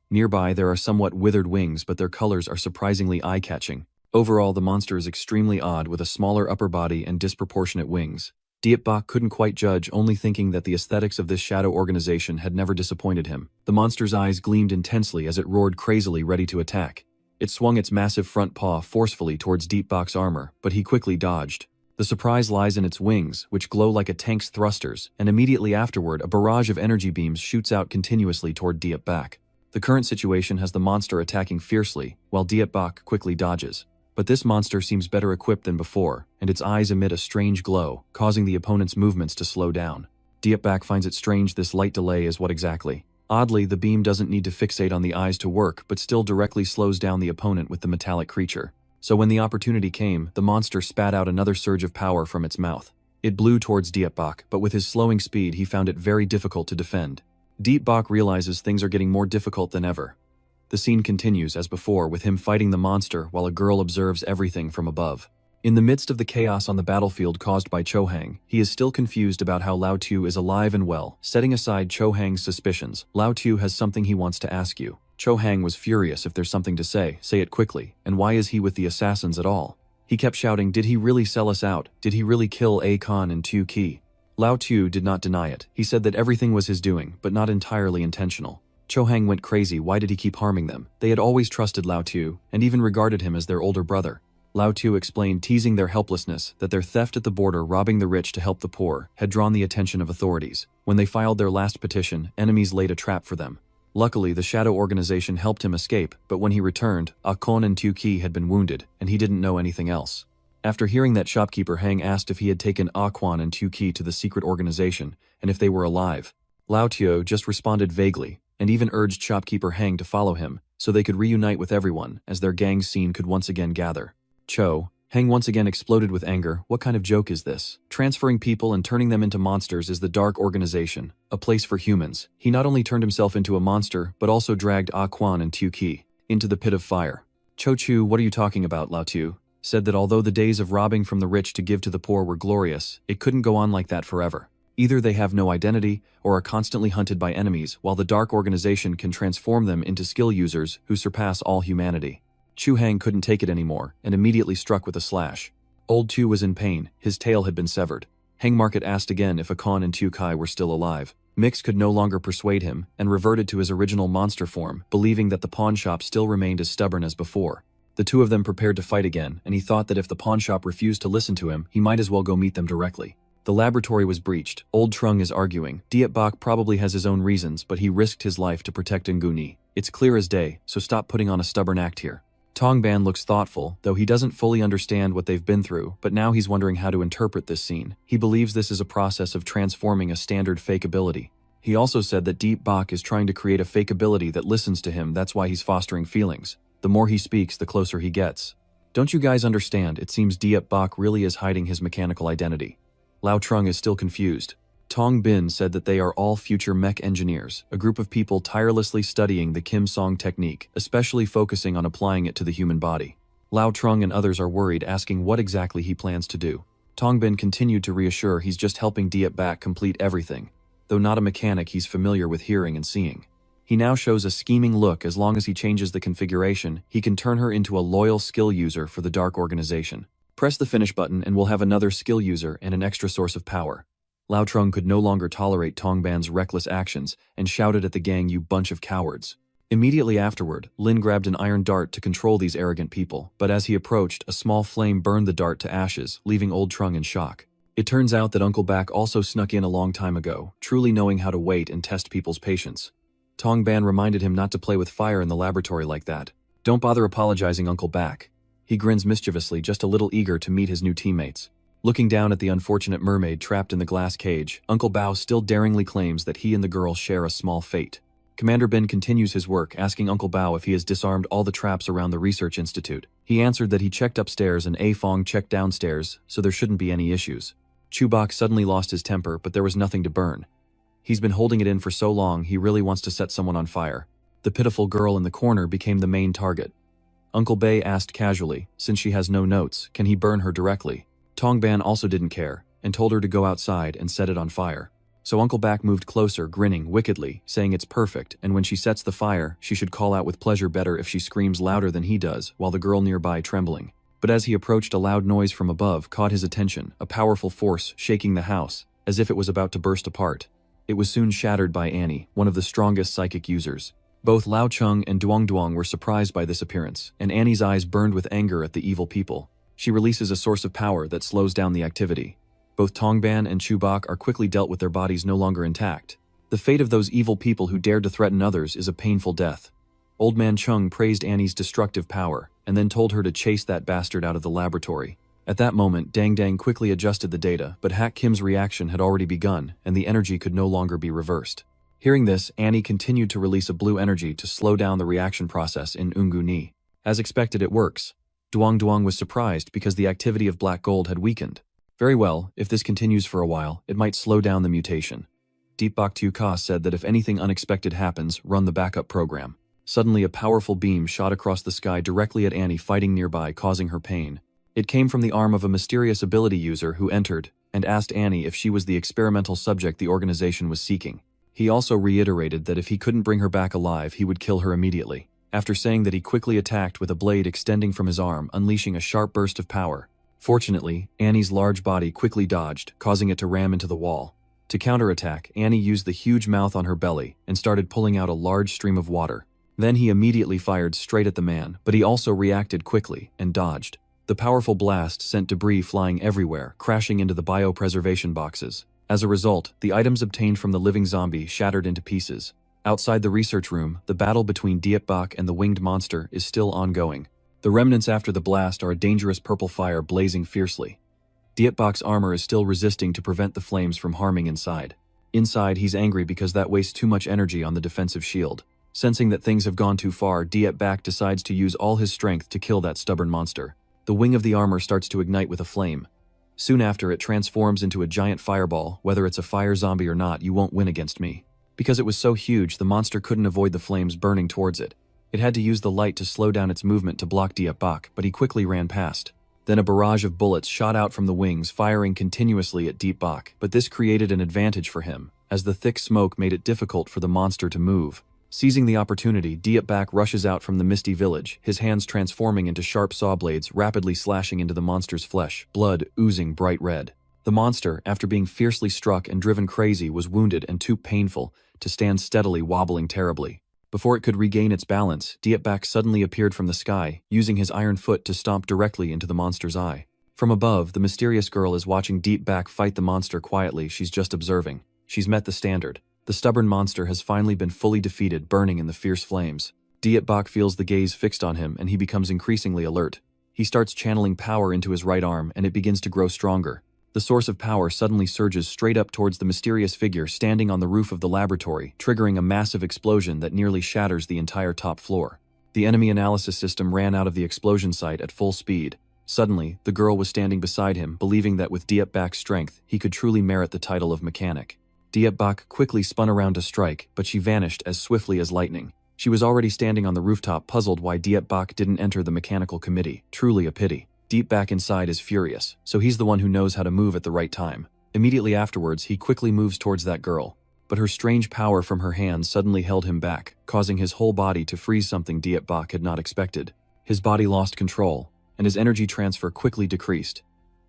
Nearby, there are somewhat withered wings, but their colors are surprisingly eye-catching. Overall, the monster is extremely odd with a smaller upper body and disproportionate wings. Dietbak couldn't quite judge, only thinking that the aesthetics of this shadow organization had never disappointed him. The monster's eyes gleamed intensely as it roared crazily, ready to attack. It swung its massive front paw forcefully towards Dietbak's armor, but he quickly dodged. The surprise lies in its wings, which glow like a tank's thrusters, and immediately afterward a barrage of energy beams shoots out continuously toward Dietbak. The current situation has the monster attacking fiercely, while Dietbak quickly dodges. But this monster seems better equipped than before, and its eyes emit a strange glow, causing the opponent's movements to slow down. Dietbak finds it strange this light delay is what exactly. Oddly, the beam doesn't need to fixate on the eyes to work, but still directly slows down the opponent with the metallic creature. So when the opportunity came, the monster spat out another surge of power from its mouth. It blew towards Dietbak, but with his slowing speed he found it very difficult to defend. Dietbak realizes things are getting more difficult than ever. The scene continues as before, with him fighting the monster while a girl observes everything from above. In the midst of the chaos on the battlefield caused by Cho-hang, he is still confused about how Lao Tu is alive and well. Setting aside Cho-hang's suspicions, Lao Tu has something he wants to ask you. Cho-hang was furious. If there's something to say it quickly. And why is he with the assassins at all? He kept shouting, did he really sell us out? Did he really kill A-Khan and Tu Ki? Lao Tu did not deny it. He said that everything was his doing, but not entirely intentional. Cho-hang went crazy. Why did he keep harming them? They had always trusted Lao Tu, and even regarded him as their older brother. Lao Tu explained, teasing their helplessness, that their theft at the border, robbing the rich to help the poor, had drawn the attention of authorities. When they filed their last petition, enemies laid a trap for them. Luckily, the shadow organization helped him escape, but when he returned, A-Kon and Tu Ki had been wounded, and he didn't know anything else. After hearing that, shopkeeper Hang asked if he had taken A-Kon and Tu Ki to the secret organization, and if they were alive. Lao Tu just responded vaguely, and even urged shopkeeper Hang to follow him, so they could reunite with everyone, as their gang scene could once again gather. Hang once again exploded with anger. What kind of joke is this? Transferring people and turning them into monsters is the Dark Organization, a place for humans. He not only turned himself into a monster, but also dragged A-Kwan and Tu Ki into the pit of fire. Cho-Chu, what are you talking about? Lao Tu said that although the days of robbing from the rich to give to the poor were glorious, it couldn't go on like that forever. Either they have no identity, or are constantly hunted by enemies, while the Dark Organization can transform them into skill users who surpass all humanity. Chu-hang couldn't take it anymore, and immediately struck with a slash. Old Tu was in pain, his tail had been severed. Hang Market asked again if A-Kon and Tu Kai were still alive. Mix could no longer persuade him, and reverted to his original monster form, believing that the pawnshop still remained as stubborn as before. The two of them prepared to fight again, and he thought that if the pawnshop refused to listen to him, he might as well go meet them directly. The laboratory was breached. Old Trung is arguing. Dietbak probably has his own reasons, but he risked his life to protect Nguni. It's clear as day, so stop putting on a stubborn act here. Tongban looks thoughtful, though he doesn't fully understand what they've been through, but now he's wondering how to interpret this scene. He believes this is a process of transforming a standard fake ability. He also said that Dietbak is trying to create a fake ability that listens to him. That's why he's fostering feelings. The more he speaks, the closer he gets. Don't you guys understand? It seems Dietbak really is hiding his mechanical identity. Lao Trung is still confused. Tong Bin said that they are all future mech engineers, a group of people tirelessly studying the Kim Song technique, especially focusing on applying it to the human body. Lao Trung and others are worried, asking what exactly he plans to do. Tong Bin continued to reassure he's just helping Dietbak complete everything. Though not a mechanic, he's familiar with hearing and seeing. He now shows a scheming look. As long as he changes the configuration, he can turn her into a loyal skill user for the Dark Organization. Press the finish button and we'll have another skill user and an extra source of power. Lao Trung could no longer tolerate Tongban's reckless actions and shouted at the gang, "You bunch of cowards." Immediately afterward, Lin grabbed an iron dart to control these arrogant people, but as he approached, a small flame burned the dart to ashes, leaving Old Trung in shock. It turns out that Uncle Back also snuck in a long time ago, truly knowing how to wait and test people's patience. Tongban reminded him not to play with fire in the laboratory like that. Don't bother apologizing, Uncle Back. He grins mischievously, just a little eager to meet his new teammates. Looking down at the unfortunate mermaid trapped in the glass cage, Uncle Bao still daringly claims that he and the girl share a small fate. Commander Bin continues his work, asking Uncle Bao if he has disarmed all the traps around the research institute. He answered that he checked upstairs and A Fong checked downstairs, so there shouldn't be any issues. Chubak suddenly lost his temper, but there was nothing to burn. He's been holding it in for so long he really wants to set someone on fire. The pitiful girl in the corner became the main target. Uncle Bei asked casually, since she has no notes, can he burn her directly? Tongban also didn't care, and told her to go outside and set it on fire. So Uncle Bak moved closer, grinning wickedly, saying it's perfect, and when she sets the fire, she should call out with pleasure better if she screams louder than he does, while the girl nearby trembling. But as he approached, a loud noise from above caught his attention, a powerful force shaking the house, as if it was about to burst apart. It was soon shattered by Annie, one of the strongest psychic users. Both Lao Chung and Duong Duong were surprised by this appearance, and Annie's eyes burned with anger at the evil people. She releases a source of power that slows down the activity. Both Tongban and Chubak are quickly dealt with, their bodies no longer intact. The fate of those evil people who dared to threaten others is a painful death. Old Man Chung praised Annie's destructive power, and then told her to chase that bastard out of the laboratory. At that moment, Dang Dang quickly adjusted the data, but Hak Kim's reaction had already begun, and the energy could no longer be reversed. Hearing this, Annie continued to release a blue energy to slow down the reaction process in Ungu Ni. As expected, it works. Duong Duong was surprised because the activity of black gold had weakened. Very well, if this continues for a while, it might slow down the mutation. Deep Bak Tu Ka said that if anything unexpected happens, run the backup program. Suddenly a powerful beam shot across the sky directly at Annie fighting nearby, causing her pain. It came from the arm of a mysterious ability user who entered and asked Annie if she was the experimental subject the organization was seeking. He also reiterated that if he couldn't bring her back alive, he would kill her immediately. After saying that, he quickly attacked with a blade extending from his arm, unleashing a sharp burst of power. Fortunately, Annie's large body quickly dodged, causing it to ram into the wall. To counterattack, Annie used the huge mouth on her belly and started pulling out a large stream of water. Then he immediately fired straight at the man, but he also reacted quickly and dodged. The powerful blast sent debris flying everywhere, crashing into the biopreservation boxes. As a result, the items obtained from the living zombie shattered into pieces. Outside the research room, the battle between Diep Bak and the winged monster is still ongoing. The remnants after the blast are a dangerous purple fire blazing fiercely. Diep Bak's armor is still resisting to prevent the flames from harming inside. Inside, he's angry because that wastes too much energy on the defensive shield. Sensing that things have gone too far, Diep Bak decides to use all his strength to kill that stubborn monster. The wing of the armor starts to ignite with a flame. Soon after, it transforms into a giant fireball. Whether it's a fire zombie or not, you won't win against me. Because it was so huge, the monster couldn't avoid the flames burning towards it. It had to use the light to slow down its movement to block Diep Bak, but he quickly ran past. Then a barrage of bullets shot out from the wings, firing continuously at Diep Bak, but this created an advantage for him, as the thick smoke made it difficult for the monster to move. Seizing the opportunity, Diep Bak rushes out from the misty village, his hands transforming into sharp saw blades, rapidly slashing into the monster's flesh, blood oozing bright red. The monster, after being fiercely struck and driven crazy, was wounded and too painful to stand steadily, wobbling terribly. Before it could regain its balance, Diep Bak suddenly appeared from the sky, using his iron foot to stomp directly into the monster's eye. From above, the mysterious girl is watching Diep Bak fight the monster quietly. She's just observing. She's met the standard. The stubborn monster has finally been fully defeated, burning in the fierce flames. Diep Bak feels the gaze fixed on him, and he becomes increasingly alert. He starts channeling power into his right arm, and it begins to grow stronger. The source of power suddenly surges straight up towards the mysterious figure standing on the roof of the laboratory, triggering a massive explosion that nearly shatters the entire top floor. The enemy analysis system ran out of the explosion site at full speed. Suddenly, the girl was standing beside him, believing that with Diep Bak's strength, he could truly merit the title of mechanic. Diep Bak quickly spun around to strike, but she vanished as swiftly as lightning. She was already standing on the rooftop, puzzled why Diep Bak didn't enter the mechanical committee. Truly a pity. Diep Bak inside is furious, so he's the one who knows how to move at the right time. Immediately afterwards, he quickly moves towards that girl. But her strange power from her hands suddenly held him back, causing his whole body to freeze, something Diep Bak had not expected. His body lost control, and his energy transfer quickly decreased.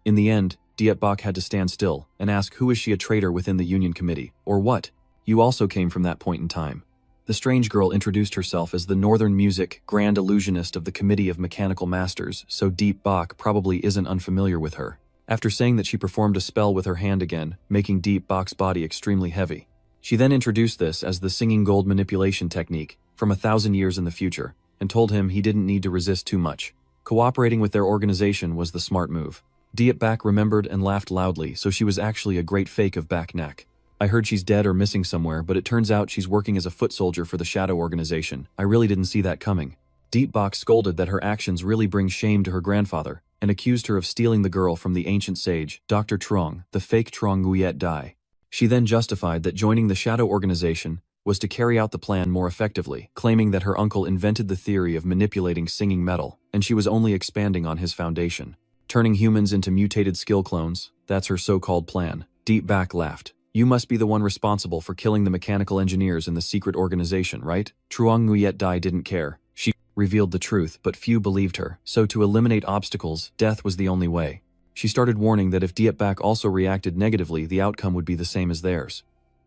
In the end, Diep Bak had to stand still and ask, who is she, a traitor within the Union Committee, or what? You also came from that point in time. The strange girl introduced herself as the Northern Music Grand Illusionist of the Committee of Mechanical Masters, so Diep Bak probably isn't unfamiliar with her. After saying that she performed a spell with her hand again, making Diep Bak's body extremely heavy. She then introduced this as the singing gold manipulation technique from 1,000 years in the future, and told him he didn't need to resist too much. Cooperating with their organization was the smart move. Diep Bak remembered and laughed loudly, so she was actually a great fake of Bak Nak. I heard she's dead or missing somewhere, but it turns out she's working as a foot soldier for the Shadow Organization. I really didn't see that coming. Diep Bak scolded that her actions really bring shame to her grandfather, and accused her of stealing the girl from the ancient sage, Dr. Trong, the fake Trong Nguyet Dai. She then justified that joining the shadow organization was to carry out the plan more effectively, claiming that her uncle invented the theory of manipulating singing metal, and she was only expanding on his foundation. Turning humans into mutated skill clones, that's her so-called plan. Deep Back laughed. You must be the one responsible for killing the mechanical engineers in the secret organization, right? Truong Nguyet Dai didn't care. She revealed the truth, but few believed her, so to eliminate obstacles, death was the only way. She started warning that if Dietbak also reacted negatively, the outcome would be the same as theirs.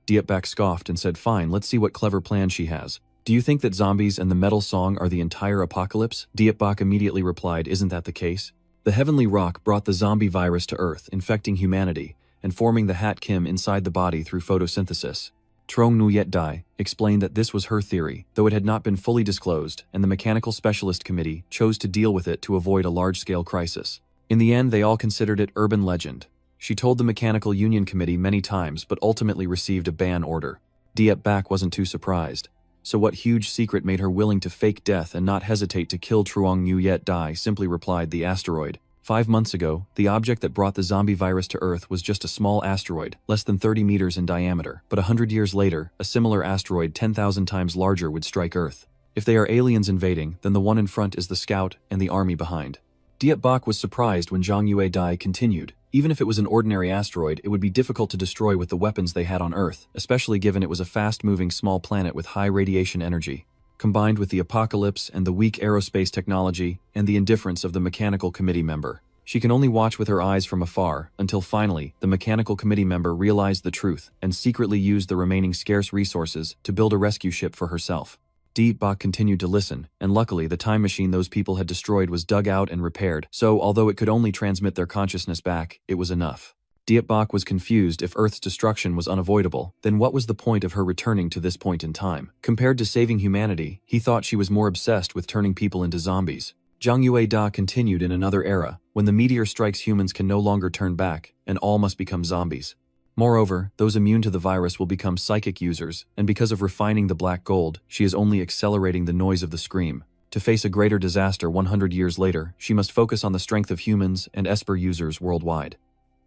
Dietbak scoffed and said, fine, let's see what clever plan she has. Do you think that zombies and the metal song are the entire apocalypse? Dietbak immediately replied, isn't that the case? The heavenly rock brought the zombie virus to Earth, infecting humanity, and forming the Hat Kim inside the body through photosynthesis. Trong Nguyet Dai explained that this was her theory, though it had not been fully disclosed, and the Mechanical Specialist Committee chose to deal with it to avoid a large-scale crisis. In the end, they all considered it urban legend. She told the Mechanical Union Committee many times but ultimately received a ban order. Dietbak wasn't too surprised. So what huge secret made her willing to fake death and not hesitate to kill Truong Nguyet Dai? Simply replied, the asteroid. 5 months ago, the object that brought the zombie virus to Earth was just a small asteroid, less than 30 meters in diameter, but 100 years later, a similar asteroid 10,000 times larger would strike Earth. If they are aliens invading, then the one in front is the scout and the army behind. Dietbak was surprised when Zhang Yue Dai continued. Even if it was an ordinary asteroid, it would be difficult to destroy with the weapons they had on Earth, especially given it was a fast-moving small planet with high radiation energy. Combined with the apocalypse and the weak aerospace technology and the indifference of the Mechanical Committee member, she can only watch with her eyes from afar, until finally, the Mechanical Committee member realized the truth and secretly used the remaining scarce resources to build a rescue ship for herself. Dietbak continued to listen, and luckily the time machine those people had destroyed was dug out and repaired, so although it could only transmit their consciousness back, it was enough. Dietbak was confused. If Earth's destruction was unavoidable, then what was the point of her returning to this point in time? Compared to saving humanity, he thought she was more obsessed with turning people into zombies. Zhang Yue Da continued in another era, when the meteor strikes humans can no longer turn back, and all must become zombies. Moreover, those immune to the virus will become psychic users, and because of refining the black gold, she is only accelerating the noise of the scream. To face a greater disaster 100 years later, she must focus on the strength of humans and Esper users worldwide.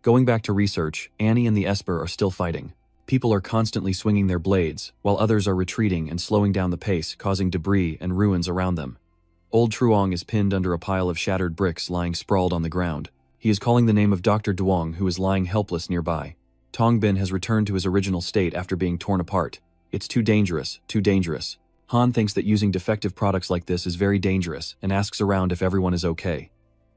Going back to research, Annie and the Esper are still fighting. People are constantly swinging their blades, while others are retreating and slowing down the pace, causing debris and ruins around them. Old Truong is pinned under a pile of shattered bricks lying sprawled on the ground. He is calling the name of Dr. Duong, who is lying helpless nearby. Tongbin has returned to his original state after being torn apart. It's too dangerous, too dangerous. Han thinks that using defective products like this is very dangerous and asks around if everyone is okay.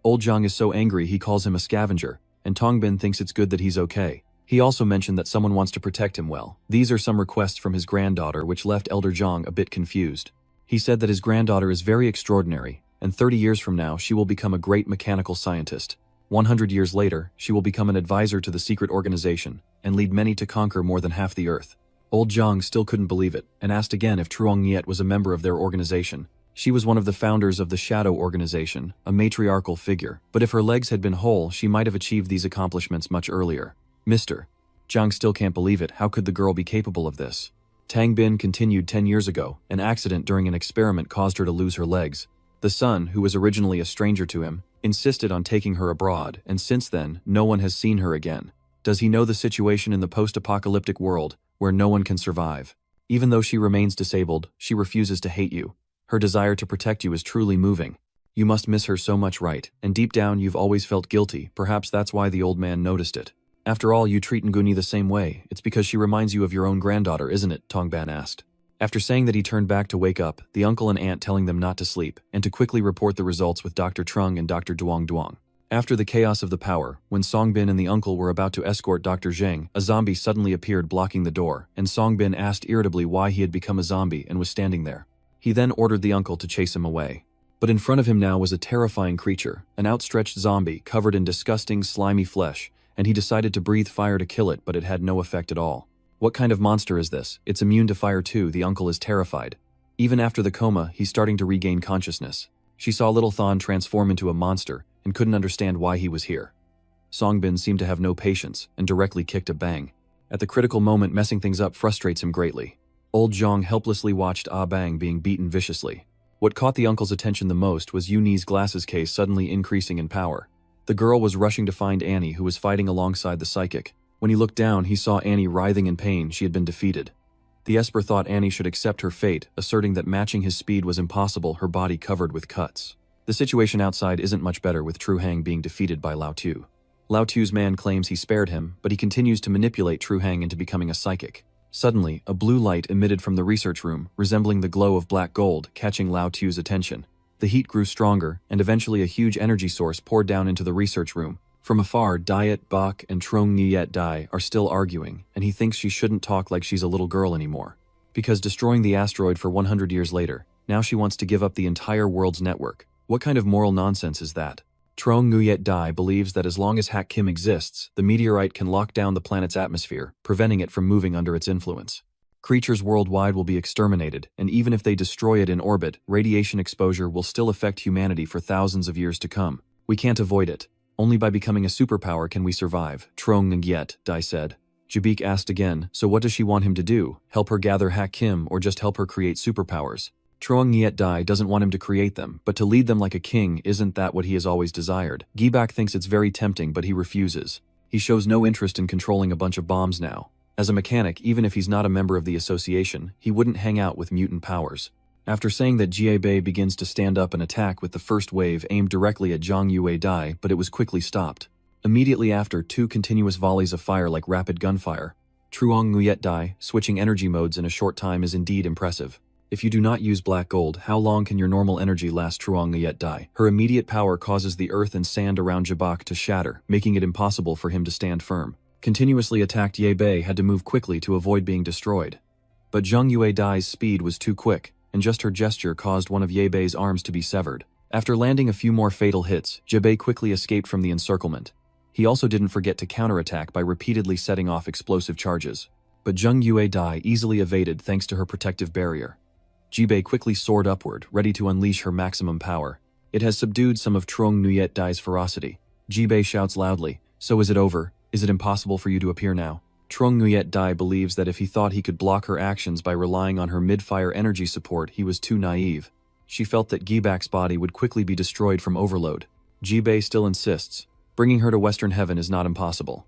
Old Zhang is so angry he calls him a scavenger, and Tongbin thinks it's good that he's okay. He also mentioned that someone wants to protect him well. These are some requests from his granddaughter which left Elder Zhang a bit confused. He said that his granddaughter is very extraordinary, and 30 years from now she will become a great mechanical scientist. 100 years later, she will become an advisor to the secret organization, and lead many to conquer more than half the Earth. Old Zhang still couldn't believe it, and asked again if Truong Niet was a member of their organization. She was one of the founders of the Shadow Organization, a matriarchal figure, but if her legs had been whole, she might have achieved these accomplishments much earlier. Mr. Zhang still can't believe it. How could the girl be capable of this? Tang Bin continued. 10 years ago, an accident during an experiment caused her to lose her legs. The son, who was originally a stranger to him, insisted on taking her abroad, and since then, no one has seen her again. Does he know the situation in the post-apocalyptic world, where no one can survive? Even though she remains disabled, she refuses to hate you. Her desire to protect you is truly moving. You must miss her so much, right? And deep down you've always felt guilty. Perhaps that's why the old man noticed it. After all, you treat Nguni the same way. It's because she reminds you of your own granddaughter, isn't it? Tongban asked. After saying that, he turned back to wake up, the uncle and aunt telling them not to sleep, and to quickly report the results with Dr. Trung and Dr. Duong Duong. After the chaos of the power, when Songbin and the uncle were about to escort Dr. Zheng, a zombie suddenly appeared blocking the door, and Songbin asked irritably why he had become a zombie and was standing there. He then ordered the uncle to chase him away. But in front of him now was a terrifying creature, an outstretched zombie covered in disgusting, slimy flesh, and he decided to breathe fire to kill it, but it had no effect at all. What kind of monster is this? It's immune to fire too. The uncle is terrified. Even after the coma, he's starting to regain consciousness. She saw little Thon transform into a monster and couldn't understand why he was here. Songbin seemed to have no patience and directly kicked a bang. At the critical moment, messing things up frustrates him greatly. Old Zhang helplessly watched Ah Bang being beaten viciously. What caught the uncle's attention the most was Yuni's glasses case suddenly increasing in power. The girl was rushing to find Annie, who was fighting alongside the psychic. When he looked down, he saw Annie writhing in pain. She had been defeated. The Esper thought Annie should accept her fate, asserting that matching his speed was impossible, her body covered with cuts. The situation outside isn't much better, with Tru Hang being defeated by Lao Tu. Lao Tu's man claims he spared him, but he continues to manipulate Tru Hang into becoming a psychic. Suddenly, a blue light emitted from the research room, resembling the glow of black gold, catching Lao Tu's attention. The heat grew stronger, and eventually a huge energy source poured down into the research room. From afar, Diet, Bak, and Trong Nyet Dai are still arguing, and he thinks she shouldn't talk like she's a little girl anymore. Because destroying the asteroid for 100 years later, now she wants to give up the entire world's network. What kind of moral nonsense is that? Trong Nyet Dai believes that as long as Hak Kim exists, the meteorite can lock down the planet's atmosphere, preventing it from moving under its influence. Creatures worldwide will be exterminated, and even if they destroy it in orbit, radiation exposure will still affect humanity for thousands of years to come. We can't avoid it. Only by becoming a superpower can we survive, Trong Nyet Dai said. Jabik asked again, so what does she want him to do? Help her gather Hak Kim or just help her create superpowers? Trong Nyet Dai doesn't want him to create them, but to lead them like a king. Isn't that what he has always desired? Gibak thinks it's very tempting, but he refuses. He shows no interest in controlling a bunch of bombs now. As a mechanic, even if he's not a member of the association, he wouldn't hang out with mutant powers. After saying that, Jiebei begins to stand up and attack with the first wave aimed directly at Zhang Yue Dai, but it was quickly stopped. Immediately after, 2 continuous volleys of fire like rapid gunfire. Truong Nguyet Dai, switching energy modes in a short time is indeed impressive. If you do not use black gold, how long can your normal energy last? Truong Nguyet Dai. Her immediate power causes the earth and sand around Jabak to shatter, making it impossible for him to stand firm. Continuously attacked Ye Bei had to move quickly to avoid being destroyed. But Zhang Yue Dai's speed was too quick, and just her gesture caused one of Ye Bei's arms to be severed. After landing a few more fatal hits, Ye Bei quickly escaped from the encirclement. He also didn't forget to counterattack by repeatedly setting off explosive charges. But Zhang Yue Dai easily evaded thanks to her protective barrier. Jibei quickly soared upward, ready to unleash her maximum power. It has subdued some of Trong Nyet Dai's ferocity. Jibei shouts loudly, so is it over? Is it impossible for you to appear now? Trong Nguyet Dai believes that if he thought he could block her actions by relying on her mid-fire energy support, he was too naive. She felt that Gibak's body would quickly be destroyed from overload. Jibei still insists. Bringing her to Western Heaven is not impossible.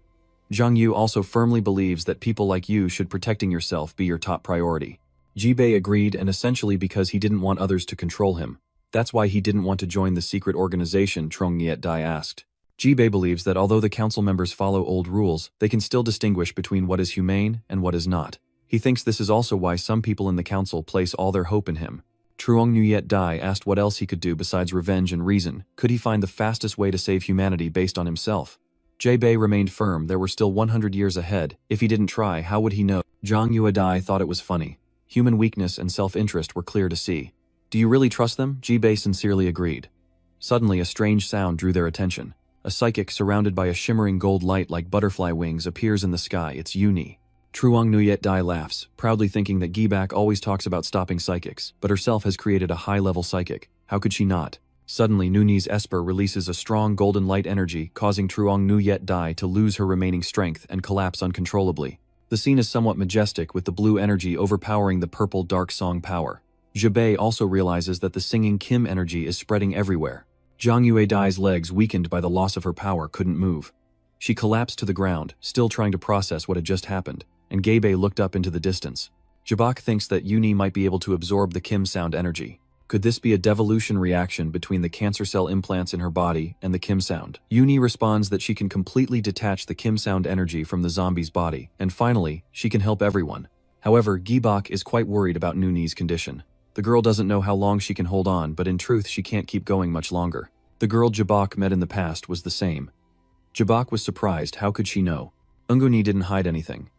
Zhang Yu also firmly believes that people like you should protecting yourself be your top priority. Jibei agreed, and essentially because he didn't want others to control him. That's why he didn't want to join the secret organization, Trong Nyet Dai asked. Jibei believes that although the council members follow old rules, they can still distinguish between what is humane and what is not. He thinks this is also why some people in the council place all their hope in him. Truong Nyet Dai asked what else he could do besides revenge and reason. Could he find the fastest way to save humanity based on himself? Jibei remained firm. There were still 100 years ahead. If he didn't try, how would he know? Zhang Yue Dai thought it was funny. Human weakness and self-interest were clear to see. Do you really trust them? Jibei sincerely agreed. Suddenly, a strange sound drew their attention. A psychic surrounded by a shimmering gold light like butterfly wings appears in the sky. It's Uni. Truong Nyet Dai laughs, proudly thinking that Gibak always talks about stopping psychics, but herself has created a high-level psychic. How could she not? Suddenly, Nuni's Esper releases a strong golden light energy, causing Truong Nyet Dai to lose her remaining strength and collapse uncontrollably. The scene is somewhat majestic, with the blue energy overpowering the purple dark song power. Jibei also realizes that the singing Kim energy is spreading everywhere. Zhang Yue Dai's legs, weakened by the loss of her power, couldn't move. She collapsed to the ground, still trying to process what had just happened, and Gaibei looked up into the distance. Jabak thinks that Uni might be able to absorb the Kim sound energy. Could this be a devolution reaction between the cancer cell implants in her body and the Kim sound? Uni responds that she can completely detach the Kim sound energy from the zombie's body, and finally, she can help everyone. However, Gibak is quite worried about Nuni's condition. The girl doesn't know how long she can hold on, but in truth she can't keep going much longer. The girl Jabak met in the past was the same. Jabak was surprised. How could she know? Unguni didn't hide anything.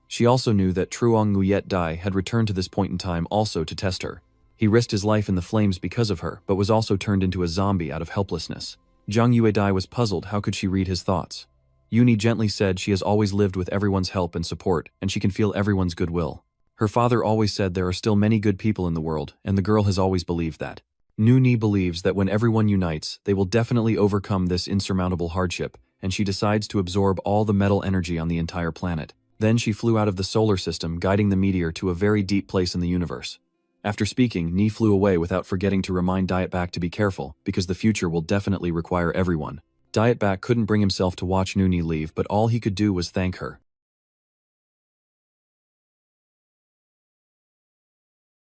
She also knew that Truong Nguyet Dai had returned to this point in time also to test her. He risked his life in the flames because of her, but was also turned into a zombie out of helplessness. Zhang Yue Dai was puzzled. How could she read his thoughts? Uni gently said she has always lived with everyone's help and support, and she can feel everyone's goodwill. Her father always said there are still many good people in the world, and the girl has always believed that. Nuni believes that when everyone unites, they will definitely overcome this insurmountable hardship, and she decides to absorb all the metal energy on the entire planet. Then she flew out of the solar system, guiding the meteor to a very deep place in the universe. After speaking, Ni flew away without forgetting to remind Diet back to be careful, because the future will definitely require everyone. Dietback couldn't bring himself to watch Nuni leave, but all he could do was thank her.